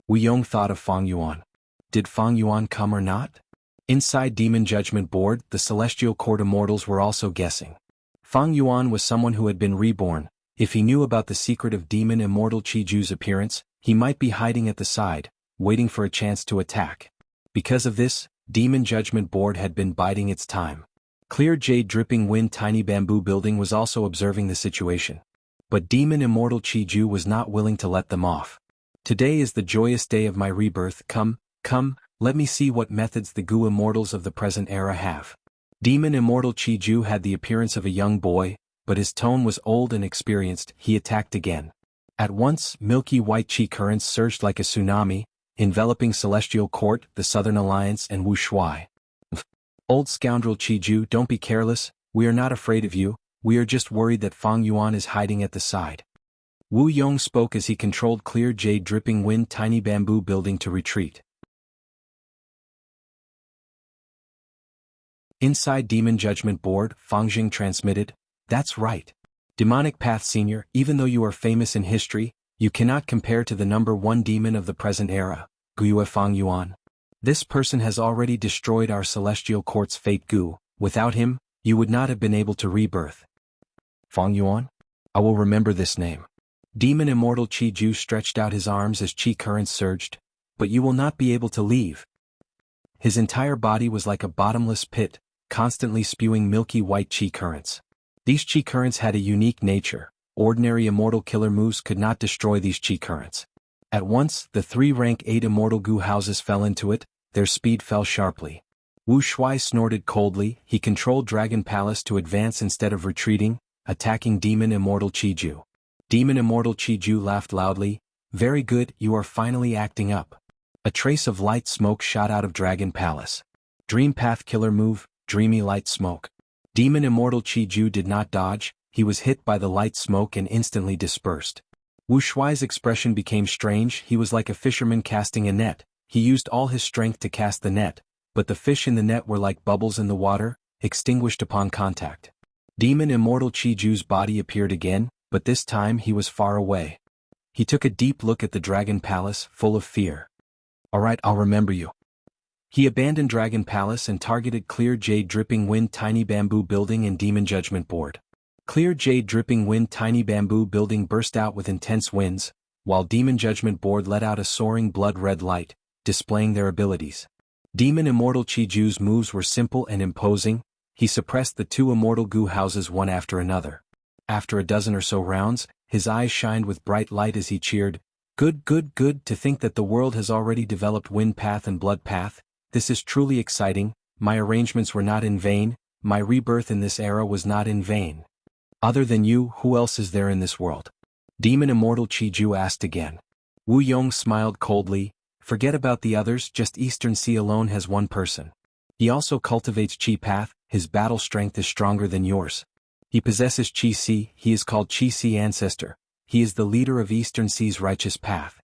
Wu Yong thought of Fang Yuan. Did Fang Yuan come or not? Inside Demon Judgment Board, the Celestial Court Immortals were also guessing. Fang Yuan was someone who had been reborn. If he knew about the secret of Demon Immortal Chi-Ju's appearance, he might be hiding at the side, waiting for a chance to attack. Because of this, Demon Judgment Board had been biding its time. Clear Jade Dripping Wind Tiny Bamboo Building was also observing the situation. But Demon Immortal Chi-Ju was not willing to let them off. Today is the joyous day of my rebirth. Come, let me see what methods the Gu Immortals of the present era have. Demon Immortal Chi-Ju had the appearance of a young boy, but his tone was old and experienced. He attacked again. At once, milky white chi currents surged like a tsunami, enveloping Celestial Court, the Southern Alliance and Wu Shuai. Old scoundrel Chi-Ju, don't be careless, we are not afraid of you, we are just worried that Fang Yuan is hiding at the side. Wu Yong spoke as he controlled Clear Jade Dripping Wind Tiny Bamboo Building to retreat. Inside Demon Judgment Board, Fang Jing transmitted, "That's right. Demonic Path Senior, even though you are famous in history, you cannot compare to the #1 demon of the present era, Gu Fang Yuan. This person has already destroyed our Celestial Court's fate Gu. Without him, you would not have been able to rebirth." Fang Yuan? I will remember this name. Demon Immortal Chi-Ju stretched out his arms as chi currents surged. But you will not be able to leave. His entire body was like a bottomless pit, constantly spewing milky white chi currents. These chi currents had a unique nature. Ordinary immortal killer moves could not destroy these chi currents. At once, the 3 rank 8 immortal Gu houses fell into it, their speed fell sharply. Wu Shuai snorted coldly. He controlled Dragon Palace to advance instead of retreating, attacking Demon Immortal Chi-Ju. Demon Immortal Chi-Ju laughed loudly. "Very good, you are finally acting up." A trace of light smoke shot out of Dragon Palace. Dream Path Killer Move, Dreamy Light Smoke. Demon Immortal Chi-Ju did not dodge, he was hit by the light smoke and instantly dispersed. Wu Shuai's expression became strange. He was like a fisherman casting a net. He used all his strength to cast the net, but the fish in the net were like bubbles in the water, extinguished upon contact. Demon Immortal Chi-Ju's body appeared again, but this time he was far away. He took a deep look at the Dragon Palace, full of fear. "Alright, I'll remember you." He abandoned Dragon Palace and targeted Clear Jade Dripping Wind Tiny Bamboo Building and Demon Judgment Board. Clear Jade Dripping Wind Tiny Bamboo Building burst out with intense winds, while Demon Judgment Board let out a soaring blood-red light, displaying their abilities. Demon Immortal Chi-Ju's moves were simple and imposing. he suppressed the two immortal goo houses one after another. After a dozen or so rounds, his eyes shined with bright light as he cheered, "Good, good, good, to think that the world has already developed wind path and blood path. This is truly exciting. My arrangements were not in vain, my rebirth in this era was not in vain. Other than you, who else is there in this world?" Demon Immortal Chi-Ju asked again. Wu Yong smiled coldly, "Forget about the others, just Eastern Sea alone has one person. He also cultivates Chi Path, his battle strength is stronger than yours. He possesses Chi Si, he is called Chi Si Ancestor, he is the leader of Eastern Sea's righteous path."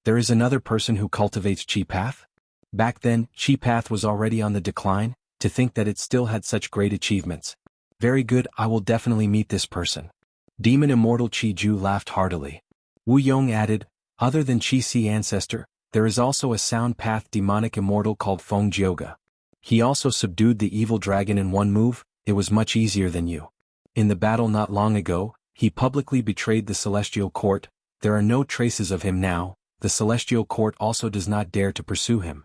There is another person who cultivates Chi Path? Back then, Chi Path was already on the decline, to think that it still had such great achievements. Very good, I will definitely meet this person. Demon Immortal Chi-Ju laughed heartily. Wu Yong added, "Other than Chi Si Ancestor, there is also a sound path demonic immortal called Feng Jioga. He also subdued the evil dragon in one move, it was much easier than you. In the battle not long ago, he publicly betrayed the Celestial Court, there are no traces of him now, the Celestial Court also does not dare to pursue him."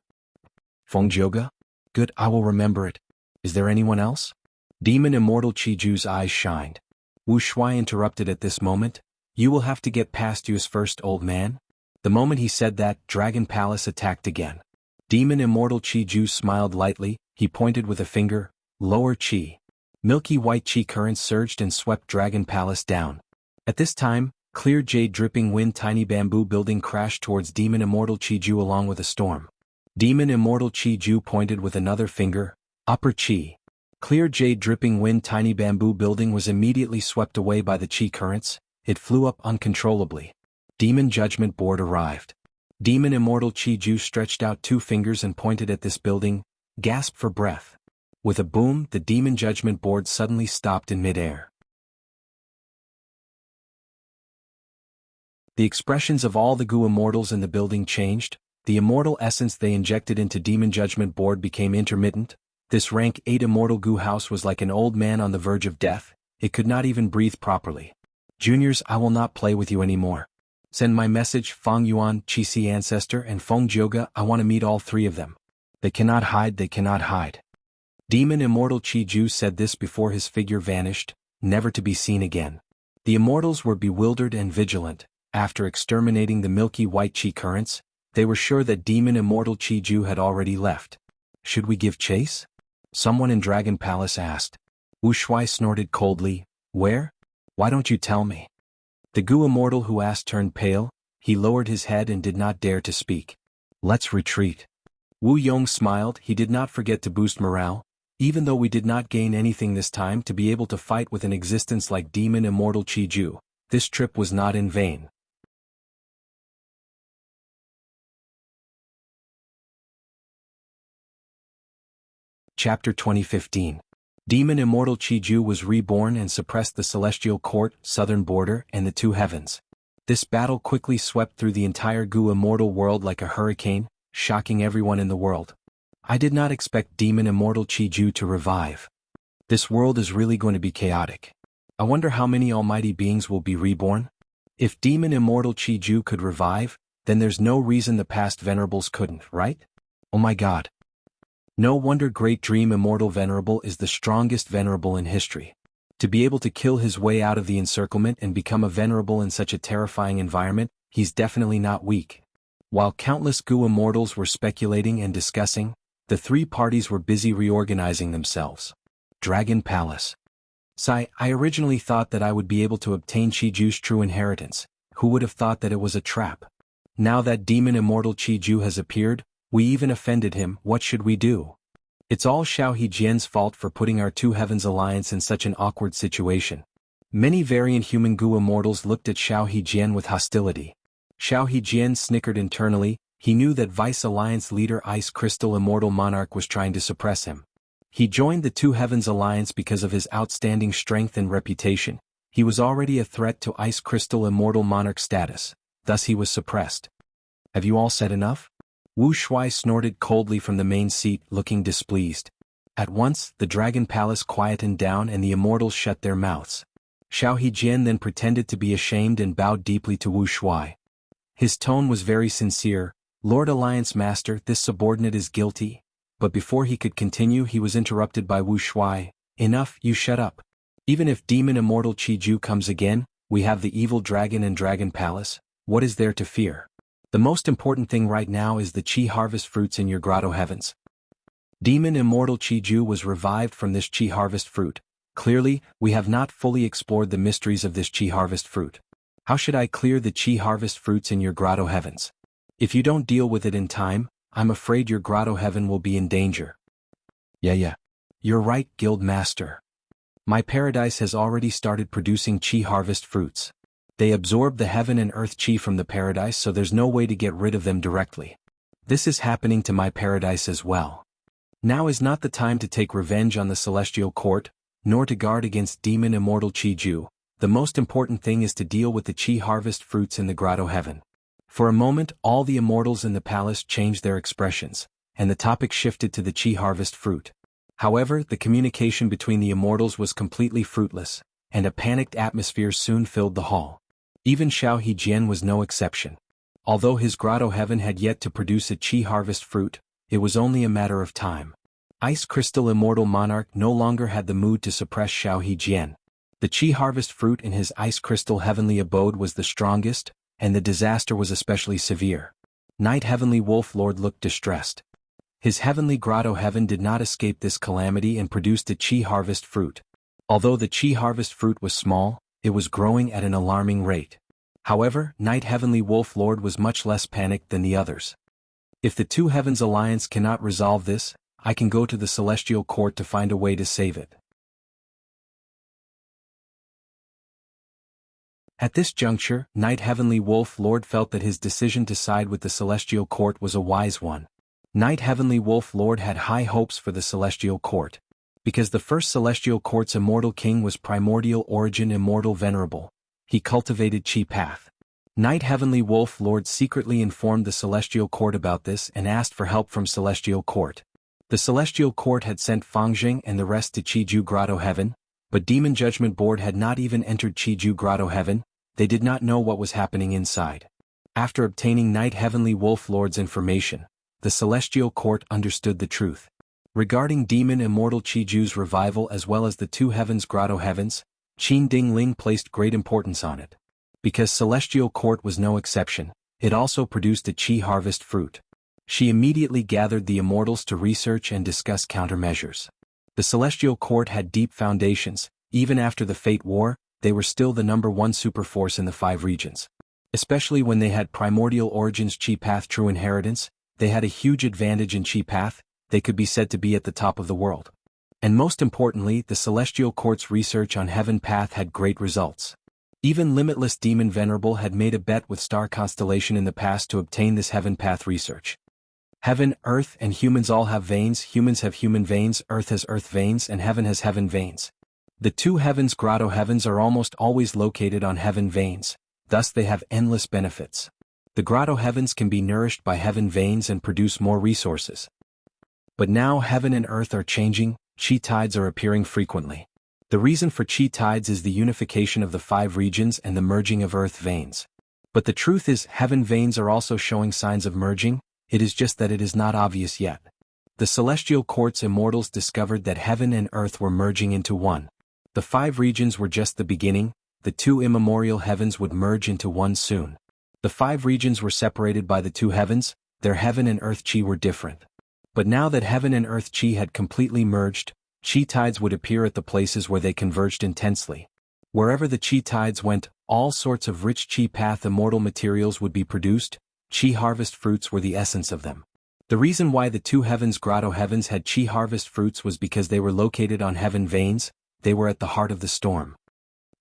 Feng Jioga? Good, I will remember it. Is there anyone else? Demon Immortal Chi-Ju's eyes shined. Wu Shuai interrupted at this moment, "You will have to get past yours first, old man." The moment he said that, Dragon Palace attacked again. Demon Immortal Chi-Ju smiled lightly, he pointed with a finger, "Lower Chi." Milky white Chi currents surged and swept Dragon Palace down. At this time, clear jade dripping wind tiny bamboo building crashed towards Demon Immortal Chi-Ju along with a storm. Demon Immortal Chi-Ju pointed with another finger, "Upper Chi." Clear jade dripping wind tiny bamboo building was immediately swept away by the Chi currents, it flew up uncontrollably. Demon Judgment Board arrived. Demon Immortal Chi-Ju stretched out two fingers and pointed at this building, gasped for breath. With a boom, the Demon Judgment Board suddenly stopped in midair. The expressions of all the goo immortals in the building changed, the immortal essence they injected into Demon Judgment Board became intermittent. This rank 8 immortal goo house was like an old man on the verge of death, it could not even breathe properly. "Juniors, I will not play with you anymore. Send my message, Feng Yuan, Chi Si Ancestor and Feng Jioga, I want to meet all three of them. They cannot hide, they cannot hide." Demon Immortal Chi-Ju said this before his figure vanished, never to be seen again. The immortals were bewildered and vigilant, after exterminating the milky white Chi currents, they were sure that Demon Immortal Chi-Ju had already left. "Should we give chase?" Someone in Dragon Palace asked. Wu Shuai snorted coldly, "Where? Why don't you tell me?" The goo immortal who asked turned pale, he lowered his head and did not dare to speak. "Let's retreat." Wu Yong smiled, he did not forget to boost morale. "Even though we did not gain anything this time to be able to fight with an existence like Demon Immortal Chi-Ju, this trip was not in vain." Chapter 2015. Demon Immortal Chi-Ju was reborn and suppressed the Celestial Court, Southern Border, and the two heavens. This battle quickly swept through the entire goo immortal world like a hurricane, shocking everyone in the world. I did not expect Demon Immortal Chi-Ju to revive. This world is really going to be chaotic. I wonder how many almighty beings will be reborn? If Demon Immortal Chi-Ju could revive, then there's no reason the past venerables couldn't, right? Oh my god. No wonder Great Dream Immortal Venerable is the strongest venerable in history. To be able to kill his way out of the encirclement and become a venerable in such a terrifying environment, he's definitely not weak. While countless goo immortals were speculating and discussing, the three parties were busy reorganizing themselves. Dragon Palace. I originally thought that I would be able to obtain Chi-Ju's true inheritance, who would have thought that it was a trap? Now that Demon Immortal Chi-Ju has appeared, we even offended him, what should we do? It's all Xiao Hejian's fault for putting our two heavens alliance in such an awkward situation. Many variant human goo immortals looked at Xiao Hejian with hostility. Xiao Hejian snickered internally, he knew that Vice Alliance leader Ice Crystal Immortal Monarch was trying to suppress him. He joined the Two Heavens Alliance because of his outstanding strength and reputation. He was already a threat to Ice Crystal Immortal Monarch status, thus he was suppressed. Have you all said enough? Wu Shuai snorted coldly from the main seat, looking displeased. At once, the Dragon Palace quietened down and the immortals shut their mouths. Xiao Hejian then pretended to be ashamed and bowed deeply to Wu Shuai. His tone was very sincere, "Lord Alliance Master, this subordinate is guilty, but before he could continue he was interrupted by Wu Shuai. Enough, you shut up. Even if Demon Immortal Qiju comes again, we have the evil dragon and dragon palace, what is there to fear? The most important thing right now is the Qi harvest fruits in your grotto heavens. Demon Immortal Qiju was revived from this Qi harvest fruit. Clearly, we have not fully explored the mysteries of this Qi harvest fruit. How should I clear the Qi harvest fruits in your grotto heavens? If you don't deal with it in time, I'm afraid your grotto heaven will be in danger. Yeah. You're right, Guild Master. My paradise has already started producing Qi harvest fruits. They absorb the heaven and earth Qi from the paradise, so there's no way to get rid of them directly. This is happening to my paradise as well. Now is not the time to take revenge on the celestial court, nor to guard against Demon Immortal Qiju. The most important thing is to deal with the Qi harvest fruits in the grotto heaven. For a moment, all the immortals in the palace changed their expressions, and the topic shifted to the Qi harvest fruit. However, the communication between the immortals was completely fruitless, and a panicked atmosphere soon filled the hall. Even Xiao Hejian was no exception. Although his grotto heaven had yet to produce a Qi harvest fruit, it was only a matter of time. Ice Crystal Immortal Monarch no longer had the mood to suppress Xiao Hejian. The Qi harvest fruit in his Ice Crystal Heavenly Abode was the strongest, and the disaster was especially severe. Night Heavenly Wolf Lord looked distressed. His heavenly grotto heaven did not escape this calamity and produced a Qi harvest fruit. Although the Qi harvest fruit was small, it was growing at an alarming rate. However, Night Heavenly Wolf Lord was much less panicked than the others. If the Two Heavens Alliance cannot resolve this, I can go to the Celestial Court to find a way to save it. At this juncture, Night Heavenly Wolf Lord felt that his decision to side with the Celestial Court was a wise one. Night Heavenly Wolf Lord had high hopes for the Celestial Court. Because the first Celestial Court's immortal king was Primordial Origin Immortal Venerable, he cultivated Qi Path. Night Heavenly Wolf Lord secretly informed the Celestial Court about this and asked for help from Celestial Court. The Celestial Court had sent Fangjing and the rest to Qiju Grotto Heaven, but Demon Judgment Board had not even entered Qiju Grotto Heaven. They did not know what was happening inside. After obtaining Night Heavenly Wolf Lord's information, the Celestial Court understood the truth. Regarding Demon Immortal Qiju's revival as well as the Two Heavens Grotto Heavens, Qin Dingling placed great importance on it. Because Celestial Court was no exception, it also produced a Qi harvest fruit. She immediately gathered the immortals to research and discuss countermeasures. The Celestial Court had deep foundations. Even after the Fate War, they were still the #1 superforce in the 5 regions. Especially when they had Primordial Origins Qi Path True Inheritance, they had a huge advantage in Qi Path. They could be said to be at the top of the world. And most importantly, the Celestial Court's research on Heaven Path had great results. Even Limitless Demon Venerable had made a bet with Star Constellation in the past to obtain this Heaven Path research. Heaven, Earth, and humans all have veins. Humans have human veins, Earth has Earth veins, and Heaven has Heaven veins. The Two Heavens Grotto Heavens are almost always located on Heaven veins, thus they have endless benefits. The Grotto Heavens can be nourished by Heaven veins and produce more resources. But now Heaven and Earth are changing, Qi tides are appearing frequently. The reason for Qi tides is the unification of the 5 regions and the merging of Earth veins. But the truth is, Heaven veins are also showing signs of merging, it is just that it is not obvious yet. The Celestial Court's immortals discovered that Heaven and Earth were merging into one. The 5 regions were just the beginning, the 2 immemorial heavens would merge into one soon. The 5 regions were separated by the 2 heavens, their Heaven and Earth Qi were different. But now that Heaven and Earth Qi had completely merged, Qi tides would appear at the places where they converged intensely. Wherever the Qi tides went, all sorts of rich Qi Path immortal materials would be produced. Qi harvest fruits were the essence of them. The reason why the Two Heavens Grotto Heavens had Qi harvest fruits was because they were located on Heaven veins, they were at the heart of the storm.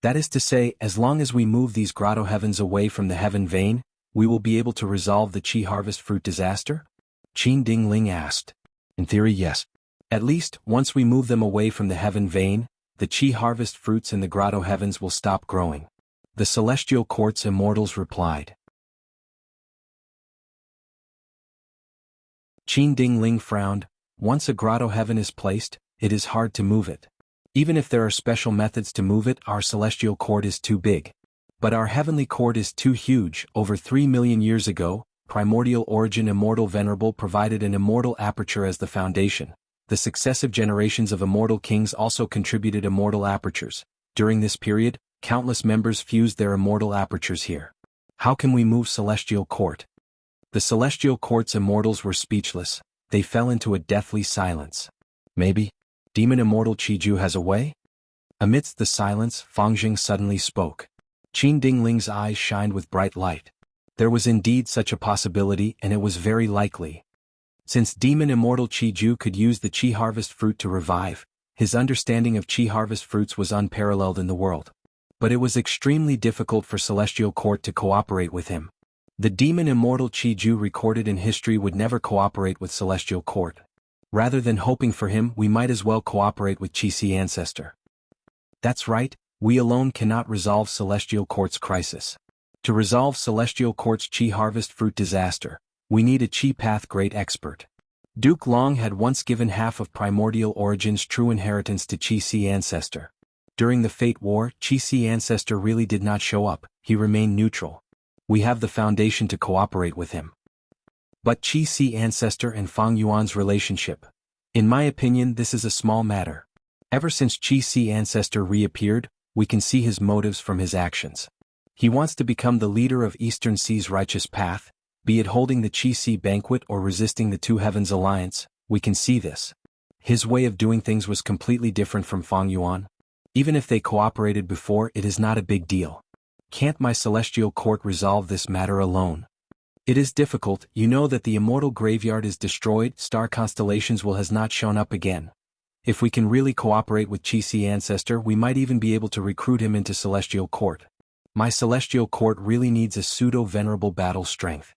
That is to say, as long as we move these Grotto Heavens away from the Heaven vein, we will be able to resolve the Qi harvest fruit disaster? Qin Dingling asked. In theory, yes. At least, once we move them away from the Heaven vein, the Qi harvest fruits in the Grotto Heavens will stop growing. The Celestial Court's immortals replied. Qin Dingling frowned. Once a Grotto Heaven is placed, it is hard to move it. Even if there are special methods to move it, our Celestial Court is too big. But our Heavenly Court is too huge. Over 3 million years ago, primordial origin immortal venerable provided an immortal aperture as the foundation. The successive generations of immortal kings also contributed immortal apertures. During this period, countless members fused their immortal apertures here. How can we move Celestial Court? The Celestial Court's immortals were speechless. They fell into a deathly silence. Maybe Demon Immortal Qiju has a way? Amidst the silence, Fangjing suddenly spoke. Qin Dingling's eyes shined with bright light. There was indeed such a possibility, and it was very likely. Since Demon Immortal Qiju could use the Qi Harvest Fruit to revive, his understanding of Qi Harvest Fruits was unparalleled in the world. But it was extremely difficult for Celestial Court to cooperate with him. The Demon Immortal Qiju recorded in history would never cooperate with Celestial Court. Rather than hoping for him, we might as well cooperate with Qi Ancestor. That's right, we alone cannot resolve Celestial Court's crisis. To resolve Celestial Court's Qi Harvest Fruit disaster, we need a Qi Path great expert. Duke Long had once given half of Primordial Origin's true inheritance to Qi Ancestor. During the Fate War, Qi Ancestor really did not show up, he remained neutral. We have the foundation to cooperate with him. But Qi Ancestor and Fang Yuan's relationship. In my opinion, this is a small matter. Ever since Qi Ancestor reappeared, we can see his motives from his actions. He wants to become the leader of Eastern Sea's righteous path, be it holding the Qi banquet or resisting the Two Heavens alliance, we can see this. His way of doing things was completely different from Fang Yuan. Even if they cooperated before, it is not a big deal. Can't my Celestial Court resolve this matter alone? It is difficult. You know that the immortal graveyard is destroyed, star constellations has not shown up again. If we can really cooperate with Qi Ancestor, we might even be able to recruit him into Celestial Court. My Celestial Court really needs a pseudo-venerable battle strength.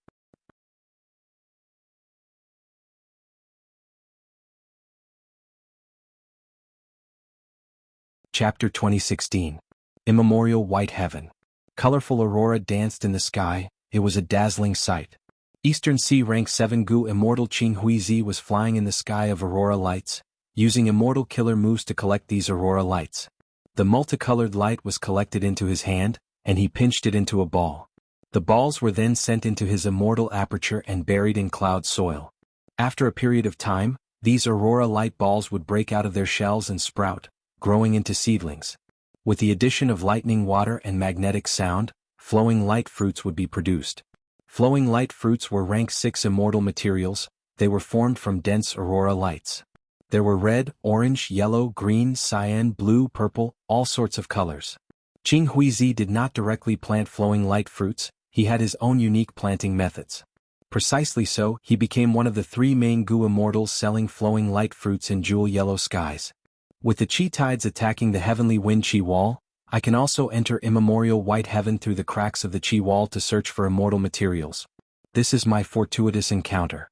Chapter 2016. Immemorial White Heaven. Colorful aurora danced in the sky, it was a dazzling sight. Eastern Sea Rank 7 Gu Immortal Qing Huizi was flying in the sky of aurora lights, using immortal killer moves to collect these aurora lights. The multicolored light was collected into his hand, and he pinched it into a ball. The balls were then sent into his immortal aperture and buried in cloud soil. After a period of time, these aurora light balls would break out of their shells and sprout, growing into seedlings. With the addition of lightning water and magnetic sound, flowing light fruits would be produced. Flowing light fruits were rank 6 immortal materials, they were formed from dense aurora lights. There were red, orange, yellow, green, cyan, blue, purple, all sorts of colors. Qing Huizi did not directly plant flowing light fruits, he had his own unique planting methods. Precisely so, he became one of the 3 main Gu immortals selling flowing light fruits in jewel yellow skies. With the Qi tides attacking the heavenly wind Qi wall, I can also enter immemorial white heaven through the cracks of the Qi wall to search for immortal materials. This is my fortuitous encounter.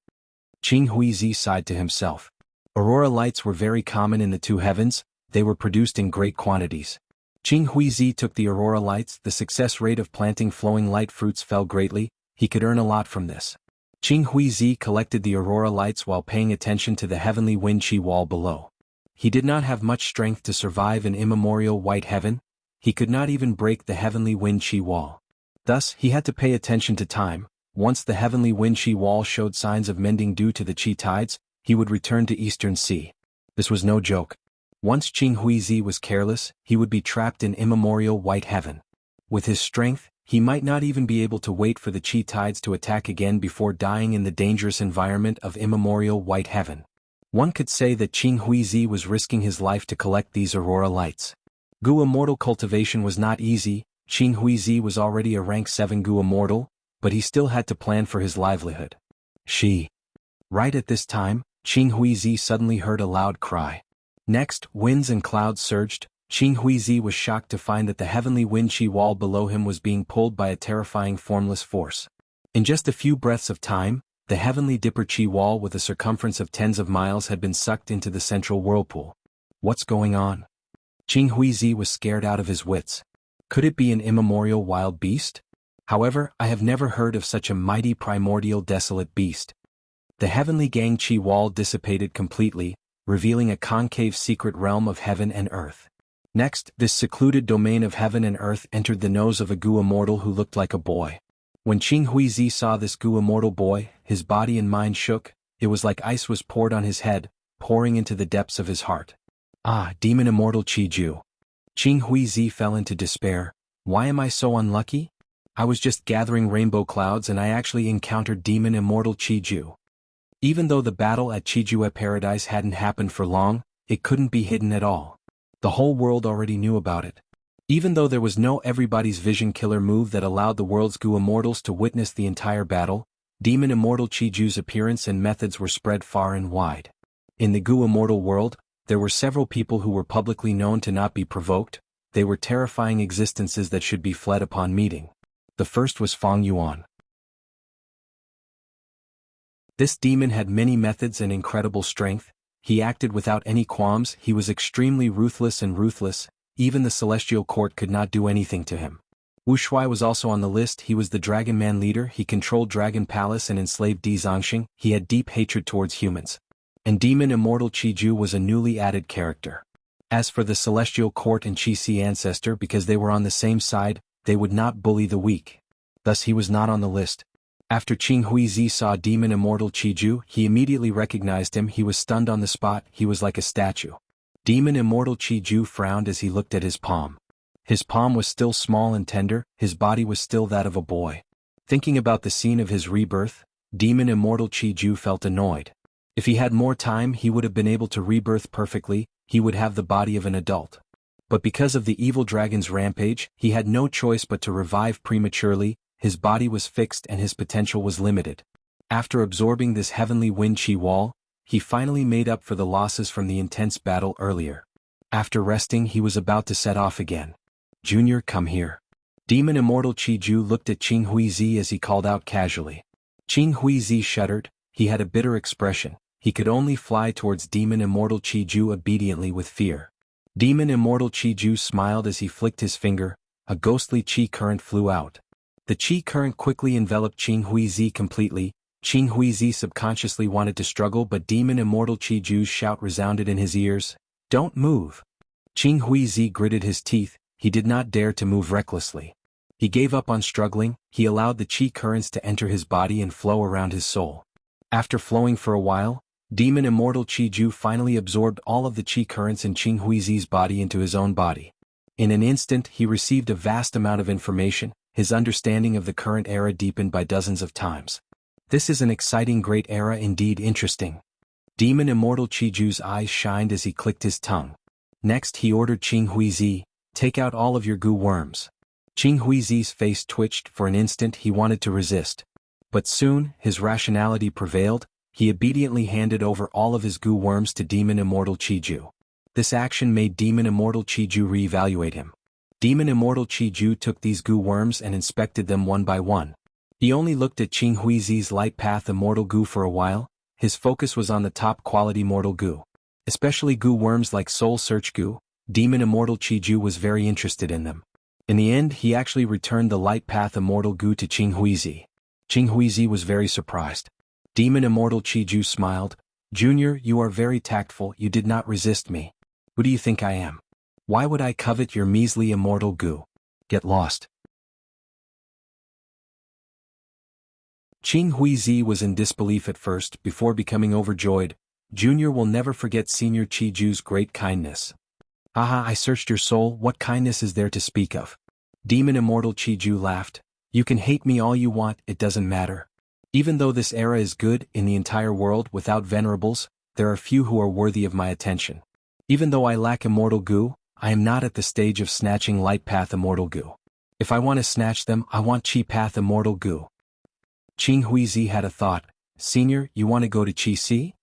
Qing Huizi sighed to himself. Aurora lights were very common in the Two Heavens, they were produced in great quantities. Qing Huizi took the aurora lights, the success rate of planting flowing light fruits fell greatly, he could earn a lot from this. Qing Huizi collected the aurora lights while paying attention to the heavenly wind Qi wall below. He did not have much strength to survive in immemorial white heaven, he could not even break the heavenly wind Qi wall. Thus, he had to pay attention to time. Once the heavenly wind Qi wall showed signs of mending due to the Qi tides, he would return to Eastern Sea. This was no joke. Once Qing Huizi was careless, he would be trapped in immemorial white heaven. With his strength, he might not even be able to wait for the Qi tides to attack again before dying in the dangerous environment of immemorial white heaven. One could say that Qing Huizi was risking his life to collect these aurora lights. Gu Immortal cultivation was not easy, Qing Huizi was already a rank 7 Gu Immortal, but he still had to plan for his livelihood. Right at this time, Qing Huizi suddenly heard a loud cry. Next, winds and clouds surged. Qing Huizi was shocked to find that the heavenly wind Qi wall below him was being pulled by a terrifying formless force. In just a few breaths of time, the heavenly dipper Qi wall with a circumference of tens of miles had been sucked into the central whirlpool. What's going on? Qing Huizi was scared out of his wits. Could it be an immemorial wild beast? However, I have never heard of such a mighty primordial desolate beast. The heavenly gang Qi wall dissipated completely, revealing a concave secret realm of heaven and earth. Next, this secluded domain of heaven and earth entered the nose of a Gu immortal who looked like a boy. When Qing Huizi saw this Gu immortal boy, his body and mind shook. It was like ice was poured on his head, pouring into the depths of his heart. Ah, demon immortal Qi Ju. Qing Huizi fell into despair. Why am I so unlucky? I was just gathering rainbow clouds and I actually encountered demon immortal Qi Ju. Even though the battle at Qijue Paradise hadn't happened for long, it couldn't be hidden at all. The whole world already knew about it. Even though there was no everybody's vision killer move that allowed the world's Gu immortals to witness the entire battle, demon immortal Qi Ju's appearance and methods were spread far and wide. In the Gu immortal world, there were several people who were publicly known to not be provoked. They were terrifying existences that should be fled upon meeting. The first was Fang Yuan. This demon had many methods and incredible strength. He acted without any qualms. He was extremely ruthless and ruthless. Even the celestial court could not do anything to him. Wuxia was also on the list. He was the Dragon Man leader. He controlled Dragon Palace and enslaved Di Zongxing. He had deep hatred towards humans. And demon immortal Qi Ju was a newly added character. As for the celestial court and Qi Si ancestor, because they were on the same side, they would not bully the weak. Thus he was not on the list. After Qing Huizi saw demon immortal Qi Ju, he immediately recognized him. He was stunned on the spot. He was like a statue. Demon immortal Qi Ju frowned as he looked at his palm. His palm was still small and tender. His body was still that of a boy. Thinking about the scene of his rebirth, demon immortal Qi Ju felt annoyed. If he had more time, he would have been able to rebirth perfectly. He would have the body of an adult. But because of the evil dragon's rampage, he had no choice but to revive prematurely. His body was fixed and his potential was limited. After absorbing this heavenly wind Qi wall, he finally made up for the losses from the intense battle earlier. After resting, he was about to set off again. Junior, come here. Demon immortal Qi Ju looked at Qing Huizi as he called out casually. Qing Huizi shuddered. He had a bitter expression. He could only fly towards demon immortal Qi Ju obediently with fear. Demon immortal Qi Ju smiled as he flicked his finger. A ghostly Qi current flew out. The Qi current quickly enveloped Qing Huizi completely. Qing Huizi subconsciously wanted to struggle, but demon immortal Qi Ju's shout resounded in his ears. Don't move. Qing Huizi gritted his teeth. He did not dare to move recklessly. He gave up on struggling. He allowed the Qi currents to enter his body and flow around his soul. After flowing for a while, demon immortal Qi Ju finally absorbed all of the Qi currents in Qing Huizi's body into his own body. In an instant, he received a vast amount of information. His understanding of the current era deepened by dozens of times. This is an exciting great era indeed, interesting. Demon immortal Qi Ju's eyes shined as he clicked his tongue. Next he ordered Qing Huizi, take out all of your Gu worms. Qing Huizi's face twitched. For an instant he wanted to resist. But soon, his rationality prevailed. He obediently handed over all of his Gu worms to demon immortal Qi Ju. This action made demon immortal Qi Ju re-evaluate him. Demon immortal Qi Ju took these Gu worms and inspected them one by one. He only looked at Qing Huizi's light path immortal Gu for a while. His focus was on the top quality mortal Gu. Especially Gu worms like Soul Search Gu. Demon immortal Qi Ju was very interested in them. In the end, he actually returned the light path immortal Gu to Qing Huizi. Qing Huizi was very surprised. Demon immortal Qi Ju smiled. Junior, you are very tactful. You did not resist me. Who do you think I am? Why would I covet your measly immortal Gu? Get lost. Qing Huizi was in disbelief at first before becoming overjoyed. Junior will never forget Senior Qi Ju's great kindness. Haha, I searched your soul. What kindness is there to speak of? Demon immortal Qi Ju laughed. You can hate me all you want, it doesn't matter. Even though this era is good, in the entire world without venerables, there are few who are worthy of my attention. Even though I lack immortal Gu, I am not at the stage of snatching light path immortal Gu. If I want to snatch them, I want Qi path immortal Gu. Qing Huizi had a thought. Senior, you want to go to Qi Si?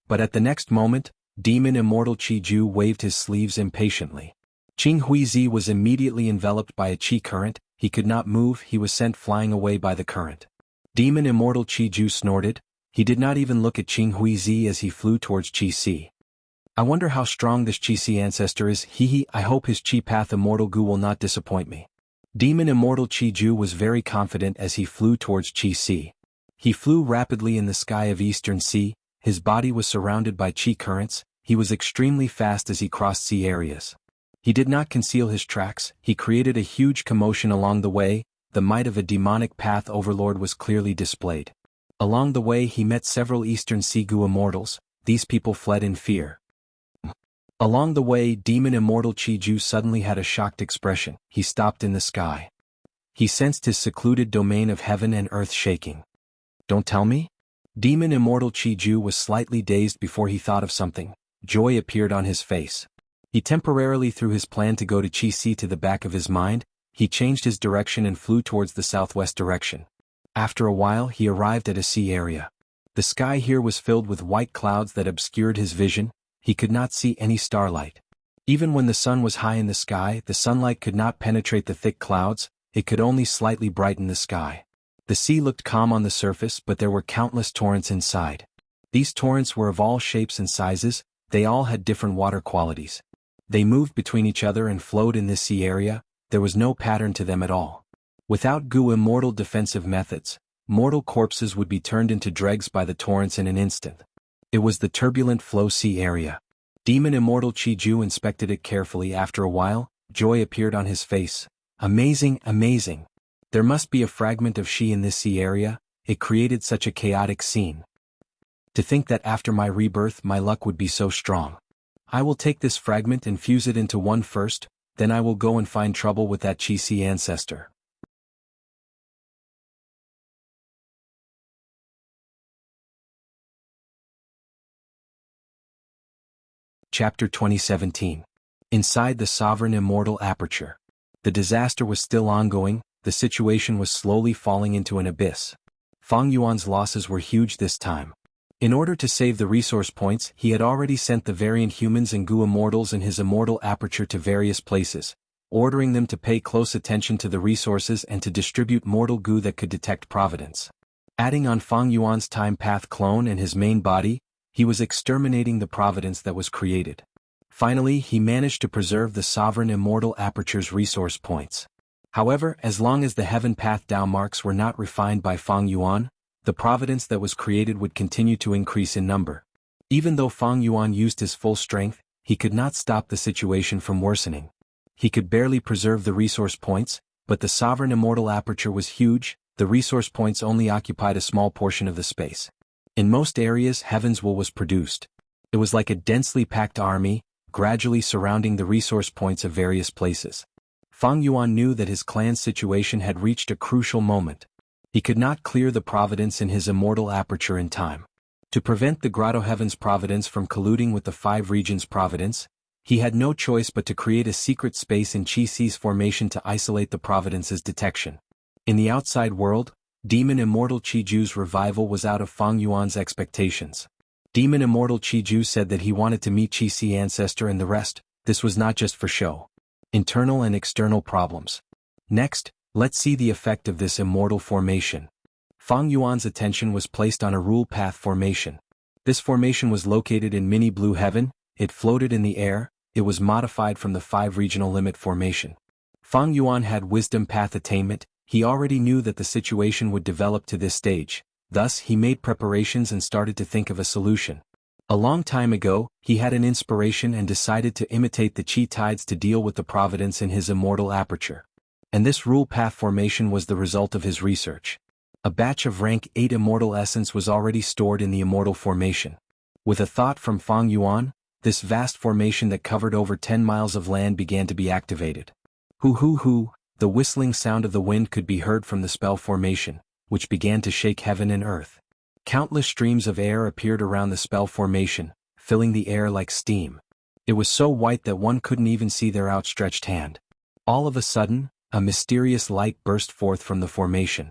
But at the next moment, demon immortal Qi Ju waved his sleeves impatiently. Qing Huizi was immediately enveloped by a Qi current. He could not move. He was sent flying away by the current. Demon immortal Qi Ju snorted. He did not even look at Qing Huizi as he flew towards Qi Si. I wonder how strong this Qi Si ancestor is. I hope his Qi path immortal Gu will not disappoint me. Demon immortal Qi Ju was very confident as he flew towards Qi Si. He flew rapidly in the sky of Eastern Sea. His body was surrounded by Qi currents. He was extremely fast as he crossed sea areas. He did not conceal his tracks. He created a huge commotion along the way. the might of a demonic path overlord was clearly displayed. Along the way he met several Eastern Sigu immortals. These people fled in fear. Along the way, demon immortal Chi-Ju suddenly had a shocked expression. He stopped in the sky. He sensed his secluded domain of heaven and earth shaking. Don't tell me? Demon immortal Chi-Ju was slightly dazed before he thought of something. Joy appeared on his face. He temporarily threw his plan to go to Chi-Si to the back of his mind. He changed his direction and flew towards the southwest direction. After a while he arrived at a sea area. The sky here was filled with white clouds that obscured his vision. He could not see any starlight. Even when the sun was high in the sky, the sunlight could not penetrate the thick clouds. It could only slightly brighten the sky. The sea looked calm on the surface, but there were countless torrents inside. These torrents were of all shapes and sizes. They all had different water qualities. They moved between each other and flowed in this sea area. There was no pattern to them at all. Without Gu immortal defensive methods, mortal corpses would be turned into dregs by the torrents in an instant. It was the turbulent flow sea area. Demon immortal Chi-Ju inspected it carefully. After a while, joy appeared on his face. Amazing, amazing. There must be a fragment of Shi in this sea area. It created such a chaotic scene. To think that after my rebirth my luck would be so strong. I will take this fragment and fuse it into one first, then I will go and find trouble with that Chi-Si ancestor. Chapter 2017. Inside the Sovereign Immortal Aperture. The disaster was still ongoing. The situation was slowly falling into an abyss. Fang Yuan's losses were huge this time. In order to save the resource points, he had already sent the variant humans and Gu immortals in his immortal aperture to various places, ordering them to pay close attention to the resources and to distribute mortal Gu that could detect providence. Adding on Fang Yuan's time path clone and his main body, he was exterminating the providence that was created. Finally, he managed to preserve the Sovereign Immortal Aperture's resource points. However, as long as the Heaven Path Dao marks were not refined by Fang Yuan, the providence that was created would continue to increase in number. Even though Fang Yuan used his full strength, he could not stop the situation from worsening. He could barely preserve the resource points, but the Sovereign Immortal Aperture was huge. The resource points only occupied a small portion of the space. In most areas, Heaven's Will was produced. It was like a densely packed army, gradually surrounding the resource points of various places. Fang Yuan knew that his clan's situation had reached a crucial moment. He could not clear the providence in his immortal aperture in time. To prevent the Grotto Heaven's providence from colluding with the Five Regions' providence, he had no choice but to create a secret space in Chi-Si's formation to isolate the providence's detection. In the outside world, Demon Immortal Chi-Ju's revival was out of Fang Yuan's expectations. Demon Immortal Chi-Ju said that he wanted to meet Chi-Si ancestor and the rest. This was not just for show. Internal and external problems. Next, let's see the effect of this immortal formation. Fang Yuan's attention was placed on a rule path formation. This formation was located in mini blue heaven. It floated in the air. It was modified from the 5 regional limit formation. Fang Yuan had wisdom path attainment. He already knew that the situation would develop to this stage. Thus, he made preparations and started to think of a solution. A long time ago, he had an inspiration and decided to imitate the chi tides to deal with the providence in his immortal aperture. And this rule path formation was the result of his research. A batch of rank 8 immortal essence was already stored in the immortal formation. With a thought from Fang Yuan, this vast formation that covered over 10 miles of land began to be activated. Hoo hoo hoo, the whistling sound of the wind could be heard from the spell formation, which began to shake heaven and earth. Countless streams of air appeared around the spell formation, filling the air like steam. It was so white that one couldn't even see their outstretched hand. All of a sudden, a mysterious light burst forth from the formation.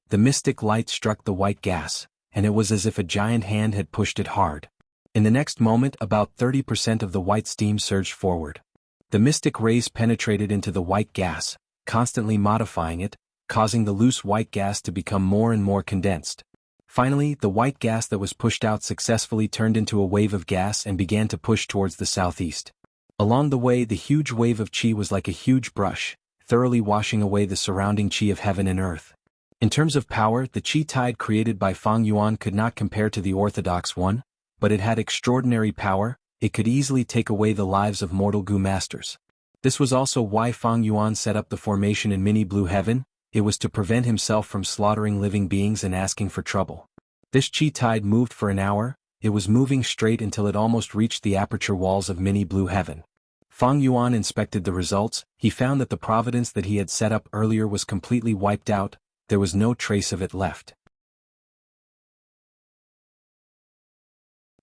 The mystic light struck the white gas, and it was as if a giant hand had pushed it hard. In the next moment, about 30% of the white steam surged forward. The mystic rays penetrated into the white gas, constantly modifying it, causing the loose white gas to become more and more condensed. Finally, the white gas that was pushed out successfully turned into a wave of gas and began to push towards the southeast. Along the way, the huge wave of chi was like a huge brush, thoroughly washing away the surrounding chi of heaven and earth. In terms of power, the chi tide created by Fang Yuan could not compare to the orthodox one, but it had extraordinary power. It could easily take away the lives of mortal Gu masters. This was also why Fang Yuan set up the formation in mini blue heaven. it was to prevent himself from slaughtering living beings and asking for trouble. This chi tide moved for an hour. It was moving straight until it almost reached the aperture walls of mini blue heaven. Fang Yuan inspected the results. He found that the providence that he had set up earlier was completely wiped out. There was no trace of it left.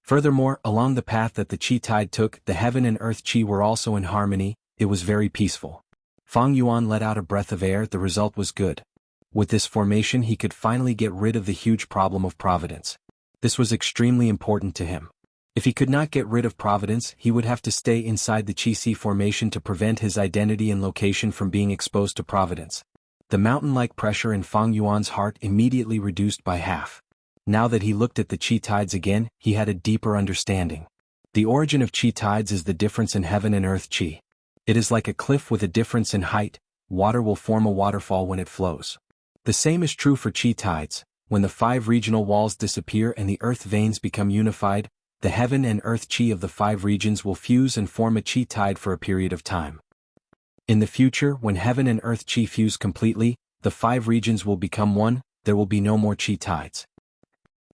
Furthermore, along the path that the chi tide took, the heaven and earth chi were also in harmony. It was very peaceful. Fang Yuan let out a breath of air. The result was good. With this formation he could finally get rid of the huge problem of providence. This was extremely important to him. If he could not get rid of providence, he would have to stay inside the Chi-Si formation to prevent his identity and location from being exposed to providence. The mountain-like pressure in Fang Yuan's heart immediately reduced by half. Now that he looked at the Chi tides again, he had a deeper understanding. The origin of Chi tides is the difference in heaven and earth Chi. It is like a cliff with a difference in height. Water will form a waterfall when it flows. The same is true for Chi tides. When the 5 regional walls disappear and the earth veins become unified, the heaven and earth chi of the 5 regions will fuse and form a chi tide for a period of time. In the future, when heaven and earth chi fuse completely, the 5 regions will become one. There will be no more chi tides.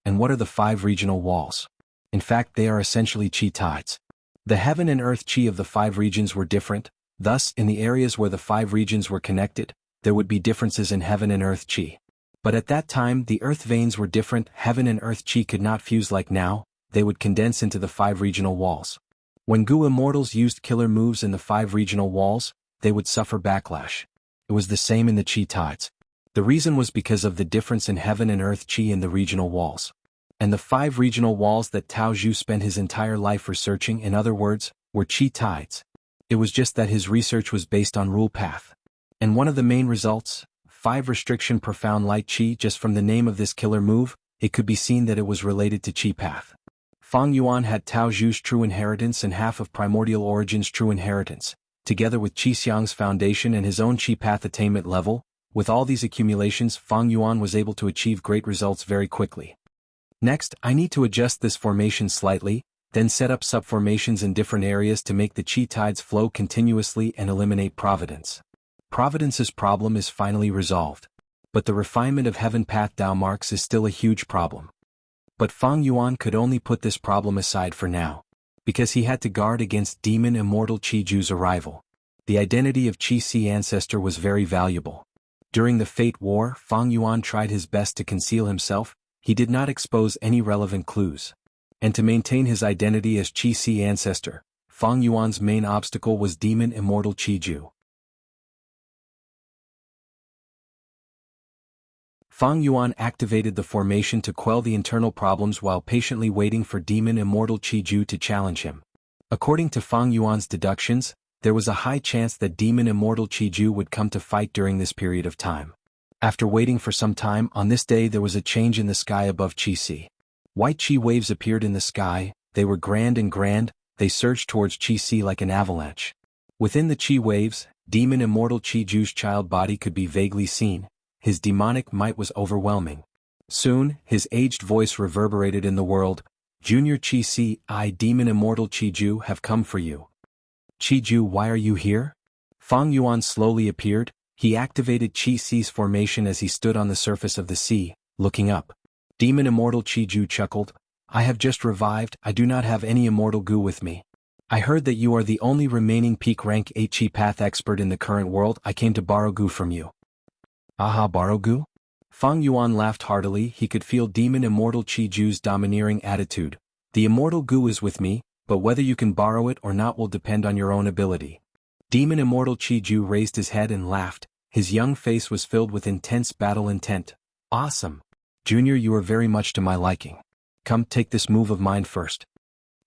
And what are the 5 regional walls? In fact, they are essentially chi tides. The heaven and earth chi of the 5 regions were different. Thus, in the areas where the 5 regions were connected, there would be differences in heaven and earth chi. But at that time, the earth veins were different. Heaven and earth chi could not fuse like now. They would condense into the 5 regional walls. When Gu immortals used killer moves in the 5 regional walls, they would suffer backlash. It was the same in the chi tides. The reason was because of the difference in heaven and earth chi in the regional walls. And the 5 regional walls that Tao Zhu spent his entire life researching, in other words, were chi tides. It was just that his research was based on rule path. And one of the main results, 5 restriction profound light chi. Just from the name of this killer move, it could be seen that it was related to chi path. Fang Yuan had Tao Zhu's true inheritance and half of Primordial Origin's true inheritance, together with Qi Xiang's foundation and his own chi path attainment level. With all these accumulations, Fang Yuan was able to achieve great results very quickly. Next, I need to adjust this formation slightly, then set up subformations in different areas to make the chi tides flow continuously and eliminate providence. Providence's problem is finally resolved. But the refinement of heaven path Dao marks is still a huge problem. But Fang Yuan could only put this problem aside for now, because he had to guard against demon immortal Qi Ju's arrival. The identity of Qi Si ancestor was very valuable. During the Fate War, Fang Yuan tried his best to conceal himself. He did not expose any relevant clues. And to maintain his identity as Qi Si ancestor, Fang Yuan's main obstacle was demon immortal Qi Ju. Fang Yuan activated the formation to quell the internal problems while patiently waiting for demon immortal Qi Ju to challenge him. According to Fang Yuan's deductions, there was a high chance that demon immortal Qi Ju would come to fight during this period of time. After waiting for some time, on this day there was a change in the sky above Qi Si. White Qi waves appeared in the sky. They were grand and grand. They surged towards Qi Si like an avalanche. Within the Qi waves, demon immortal Qi Ju's child body could be vaguely seen. His demonic might was overwhelming. Soon, his aged voice reverberated in the world. Junior Qi Si, I demon immortal Qi Ju have come for you. Qi Ju, why are you here? Fang Yuan slowly appeared. He activated Qi Si's formation as he stood on the surface of the sea, looking up. Demon immortal Qi Ju chuckled. I have just revived. I do not have any immortal Gu with me. I heard that you are the only remaining peak rank 8 Qi path expert in the current world. I came to borrow Gu from you. Aha, borrow Gu? Fang Yuan laughed heartily. He could feel demon immortal Qi Ju's domineering attitude. The immortal Gu is with me, but whether you can borrow it or not will depend on your own ability. Demon immortal Qi Ju raised his head and laughed. His young face was filled with intense battle intent. Awesome. Junior, you are very much to my liking. Come, take this move of mine first.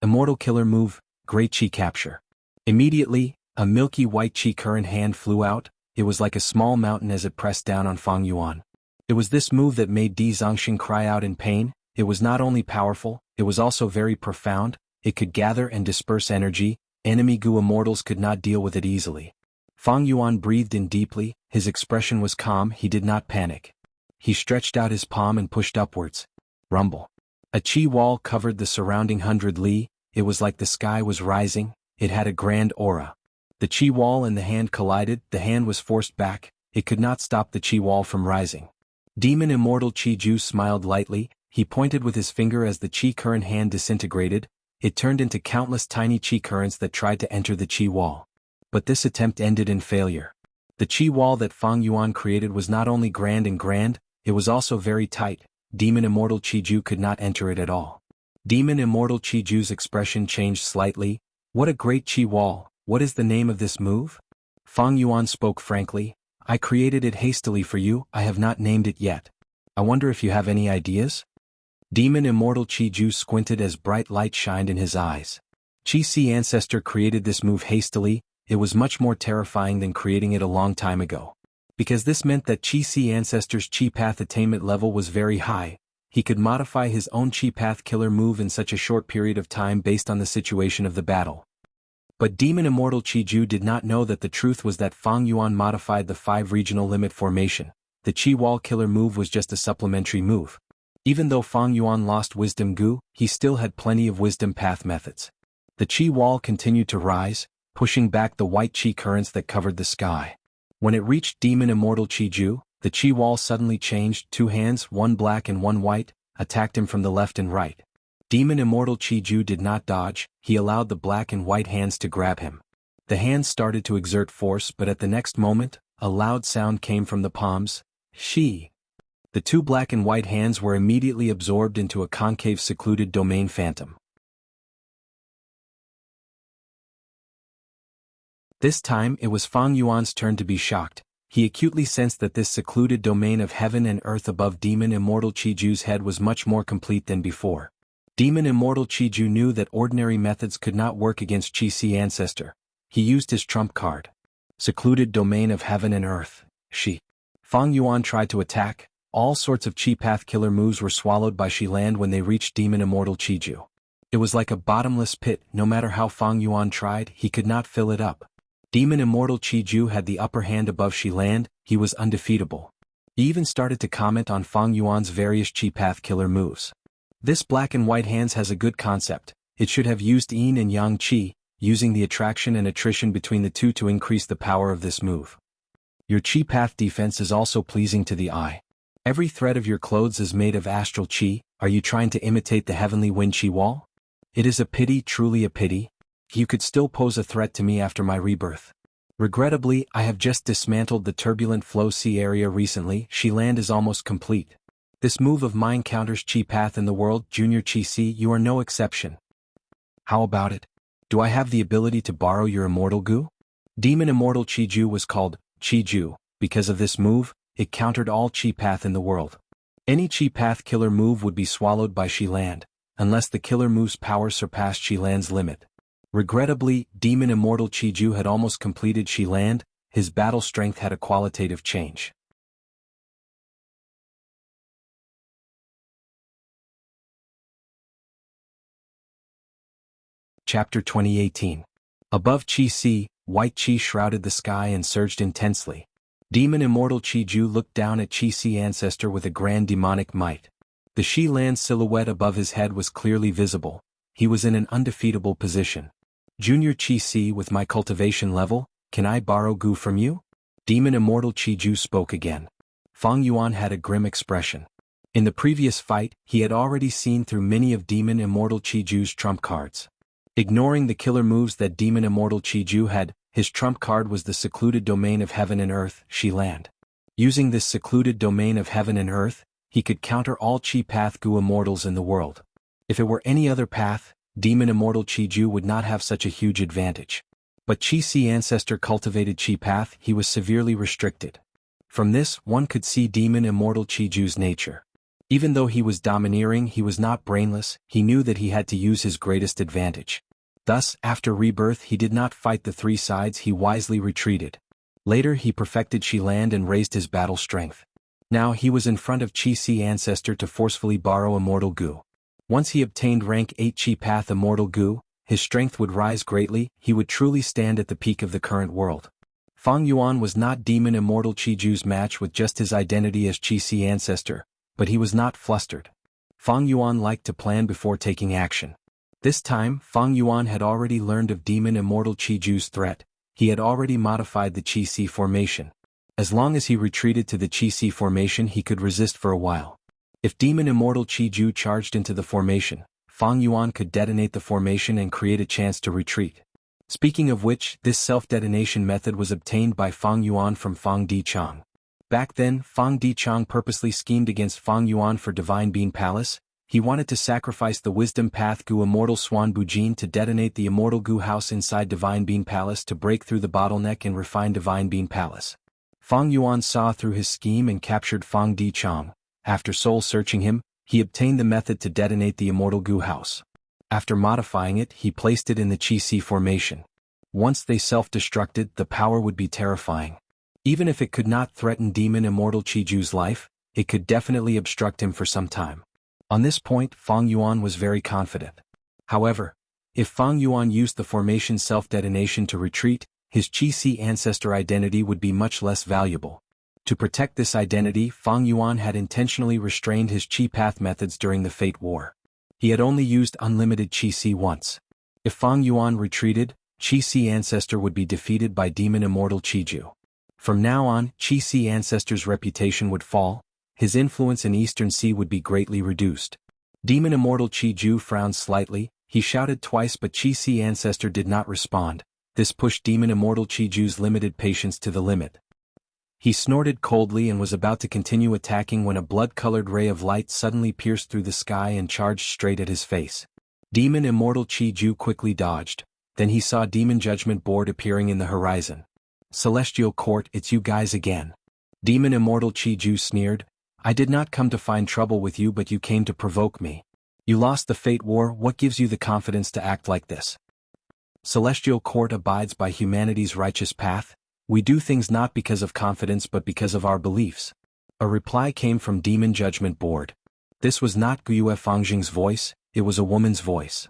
Immortal killer move, Great Qi capture. Immediately, a milky white Qi current hand flew out. It was like a small mountain as it pressed down on Fang Yuan. It was this move that made Di Zongxing cry out in pain. It was not only powerful, it was also very profound. It could gather and disperse energy. Enemy Gu immortals could not deal with it easily. Fang Yuan breathed in deeply. His expression was calm. He did not panic. He stretched out his palm and pushed upwards. Rumble. A Qi wall covered the surrounding 100 li. It was like the sky was rising. It had a grand aura. The Qi wall and the hand collided. The hand was forced back. it could not stop the Qi wall from rising. Demon Immortal Qi Ju smiled lightly, he pointed with his finger as the Qi current hand disintegrated, it turned into countless tiny Qi currents that tried to enter the Qi wall. But this attempt ended in failure. The Qi wall that Fang Yuan created was not only grand, it was also very tight. Demon Immortal Qi Ju could not enter it at all. Demon Immortal Qi Ju's expression changed slightly. What a great Qi wall, what is the name of this move? Fang Yuan spoke frankly, I created it hastily for you, I have not named it yet. I wonder if you have any ideas? Demon Immortal Qi Ju squinted as bright light shined in his eyes. Qi Si Ancestor created this move hastily, it was much more terrifying than creating it a long time ago. Because this meant that Qi Si Ancestor's Qi Path attainment level was very high, he could modify his own Qi Path killer move in such a short period of time based on the situation of the battle. But Demon Immortal Qi Ju did not know that the truth was that Fang Yuan modified the 5 regional limit formation. The Qi Wall killer move was just a supplementary move. Even though Fang Yuan lost Wisdom Gu, he still had plenty of Wisdom Path methods. The Qi Wall continued to rise, pushing back the white Qi currents that covered the sky. When it reached Demon Immortal Qi Ju, the Qi Wall suddenly changed, 2 hands, one black and one white, attacked him from the left and right. Demon Immortal Qi Ju did not dodge, he allowed the black and white hands to grab him. The hands started to exert force, but at the next moment, a loud sound came from the palms. She. The 2 black and white hands were immediately absorbed into a concave secluded domain phantom. This time it was Fang Yuan's turn to be shocked. He acutely sensed that this secluded domain of heaven and earth above Demon Immortal Qi Ju's head was much more complete than before. Demon Immortal Qi Ju knew that ordinary methods could not work against Qi Si Ancestor. He used his trump card. Secluded domain of heaven and earth. She. Fang Yuan tried to attack. All sorts of Qi Path killer moves were swallowed by Shi Land when they reached Demon Immortal Qi Ju. It was like a bottomless pit, no matter how Fang Yuan tried, he could not fill it up. Demon Immortal Qi Ju had the upper hand above Shi Land, he was undefeatable. He even started to comment on Fang Yuan's various Qi Path killer moves. This black and white hands has a good concept, it should have used Yin and Yang Qi, using the attraction and attrition between the two to increase the power of this move. Your Qi Path defense is also pleasing to the eye. Every thread of your clothes is made of astral Qi, are you trying to imitate the heavenly wind Qi wall? It is a pity, truly a pity. You could still pose a threat to me after my rebirth. Regrettably, I have just dismantled the turbulent flow sea area recently, Shi Land is almost complete. This move of mine counters Qi Path in the world, Junior Qi Si, you are no exception. How about it? Do I have the ability to borrow your Immortal Gu? Demon Immortal Qi Ju was called Qi Ju. Because of this move, it countered all Qi Path in the world. Any Qi Path killer move would be swallowed by Shi Land, unless the killer move's power surpassed Shi Land's limit. Regrettably, Demon Immortal Qi Ju had almost completed Shi Land, his battle strength had a qualitative change. Chapter 2018. Above Qi Si, white Qi shrouded the sky and surged intensely. Demon Immortal Qi Ju looked down at Qi Si Ancestor with a grand demonic might. The Shi Land silhouette above his head was clearly visible. He was in an undefeatable position. Junior Qi Si, with my cultivation level, can I borrow Gu from you? Demon Immortal Qi Ju spoke again. Fang Yuan had a grim expression. In the previous fight, he had already seen through many of Demon Immortal Qi Ju's trump cards. Ignoring the killer moves that Demon Immortal Qi Ju had, his trump card was the secluded domain of heaven and earth, Shi Land. Using this secluded domain of heaven and earth, he could counter all Qi Path Gu immortals in the world. If it were any other path, Demon Immortal Qi Ju would not have such a huge advantage. But Qi Si Ancestor cultivated Qi Path, he was severely restricted. From this, one could see Demon Immortal Qi Ju's nature. Even though he was domineering, he was not brainless, he knew that he had to use his greatest advantage. Thus, after rebirth he did not fight the 3 sides, he wisely retreated. Later he perfected Shi Land and raised his battle strength. Now he was in front of Qi Si Ancestor to forcefully borrow Immortal Gu. Once he obtained rank 8 Qi Path Immortal Gu, his strength would rise greatly, he would truly stand at the peak of the current world. Fang Yuan was not Demon Immortal Qi Ju's match with just his identity as Qi Si Ancestor, but he was not flustered. Fang Yuan liked to plan before taking action. This time, Fang Yuan had already learned of Demon Immortal Qi Ju's threat, he had already modified the Qi Si formation. As long as he retreated to the Qi-Si formation he could resist for a while. If Demon Immortal Qi-Ju charged into the formation, Fang Yuan could detonate the formation and create a chance to retreat. Speaking of which, this self-detonation method was obtained by Fang Yuan from Fang Dichang. Back then, Fang Dichang purposely schemed against Fang Yuan for Divine Bean Palace. He wanted to sacrifice the Wisdom Path Gu Immortal Swan Bujin to detonate the Immortal Gu House inside Divine Bean Palace to break through the bottleneck and refine Divine Bean Palace. Fang Yuan saw through his scheme and captured Fang Dichang. After soul-searching him, he obtained the method to detonate the Immortal Gu House. After modifying it, he placed it in the Qi-Si formation. Once they self-destructed, the power would be terrifying. Even if it could not threaten Demon Immortal Qi-Ju's life, it could definitely obstruct him for some time. On this point, Fang Yuan was very confident. However, if Fang Yuan used the formation self-detonation to retreat, his Qi-Si ancestor identity would be much less valuable. To protect this identity, Fang Yuan had intentionally restrained his Qi Path methods during the Fate War. He had only used unlimited Qi-Si once. If Fang Yuan retreated, Qi-Si ancestor would be defeated by Demon Immortal Qi-Ju. From now on, Qi-Si ancestor's reputation would fall, his influence in Eastern Sea would be greatly reduced. Demon Immortal Qi-Ju frowned slightly, he shouted twice but Qi-Si ancestor did not respond. This pushed Demon Immortal Qi-Ju's limited patience to the limit. He snorted coldly and was about to continue attacking when a blood-colored ray of light suddenly pierced through the sky and charged straight at his face. Demon Immortal Qi-Ju quickly dodged, then he saw Demon Judgment Board appearing in the horizon. Celestial Court, it's you guys again. Demon Immortal Qi-Ju sneered, I did not come to find trouble with you but you came to provoke me. You lost the Fate War, what gives you the confidence to act like this? Celestial Court abides by humanity's righteous path. We do things not because of confidence but because of our beliefs. A reply came from Demon Judgment Board. This was not Guyue Fangjing's voice, it was a woman's voice.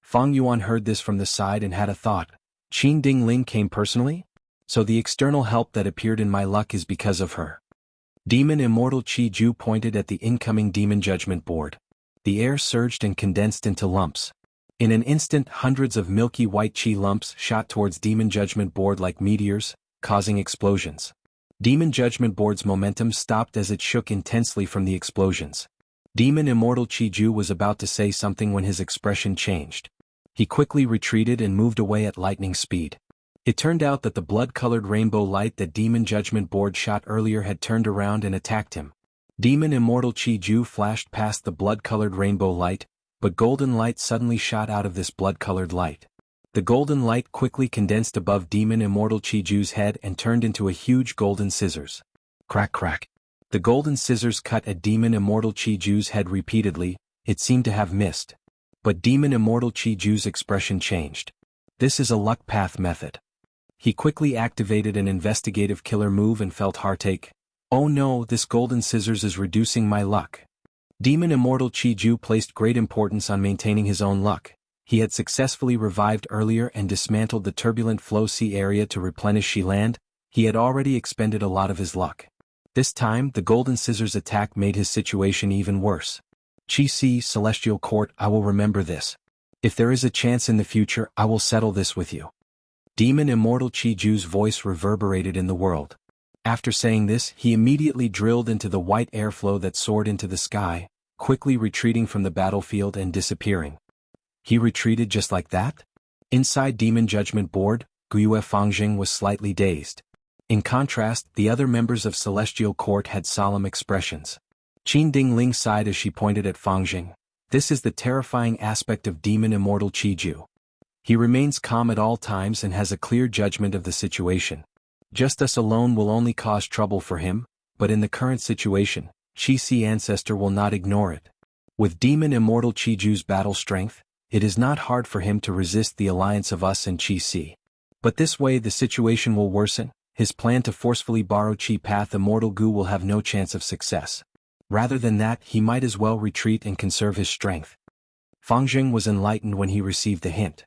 Fang Yuan heard this from the side and had a thought. Qin Dingling came personally? So the external help that appeared in my luck is because of her. Demon Immortal Qi-Ju pointed at the incoming Demon Judgment Board. The air surged and condensed into lumps. In an instant, hundreds of milky white Qi lumps shot towards Demon Judgment Board like meteors, causing explosions. Demon Judgment Board's momentum stopped as it shook intensely from the explosions. Demon Immortal Qi-Ju was about to say something when his expression changed. He quickly retreated and moved away at lightning speed. It turned out that the blood-colored rainbow light that Demon Judgment Board shot earlier had turned around and attacked him. Demon Immortal Qi-Ju flashed past the blood-colored rainbow light, but golden light suddenly shot out of this blood-colored light. The golden light quickly condensed above Demon Immortal Qi-Ju's head and turned into a huge golden scissors. Crack crack. The golden scissors cut at Demon Immortal Qi-Ju's head repeatedly, it seemed to have missed. But Demon Immortal Qi-Ju's expression changed. This is a luck path method. He quickly activated an investigative killer move and felt heartache. Oh no, this golden scissors is reducing my luck. Demon Immortal Qi-Ju placed great importance on maintaining his own luck. He had successfully revived earlier and dismantled the turbulent flow sea area to replenish Shi land. He had already expended a lot of his luck. This time, the golden scissors attack made his situation even worse. Qi-Si Celestial Court, I will remember this. If there is a chance in the future, I will settle this with you. Demon Immortal Qi-Ju's voice reverberated in the world. After saying this, he immediately drilled into the white airflow that soared into the sky, quickly retreating from the battlefield and disappearing. He retreated just like that? Inside Demon Judgment Board, Guyue Fangjing was slightly dazed. In contrast, the other members of Celestial Court had solemn expressions. Qin Dingling sighed as she pointed at Fangjing. This is the terrifying aspect of Demon Immortal Qi-Ju. He remains calm at all times and has a clear judgment of the situation. Just us alone will only cause trouble for him, but in the current situation, Qi-Si ancestor will not ignore it. With Demon Immortal Qi-Ju's battle strength, it is not hard for him to resist the alliance of us and Qi-Si. But this way the situation will worsen, his plan to forcefully borrow Qi Path Immortal Gu will have no chance of success. Rather than that, he might as well retreat and conserve his strength. Fangjing was enlightened when he received the hint.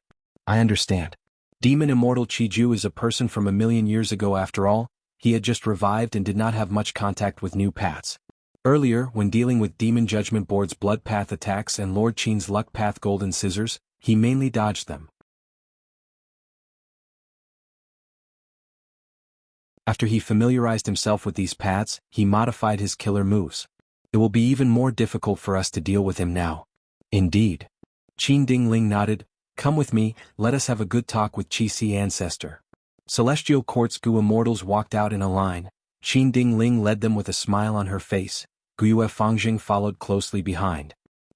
I understand. Demon Immortal Qi-Ju is a person from 1,000,000 years ago after all, he had just revived and did not have much contact with new paths. Earlier, when dealing with Demon Judgment Board's Blood Path attacks and Lord Qin's Luck Path Golden Scissors, he mainly dodged them. After he familiarized himself with these paths, he modified his killer moves. It will be even more difficult for us to deal with him now. Indeed. Qin Dingling nodded. Come with me, let us have a good talk with Qi ancestor. Celestial Court's Gu immortals walked out in a line. Qin Dingling led them with a smile on her face. Guyue Fangjing followed closely behind.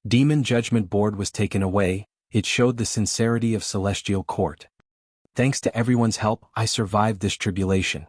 Demon Judgment Board was taken away. It showed the sincerity of Celestial Court. Thanks to everyone's help, I survived this tribulation.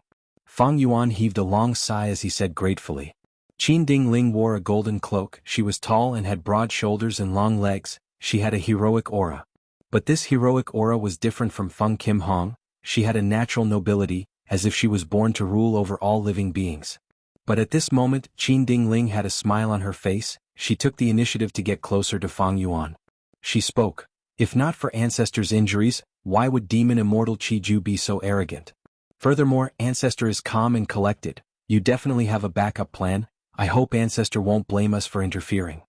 Fang Yuan heaved a long sigh as he said gratefully. Qin Dingling wore a golden cloak. She was tall and had broad shoulders and long legs. She had a heroic aura. But this heroic aura was different from Feng Kim Hong. She had a natural nobility, as if she was born to rule over all living beings. But at this moment, Qin Dingling had a smile on her face. She took the initiative to get closer to Fang Yuan. She spoke. If not for Ancestor's injuries, why would Demon Immortal Qiju be so arrogant? Furthermore, Ancestor is calm and collected. You definitely have a backup plan. I hope Ancestor won't blame us for interfering.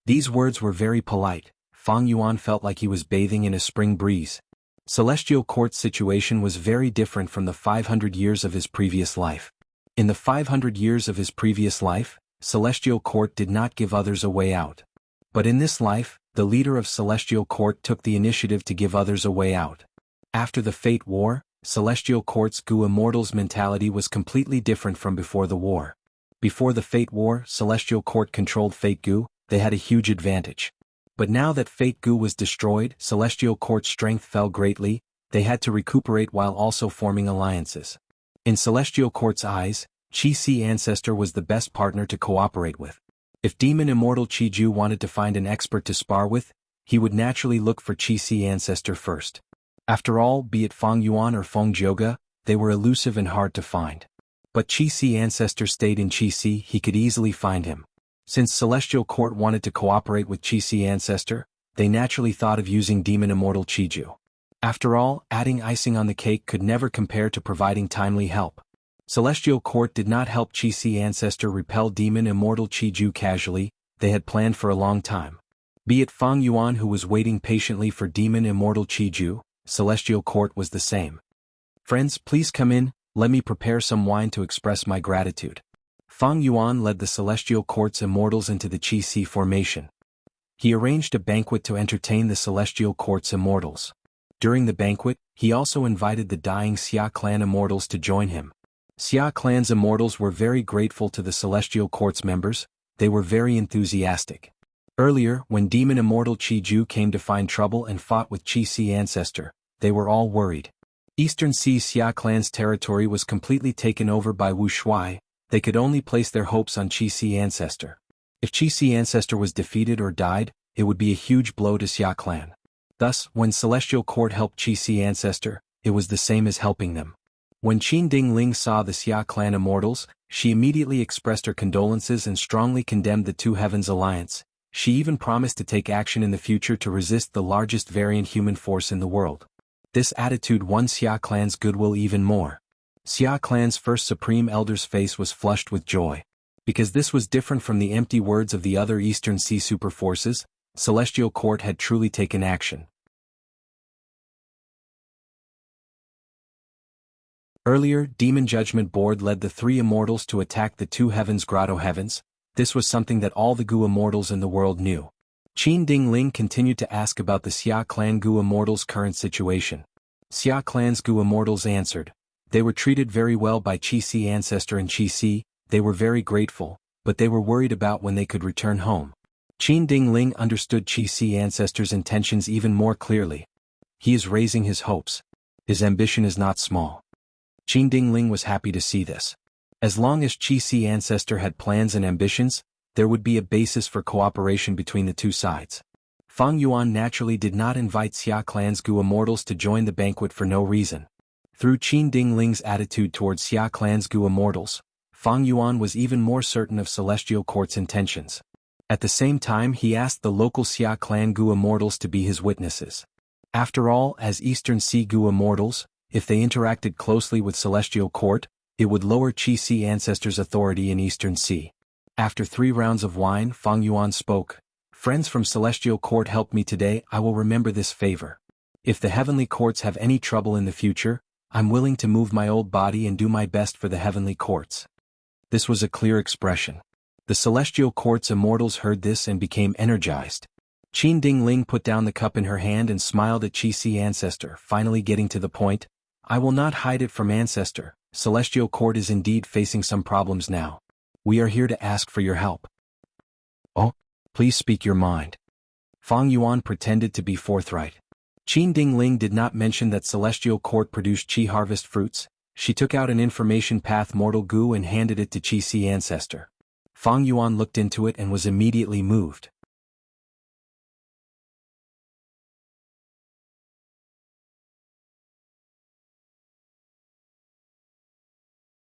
These words were very polite. Fang Yuan felt like he was bathing in a spring breeze. Celestial Court's situation was very different from the 500 years of his previous life. In the 500 years of his previous life, Celestial Court did not give others a way out. But in this life, the leader of Celestial Court took the initiative to give others a way out. After the Fate War, Celestial Court's Gu Immortals' mentality was completely different from before the war. Before the Fate War, Celestial Court controlled Fate Gu. They had a huge advantage. But now that Fate Gu was destroyed, Celestial Court's strength fell greatly. They had to recuperate while also forming alliances. In Celestial Court's eyes, Qi ancestor was the best partner to cooperate with. If Demon Immortal Qiju wanted to find an expert to spar with, he would naturally look for Qi ancestor first. After all, be it Fang Yuan or Feng Jioge, they were elusive and hard to find. But Qi ancestor stayed in Qi, he could easily find him. Since Celestial Court wanted to cooperate with Qi ancestor, they naturally thought of using Demon Immortal Qiju. After all, adding icing on the cake could never compare to providing timely help. Celestial Court did not help Qi ancestor repel Demon Immortal Qiju casually. They had planned for a long time. Be it Fang Yuan who was waiting patiently for Demon Immortal Qiju, Celestial Court was the same. Friends, please come in, let me prepare some wine to express my gratitude. Fang Yuan led the Celestial Court's immortals into the Qi formation. He arranged a banquet to entertain the Celestial Court's immortals. During the banquet, he also invited the dying Xia clan immortals to join him. Xia clan's immortals were very grateful to the Celestial Court's members. They were very enthusiastic. Earlier, when Demon Immortal Qiju came to find trouble and fought with Qi ancestor, they were all worried. Eastern Sea Xia clan's territory was completely taken over by Wuxia. They could only place their hopes on Qi ancestor. If Qi ancestor was defeated or died, it would be a huge blow to Xia clan. Thus, when Celestial Court helped Qi ancestor, it was the same as helping them. When Qin Dingling saw the Xia clan immortals, she immediately expressed her condolences and strongly condemned the Two Heavens alliance. She even promised to take action in the future to resist the largest variant human force in the world. This attitude won Xia clan's goodwill even more. Xia clan's first supreme elder's face was flushed with joy. Because this was different from the empty words of the other Eastern Sea super forces, Celestial Court had truly taken action. Earlier, Demon Judgment Board led the three immortals to attack the Two Heavens Grotto Heavens. This was something that all the Gu immortals in the world knew. Qin Dingling continued to ask about the Xia clan Gu immortals' current situation. Xia clan's Gu immortals answered. They were treated very well by Qi ancestor and Qi. They were very grateful, but they were worried about when they could return home. Qin Dingling understood Qi ancestor's intentions even more clearly. He is raising his hopes. His ambition is not small. Qin Dingling was happy to see this. As long as Qi ancestor had plans and ambitions, there would be a basis for cooperation between the two sides. Fang Yuan naturally did not invite Xia clan's Gu immortals to join the banquet for no reason. Through Qin Dingling's attitude towards Xia clan's Gu immortals, Fang Yuan was even more certain of Celestial Court's intentions. At the same time, he asked the local Xia clan Gu immortals to be his witnesses. After all, as Eastern Sea Gu immortals, if they interacted closely with Celestial Court, it would lower Qi ancestor's authority in Eastern Sea. After 3 rounds of wine, Fang Yuan spoke. Friends from Celestial Court helped me today. I will remember this favor. If the heavenly courts have any trouble in the future, I'm willing to move my old body and do my best for the heavenly courts. This was a clear expression. The celestial court's immortals heard this and became energized. Qin Dingling put down the cup in her hand and smiled at Qi Si Ancestor, finally getting to the point. I will not hide it from Ancestor. Celestial court is indeed facing some problems now. We are here to ask for your help. Oh, please speak your mind. Fang Yuan pretended to be forthright. Qin Dingling did not mention that Celestial Court produced Qi harvest fruits. She took out an information path mortal goo and handed it to Qi Si Ancestor. Fang Yuan looked into it and was immediately moved.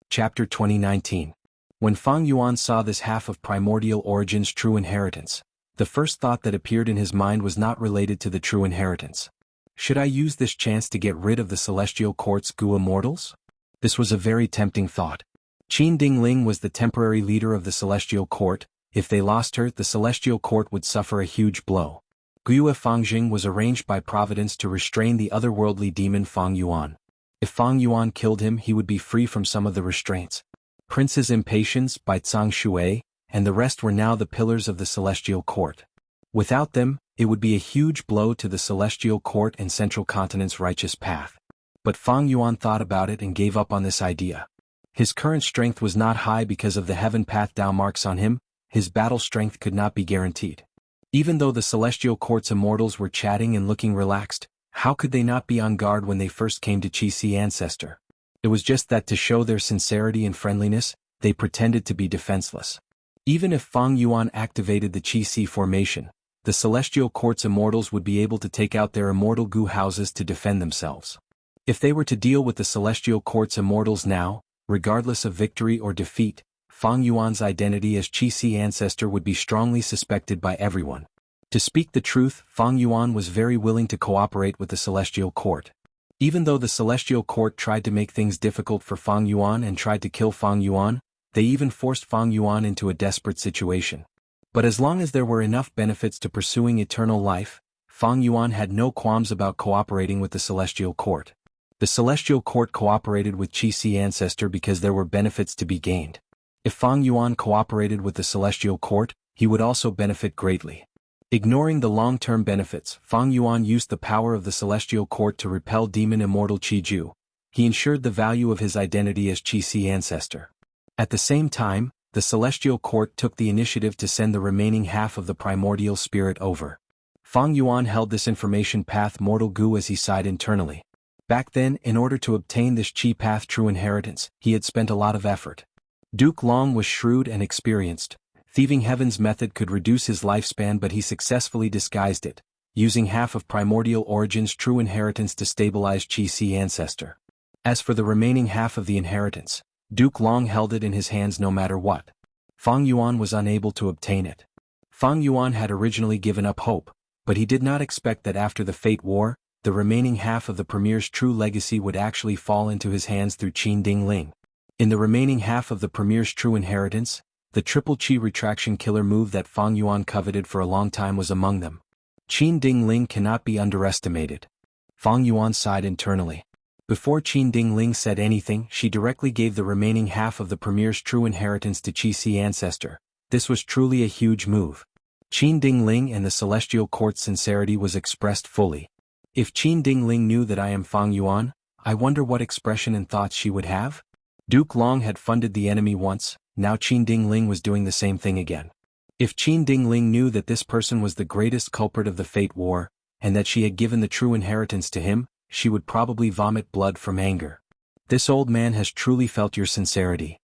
Chapter 2019. When Fang Yuan saw this half of Primordial Origin's true inheritance, the first thought that appeared in his mind was not related to the true inheritance. Should I use this chance to get rid of the Celestial Court's Gu Immortals? This was a very tempting thought. Qin Dingling was the temporary leader of the Celestial Court. If they lost her, the Celestial Court would suffer a huge blow. Guiyue Fangjing was arranged by Providence to restrain the otherworldly demon Fang Yuan. If Fang Yuan killed him, he would be free from some of the restraints. Prince's Impatience, Baizang Shui, and the rest were now the pillars of the Celestial Court. Without them, it would be a huge blow to the Celestial Court and Central Continent's righteous path. But Fang Yuan thought about it and gave up on this idea. His current strength was not high because of the heaven path Dao marks on him. His battle strength could not be guaranteed. Even though the Celestial Court's immortals were chatting and looking relaxed, how could they not be on guard when they first came to Qi Si Ancestor? It was just that to show their sincerity and friendliness, they pretended to be defenseless. Even if Fang Yuan activated the Qi Si formation, the Celestial Court's immortals would be able to take out their immortal Gu houses to defend themselves. If they were to deal with the Celestial Court's immortals now, regardless of victory or defeat, Fang Yuan's identity as Qi Si Ancestor would be strongly suspected by everyone. To speak the truth, Fang Yuan was very willing to cooperate with the Celestial Court. Even though the Celestial Court tried to make things difficult for Fang Yuan and tried to kill Fang Yuan, they even forced Fang Yuan into a desperate situation. But as long as there were enough benefits to pursuing eternal life, Fang Yuan had no qualms about cooperating with the Celestial Court. The Celestial Court cooperated with Qi Si Ancestor because there were benefits to be gained. If Fang Yuan cooperated with the Celestial Court, he would also benefit greatly. Ignoring the long-term benefits, Fang Yuan used the power of the Celestial Court to repel demon immortal Qi Ju. He ensured the value of his identity as Qi Si Ancestor. At the same time, the Celestial Court took the initiative to send the remaining half of the primordial spirit over. Fang Yuan held this information path mortal Gu as he sighed internally. Back then, in order to obtain this Qi path true inheritance, he had spent a lot of effort. Duke Long was shrewd and experienced. Thieving Heaven's method could reduce his lifespan, but he successfully disguised it, using half of Primordial Origin's true inheritance to stabilize Qi Si Ancestor. As for the remaining half of the inheritance, Duke Long held it in his hands no matter what. Fang Yuan was unable to obtain it. Fang Yuan had originally given up hope, but he did not expect that after the Fate War, the remaining half of the Premier's true legacy would actually fall into his hands through Qin Dingling. In the remaining half of the Premier's true inheritance, the triple Qi retraction killer move that Fang Yuan coveted for a long time was among them. Qin Dingling cannot be underestimated. Fang Yuan sighed internally. Before Qin Dingling said anything, she directly gave the remaining half of the Premier's true inheritance to Qi Si Ancestor. This was truly a huge move. Qin Dingling and the Celestial Court's sincerity was expressed fully. If Qin Dingling knew that I am Fang Yuan, I wonder what expression and thoughts she would have? Duke Long had funded the enemy once. Now Qin Dingling was doing the same thing again. If Qin Dingling knew that this person was the greatest culprit of the Fate War, and that she had given the true inheritance to him, she would probably vomit blood from anger. This old man has truly felt your sincerity.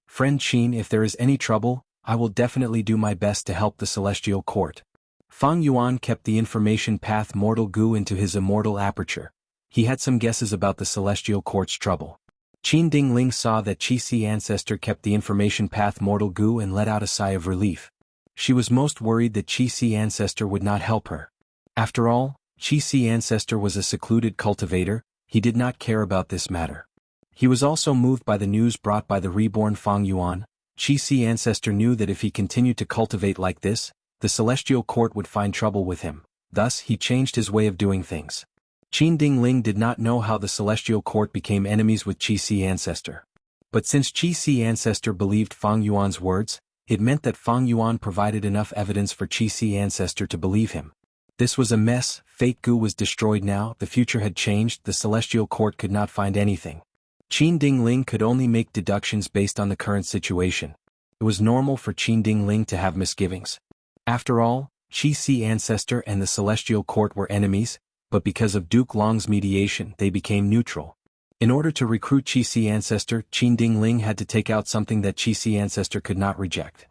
Friend Qin, if there is any trouble, I will definitely do my best to help the Celestial Court. Fang Yuan kept the information path mortal Gu into his immortal aperture. He had some guesses about the Celestial Court's trouble. Qin Dingling saw that Qi Si Ancestor kept the information path mortal Gu and let out a sigh of relief. She was most worried that Qi Si Ancestor would not help her. After all, Qi Si Ancestor was a secluded cultivator. He did not care about this matter. He was also moved by the news brought by the reborn Fang Yuan. Qi Si Ancestor knew that if he continued to cultivate like this, the Celestial Court would find trouble with him. Thus, he changed his way of doing things. Qin Dingling did not know how the Celestial Court became enemies with Qi Si Ancestor. But since Qi Si Ancestor believed Fang Yuan's words, it meant that Fang Yuan provided enough evidence for Qi Si Ancestor to believe him. This was a mess. Fate Gu was destroyed now, the future had changed, the Celestial Court could not find anything. Qin Dingling could only make deductions based on the current situation. It was normal for Qin Dingling to have misgivings. After all, Qi Si Ancestor and the Celestial Court were enemies, but because of Duke Long's mediation they became neutral. In order to recruit Qi Si Ancestor, Qin Dingling had to take out something that Qi Si Ancestor could not reject.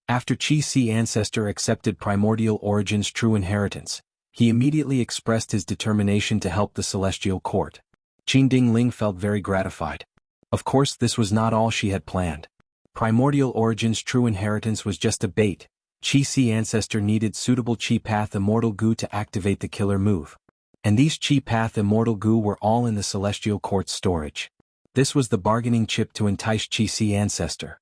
After Qi Si Ancestor accepted Primordial Origin's true inheritance, he immediately expressed his determination to help the Celestial Court. Qin Dingling felt very gratified. Of course, this was not all she had planned. Primordial Origin's true inheritance was just a bait. Qi Si Ancestor needed suitable Qi Path Immortal Goo to activate the killer move. And these Qi Path Immortal Goo were all in the Celestial Court's storage. This was the bargaining chip to entice Qi Si Ancestor.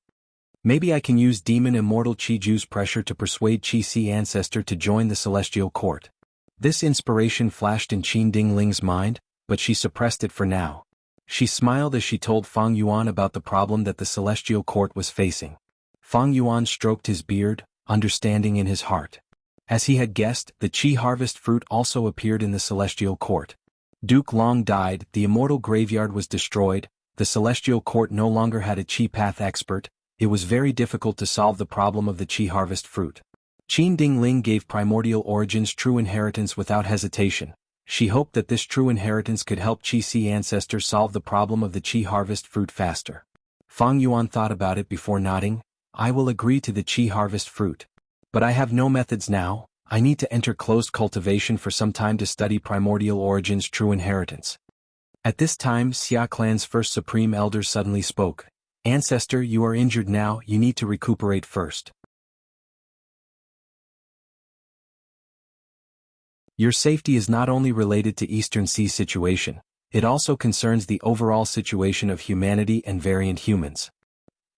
Maybe I can use Demon Immortal Qi Ju's pressure to persuade Qi Si Ancestor to join the Celestial Court. This inspiration flashed in Qin Dingling's mind, but she suppressed it for now. She smiled as she told Fang Yuan about the problem that the Celestial Court was facing. Fang Yuan stroked his beard, understanding in his heart. As he had guessed, the Qi Harvest Fruit also appeared in the Celestial Court. Duke Long died, the Immortal Graveyard was destroyed, the Celestial Court no longer had a Qi Path expert, it was very difficult to solve the problem of the Qi Harvest Fruit. Qin Dingling gave Primordial Origin's true inheritance without hesitation. She hoped that this true inheritance could help Qi Si Ancestor solve the problem of the Qi Harvest Fruit faster. Fang Yuan thought about it before nodding. I will agree to the Qi Harvest Fruit. But I have no methods now, I need to enter closed cultivation for some time to study Primordial Origin's true inheritance. At this time, Xia Clan's first Supreme Elder suddenly spoke. Ancestor, you are injured now, you need to recuperate first. Your safety is not only related to Eastern Sea situation, it also concerns the overall situation of humanity and variant humans.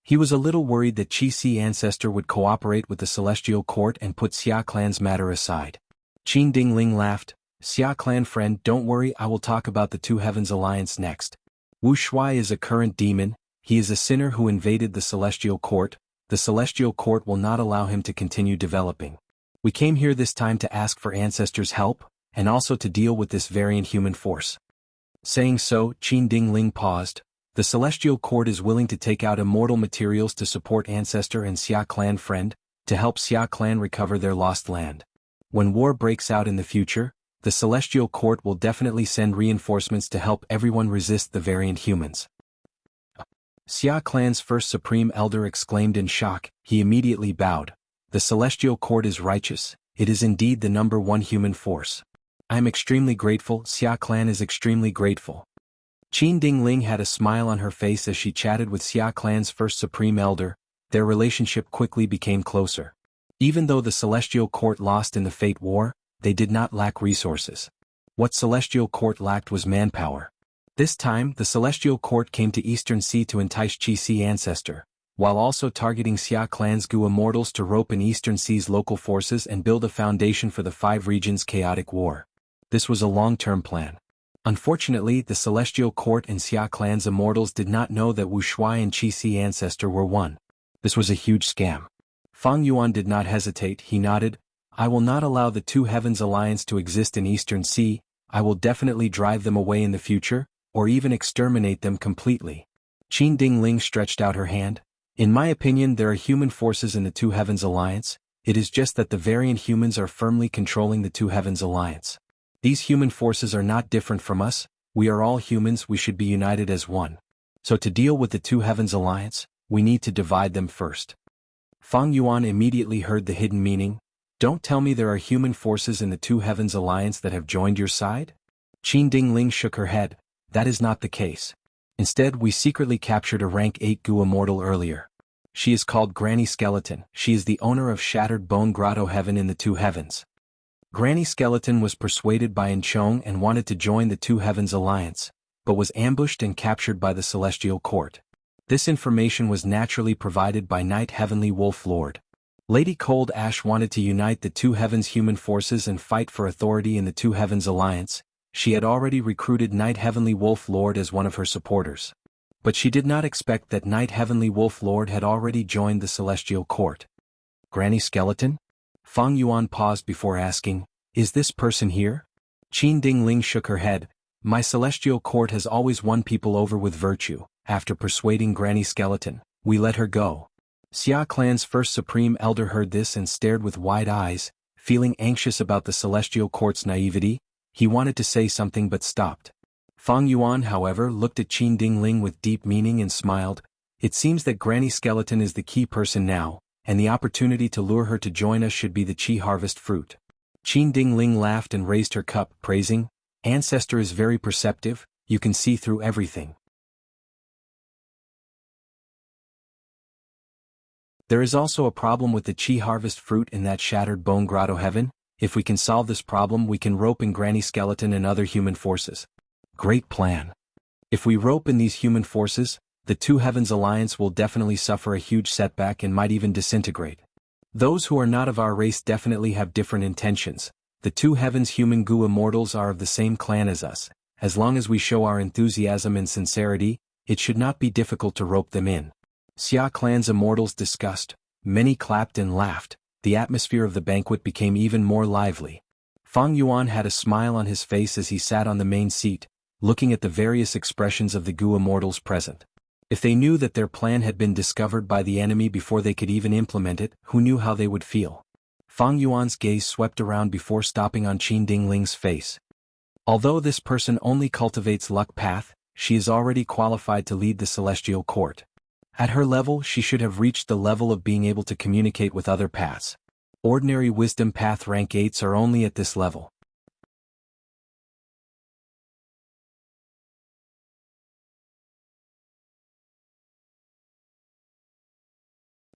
He was a little worried that Qi Si Ancestor would cooperate with the Celestial Court and put Xia Clan's matter aside. Qin Dingling laughed. Xia Clan friend, don't worry, I will talk about the Two Heavens Alliance next. Wuxia is a current demon, he is a sinner who invaded the Celestial Court. The Celestial Court will not allow him to continue developing. We came here this time to ask for Ancestor's help, and also to deal with this variant human force. Saying so, Qin Dingling paused. The Celestial Court is willing to take out immortal materials to support Ancestor and Xia Clan friend, to help Xia Clan recover their lost land. When war breaks out in the future, the Celestial Court will definitely send reinforcements to help everyone resist the variant humans. Xia Clan's first Supreme Elder exclaimed in shock, he immediately bowed. The Celestial Court is righteous, it is indeed the #1 human force. I am extremely grateful, Xia Clan is extremely grateful. Qin Dingling had a smile on her face as she chatted with Xia Clan's first Supreme Elder. Their relationship quickly became closer. Even though the Celestial Court lost in the Fate War, they did not lack resources. What Celestial Court lacked was manpower. This time, the Celestial Court came to Eastern Sea to entice Qi Si Ancestor, while also targeting Xia Clan's Gu Immortals to rope in Eastern Sea's local forces and build a foundation for the 5 regions' chaotic war. This was a long-term plan. Unfortunately, the Celestial Court and Xia Clan's Immortals did not know that Wuxia and Qi Si Ancestor were one. This was a huge scam. Fang Yuan did not hesitate, he nodded. I will not allow the Two Heavens Alliance to exist in Eastern Sea, I will definitely drive them away in the future, or even exterminate them completely. Qin Dingling stretched out her hand. In my opinion, there are human forces in the Two Heavens Alliance, it is just that the variant humans are firmly controlling the Two Heavens Alliance. These human forces are not different from us, we are all humans, we should be united as one. So to deal with the Two Heavens Alliance, we need to divide them first. Fang Yuan immediately heard the hidden meaning. Don't tell me there are human forces in the Two Heavens Alliance that have joined your side? Qin Dingling shook her head. That is not the case. Instead, we secretly captured a rank 8 Gu Immortal earlier. She is called Granny Skeleton, she is the owner of Shattered Bone Grotto Heaven in the Two Heavens. Granny Skeleton was persuaded by Enchong and wanted to join the Two Heavens Alliance, but was ambushed and captured by the Celestial Court. This information was naturally provided by Night Heavenly Wolf Lord. Lady Cold Ash wanted to unite the Two Heavens human forces and fight for authority in the Two Heavens alliance. She had already recruited Knight Heavenly Wolf Lord as one of her supporters. But she did not expect that Knight Heavenly Wolf Lord had already joined the Celestial Court. Granny Skeleton? Fang Yuan paused before asking, "Is this person here?" Qin Dingling shook her head. "My Celestial Court has always won people over with virtue. After persuading Granny Skeleton, we let her go." Xia Clan's first Supreme Elder heard this and stared with wide eyes, feeling anxious about the Celestial Court's naivety. He wanted to say something but stopped. Fang Yuan, however, looked at Qin Dingling with deep meaning and smiled. "It seems that Granny Skeleton is the key person now, and the opportunity to lure her to join us should be the Qi Harvest Fruit." Qin Dingling laughed and raised her cup, praising, "Ancestor is very perceptive, you can see through everything." There is also a problem with the Qi Harvest Fruit in that shattered bone grotto heaven. If we can solve this problem, we can rope in Granny Skeleton and other human forces. Great plan. If we rope in these human forces, the Two Heavens Alliance will definitely suffer a huge setback and might even disintegrate. Those who are not of our race definitely have different intentions. The Two Heavens human Gu Immortals are of the same clan as us. As long as we show our enthusiasm and sincerity, it should not be difficult to rope them in. Xia Clan's immortals discussed. Many clapped and laughed. The atmosphere of the banquet became even more lively. Fang Yuan had a smile on his face as he sat on the main seat, looking at the various expressions of the Gu Immortals present. If they knew that their plan had been discovered by the enemy before they could even implement it, who knew how they would feel? Fang Yuan's gaze swept around before stopping on Qin Dingling's face. Although this person only cultivates luck path, she is already qualified to lead the Celestial Court. At her level, she should have reached the level of being able to communicate with other paths. Ordinary Wisdom Path rank 8s are only at this level.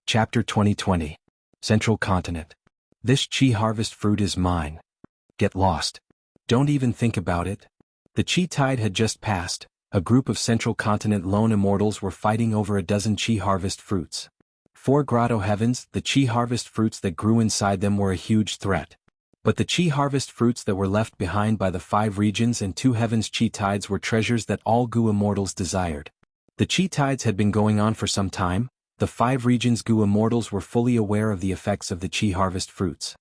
Chapter 2020. Central Continent. This Qi Harvest Fruit is mine. Get lost. Don't even think about it. The Qi Tide had just passed. A group of Central Continent lone immortals were fighting over a dozen Qi Harvest Fruits. 4 Grotto Heavens, the Qi Harvest Fruits that grew inside them were a huge threat. But the Qi Harvest Fruits that were left behind by the 5 regions and 2 Heavens Qi Tides were treasures that all Gu Immortals desired. The Qi Tides had been going on for some time. The 5 regions Gu Immortals were fully aware of the effects of the Qi Harvest Fruits.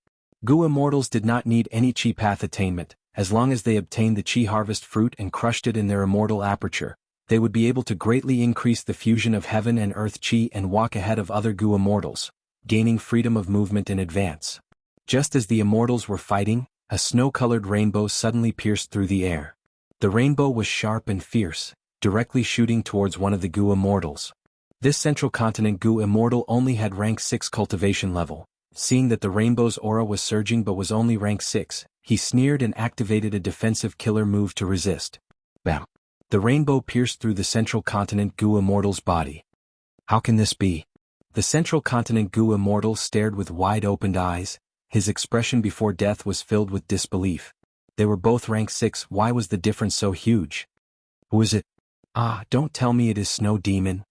Gu Immortals did not need any Qi Path attainment. As long as they obtained the Qi Harvest Fruit and crushed it in their immortal aperture, they would be able to greatly increase the fusion of heaven and earth Qi and walk ahead of other Gu Immortals, gaining freedom of movement in advance. Just as the Immortals were fighting, a snow-colored rainbow suddenly pierced through the air. The rainbow was sharp and fierce, directly shooting towards one of the Gu Immortals. This Central Continent Gu Immortal only had rank 6 cultivation level. Seeing that the rainbow's aura was surging but was only rank 6, he sneered and activated a defensive killer move to resist. Bam! The rainbow pierced through the Central Continent Gu Immortal's body. How can this be? The Central Continent Gu Immortal stared with wide-opened eyes. His expression before death was filled with disbelief. They were both rank 6, why was the difference so huge? Who is it? Ah, don't tell me it is Snow Demon.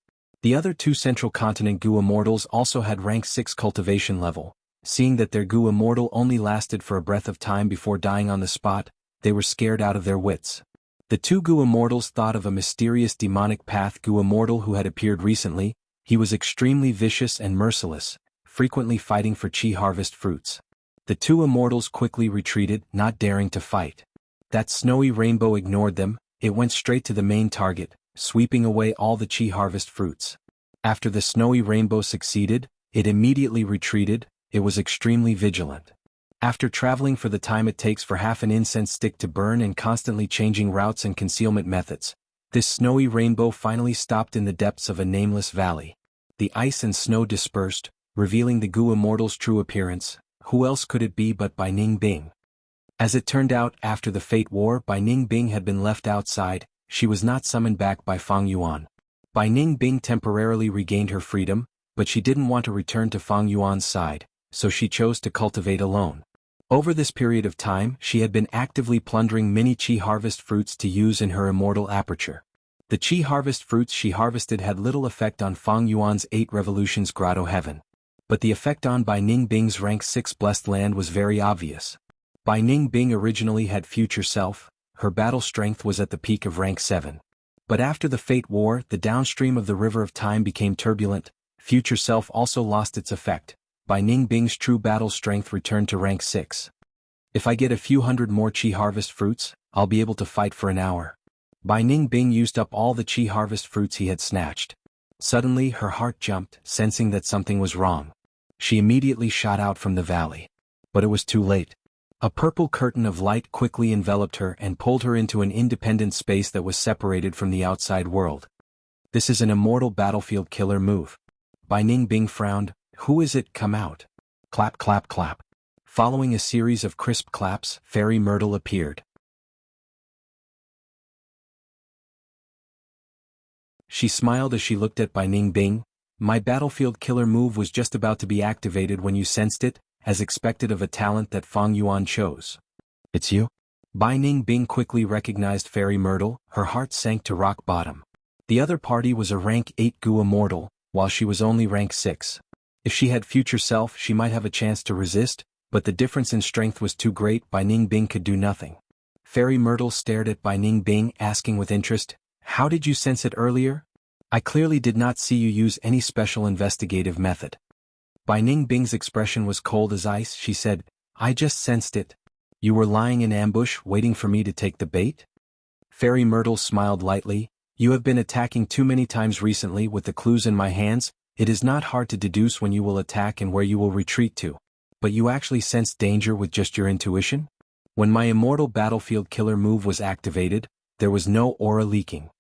The other 2 Central Continent Gu Immortals also had rank 6 cultivation level. Seeing that their Gu Immortal only lasted for a breath of time before dying on the spot, they were scared out of their wits. The 2 Gu Immortals thought of a mysterious demonic path Gu Immortal who had appeared recently. He was extremely vicious and merciless, frequently fighting for Qi Harvest Fruits. The 2 Immortals quickly retreated, not daring to fight. That snowy rainbow ignored them. It went straight to the main target, sweeping away all the Qi Harvest Fruits. After the snowy rainbow succeeded, it immediately retreated. It was extremely vigilant. After traveling for the time it takes for half an incense stick to burn and constantly changing routes and concealment methods, this snowy rainbow finally stopped in the depths of a nameless valley. The ice and snow dispersed, revealing the Gu Immortal's true appearance. Who else could it be but Bai Ning Bing? As it turned out, after the Fate War, Bai Ning Bing had been left outside. She was not summoned back by Fang Yuan. Bai Ning Bing temporarily regained her freedom, but she didn't want to return to Fang Yuan's side, so she chose to cultivate alone. Over this period of time, she had been actively plundering many Qi Harvest Fruits to use in her immortal aperture. The Qi Harvest Fruits she harvested had little effect on Fang Yuan's 8 Revolutions Grotto Heaven. But the effect on Bai Ningbing's rank 6 blessed land was very obvious. Bai Ningbing originally had future self, her battle strength was at the peak of rank 7. But after the Fate War, the downstream of the River of Time became turbulent, future self also lost its effect, Bai Ningbing's true battle strength returned to rank 6. If I get a few hundred more Qi harvest fruits, I'll be able to fight for an hour. Bai Ningbing used up all the Qi harvest fruits he had snatched. Suddenly her heart jumped, sensing that something was wrong. She immediately shot out from the valley. But it was too late. A purple curtain of light quickly enveloped her and pulled her into an independent space that was separated from the outside world. This is an immortal battlefield killer move. Bai Ningbing frowned. Who is it? Come out. Clap clap clap. Following a series of crisp claps, Fairy Myrtle appeared. She smiled as she looked at Bai Ningbing. My battlefield killer move was just about to be activated when you sensed it, as expected of a talent that Fang Yuan chose. It's you? Bai Ningbing quickly recognized Fairy Myrtle, her heart sank to rock bottom. The other party was a rank 8 Gu immortal, while she was only rank 6. If she had future self she might have a chance to resist, but the difference in strength was too great. Bai Ningbing could do nothing. Fairy Myrtle stared at Bai Ningbing, asking with interest, how did you sense it earlier? I clearly did not see you use any special investigative method. Bai Ningbing's expression was cold as ice. She said, I just sensed it. You were lying in ambush waiting for me to take the bait? Fairy Myrtle smiled lightly. You have been attacking too many times recently. With the clues in my hands, it is not hard to deduce when you will attack and where you will retreat to. But you actually sensed danger with just your intuition? When my immortal battlefield killer move was activated, there was no aura leaking.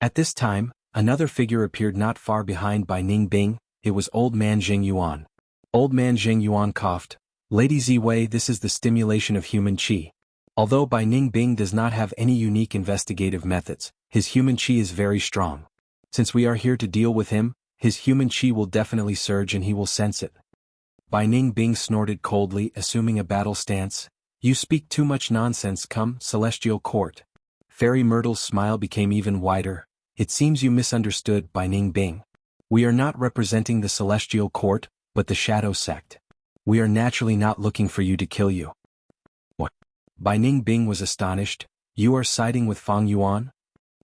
At this time, another figure appeared not far behind Bai Ningbing. It was Old Man Jing Yuan. Old Man Jing Yuan coughed. Lady Ziwei, this is the stimulation of human qi. Although Bai Ningbing does not have any unique investigative methods, his human qi is very strong. Since we are here to deal with him, his human qi will definitely surge and he will sense it. Bai Ningbing snorted coldly, assuming a battle stance. You speak too much nonsense. Come, Celestial Court. Fairy Myrtle's smile became even wider. It seems you misunderstood, Bai Ningbing. We are not representing the Celestial Court, but the Shadow Sect. We are naturally not looking for you to kill you. What? Bai Ningbing was astonished. You are siding with Fang Yuan?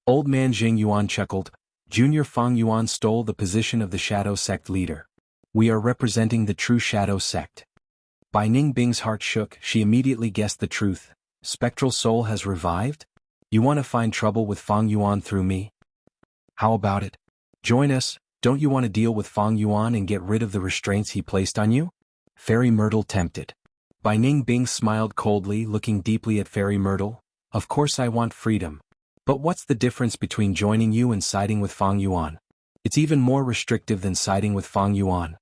Old Man Jing Yuan chuckled. Junior Fang Yuan stole the position of the Shadow Sect leader. We are representing the true Shadow Sect. Bai Ningbing's heart shook. She immediately guessed the truth. Spectral Soul has revived? You want to find trouble with Fang Yuan through me? How about it? Join us. Don't you want to deal with Fang Yuan and get rid of the restraints he placed on you? Fairy Myrtle tempted. Bai Ningbing smiled coldly, looking deeply at Fairy Myrtle. Of course I want freedom. But what's the difference between joining you and siding with Fang Yuan? It's even more restrictive than siding with Fang Yuan.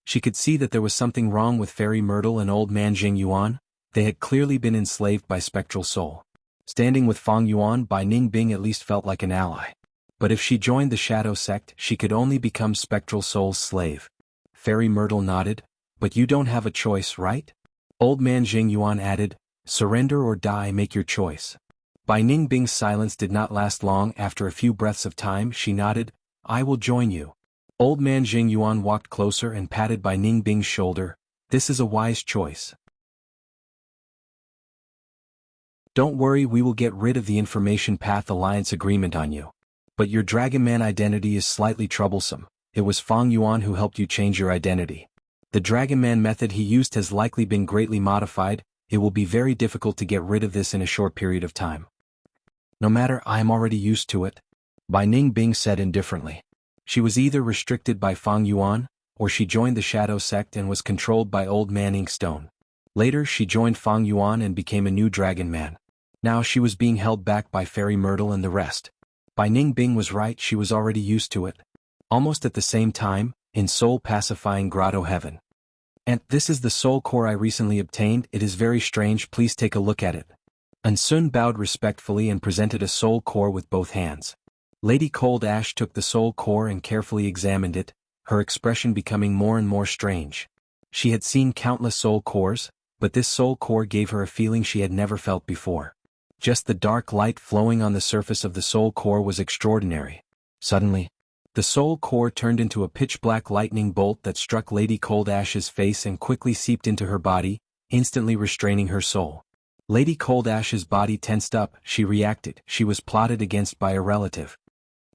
She could see that there was something wrong with Fairy Myrtle and Old Man Jing Yuan. They had clearly been enslaved by Spectral Soul. Standing with Fang Yuan, Bai Ningbing at least felt like an ally. But if she joined the Shadow Sect, she could only become Spectral Soul's slave. Fairy Myrtle nodded. But you don't have a choice, right? Old Man Jing Yuan added, surrender or die, make your choice. Bai Ningbing's silence did not last long. After a few breaths of time, she nodded, I will join you. Old Man Jing Yuan walked closer and patted Bai Ningbing's shoulder. This is a wise choice. Don't worry, we will get rid of the Information Path Alliance agreement on you. But your Dragon Man identity is slightly troublesome. It was Fang Yuan who helped you change your identity. The Dragon Man method he used has likely been greatly modified. It will be very difficult to get rid of this in a short period of time. No matter, I am already used to it. Bai Ningbing said indifferently. She was either restricted by Fang Yuan, or she joined the Shadow Sect and was controlled by Old Man Inkstone. Later she joined Fang Yuan and became a new Dragon Man. Now she was being held back by Fairy Myrtle and the rest. Bai Ningbing was right, she was already used to it. Almost at the same time, in soul-pacifying Grotto Heaven. And this is the soul core I recently obtained. It is very strange, please take a look at it. An Sun bowed respectfully and presented a soul core with both hands. Lady Cold Ash took the soul core and carefully examined it, her expression becoming more and more strange. She had seen countless soul cores, but this soul core gave her a feeling she had never felt before. Just the dark light flowing on the surface of the soul core was extraordinary. Suddenly, The soul core turned into a pitch-black lightning bolt that struck Lady Cold Ash's face and quickly seeped into her body, instantly restraining her soul. Lady Cold Ash's body tensed up. She reacted. She was plotted against by a relative.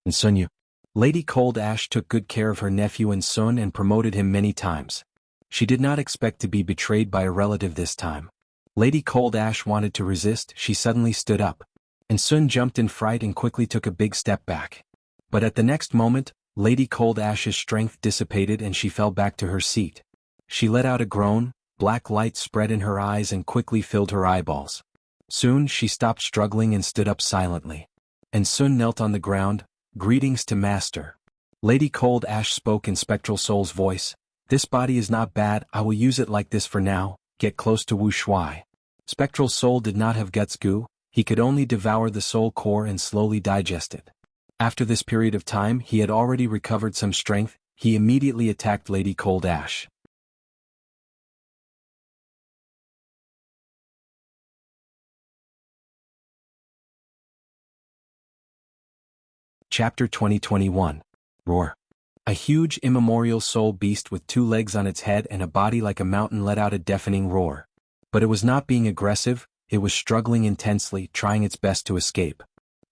And Sun. Lady Cold Ash took good care of her nephew and Sun and promoted him many times. She did not expect to be betrayed by a relative this time. Lady Cold Ash wanted to resist. She suddenly stood up. And Sun jumped in fright and quickly took a big step back. But at the next moment, Lady Cold Ash's strength dissipated and she fell back to her seat. She let out a groan, black light spread in her eyes and quickly filled her eyeballs. Soon she stopped struggling and stood up silently. And Sun knelt on the ground. Greetings to Master. Lady Cold Ash spoke in Spectral Soul's voice. This body is not bad, I will use it like this for now, get close to Wuxia. Spectral Soul did not have guts goo, he could only devour the soul core and slowly digest it. After this period of time he had already recovered some strength, he immediately attacked Lady Cold Ash. Chapter 2021. Roar. A huge immemorial soul beast with 2 legs on its head and a body like a mountain let out a deafening roar. But it was not being aggressive, it was struggling intensely, trying its best to escape.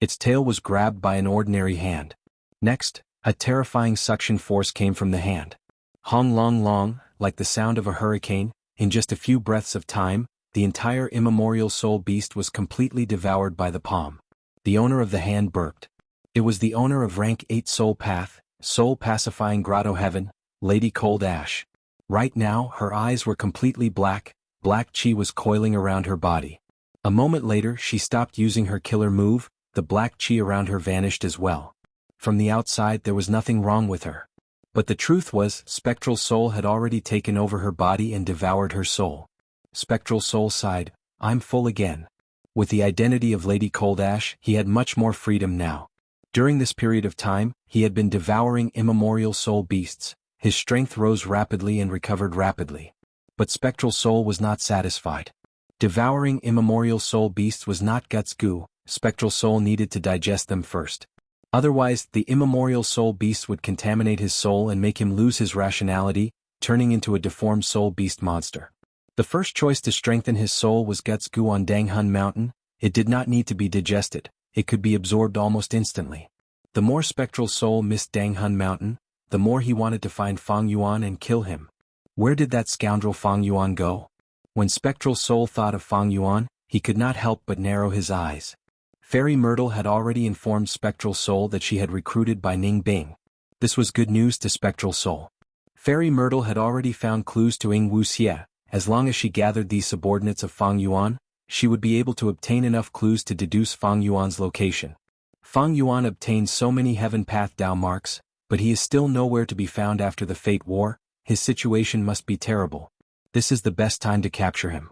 Its tail was grabbed by an ordinary hand. Next, a terrifying suction force came from the hand. Hong long long, like the sound of a hurricane, in just a few breaths of time, the entire immemorial soul beast was completely devoured by the palm. The owner of the hand burped. It was the owner of rank 8 soul path, soul pacifying grotto heaven, Lady Cold Ash. Right now her eyes were completely black, black chi was coiling around her body. A moment later she stopped using her killer move, the black chi around her vanished as well. From the outside there was nothing wrong with her. But the truth was, Spectral Soul had already taken over her body and devoured her soul. Spectral Soul sighed, I'm full again. With the identity of Lady Cold Ash, he had much more freedom now. During this period of time, he had been devouring immemorial soul beasts, his strength rose rapidly and recovered rapidly. But Spectral Soul was not satisfied. Devouring immemorial soul beasts was not guts goo, Spectral Soul needed to digest them first. Otherwise, the immemorial soul beast would contaminate his soul and make him lose his rationality, turning into a deformed soul beast monster. The first choice to strengthen his soul was guts goo on Danghun Mountain. It did not need to be digested. It could be absorbed almost instantly. The more Spectral Soul missed Danghun Mountain, the more he wanted to find Fang Yuan and kill him. Where did that scoundrel Fang Yuan go? When Spectral Soul thought of Fang Yuan, he could not help but narrow his eyes. Fairy Myrtle had already informed Spectral Soul that she had recruited by Ning Bing. This was good news to Spectral Soul. Fairy Myrtle had already found clues to Wuxia. As long as she gathered these subordinates of Fang Yuan, she would be able to obtain enough clues to deduce Fang Yuan's location. Fang Yuan obtained so many Heaven Path Dao marks, but he is still nowhere to be found after the Fate War. His situation must be terrible. This is the best time to capture him.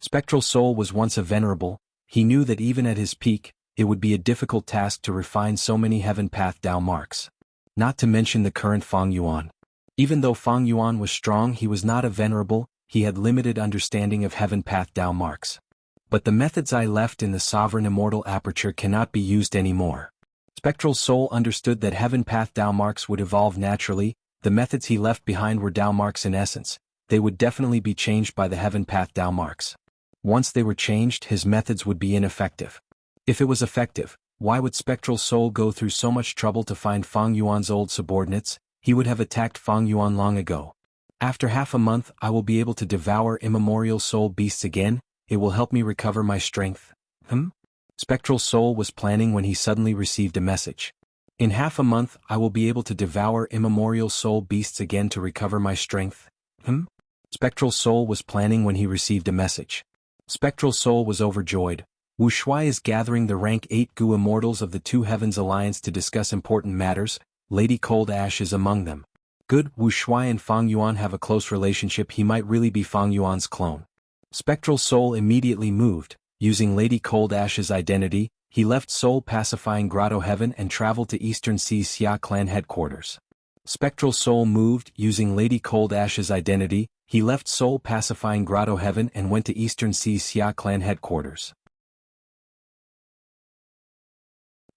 Spectral Soul was once a venerable. He knew that even at his peak, it would be a difficult task to refine so many Heaven Path Dao marks. Not to mention the current Fang Yuan. Even though Fang Yuan was strong, he was not a venerable, he had limited understanding of Heaven Path Dao marks. But the methods I left in the Sovereign Immortal Aperture cannot be used anymore. Spectral Soul understood that Heaven Path Dao marks would evolve naturally. The methods he left behind were Dao marks in essence. They would definitely be changed by the Heaven Path Dao marks. Once they were changed, his methods would be ineffective. If it was effective, why would Spectral Soul go through so much trouble to find Fang Yuan's old subordinates? He would have attacked Fang Yuan long ago. After half a month, I will be able to devour immemorial soul beasts again. It will help me recover my strength. Spectral Soul was planning when he suddenly received a message. In half a month, I will be able to devour immemorial soul beasts again to recover my strength. Spectral Soul was planning when he received a message. Spectral Soul was overjoyed. Wuxia is gathering the rank 8 Gu Immortals of the Two Heavens Alliance to discuss important matters. Lady Cold Ash is among them. Good, Wuxia and Fang Yuan have a close relationship. He might really be Fang Yuan's clone. Spectral Soul immediately moved. Using Lady Cold Ash's identity, he left Soul Pacifying Grotto Heaven and traveled to Eastern Sea's Xia clan headquarters. Spectral Soul moved. Using Lady Cold Ash's identity, he left Soul Pacifying Grotto Heaven and went to Eastern Sea's Xia clan headquarters.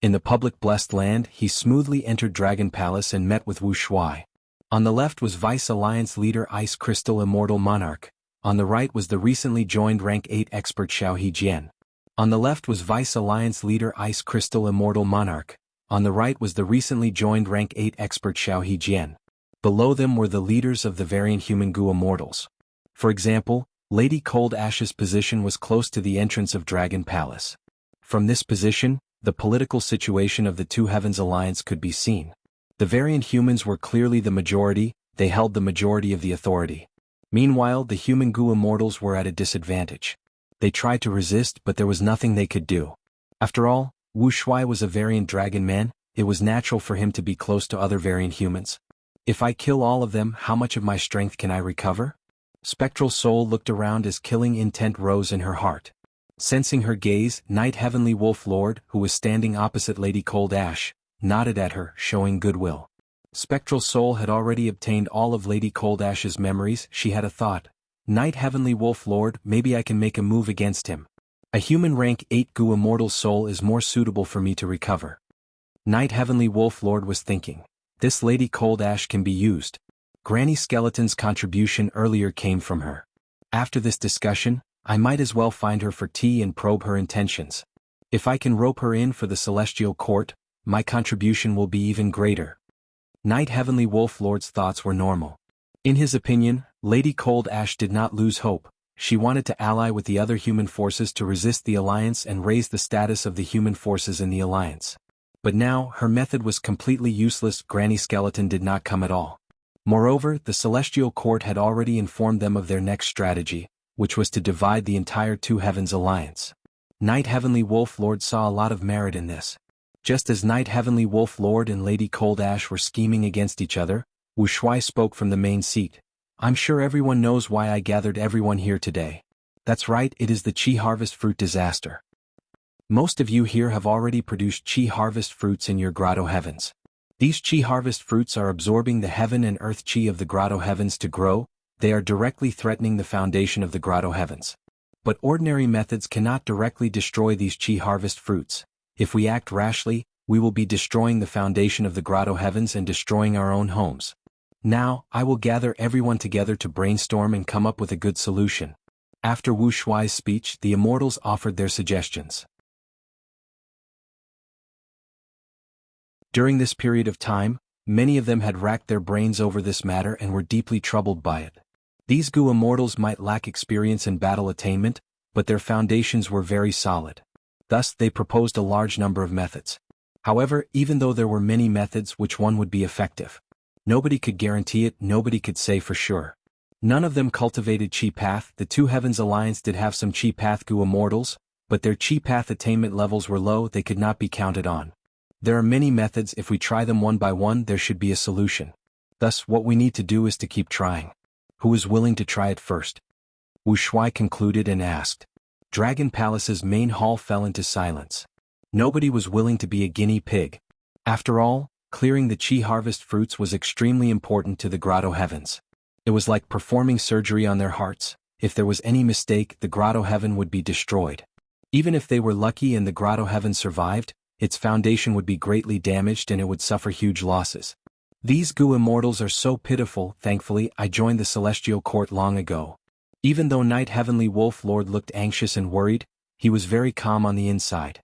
In the public blessed land, he smoothly entered Dragon Palace and met with Wuxia. On the left was Vice Alliance leader Ice Crystal Immortal Monarch. On the right was the recently joined Rank 8 expert Xiao Hejian. On the left was Vice Alliance leader Ice Crystal Immortal Monarch. On the right was the recently joined Rank 8 expert Xiao Hejian. Below them were the leaders of the variant Human Gu Immortals. For example, Lady Cold Ash's position was close to the entrance of Dragon Palace. From this position, the political situation of the Two Heavens Alliance could be seen. The variant humans were clearly the majority, they held the majority of the authority. Meanwhile, the Human Gu Immortals were at a disadvantage. They tried to resist, but there was nothing they could do. After all, Wuxia was a variant dragon man, it was natural for him to be close to other variant humans. If I kill all of them, how much of my strength can I recover? Spectral Soul looked around as killing intent rose in her heart. Sensing her gaze, Knight Heavenly Wolf Lord, who was standing opposite Lady Cold Ash, nodded at her, showing goodwill. Spectral Soul had already obtained all of Lady Cold Ash's memories. She had a thought. Knight Heavenly Wolf Lord, maybe I can make a move against him. A human rank 8 Gu Immortal soul is more suitable for me to recover. Knight Heavenly Wolf Lord was thinking. This Lady Cold Ash can be used. Granny Skeleton's contribution earlier came from her. After this discussion, I might as well find her for tea and probe her intentions. If I can rope her in for the Celestial Court, my contribution will be even greater. Knight Heavenly Wolf Lord's thoughts were normal. In his opinion, Lady Cold Ash did not lose hope. She wanted to ally with the other human forces to resist the Alliance and raise the status of the human forces in the Alliance. But now, her method was completely useless. Granny Skeleton did not come at all. Moreover, the Celestial Court had already informed them of their next strategy, which was to divide the entire Two Heavens Alliance. Knight Heavenly Wolf Lord saw a lot of merit in this. Just as Knight Heavenly Wolf Lord and Lady Cold Ash were scheming against each other, Wuxia spoke from the main seat. I'm sure everyone knows why I gathered everyone here today. That's right, it is the Qi Harvest Fruit disaster. Most of you here have already produced Qi Harvest Fruits in your Grotto Heavens. These Qi Harvest Fruits are absorbing the heaven and earth Qi of the Grotto Heavens to grow. They are directly threatening the foundation of the Grotto Heavens. But ordinary methods cannot directly destroy these Qi Harvest Fruits. If we act rashly, we will be destroying the foundation of the Grotto Heavens and destroying our own homes. Now, I will gather everyone together to brainstorm and come up with a good solution. After Wuxia's speech, the Immortals offered their suggestions. During this period of time, many of them had racked their brains over this matter and were deeply troubled by it. These Gu Immortals might lack experience in battle attainment, but their foundations were very solid. Thus, they proposed a large number of methods. However, even though there were many methods, which one would be effective? Nobody could guarantee it, nobody could say for sure. None of them cultivated Qi Path. The Two Heavens Alliance did have some Qi Path Gu Immortals, but their Qi Path attainment levels were low, they could not be counted on. There are many methods, if we try them one by one there should be a solution. Thus what we need to do is to keep trying. Who is willing to try it first? Wuxia concluded and asked. Dragon Palace's main hall fell into silence. Nobody was willing to be a guinea pig. After all, clearing the Qi Harvest Fruits was extremely important to the Grotto Heavens. It was like performing surgery on their hearts. If there was any mistake, the Grotto Heaven would be destroyed. Even if they were lucky and the Grotto Heaven survived, its foundation would be greatly damaged and it would suffer huge losses. These Gu Immortals are so pitiful. Thankfully, I joined the Celestial Court long ago. Even though Knight Heavenly Wolf Lord looked anxious and worried, he was very calm on the inside.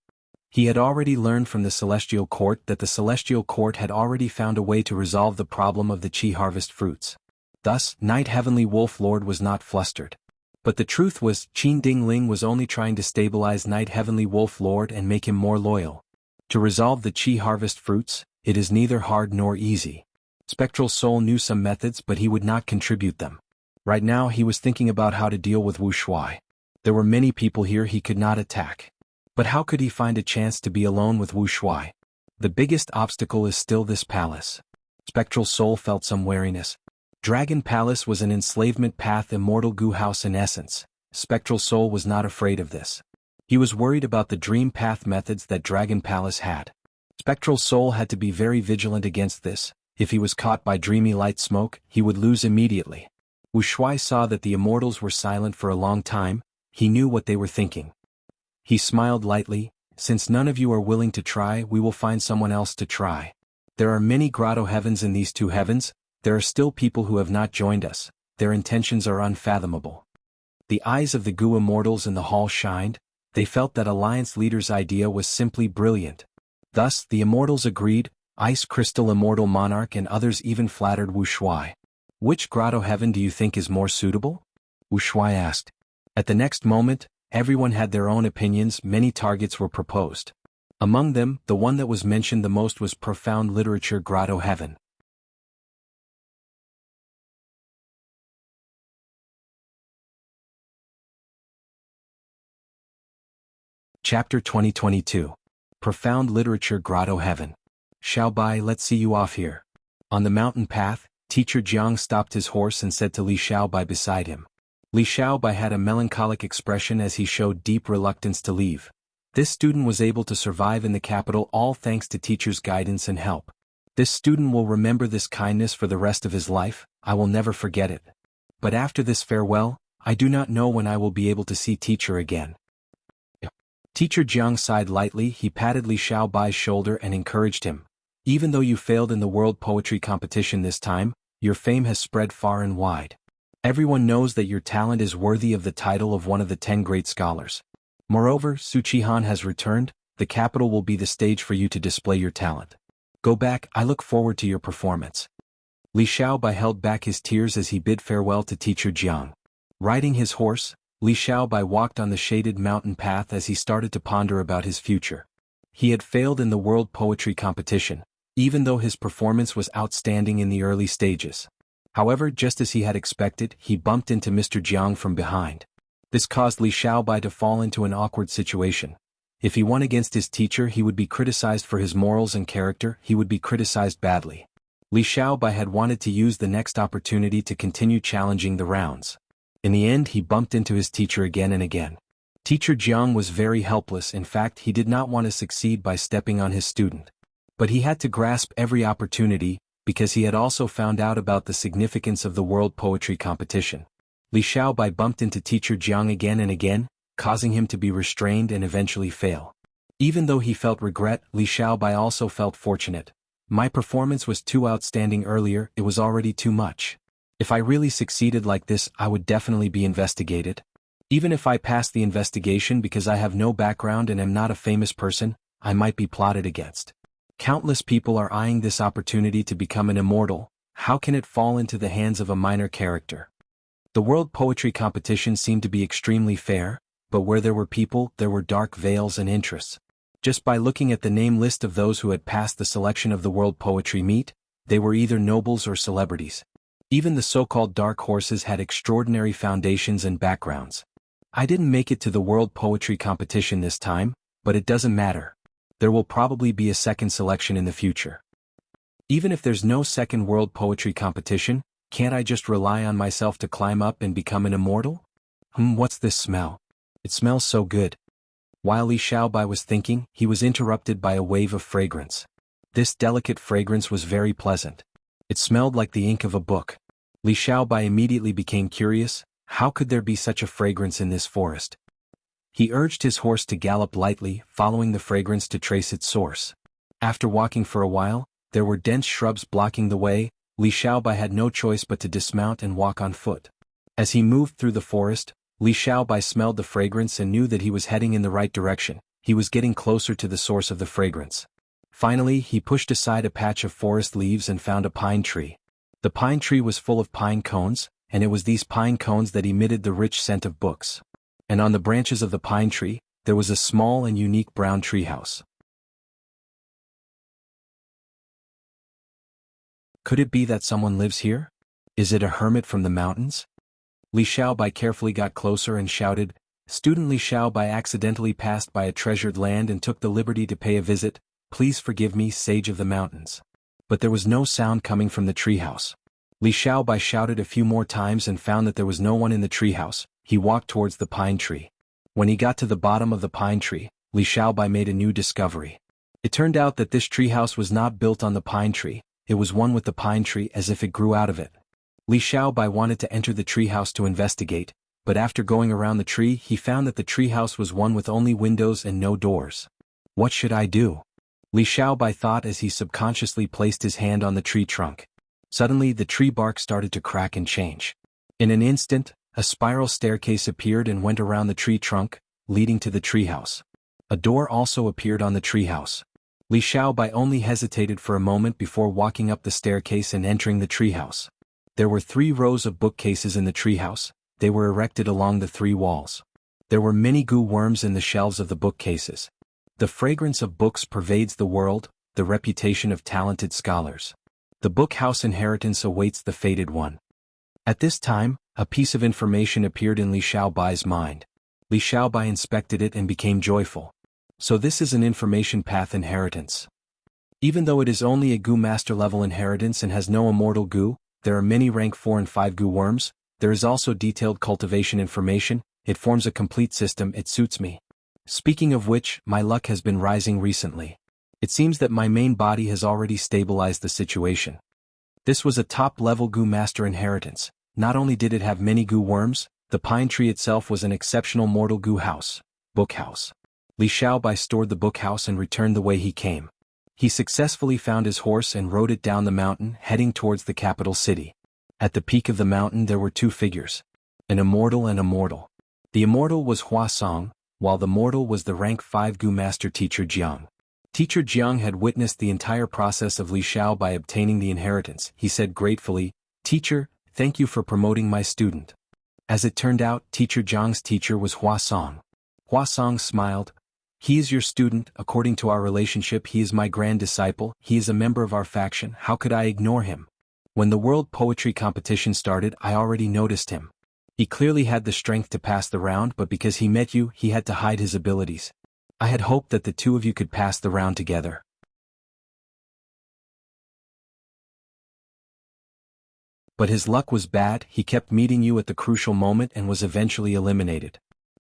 He had already learned from the Celestial Court that the Celestial Court had already found a way to resolve the problem of the Qi Harvest Fruits. Thus, Knight Heavenly Wolf Lord was not flustered. But the truth was, Qin Ding Ling was only trying to stabilize Knight Heavenly Wolf Lord and make him more loyal. To resolve the Qi Harvest Fruits, it is neither hard nor easy. Spectral Soul knew some methods but he would not contribute them. Right now he was thinking about how to deal with Wuxia. There were many people here he could not attack. But how could he find a chance to be alone with Wuxia? The biggest obstacle is still this palace. Spectral Soul felt some wariness. Dragon Palace was an enslavement path immortal Gu house in essence. Spectral Soul was not afraid of this. He was worried about the dream path methods that Dragon Palace had. Spectral Soul had to be very vigilant against this. If he was caught by dreamy light smoke, he would lose immediately. Wuxia saw that the Immortals were silent for a long time. He knew what they were thinking. He smiled lightly. since none of you are willing to try, we will find someone else to try. There are many grotto heavens in these two heavens, there are still people who have not joined us, their intentions are unfathomable. The eyes of the Gu immortals in the hall shined, they felt that Alliance leader's idea was simply brilliant. Thus, the immortals agreed, Ice Crystal Immortal Monarch and others even flattered Wuxia. Which grotto heaven do you think is more suitable? Wuxia asked. At the next moment, everyone had their own opinions, many targets were proposed. Among them, the one that was mentioned the most was Profound Literature Grotto Heaven. Chapter 2022. Profound Literature Grotto Heaven. Xiaobai, let's see you off here. On the mountain path, Teacher Jiang stopped his horse and said to Li Xiaobai beside him. Li Xiaobai had a melancholic expression as he showed deep reluctance to leave. This student was able to survive in the capital all thanks to teacher's guidance and help. This student will remember this kindness for the rest of his life, I will never forget it. But after this farewell, I do not know when I will be able to see teacher again. Teacher Jiang sighed lightly, he patted Li Xiaobai's shoulder and encouraged him. Even though you failed in the world poetry competition this time, your fame has spread far and wide. Everyone knows that your talent is worthy of the title of one of the 10 great scholars. Moreover, Su Qihan has returned, the capital will be the stage for you to display your talent. Go back, I look forward to your performance. Li Xiaobai held back his tears as he bid farewell to teacher Jiang. Riding his horse, Li Xiaobai walked on the shaded mountain path as he started to ponder about his future. He had failed in the world poetry competition, even though his performance was outstanding in the early stages. However, just as he had expected, he bumped into Mr. Jiang from behind. This caused Li Xiaobai to fall into an awkward situation. If he won against his teacher, he would be criticized for his morals and character, he would be criticized badly. Li Xiaobai had wanted to use the next opportunity to continue challenging the rounds. In the end, he bumped into his teacher again and again. Teacher Jiang was very helpless, in fact, he did not want to succeed by stepping on his student. But he had to grasp every opportunity, because he had also found out about the significance of the world poetry competition. Li Xiaobai bumped into teacher Jiang again and again, causing him to be restrained and eventually fail. Even though he felt regret, Li Xiaobai also felt fortunate. My performance was too outstanding earlier, it was already too much. If I really succeeded like this, I would definitely be investigated. Even if I pass the investigation because I have no background and am not a famous person, I might be plotted against. Countless people are eyeing this opportunity to become an immortal, how can it fall into the hands of a minor character? The world poetry competition seemed to be extremely fair, but where there were people, there were dark veils and interests. Just by looking at the name list of those who had passed the selection of the world poetry meet, they were either nobles or celebrities. Even the so-called dark horses had extraordinary foundations and backgrounds. I didn't make it to the world poetry competition this time, but it doesn't matter. There will probably be a second selection in the future. Even if there's no second world poetry competition, can't I just rely on myself to climb up and become an immortal? What's this smell? It smells so good. While Li Xiaobai was thinking, he was interrupted by a wave of fragrance. This delicate fragrance was very pleasant. It smelled like the ink of a book. Li Xiaobai immediately became curious, how could there be such a fragrance in this forest? He urged his horse to gallop lightly, following the fragrance to trace its source. After walking for a while, there were dense shrubs blocking the way, Li Xiaobai had no choice but to dismount and walk on foot. As he moved through the forest, Li Xiaobai smelled the fragrance and knew that he was heading in the right direction, he was getting closer to the source of the fragrance. Finally, he pushed aside a patch of forest leaves and found a pine tree. The pine tree was full of pine cones, and it was these pine cones that emitted the rich scent of books. And on the branches of the pine tree, there was a small and unique brown treehouse. Could it be that someone lives here? Is it a hermit from the mountains? Li Xiaobai carefully got closer and shouted. Student Li Xiaobai accidentally passed by a treasured land and took the liberty to pay a visit. Please forgive me, sage of the mountains. But there was no sound coming from the treehouse. Li Xiaobai shouted a few more times and found that there was no one in the treehouse. He walked towards the pine tree. When he got to the bottom of the pine tree, Li Xiaobai made a new discovery. It turned out that this treehouse was not built on the pine tree, it was one with the pine tree as if it grew out of it. Li Xiaobai wanted to enter the treehouse to investigate, but after going around the tree he found that the treehouse was one with only windows and no doors. What should I do? Li Xiaobai thought as he subconsciously placed his hand on the tree trunk. Suddenly the tree bark started to crack and change. In an instant, a spiral staircase appeared and went around the tree trunk, leading to the treehouse. A door also appeared on the treehouse. Li Xiaobai only hesitated for a moment before walking up the staircase and entering the treehouse. There were 3 rows of bookcases in the treehouse. They were erected along the 3 walls. There were many goo worms in the shelves of the bookcases. The fragrance of books pervades the world, the reputation of talented scholars. The book house inheritance awaits the fated one. At this time, a piece of information appeared in Li Xiaobai's mind. Li Xiaobai inspected it and became joyful. So this is an information path inheritance. Even though it is only a goo master level inheritance and has no immortal goo, there are many rank 4 and 5 goo worms. There is also detailed cultivation information. It forms a complete system. It suits me. Speaking of which, my luck has been rising recently. It seems that my main body has already stabilized the situation. This was a top-level goo master inheritance. Not only did it have many goo worms, the pine tree itself was an exceptional mortal goo house, book house. Li Xiaobai stored the book house and returned the way he came. He successfully found his horse and rode it down the mountain, heading towards the capital city. At the peak of the mountain there were 2 figures. An immortal and a mortal. The immortal was Hua Song, while the mortal was the rank 5 goo master teacher Jianghu. Teacher Jianghu had witnessed the entire process of Li Xiaobai obtaining the inheritance. He said gratefully, "Teacher, thank you for promoting my student." As it turned out, Teacher Jianghu's teacher was Hua Song. Hua Song smiled. "He is your student. According to our relationship, he is my grand disciple. He is a member of our faction. How could I ignore him? When the world poetry competition started, I already noticed him. He clearly had the strength to pass the round, but because he met you, he had to hide his abilities. I had hoped that the 2 of you could pass the round together. But his luck was bad. He kept meeting you at the crucial moment and was eventually eliminated.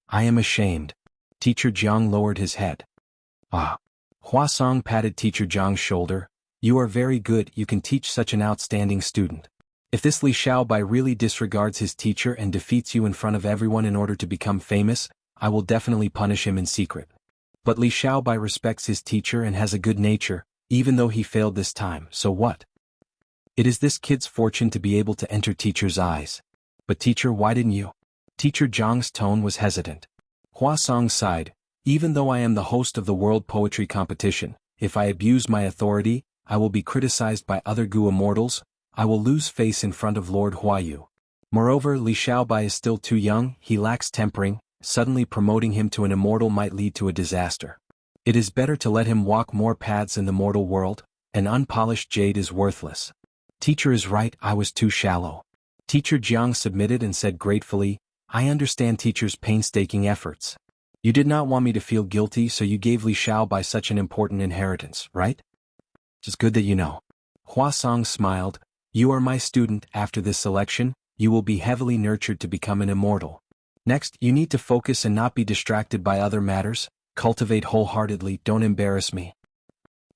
I am ashamed." Teacher Jianghu lowered his head. "Ah." Hua Song patted Teacher Jianghu's shoulder. "You are very good. You can teach such an outstanding student. If this Li Xiaobai really disregards his teacher and defeats you in front of everyone in order to become famous, I will definitely punish him in secret. But Li Xiaobai respects his teacher and has a good nature, even though he failed this time, so what? It is this kid's fortune to be able to enter teacher's eyes. But teacher, why didn't you?" Teacher Jianghu's tone was hesitant. Hua Song sighed. "Even though I am the host of the world poetry competition, if I abuse my authority, I will be criticized by other goo immortals. I will lose face in front of Lord Huayu. Moreover, Li Xiaobai is still too young, he lacks tempering. Suddenly promoting him to an immortal might lead to a disaster. It is better to let him walk more paths in the mortal world. An unpolished jade is worthless." Teacher is right, I was too shallow. Teacher Jianghu submitted and said gratefully, "I understand teacher's painstaking efforts. You did not want me to feel guilty, so you gave Li Xiaobai such an important inheritance, right? It's good that you know." Hua Song smiled. "You are my student. After this selection, you will be heavily nurtured to become an immortal. Next, you need to focus and not be distracted by other matters. Cultivate wholeheartedly, don't embarrass me."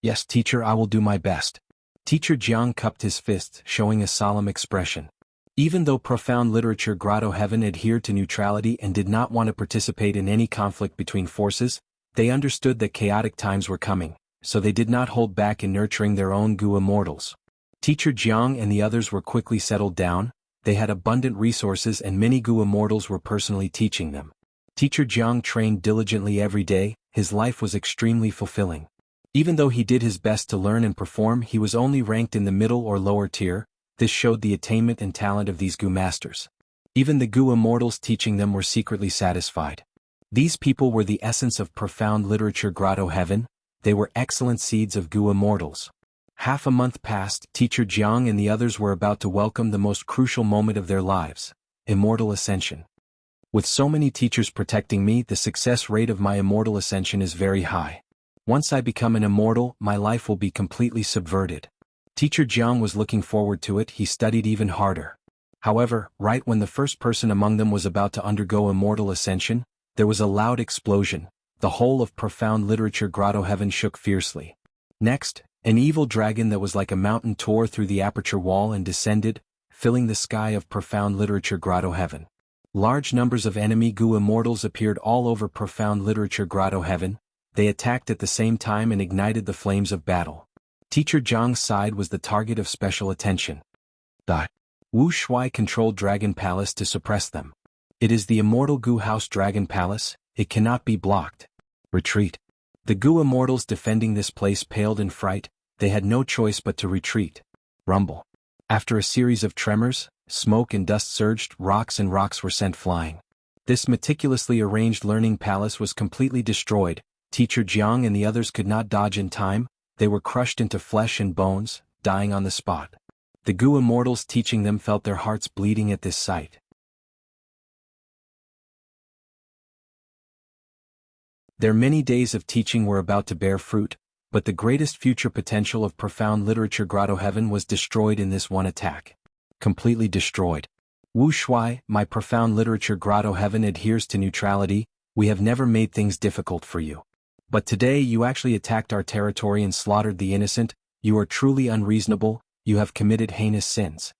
"Yes, teacher, I will do my best." Teacher Jianghu cupped his fists, showing a solemn expression. Even though profound literature Grotto Heaven adhered to neutrality and did not want to participate in any conflict between forces, they understood that chaotic times were coming, so they did not hold back in nurturing their own goo immortals. Teacher Jianghu and the others were quickly settled down. They had abundant resources and many goo immortals were personally teaching them. Teacher Jianghu trained diligently every day. His life was extremely fulfilling. Even though he did his best to learn and perform, he was only ranked in the middle or lower tier. This showed the attainment and talent of these goo masters. Even the goo immortals teaching them were secretly satisfied. These people were the essence of profound literature Grotto Heaven. They were excellent seeds of goo immortals. Half a month passed. Teacher Jianghu and the others were about to welcome the most crucial moment of their lives, immortal ascension. With so many teachers protecting me, the success rate of my immortal ascension is very high. Once I become an immortal, my life will be completely subverted. Teacher Jianghu was looking forward to it. He studied even harder. However, right when the first person among them was about to undergo immortal ascension, there was a loud explosion. The whole of profound literature Grotto Heaven shook fiercely. Next, an evil dragon that was like a mountain tore through the aperture wall and descended, filling the sky of profound literature Grotto Heaven. Large numbers of enemy goo immortals appeared all over profound literature Grotto Heaven. They attacked at the same time and ignited the flames of battle. Teacher Jiang's side was the target of special attention. The Wuxia controlled Dragon Palace to suppress them. It is the immortal Gu House Dragon Palace, it cannot be blocked. Retreat. The Gu immortals defending this place paled in fright, they had no choice but to retreat. Rumble. After a series of tremors, smoke and dust surged, rocks were sent flying. This meticulously arranged learning palace was completely destroyed. Teacher Jiang and the others could not dodge in time, they were crushed into flesh and bones, dying on the spot. The Gu immortals teaching them felt their hearts bleeding at this sight. Their many days of teaching were about to bear fruit, but the greatest future potential of profound literature Grotto Heaven was destroyed in this one attack. Completely destroyed. Wu Shui, my profound literature Grotto Heaven adheres to neutrality, we have never made things difficult for you. But today you actually attacked our territory and slaughtered the innocent, you are truly unreasonable, you have committed heinous sins.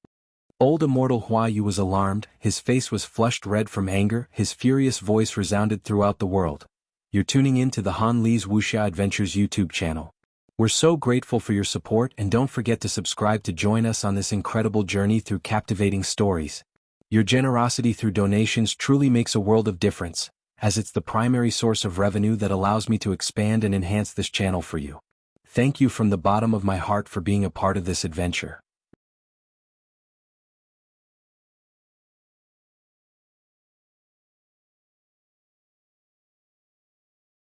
Old immortal Hua Yu was alarmed, his face was flushed red from anger, his furious voice resounded throughout the world. You're tuning in to the Han Li's Wuxia Adventures YouTube channel. We're so grateful for your support and don't forget to subscribe to join us on this incredible journey through captivating stories. Your generosity through donations truly makes a world of difference, as it's the primary source of revenue that allows me to expand and enhance this channel for you. Thank you from the bottom of my heart for being a part of this adventure.